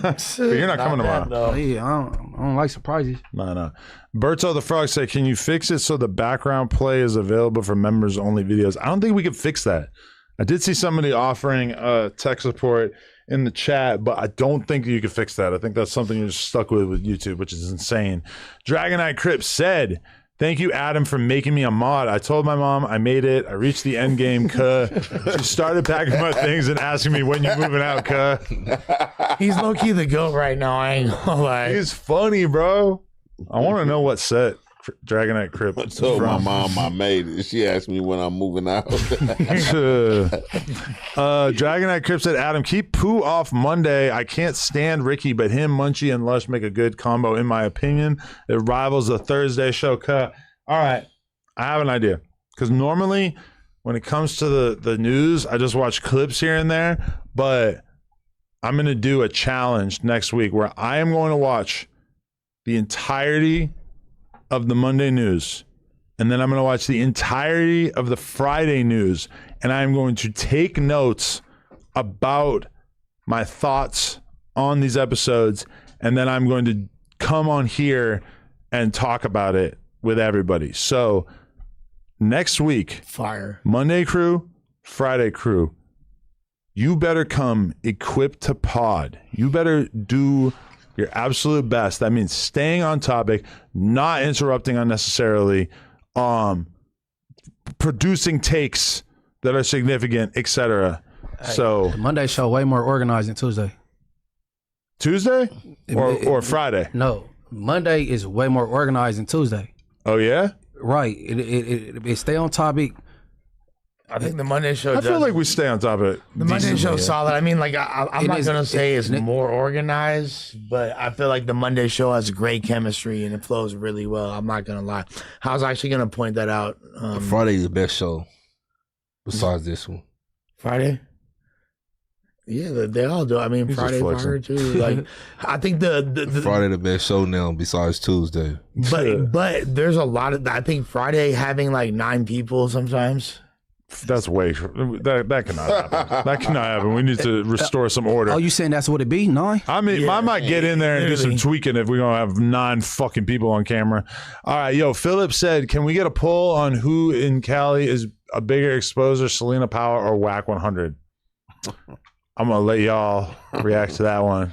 but you're not coming tomorrow. Oh, yeah, I don't like surprises. No. Berto the Frog said, can you fix it so the background play is available for members only videos? I don't think we can fix that. I did see somebody offering tech support in the chat, but I don't think you can fix that. I think that's something you're just stuck with YouTube, which is insane. Dragonite Crip said, thank you, Adam, for making me a mod. I told my mom I made it. I reached the end game, She started packing my things and asking me when you moving out, He's low-key the GOAT right now. I ain't gonna lie. He's funny, bro. I want to know what set Dragonite Crip. I told my mom I made it. She asked me when I'm moving out. Dragonite Crip said, Adam, keep poo off Monday. I can't stand Ricky, but him, Munchie, and Lush make a good combo, in my opinion. It rivals the Thursday show. All right. I have an idea. Because normally, when it comes to the news, I just watch clips here and there. But I'm going to do a challenge next week where I am going to watch the entirety of the Monday news, and then I'm going to watch the entirety of the Friday news, and I'm going to take notes about my thoughts on these episodes, and then I'm going to come on here and talk about it with everybody. So next week, fire. Monday crew, Friday crew, you better come equipped to pod. You better do your absolute best. That means staying on topic, not interrupting unnecessarily, producing takes that are significant, etc. So the Monday show way more organized than Tuesday. Tuesday or Friday? No, Monday is way more organized than Tuesday. Oh yeah, right. It stay on topic. I think the Monday show. I feel like we stay on top of it. The Monday show solid. I mean, like I'm not gonna say it's more organized, but I feel like the Monday show has great chemistry and it flows really well. I'm not gonna lie. I was actually gonna point that out. Friday's the best show besides this one. Friday. Yeah, they all do. I mean, Friday fire too. Like, I think the Friday the best show now besides Tuesday. But there's a lot of. I think Friday having like 9 people sometimes. That's way that cannot happen. That cannot happen. We need to restore some order. Oh, you saying that's what it be? 9? I mean, I might get in there and do some tweaking if we're gonna have 9 fucking people on camera. All right, yo, Philip said, can we get a poll on who in Cali is a bigger exposer, Selena Powell or Wack 100? I'm gonna let y'all react to that one.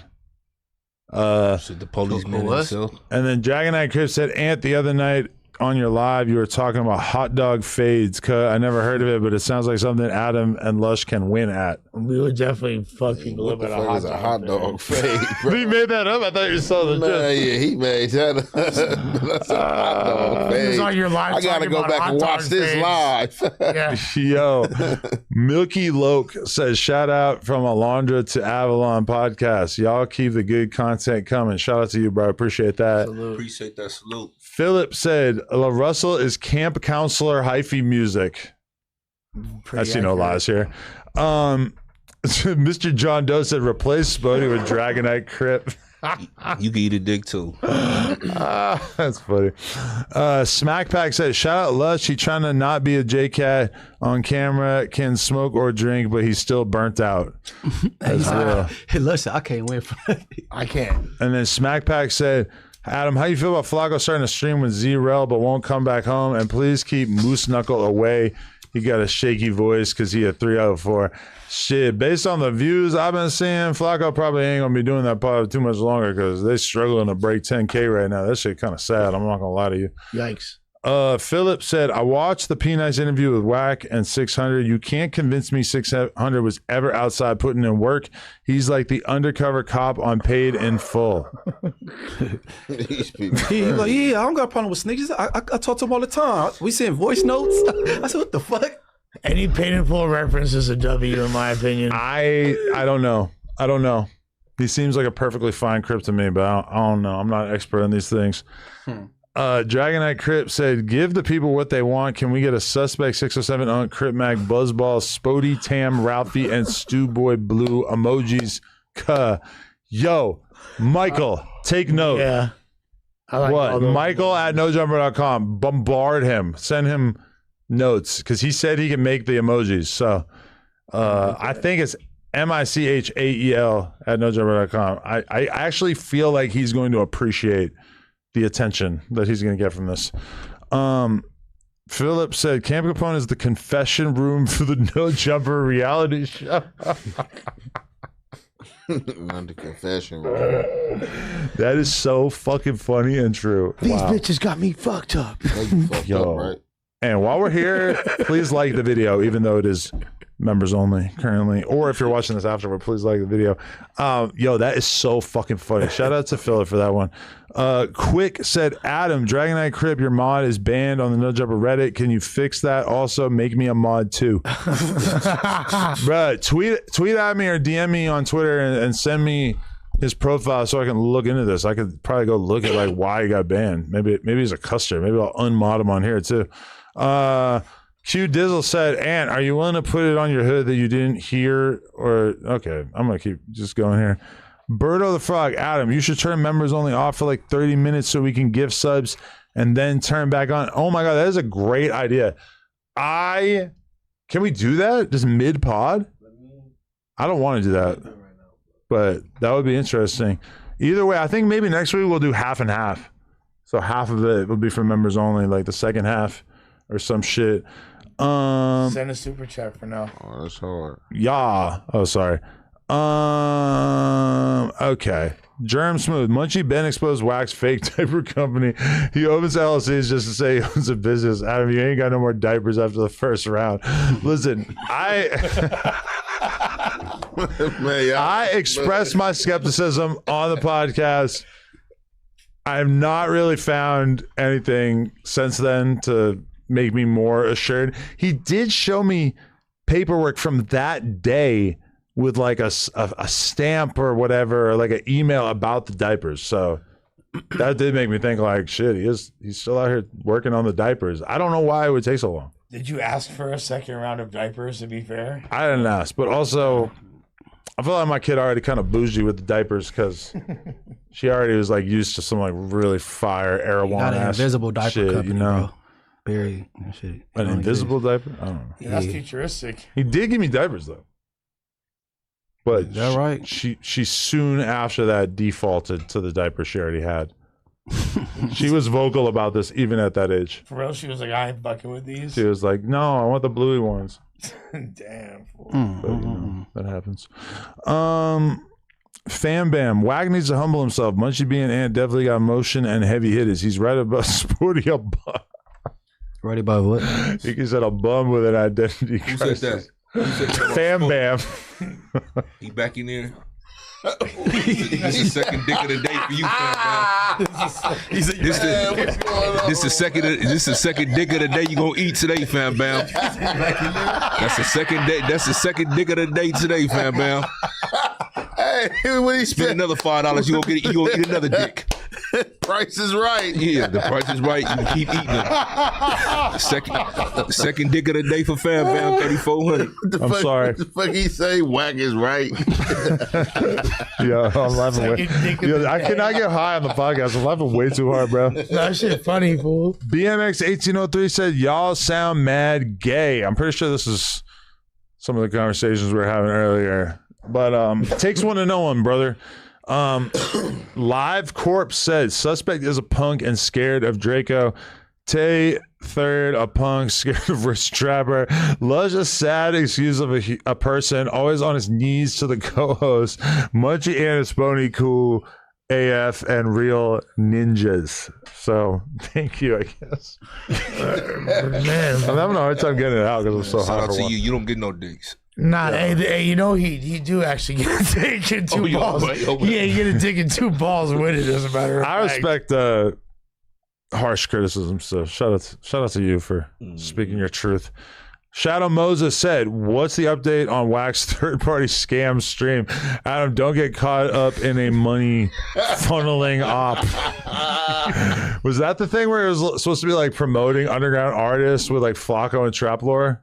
Should the policeman himself? And then Dragon Knight Crip said, Ant, the other night on your live, you were talking about hot dog fades. I never heard of it, but it sounds like something Adam and Lush can win at. We would definitely fuck people up at a hot dog fade. He made that up. I thought you saw the joke. Yeah, he made that. That's a hot dog fade. On your live, I gotta go back and watch this live. Yeah. Yo, Milky Loke says, shout out from Alondra to Avalon podcast. Y'all keep the good content coming. Shout out to you, bro. Appreciate that. Appreciate that salute. Philip said, La Russell is camp counselor hyphy music. I see no lies here. Mr. John Doe said, replace Spody with Dragonite Crip. You can eat a dick too. That's funny. Smack Pack said, shout out Lush. He trying to not be a J-Cat on camera, can smoke or drink, but he's still burnt out. That's real. Hey, Lush, I can't win for that. I can't. And then Smack Pack said, Adam, how you feel about Flakko starting to stream with Z-Rel but won't come back home? And please keep Moose Knuckle away. He got a shaky voice because he had 3 out of 4. Shit, based on the views I've been seeing, Flakko probably ain't going to be doing that pod too much longer because they're struggling to break 10K right now. That shit kind of sad. I'm not going to lie to you. Yikes. Philip said, I watched the P-Nice interview with Wack and 600. You can't convince me 600 was ever outside putting in work. He's like the undercover cop on Paid in Full. He's like, yeah, I don't got a problem with sneakers. I talk to him all the time. We send voice notes. I said, what the fuck? Any Paid in Full reference is a W in my opinion. I don't know. I don't know. He seems like a perfectly fine Crip to me, but I don't know. I'm not an expert on these things. Dragonite Crip said, give the people what they want. Can we get a suspect 607 on Krip Mac, Buzzball, Spody, Tam, Ralphie, and Stew Boy Blue emojis? Yo, Michael, take note. Yeah. I like what? Michael at nojumper.com. Bombard him. Send him notes because he said he can make the emojis. So I think it's MICHAEL at nojumper.com. I actually feel like he's going to appreciate the attention that he's going to get from this. Philip said, Camp Capone is the confession room for the No Jumper reality show. Not the confession room. That is so fucking funny and true. These bitches got me fucked up. Yo. Right? And while we're here, please like the video, even though it is members only currently, or if you're watching this afterward, please like the video. Yo, that is so fucking funny. Shout out to Philip for that one. Quick said, Adam, Dragonite Crip, your mod is banned on the No Jumper Reddit. Can you fix that? Also, make me a mod too. Bruh, tweet at me or DM me on Twitter and send me his profile so I can look into this. I could probably go look at like why he got banned. Maybe he's a custer. Maybe I'll unmod him on here too. Q Dizzle said, Ant, are you willing to put it on your hood that you didn't hear? Or okay, I'm gonna keep just going here. Birdo the Frog, Adam, you should turn members only off for like 30 minutes so we can give subs and then turn back on. Oh my god, that is a great idea. Can we do that just mid pod? I don't want to do that, but that would be interesting. Either way, I think maybe next week we'll do half and half. So half of it will be for members only, like the second half or some shit. Send a super chat for now. Oh, that's hard. Yeah. Oh, sorry. Okay. Germ Smooth. Munchie Ben exposed Wack's fake diaper company. He opens LLCs just to say he owns a business. Adam, you ain't got no more diapers after the first round. Listen, I expressed my skepticism on the podcast. I've not really found anything since then to make me more assured. He did show me paperwork from that day with like a stamp or whatever, or like an email about the diapers. So that did make me think like, shit, he's still out here working on the diapers. I don't know why it would take so long. Did you ask for a second round of diapers, to be fair? I didn't ask, but also I feel like my kid already kind of bougie with the diapers because she already was like used to some like really fire Erewhon ass invisible diaper shit, company, you know? Bro. Barry and shit. An invisible diaper? I don't know. Yeah, that's futuristic. He did give me diapers though. But is that right? She soon after that defaulted to the diaper she already had. She was vocal about this even at that age. For real, she was like, I ain't fucking with these. She was like, no, I want the bluey ones. Damn. Fool. But, you know, that happens. Fam Bam. Wack needs to humble himself. Munchie B and Ant definitely got motion and heavy hitters. He's right about sporting a bum. Right about what? He said a bum with an identity Who crisis. said that? Who said that? Fam Bam. He back in there. This is second dick of the day for you, fam bam. This is second dick of the day you gonna eat today, fam bam. That's the second day. That's the second dick of the day today, fam bam. Hey, what he Spend said? another $5, you gonna eat another dick. Price is right. Yeah, the price is right. You keep eating them. Second dick of the day for fam bam, 3,400. I'm sorry. What the fuck he say? Wack is right. Yeah, I'm laughing way. Yo, I cannot get high on the podcast. I'm laughing way too hard, bro. That shit funny, fool. BMX 1803 said, y'all sound mad gay. I'm pretty sure this is some of the conversations we were having earlier. But takes one to know one, brother. Live Corpse said, suspect is a punk and scared of Draco. Tay third, a punk scared of Rich Trapper. Lush, a sad excuse of a person always on his knees to the co-host. Munchie and a Spony cool AF and real ninjas. So thank you, I guess. Man, I'm having a hard time getting it out because I'm so Shout hot. out to you. You don't get no dicks. Nah, hey, you know he do actually get a dick in two balls. Yeah, you get a dick in two balls with it. Doesn't matter. I respect harsh criticism, so shout out to you for speaking your truth. Shadow Moses said, what's the update on Wack's third-party scam stream? Adam, don't get caught up in a money funneling op. Was that the thing where it was supposed to be like promoting underground artists with like Flakko and Trap Lore?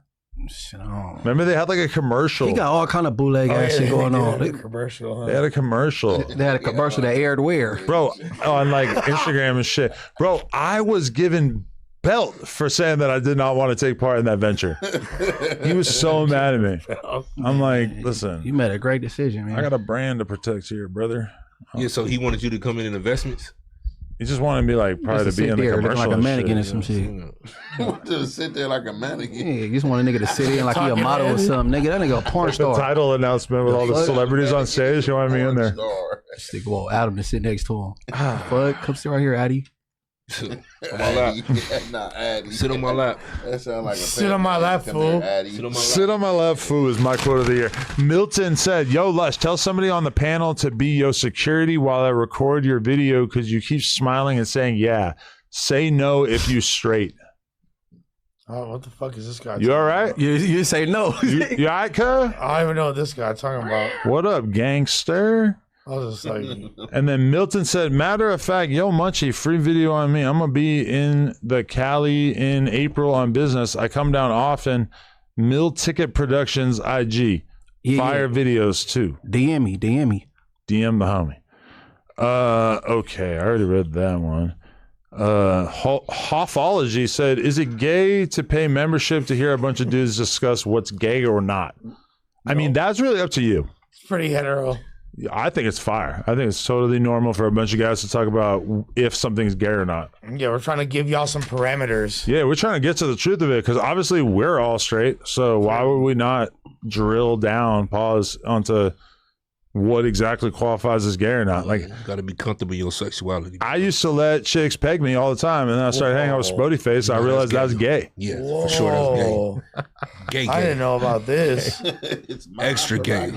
Remember they had like a commercial. He got all kind of bootleg ass shit going on. They had a commercial, huh? They had a commercial. They had a commercial that aired where? Bro, on like Instagram and shit. Bro, I was given belt for saying that I did not want to take part in that venture. He was so mad at me. I'm like, listen. You made a great decision, man. I got a brand to protect here, brother. Yeah, so he wanted you to come in investments? He just wanted me like probably to be in the commercial. Like a mannequin or some shit. To sit there like a mannequin. Yeah, you just want a nigga to sit in like he a model or something. Nigga, that nigga a porn star. The title announcement with all the celebrities on stage. You wanted me in there. Just think, well, Adam to sit next to him. Fuck, come sit right here, Addy. On my lap. Sit on my lap. That sound like a sit on my lap, fool. Sit on my lap, fool is my quote of the year. Milton said, yo, Lush, tell somebody on the panel to be your security while I record your video because you keep smiling and saying, yeah. Say no if you straight. Oh, what the fuck is this guy? You all right? You say no. You all right, cuz? I don't even know what this guy talking about. What up, gangster? I was just like, and then Milton said, matter of fact, yo, Munchie, free video on me. I'm going to be in the Cali in April on business. I come down often. Mill Ticket Productions IG. Fire videos too. DM me. DM the homie. Okay, I already read that one. Hoffology said, is it gay to pay membership to hear a bunch of dudes discuss what's gay or not? I mean, that's really up to you. it's pretty hetero. I think it's fire. I think it's totally normal for a bunch of guys to talk about if something's gay or not. Yeah, we're trying to give y'all some parameters. Yeah, we're trying to get to the truth of it because obviously we're all straight. So why would we not drill down, onto what exactly qualifies as gay or not? Like, you gotta be comfortable in your sexuality. I used to let chicks peg me all the time, and then I started hanging out with Spody Face. I realized that was gay. Yeah, for sure, that's gay. Gay. I didn't know about this. It's extra gay.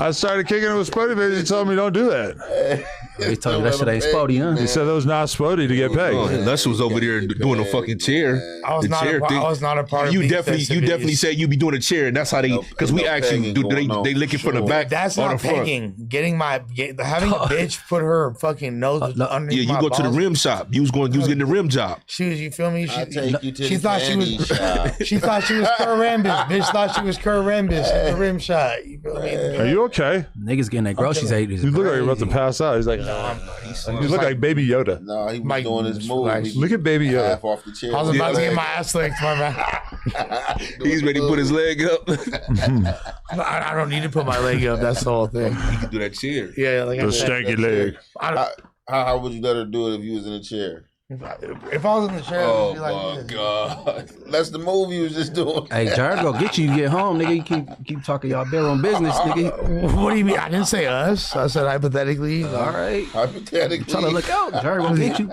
I started kicking it with Spody Face. He told me don't do that. They told you that shit ain't spotty, huh? He said it was not spotty to get pegged. Lush was over there doing a fucking chair. I was not a part of you these definitely festivities. said you be doing a chair, and that's how they because we actually do they lick it from the back. That's or not the front. pegging. Having a bitch put her fucking nose underneath Yeah, you my go to the balls. rim shop. You was getting the rim job. She was, you feel me? I take you to She the thought she candy was. shop. She thought she was Kurt Rambis. Bitch thought she was Kurt Rambis at the rim shot. You feel me? Are you okay? Niggas getting their groceries ate. You look like you're about to pass out. He's like, you look like Baby Yoda. No, he was Mike, doing his move. Look at Baby Yoda. Half off the chair. I was about to get my ass licked, my man. He's ready to put his leg up. I don't need to put my leg up. That's the whole thing. You can do that chair. Yeah, like The I said, stanky leg. How would you let her do it if you was in a chair? if I was in the chair, it would be like this. God. That's the move you was just doing. Hey, Jared, go get you. You get home, nigga. You keep talking y'all bedroom business, nigga. What do you mean? I didn't say us. I said hypothetically. All right. Hypothetically. Tell her look out. Jared gonna get you.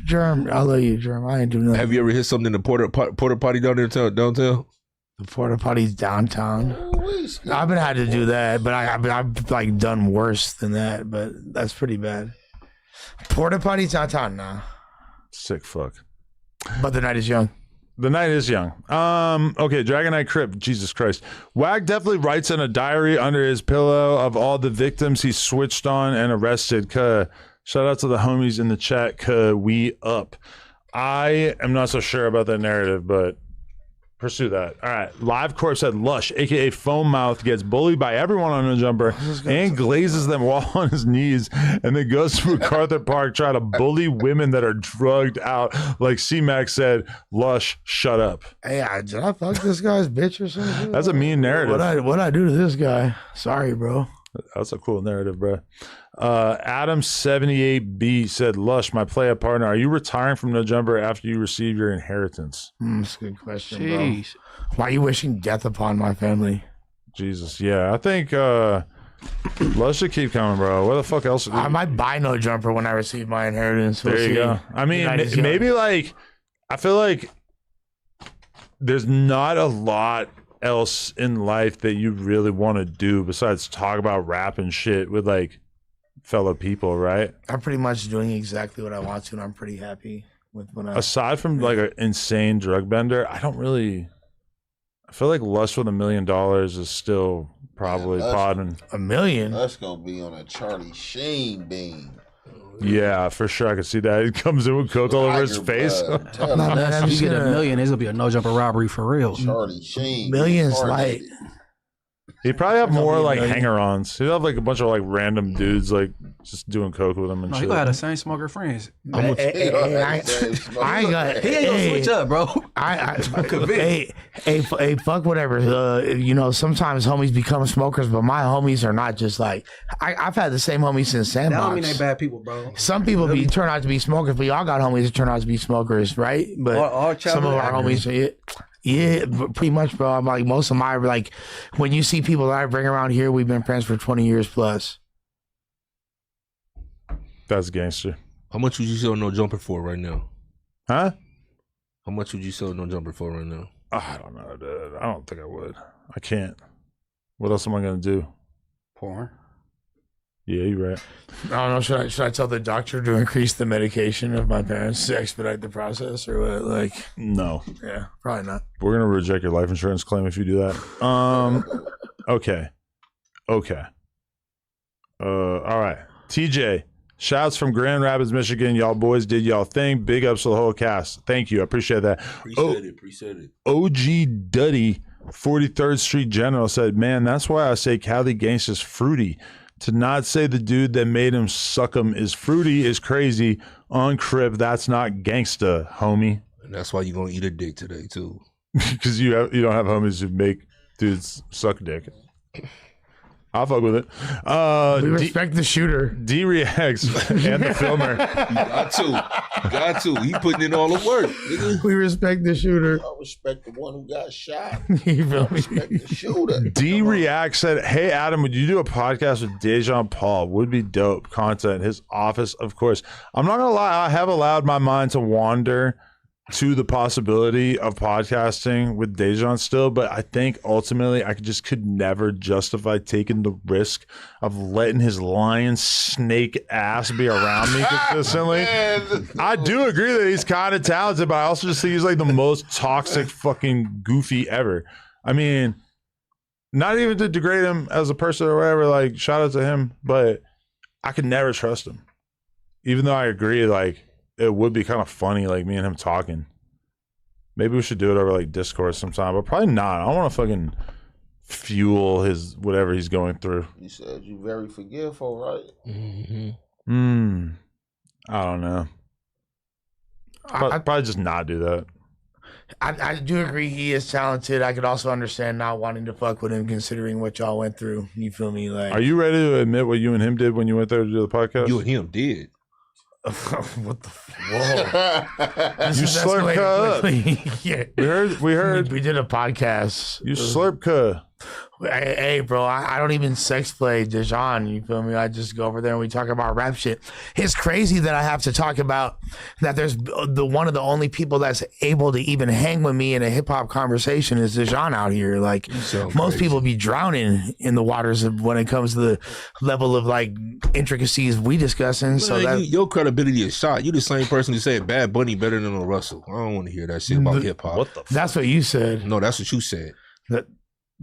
Germ, I love you, Germ. I ain't do nothing. Have you ever hit something in the porta potty down there downtown? The porta potties downtown. I've been had to do that, but I've like done worse than that. But that's pretty bad. Porta potties downtown, nah. Sick fuck. But the night is young. The night is young. Okay, Dragon Knight Crip. Jesus Christ. Wack definitely writes in a diary under his pillow of all the victims he switched on and arrested. Shout out to the homies in the chat. We up. I am not so sure about that narrative, but pursue that. All right. Live Corp said Lush, aka Foam Mouth, gets bullied by everyone on a jumper and glazes them while on his knees, and then goes to MacArthur Park trying to bully women that are drugged out. Like C-Mac said, Lush, shut up. Hey, did I fuck this guy's bitch or something? That's a mean narrative. What'd I do to this guy? Sorry, bro. That's a cool narrative, bro. Adam78B said, Lush, my play-up partner, are you retiring from No Jumper after you receive your inheritance? That's a good question, bro. Why are you wishing death upon my family? Jesus, yeah. I think Lush should keep coming, bro. What the fuck else? I might buy No Jumper when I receive my inheritance. There you go. I mean, maybe like, I feel like there's not a lot else in life that you really want to do besides talk about rap and shit with like fellow people, right? I'm pretty much doing exactly what I want to, and I'm pretty happy with what I. Aside from like an insane drug bender, I feel like Lust with $1 million is still probably podding. $1 million? That's gonna be on a Charlie Sheen beam. Yeah, for sure. I can see that. It comes in with coke all over his face. If you get $1 million, it's gonna be a No Jumper robbery for real. Charlie Sheen. Millions light. He'd probably have more like hanger-ons. He'd have like a bunch of like random dudes like just doing coke with him and No, shit. he gonna have the same smoker friends. I ain't gonna. He ain't gonna switch up, bro. Hey, fuck whatever. You know, sometimes homies become smokers, but my homies are not just like. I've had the same homies since Sandbox. That don't mean they bad people, bro. Some people turn out to be smokers, but y'all got homies that turn out to be smokers, right? But All some of our homies are. Yeah, pretty much, bro. I'm like, most of my, like, when you see people that I bring around here, we've been friends for 20 years plus. That's gangster. How much would you sell No Jumper for right now? Huh? How much would you sell No Jumper for right now? I don't know, dude. I don't think I would. I can't. What else am I gonna do? Porn. Yeah, you're right. I don't know. Should I tell the doctor to increase the medication of my parents to expedite the process or what? Like, No. yeah, probably not. We're gonna reject your life insurance claim if you do that. Okay. All right. TJ, shouts from Grand Rapids, Michigan. Y'all boys did y'all thing. Big ups to the whole cast. Thank you. I appreciate that. Appreciate it. OG Duddy, 43rd Street General said, man, that's why I say Cali Gangsta's fruity. To not say the dude that made him suck him is fruity is crazy. On Crip, that's not gangsta, homie. And that's why you're gonna eat a dick today too. Because you don't have homies who make dudes suck dick. I'll fuck with it. We respect the shooter. D reacts and the filmer. Got to. He putting in all the work. Nigga. We respect the shooter. I respect the one who got shot. You feel me? Respect the shooter. D reacts said, hey Adam, would you do a podcast with Dejan Paul? Would be dope content. His office, of course. I'm not gonna lie, I have allowed my mind to wander to the possibility of podcasting with Dejan still, but I think ultimately I could never justify taking the risk of letting his lion snake ass be around me consistently. I do agree that he's kind of talented, but I also just think he's like the most toxic fucking goofy ever. I mean, not even to degrade him as a person or whatever, like shout out to him, but I could never trust him. Even though I agree, like, it would be kind of funny, like me and him talking. Maybe we should do it over like Discord sometime, but probably not. I don't want to fucking fuel his whatever he's going through. You said you very forgiveful, right? I don't know. I'd probably just not do that. I do agree he is talented. I could also understand not wanting to fuck with him considering what y'all went through. You feel me? Like, are you ready to admit what you and him did when you went there to do the podcast? You and him did. What the? Whoa! You slurp cuh. Yeah, we heard. We did a podcast. You slurp cuh. Hey, bro, I don't even sex play Dejan. You feel me? I just go over there and we talk about rap shit. It's crazy that I have to talk about that. There's one of the only people that's able to even hang with me in a hip hop conversation is Dejan out here. Like most people be drowning in the waters of when it comes to the level of like intricacies we discussing. Man, so that your credibility is shot. You the same person who said Bad Bunny better than a Russell. I don't want to hear that shit about hip hop. What the? That's what you said. No, that's what you said.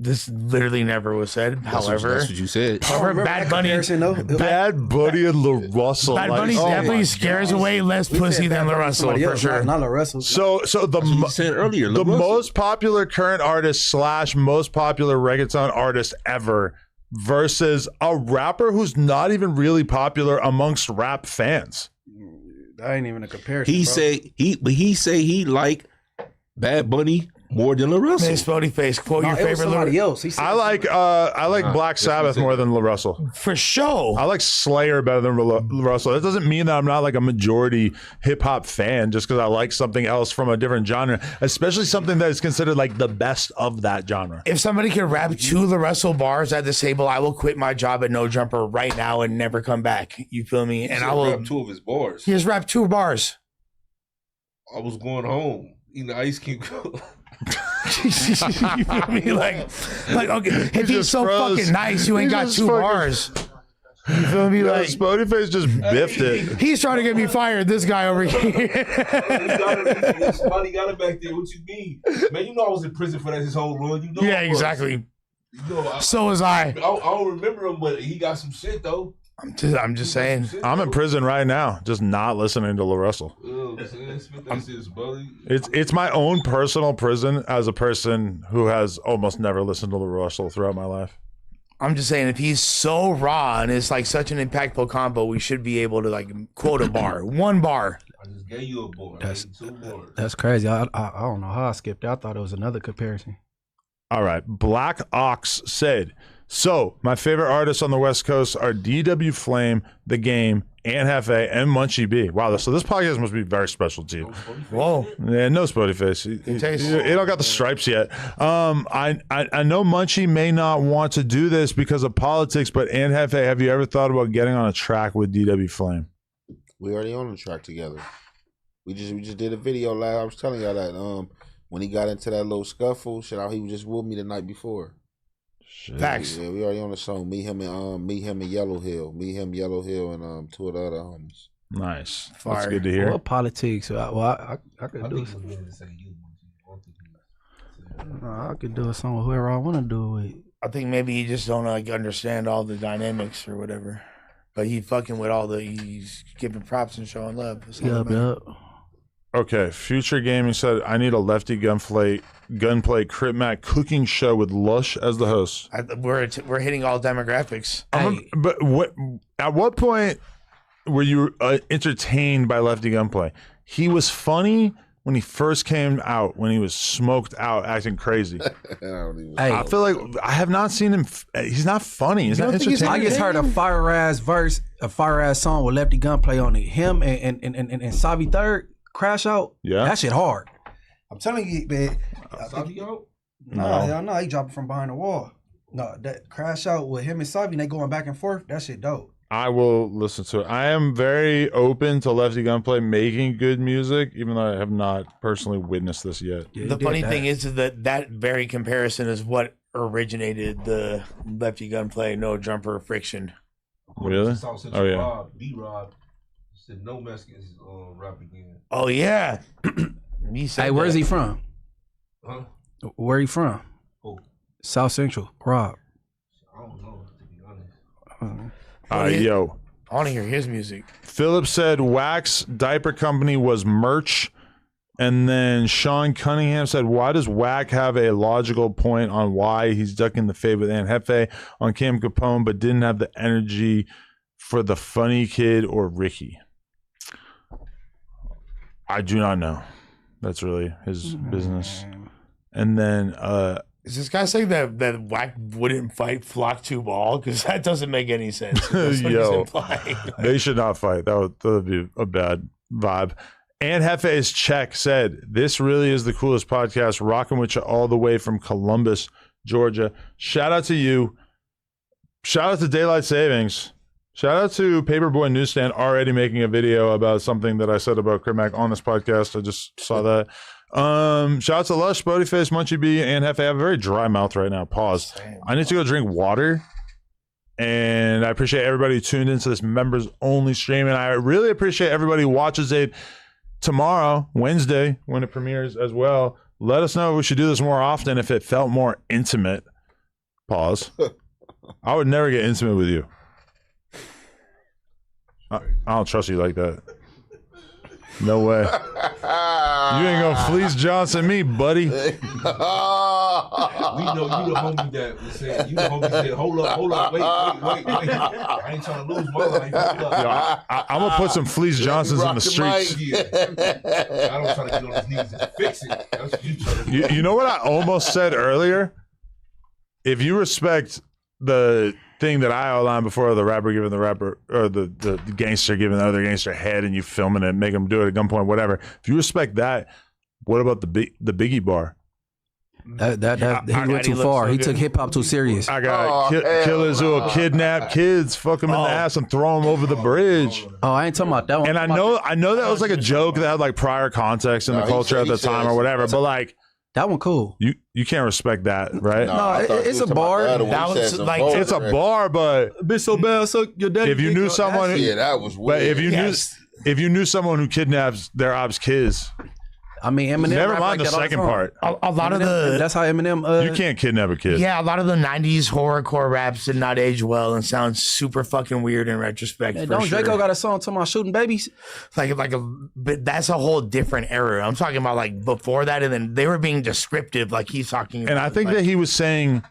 This literally never was said. However, that's what you said. However, Bad Bunny Bad Bunny and La Russell. Bad Bunny definitely scares away less pussy than La Russell for sure. Not La Russell. So the said earlier, the most popular current artist / most popular reggaeton artist ever versus a rapper who's not even really popular amongst rap fans. That ain't even a comparison. He say he like Bad Bunny more than La Russell. Man, Spody Face, quote your favorite somebody else. I like Black Sabbath more than La Russell. For sure. I like Slayer better than La Russell. That doesn't mean that I'm not like a majority hip hop fan just because I like something else from a different genre, especially something that is considered like the best of that genre. If somebody can rap 2 La Russell bars at this table, I will quit my job at No Jumper right now and never come back. You feel me? And I will rap 2 of his bars. He has rapped 2 bars. I was going home eating the ice cube. You feel me? Like okay, if he's so fucking nice, you ain't got 2 bars. You feel me? Like Spody Face just biffed it. He's trying to get me fired. This guy over here. Somebody got it back there. What you mean, man? You know I was in prison for that his whole run. You know. Yeah, exactly. You know, so was I. I don't remember him, but he got some shit though. I'm just saying. I'm in prison right now, just not listening to La Russell. It's my own personal prison as a person who has almost never listened to La Russell throughout my life. I'm just saying, if he's so raw and it's like such an impactful combo, we should be able to like quote a bar, 1 bar. I just gave you a bar. That's crazy. I don't know how I skipped it. I thought it was another comparison. All right. Black Ox said, so my favorite artists on the West Coast are DW Flame, The Game, and Hefe, and Munchie B. Wow, so this podcast must be very special to you. Whoa. Yeah, no Spody Face. You don't got the stripes yet. I know Munchie may not want to do this because of politics, but and Hefe, have you ever thought about getting on a track with DW Flame? We already on the track together. We just did a video live. I was telling y'all that when he got into that little scuffle, he was just with me the night before. Facts. Yeah, we already on the song. Me, him, and Yellow Hill. Me, him, Yellow Hill, and 2 of the other homies. Nice. Fire. That's good to hear. Well, politics. I could do. I could do a song with whoever I want to do it with. I think maybe he just don't like understand all the dynamics or whatever. But he fucking with he's giving props and showing love. Yup. Okay, Future Gaming said, I need a lefty gunplay Krip Mac cooking show with Lush as the host. We're hitting all demographics. But at what point were you entertained by Lefty Gunplay? He was funny when he first came out, when he was smoked out, acting crazy. I feel like I have not seen him. He's not funny. He's not entertaining. I just heard a fire ass verse, a fire ass song with Lefty Gunplay on it. Him and Savi Third Crash Out. Yeah, that shit hard. I'm telling you, man. Savi out? No, he dropping from behind the wall. No, that Crash Out with him and Savi, they going back and forth. That shit dope. I will listen to it. I am very open to Lefty Gunplay making good music, even though I have not personally witnessed this yet. Yeah, the funny thing is that very comparison is what originated the Lefty Gunplay No Jumper Friction. Really? Oh yeah. B-Rob said no Mexicans rap again. Oh yeah. Hey, where's he from? Huh? Where he from? Who? South Central. Rob. I don't know, to be honest. Yo. I want to hear his music. Philip said Wack's diaper company was merch. And then Sean Cunningham said, why does Wack have a logical point on why he's ducking the fade with Aunt Hefe on Cam Capone, but didn't have the energy for the funny kid or Ricky? I do not know. That's really his business. And then is this guy saying that Wack wouldn't fight Flock 2 Ball? Because that doesn't make any sense. That's what he's implying. They should not fight. That would be a bad vibe. And Hefe's check said, this really is the coolest podcast, rocking with you all the way from Columbus, Georgia. Shout out to you. Shout out to Daylight Savings. Shout out to Paperboy Newsstand already making a video about something that I said about Krip Mac on this podcast. I just saw that. Shout out to Lush, Bodyface, Munchie B, and Hefe. I have a very dry mouth right now. Pause. I need to go drink water. And I appreciate everybody who tuned into this members only stream. And I really appreciate everybody who watches it tomorrow, Wednesday, when it premieres as well. Let us know if we should do this more often, if it felt more intimate. Pause. I would never get intimate with you. I don't trust you like that. No way. You ain't gonna fleece Johnson me, buddy. We know you the homie that was saying, you the homie that said, hold up, wait. I ain't trying to lose my life. I'm gonna put some Fleece Johnsons in the streets. I don't try to get on his knees and fix it. That's what you trying to do. You know what I almost said earlier? If you respect the thing that I outlined before, the rapper giving the rapper, or the gangster giving the other gangster head, and you filming it, make him do it at gunpoint, whatever. If you respect that, what about the Biggie bar? He went too far. He took hip hop too serious. I got killers who will kidnap kids, fuck them in the ass, and throw them over the bridge. Oh, I ain't talking about that one. And I know that was like a joke that had like prior context in the culture at the time or whatever, but like, that one cool. You can't respect that, right? No, it's a bar. That was like it's a bar, but bitch so bad, so your daddy. If you knew someone, that was weird. But if you knew someone who kidnaps their ops kids, I mean, Eminem. Never mind the second part. A lot of the that's how Eminem. You can't kidnap a kid. Yeah, a lot of the '90s horrorcore raps did not age well and sound super fucking weird in retrospect. Hey, don't Draco got a song talking about shooting babies? But that's a whole different era. I'm talking about like before that, and then they were being descriptive, like he's talking about. And I think that he was saying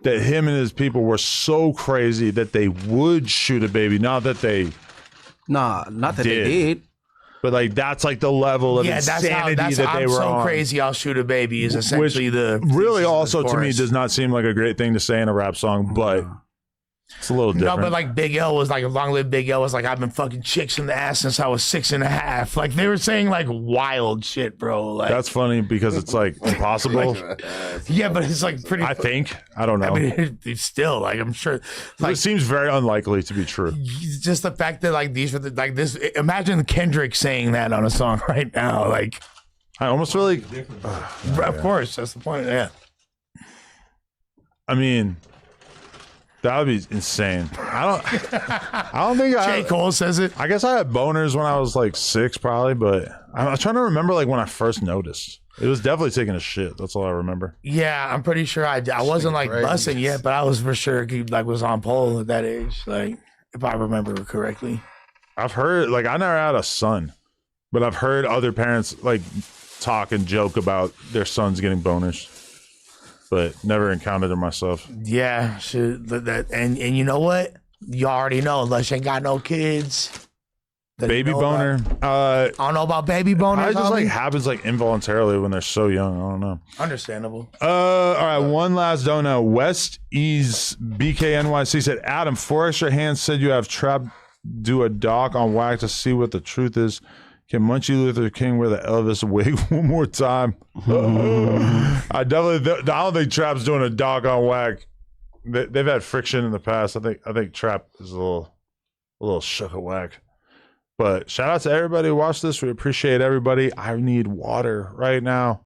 that him and his people were so crazy that they would shoot a baby. Not that they, not that they did. But like that's like the level of insanity that they were on. I'm so crazy I'll shoot a baby is essentially the really also to me does not seem like a great thing to say in a rap song, but it's a little different. No, but like Big L was like, Long Live Big L was like, I've been fucking chicks in the ass since I was 6.5. Like they were saying like wild shit, bro. Like that's funny because it's like impossible. Yeah, but it's like pretty. I don't know. I mean, it's still like I'm sure. Like, it seems very unlikely to be true. Just the fact that like these were like this. Imagine Kendrick saying that on a song right now. Like I almost feel like. Of course, that's the point. Yeah. I mean. That would be insane. I don't think J. Cole says it. I guess I had boners when I was like 6 probably, but I'm trying to remember like when I first noticed. It was definitely taking a shit. That's all I remember. Yeah, I'm pretty sure I wasn't like busting yet, but I was for sure like was on pole at that age. Like if I remember correctly. I've heard like I never had a son, but I've heard other parents like talk and joke about their sons getting boners. But never encountered it myself. Yeah, and you know what? You already know, unless you ain't got no kids. Baby boner. I don't know about baby boners. It just like happens like involuntarily when they're so young. I don't know. Understandable. All right, one last donut. West East BKNYC said, Adam, Forrester Hands said you have Trap do a doc on Wack to see what the truth is. Can Munchie Luther King wear the Elvis wig one more time? I don't think Trap's doing a doc on Wack. They've had friction in the past. I think Trap is a little A little shook a whack. But shout out to everybody who watched this. We appreciate everybody. I need water right now.